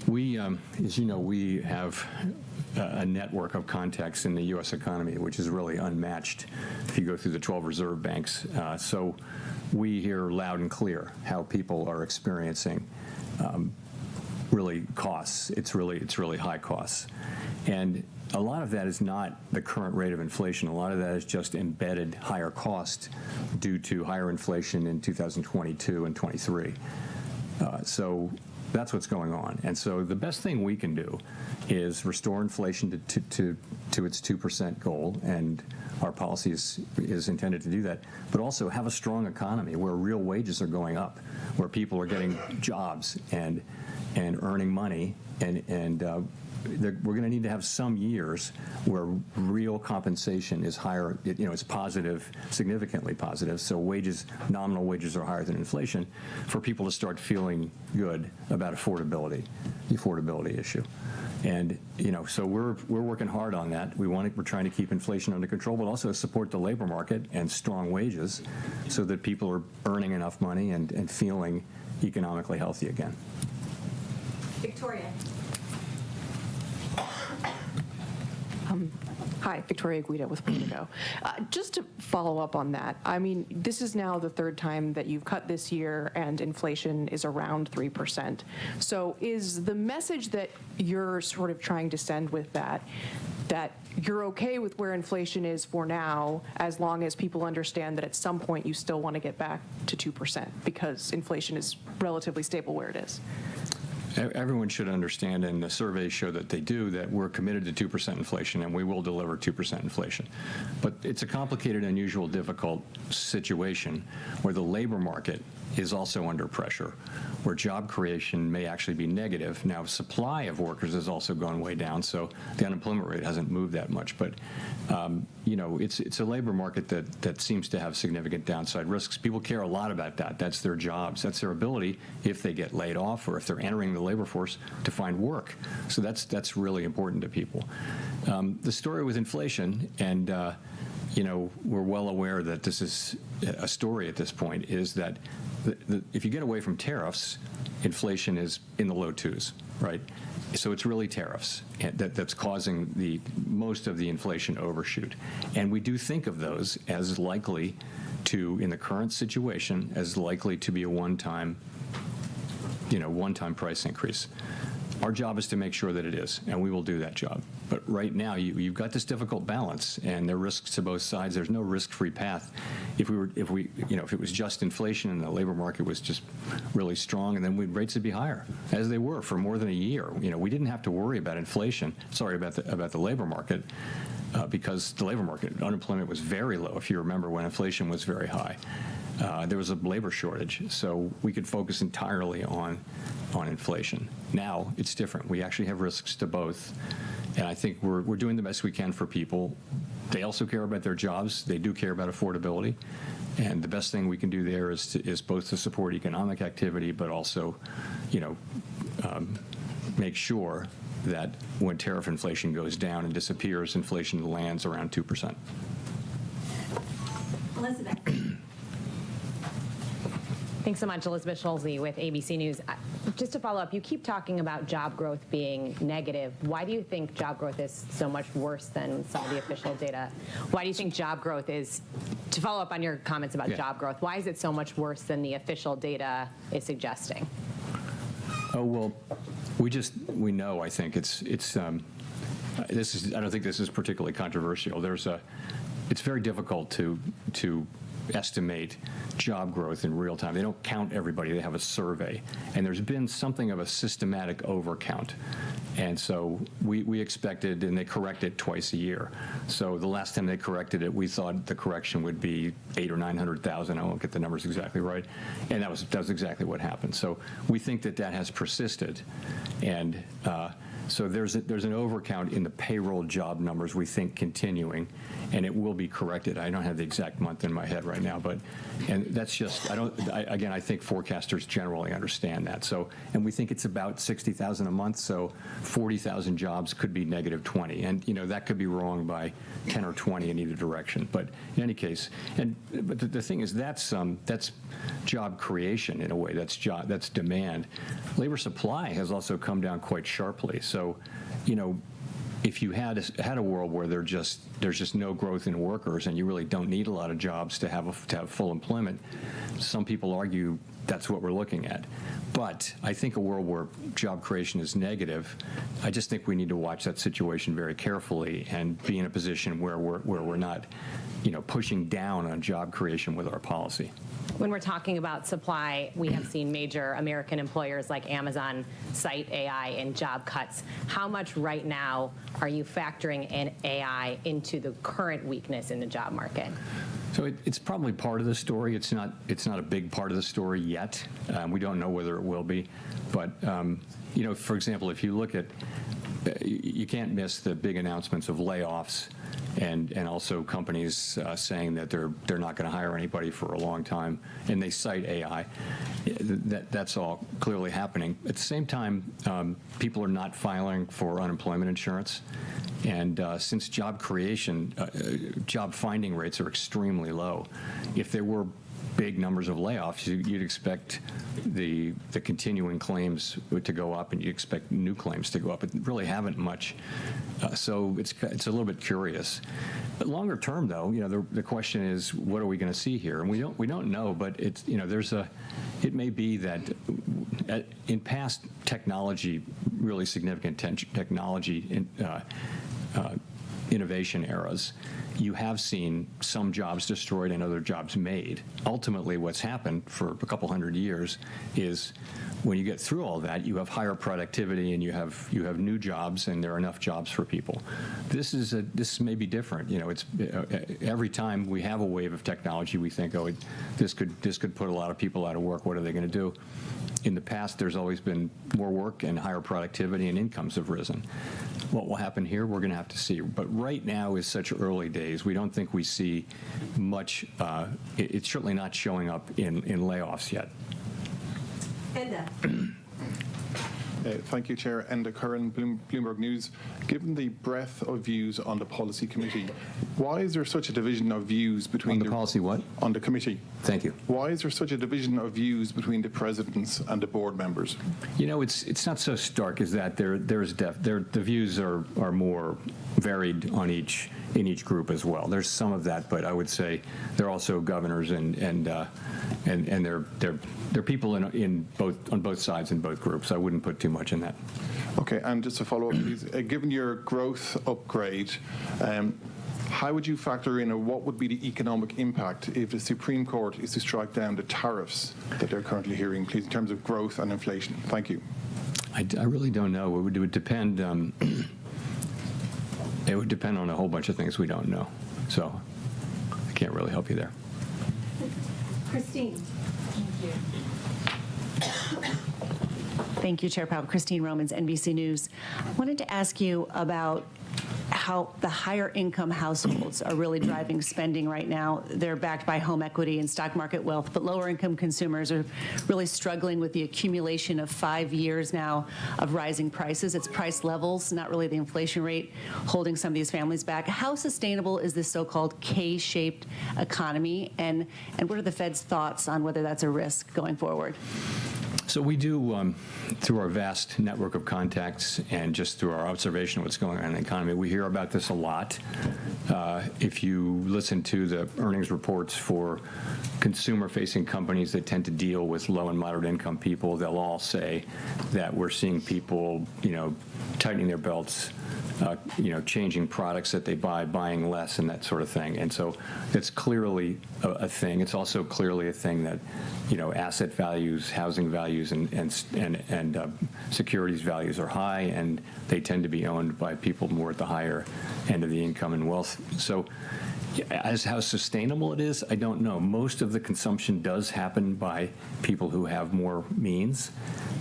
we, as you know, we have a network of contacts in the U.S. economy, which is really unmatched if you go through the 12 reserve banks. So we hear loud and clear how people are experiencing really costs. It's really high costs. And a lot of that is not the current rate of inflation. A lot of that is just embedded higher cost due to higher inflation in 2022 and 23. So that's what's going on. And so the best thing we can do is restore inflation to its 2% goal, and our policy is intended to do that, but also have a strong economy where real wages are going up, where people are getting jobs and earning money, and we're going to need to have some years where real compensation is higher, it's positive, significantly positive, so nominal wages are higher than inflation, for people to start feeling good about the affordability issue. And, so we're working hard on that. We're trying to keep inflation under control, but also support the labor market and strong wages so that people are earning enough money and feeling economically healthy again. Victoria. Hi, Victoria Guida with Politico. Just to follow up on that, I mean, this is now the third time that you've cut this year and inflation is around 3%. So is the message that you're sort of trying to send with that you're okay with where inflation is for now, as long as people understand that at some point you still want to get back to 2% because inflation is relatively stable where it is? Everyone should understand, and the surveys show that they do, that we're committed to 2% inflation, and we will deliver 2% inflation. But it's a complicated, unusual, difficult situation where the labor market is also under pressure, where job creation may actually be negative. Now, supply of workers has also gone way down, so the unemployment rate hasn't moved that much. But it's a labor market that seems to have significant downside risks. People care a lot about that. That's their jobs. That's their ability, if they get laid off or if they're entering the labor force, to find work. So that's really important to people. The story with inflation, and we're well aware that this is a story at this point, is that if you get away from tariffs, inflation is in the low 2s, right? So it's really tariffs that's causing most of the inflation overshoot. And we do think of those as likely to, in the current situation, as likely to be a one-time price increase. Our job is to make sure that it is, and we will do that job. But right now, you've got this difficult balance, and there are risks to both sides. There's no risk-free path. If it was just inflation and the labor market was just really strong, and then rates would be higher, as they were for more than a year. We didn't have to worry about inflation. Sorry, about the labor market, because the labor market unemployment was very low. If you remember, when inflation was very high, there was a labor shortage, so we could focus entirely on inflation. Now it's different. We actually have risks to both, and I think we're doing the best we can for people. They also care about their jobs. They do care about affordability, and the best thing we can do there is both to support economic activity, but also, make sure that when tariff inflation goes down and disappears, inflation lands around 2%. Elizabeth. Thanks so much, Elizabeth Schulze with ABC News. Just to follow up, you keep talking about job growth being negative. Why do you think job growth is so much worse than some of the official data? Why do you think job growth is, to follow up on your comments about job growth, why is it so much worse than the official data is suggesting? Oh, well, we know, I think I don't think this is particularly controversial. It's very difficult to estimate job growth in real time. They don't count everybody. They have a survey. And there's been something of a systematic overcount. And so we expected, and they correct it twice a year. So the last time they corrected it, we thought the correction would be 800,000 or 900,000. I won't get the numbers exactly right. And that was exactly what happened. So we think that has persisted. And so there's an overcount in the payroll job numbers, we think, continuing, and it will be corrected. I don't have the exact month in my head right now, and that's just, I think forecasters generally understand that. So, and we think it's about 60,000 a month, so 40,000 jobs could be negative 20, and that could be wrong by 10 or 20 in either direction. But in any case, but the thing is, that's job creation in a way. That's demand. Labor supply has also come down quite sharply. So, if you had a world where there's just no growth in workers and you really don't need a lot of jobs to have full employment, some people argue that's what we're looking at. But I think a world where job creation is negative, I just think we need to watch that situation very carefully and be in a position where we're not, pushing down on job creation with our policy. When we're talking about supply, we have seen major American employers like Amazon cite AI in job cuts. How much right now are you factoring in AI into the current weakness in the job market? So it's probably part of the story. It's not a big part of the story yet. We don't know whether it will be. But, for example, if you look at, you can't miss the big announcements of layoffs and also companies saying that they're not going to hire anybody for a long time, and they cite AI. That's all clearly happening. At the same time, people are not filing for unemployment insurance, and since job creation, job finding rates are extremely low. If there were big numbers of layoffs, you'd expect the continuing claims to go up, and you expect new claims to go up. It really haven't much, so it's a little bit curious. But longer term, though, the question is, what are we going to see here? And we don't know, but it's it may be that in past really significant technology innovation eras, you have seen some jobs destroyed and other jobs made. Ultimately, what's happened for a couple hundred years is when you get through all that, you have higher productivity and you have new jobs, and there are enough jobs for people. This may be different. It's every time we have a wave of technology, we think, oh, this could put a lot of people out of work. What are they going to do? In the past, there's always been more work and higher productivity, and incomes have risen. What will happen here, we're going to have to see. But right now is such early days. We don't think we see much. It's certainly not showing up in layoffs yet. Thank you, Chair. Enda Curran, Bloomberg News. Given the breadth of views on the policy committee, why is there such a division of views between on the policy what? On the committee. Thank you. Why is there such a division of views between the presidents and the board members? It's not so stark as that. The views are more varied in each group as well. There's some of that, but I would say they're also governors and they're people on both sides in both groups. I wouldn't put too much in that. Okay, and just to follow up, please, given your growth upgrade, how would you factor in, or what would be the economic impact if the Supreme Court is to strike down the tariffs that they're currently hearing, please, in terms of growth and inflation? Thank you. I really don't know. It would depend. It would depend on a whole bunch of things we don't know. So I can't really help you there. Christine. Thank you. Thank you, Chair Powell. Christine Romans, NBC News. I wanted to ask you about how the higher income households are really driving spending right now. They're backed by home equity and stock market wealth, but lower income consumers are really struggling with the accumulation of 5 years now of rising prices. It's price levels, not really the inflation rate, holding some of these families back. How sustainable is this so-called K-shaped economy, and what are the Fed's thoughts on whether that's a risk going forward? So we do, through our vast network of contacts and just through our observation of what's going on in the economy, we hear about this a lot. If you listen to the earnings reports for consumer-facing companies that tend to deal with low and moderate income people, they'll all say that we're seeing people, tightening their belts, changing products that they buy, buying less, and that sort of thing. And so it's clearly a thing. It's also clearly a thing that, asset values, housing values, and securities values are high, and they tend to be owned by people more at the higher end of the income and wealth. So as how sustainable it is, I don't know. Most of the consumption does happen by people who have more means.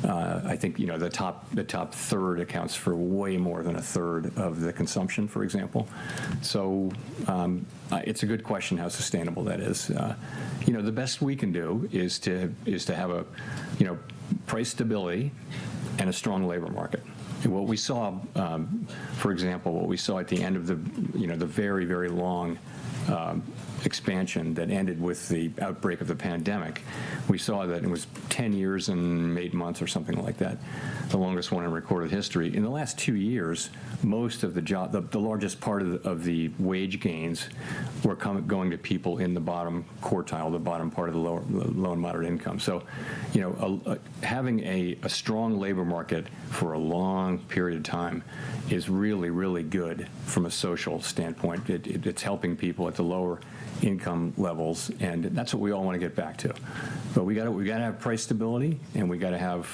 I think the top third accounts for way more than a third of the consumption, for example. So it's a good question how sustainable that is. The best we can do is to have a price stability and a strong labor market. And what we saw, for example, what we saw at the end of the very, very long expansion that ended with the outbreak of the pandemic, we saw that it was 10 years and 8 months or something like that, the longest one in recorded history. In the last 2 years, most of the largest part of the wage gains were going to people in the bottom quartile, the bottom part of the low and moderate income. So, having a strong labor market for a long period of time is really, really good from a social standpoint. It's helping people at the lower income levels, and that's what we all want to get back to. But we got to have price stability, and we got to have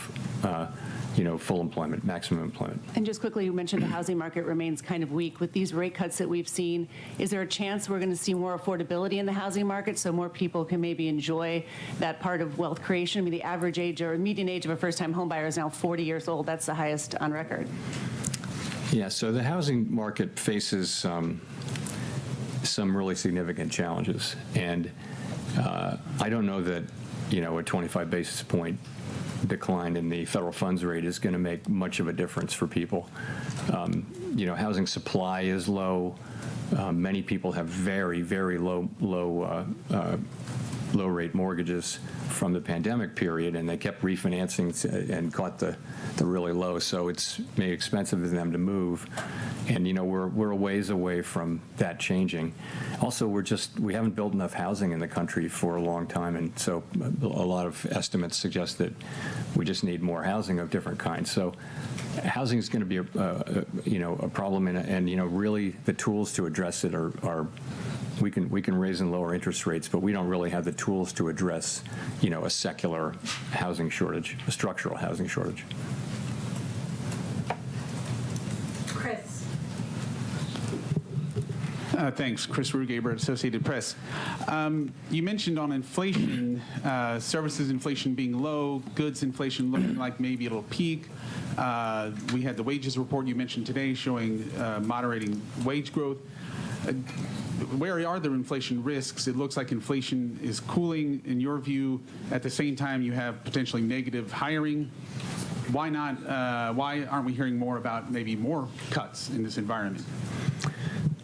full employment, maximum employment. And just quickly, you mentioned the housing market remains kind of weak. With these rate cuts that we've seen, is there a chance we're going to see more affordability in the housing market so more people can maybe enjoy that part of wealth creation? I mean, the average age or median age of a first-time home buyer is now 40 years old. That's the highest on record. Yeah, so the housing market faces some really significant challenges. And I don't know that, a 25 basis point decline in the federal funds rate is going to make much of a difference for people. Housing supply is low. Many people have very, very low low-rate mortgages from the pandemic period, and they kept refinancing and caught the really low. So it's made it expensive for them to move, and we're a ways away from that changing. Also, we haven't built enough housing in the country for a long time, and so a lot of estimates suggest that we just need more housing of different kinds. So housing is going to be a problem, and really the tools to address it are we can raise and lower interest rates, but we don't really have the tools to address a secular housing shortage, a structural housing shortage. Chris. Thanks. Chris Rugaber, Associated Press. You mentioned on inflation, services inflation being low, goods inflation looking like maybe it'll peak. We had the wages report you mentioned today showing moderating wage growth. Where are there inflation risks? It looks like inflation is cooling, in your view. At the same time, you have potentially negative hiring. Why not? Why aren't we hearing more about maybe more cuts in this environment?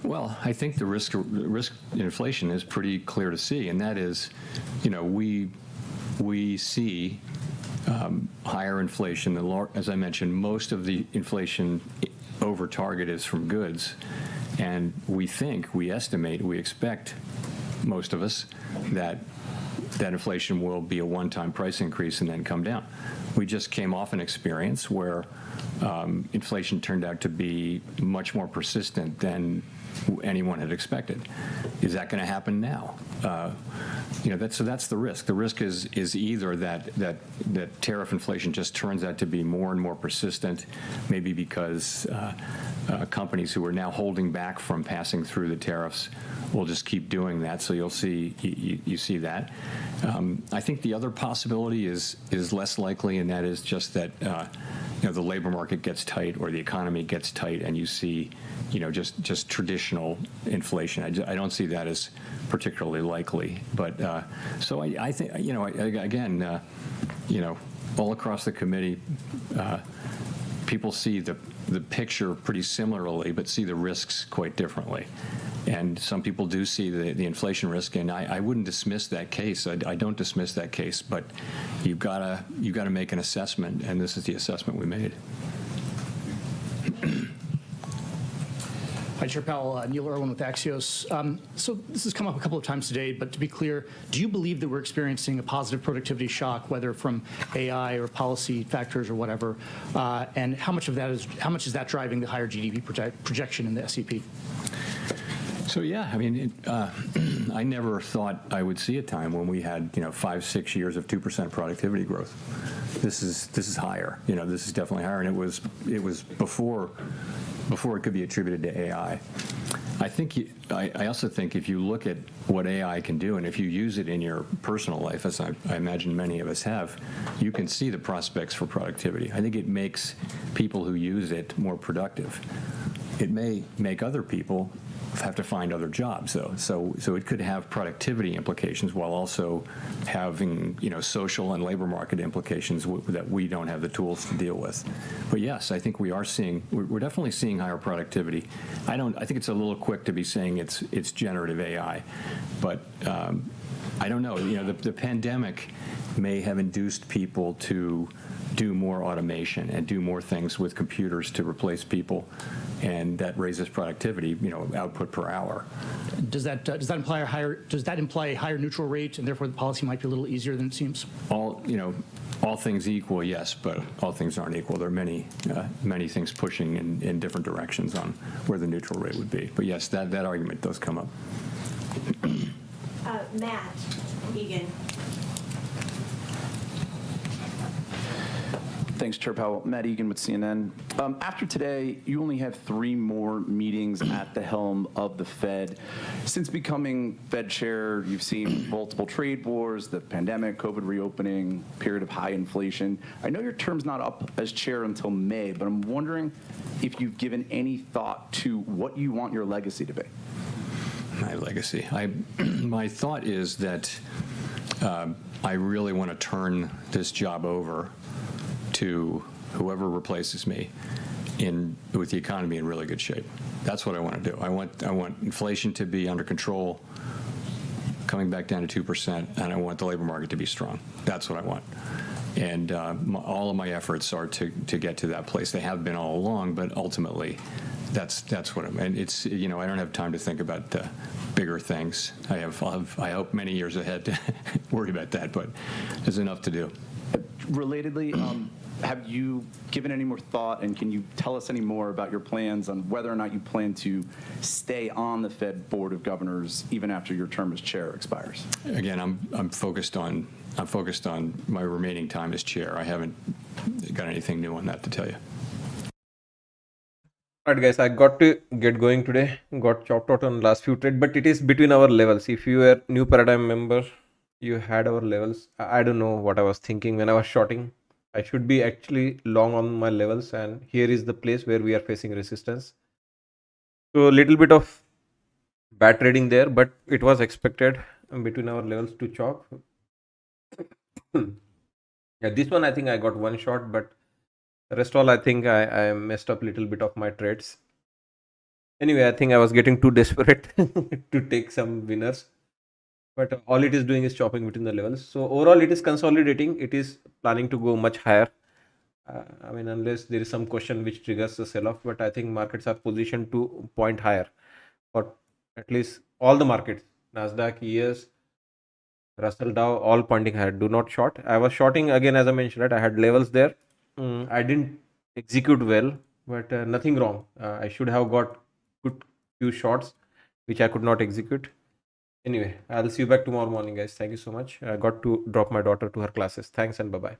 Well, I think the risk in inflation is pretty clear to see, and that is, we see higher inflation. As I mentioned, most of the inflation over target is from goods. And we estimate, we expect, most of us, that inflation will be a one-time price increase and then come down. We just came off an experience where inflation turned out to be much more persistent than anyone had expected. Is that going to happen now? That's the risk. The risk is either that tariff inflation just turns out to be more and more persistent, maybe because companies who are now holding back from passing through the tariffs will just keep doing that. So you see that. I think the other possibility is less likely, and that is just that the labor market gets tight or the economy gets tight, and you see just traditional inflation. I don't see that as particularly likely. But so I think again, all across the committee, people see the picture pretty similarly, but see the risks quite differently. And some people do see the inflation risk, and I wouldn't dismiss that case. I don't dismiss that case, but you've got to make an assessment, and this is the assessment we made. Hi, Chair Powell. Neil Irwin with Axios. So this has come up a couple of times today, but to be clear, do you believe that we're experiencing a positive productivity shock, whether from AI or policy factors or whatever? And how much is that driving the higher GDP projection in the SEP? So yeah, I mean, I never thought I would see a time when we had 5-6 years of 2% productivity growth. This is higher. This is definitely higher, and it was before it could be attributed to AI. I also think if you look at what AI can do, and if you use it in your personal life, as I imagine many of us have, you can see the prospects for productivity. I think it makes people who use it more productive. It may make other people have to find other jobs, though. So it could have productivity implications while also having social and labor market implications that we don't have the tools to deal with. But yes, I think we're definitely seeing higher productivity. I think it's a little quick to be saying it's generative AI, but I don't know. The pandemic may have induced people to do more automation and do more things with computers to replace people, and that raises productivity, output per hour. Does that imply a higher neutral rate, and therefore the policy might be a little easier than it seems? All things equal, yes, but all things aren't equal. There are many things pushing in different directions on where the neutral rate would be. But yes, that argument does come up. Matt Egan. Thanks, Chair Powell. Matt Egan with CNN. After today, you only have 3 more meetings at the helm of the Fed. Since becoming Fed chair, you've seen multiple trade wars, the pandemic, COVID reopening, period of high inflation. I know your term's not up as chair until May, but I'm wondering if you've given any thought to what you want your legacy to be. My legacy. My thought is that I really want to turn this job over to whoever replaces me with the economy in really good shape. That's what I want to do. I want inflation to be under control coming back down to 2%, and I want the labor market to be strong. That's what I want. And all of my efforts are to get to that place. They have been all along, but ultimately, that's what I'm. And it's, you know, I don't have time to think about the bigger things. I hope many years ahead to worry about that, but there's enough to do. Relatedly, have you given any more thought, and can you tell us any more about your plans on whether or not you plan to stay on the Fed Board of Governors even after your term as chair expires? Again, I'm focused on my remaining time as chair. I haven't got anything new on that to tell you. Alright guys, I got to get going today. Got chopped out on last few trades, but it is between our levels. If you were new paradigm member, you had our levels. I don't know what I was thinking when I was shorting. I should be actually long on my levels, and here is the place where we are facing resistance. So a little bit of bad trading there, but it was expected between our levels to chop. Yeah, this one I think I got one shot, but the rest all I think I messed up a little bit of my trades. Anyway, I think I was getting too desperate to take some winners. But all it is doing is chopping between the levels. So overall, it is consolidating. It is planning to go much higher. I mean, unless there is some question which triggers the sell-off. But I think markets are positioned to point higher. For at least all the markets, Nasdaq, ES, Russell Dow, all pointing higher. Do not short. I was shorting again, as I mentioned, right? I had levels there. I didn't execute well, but nothing wrong. I should have got good few shots, which I could not execute. Anyway, I'll see you back tomorrow morning, guys. Thank you so much. I got to drop my daughter to her classes. Thanks and bye-bye.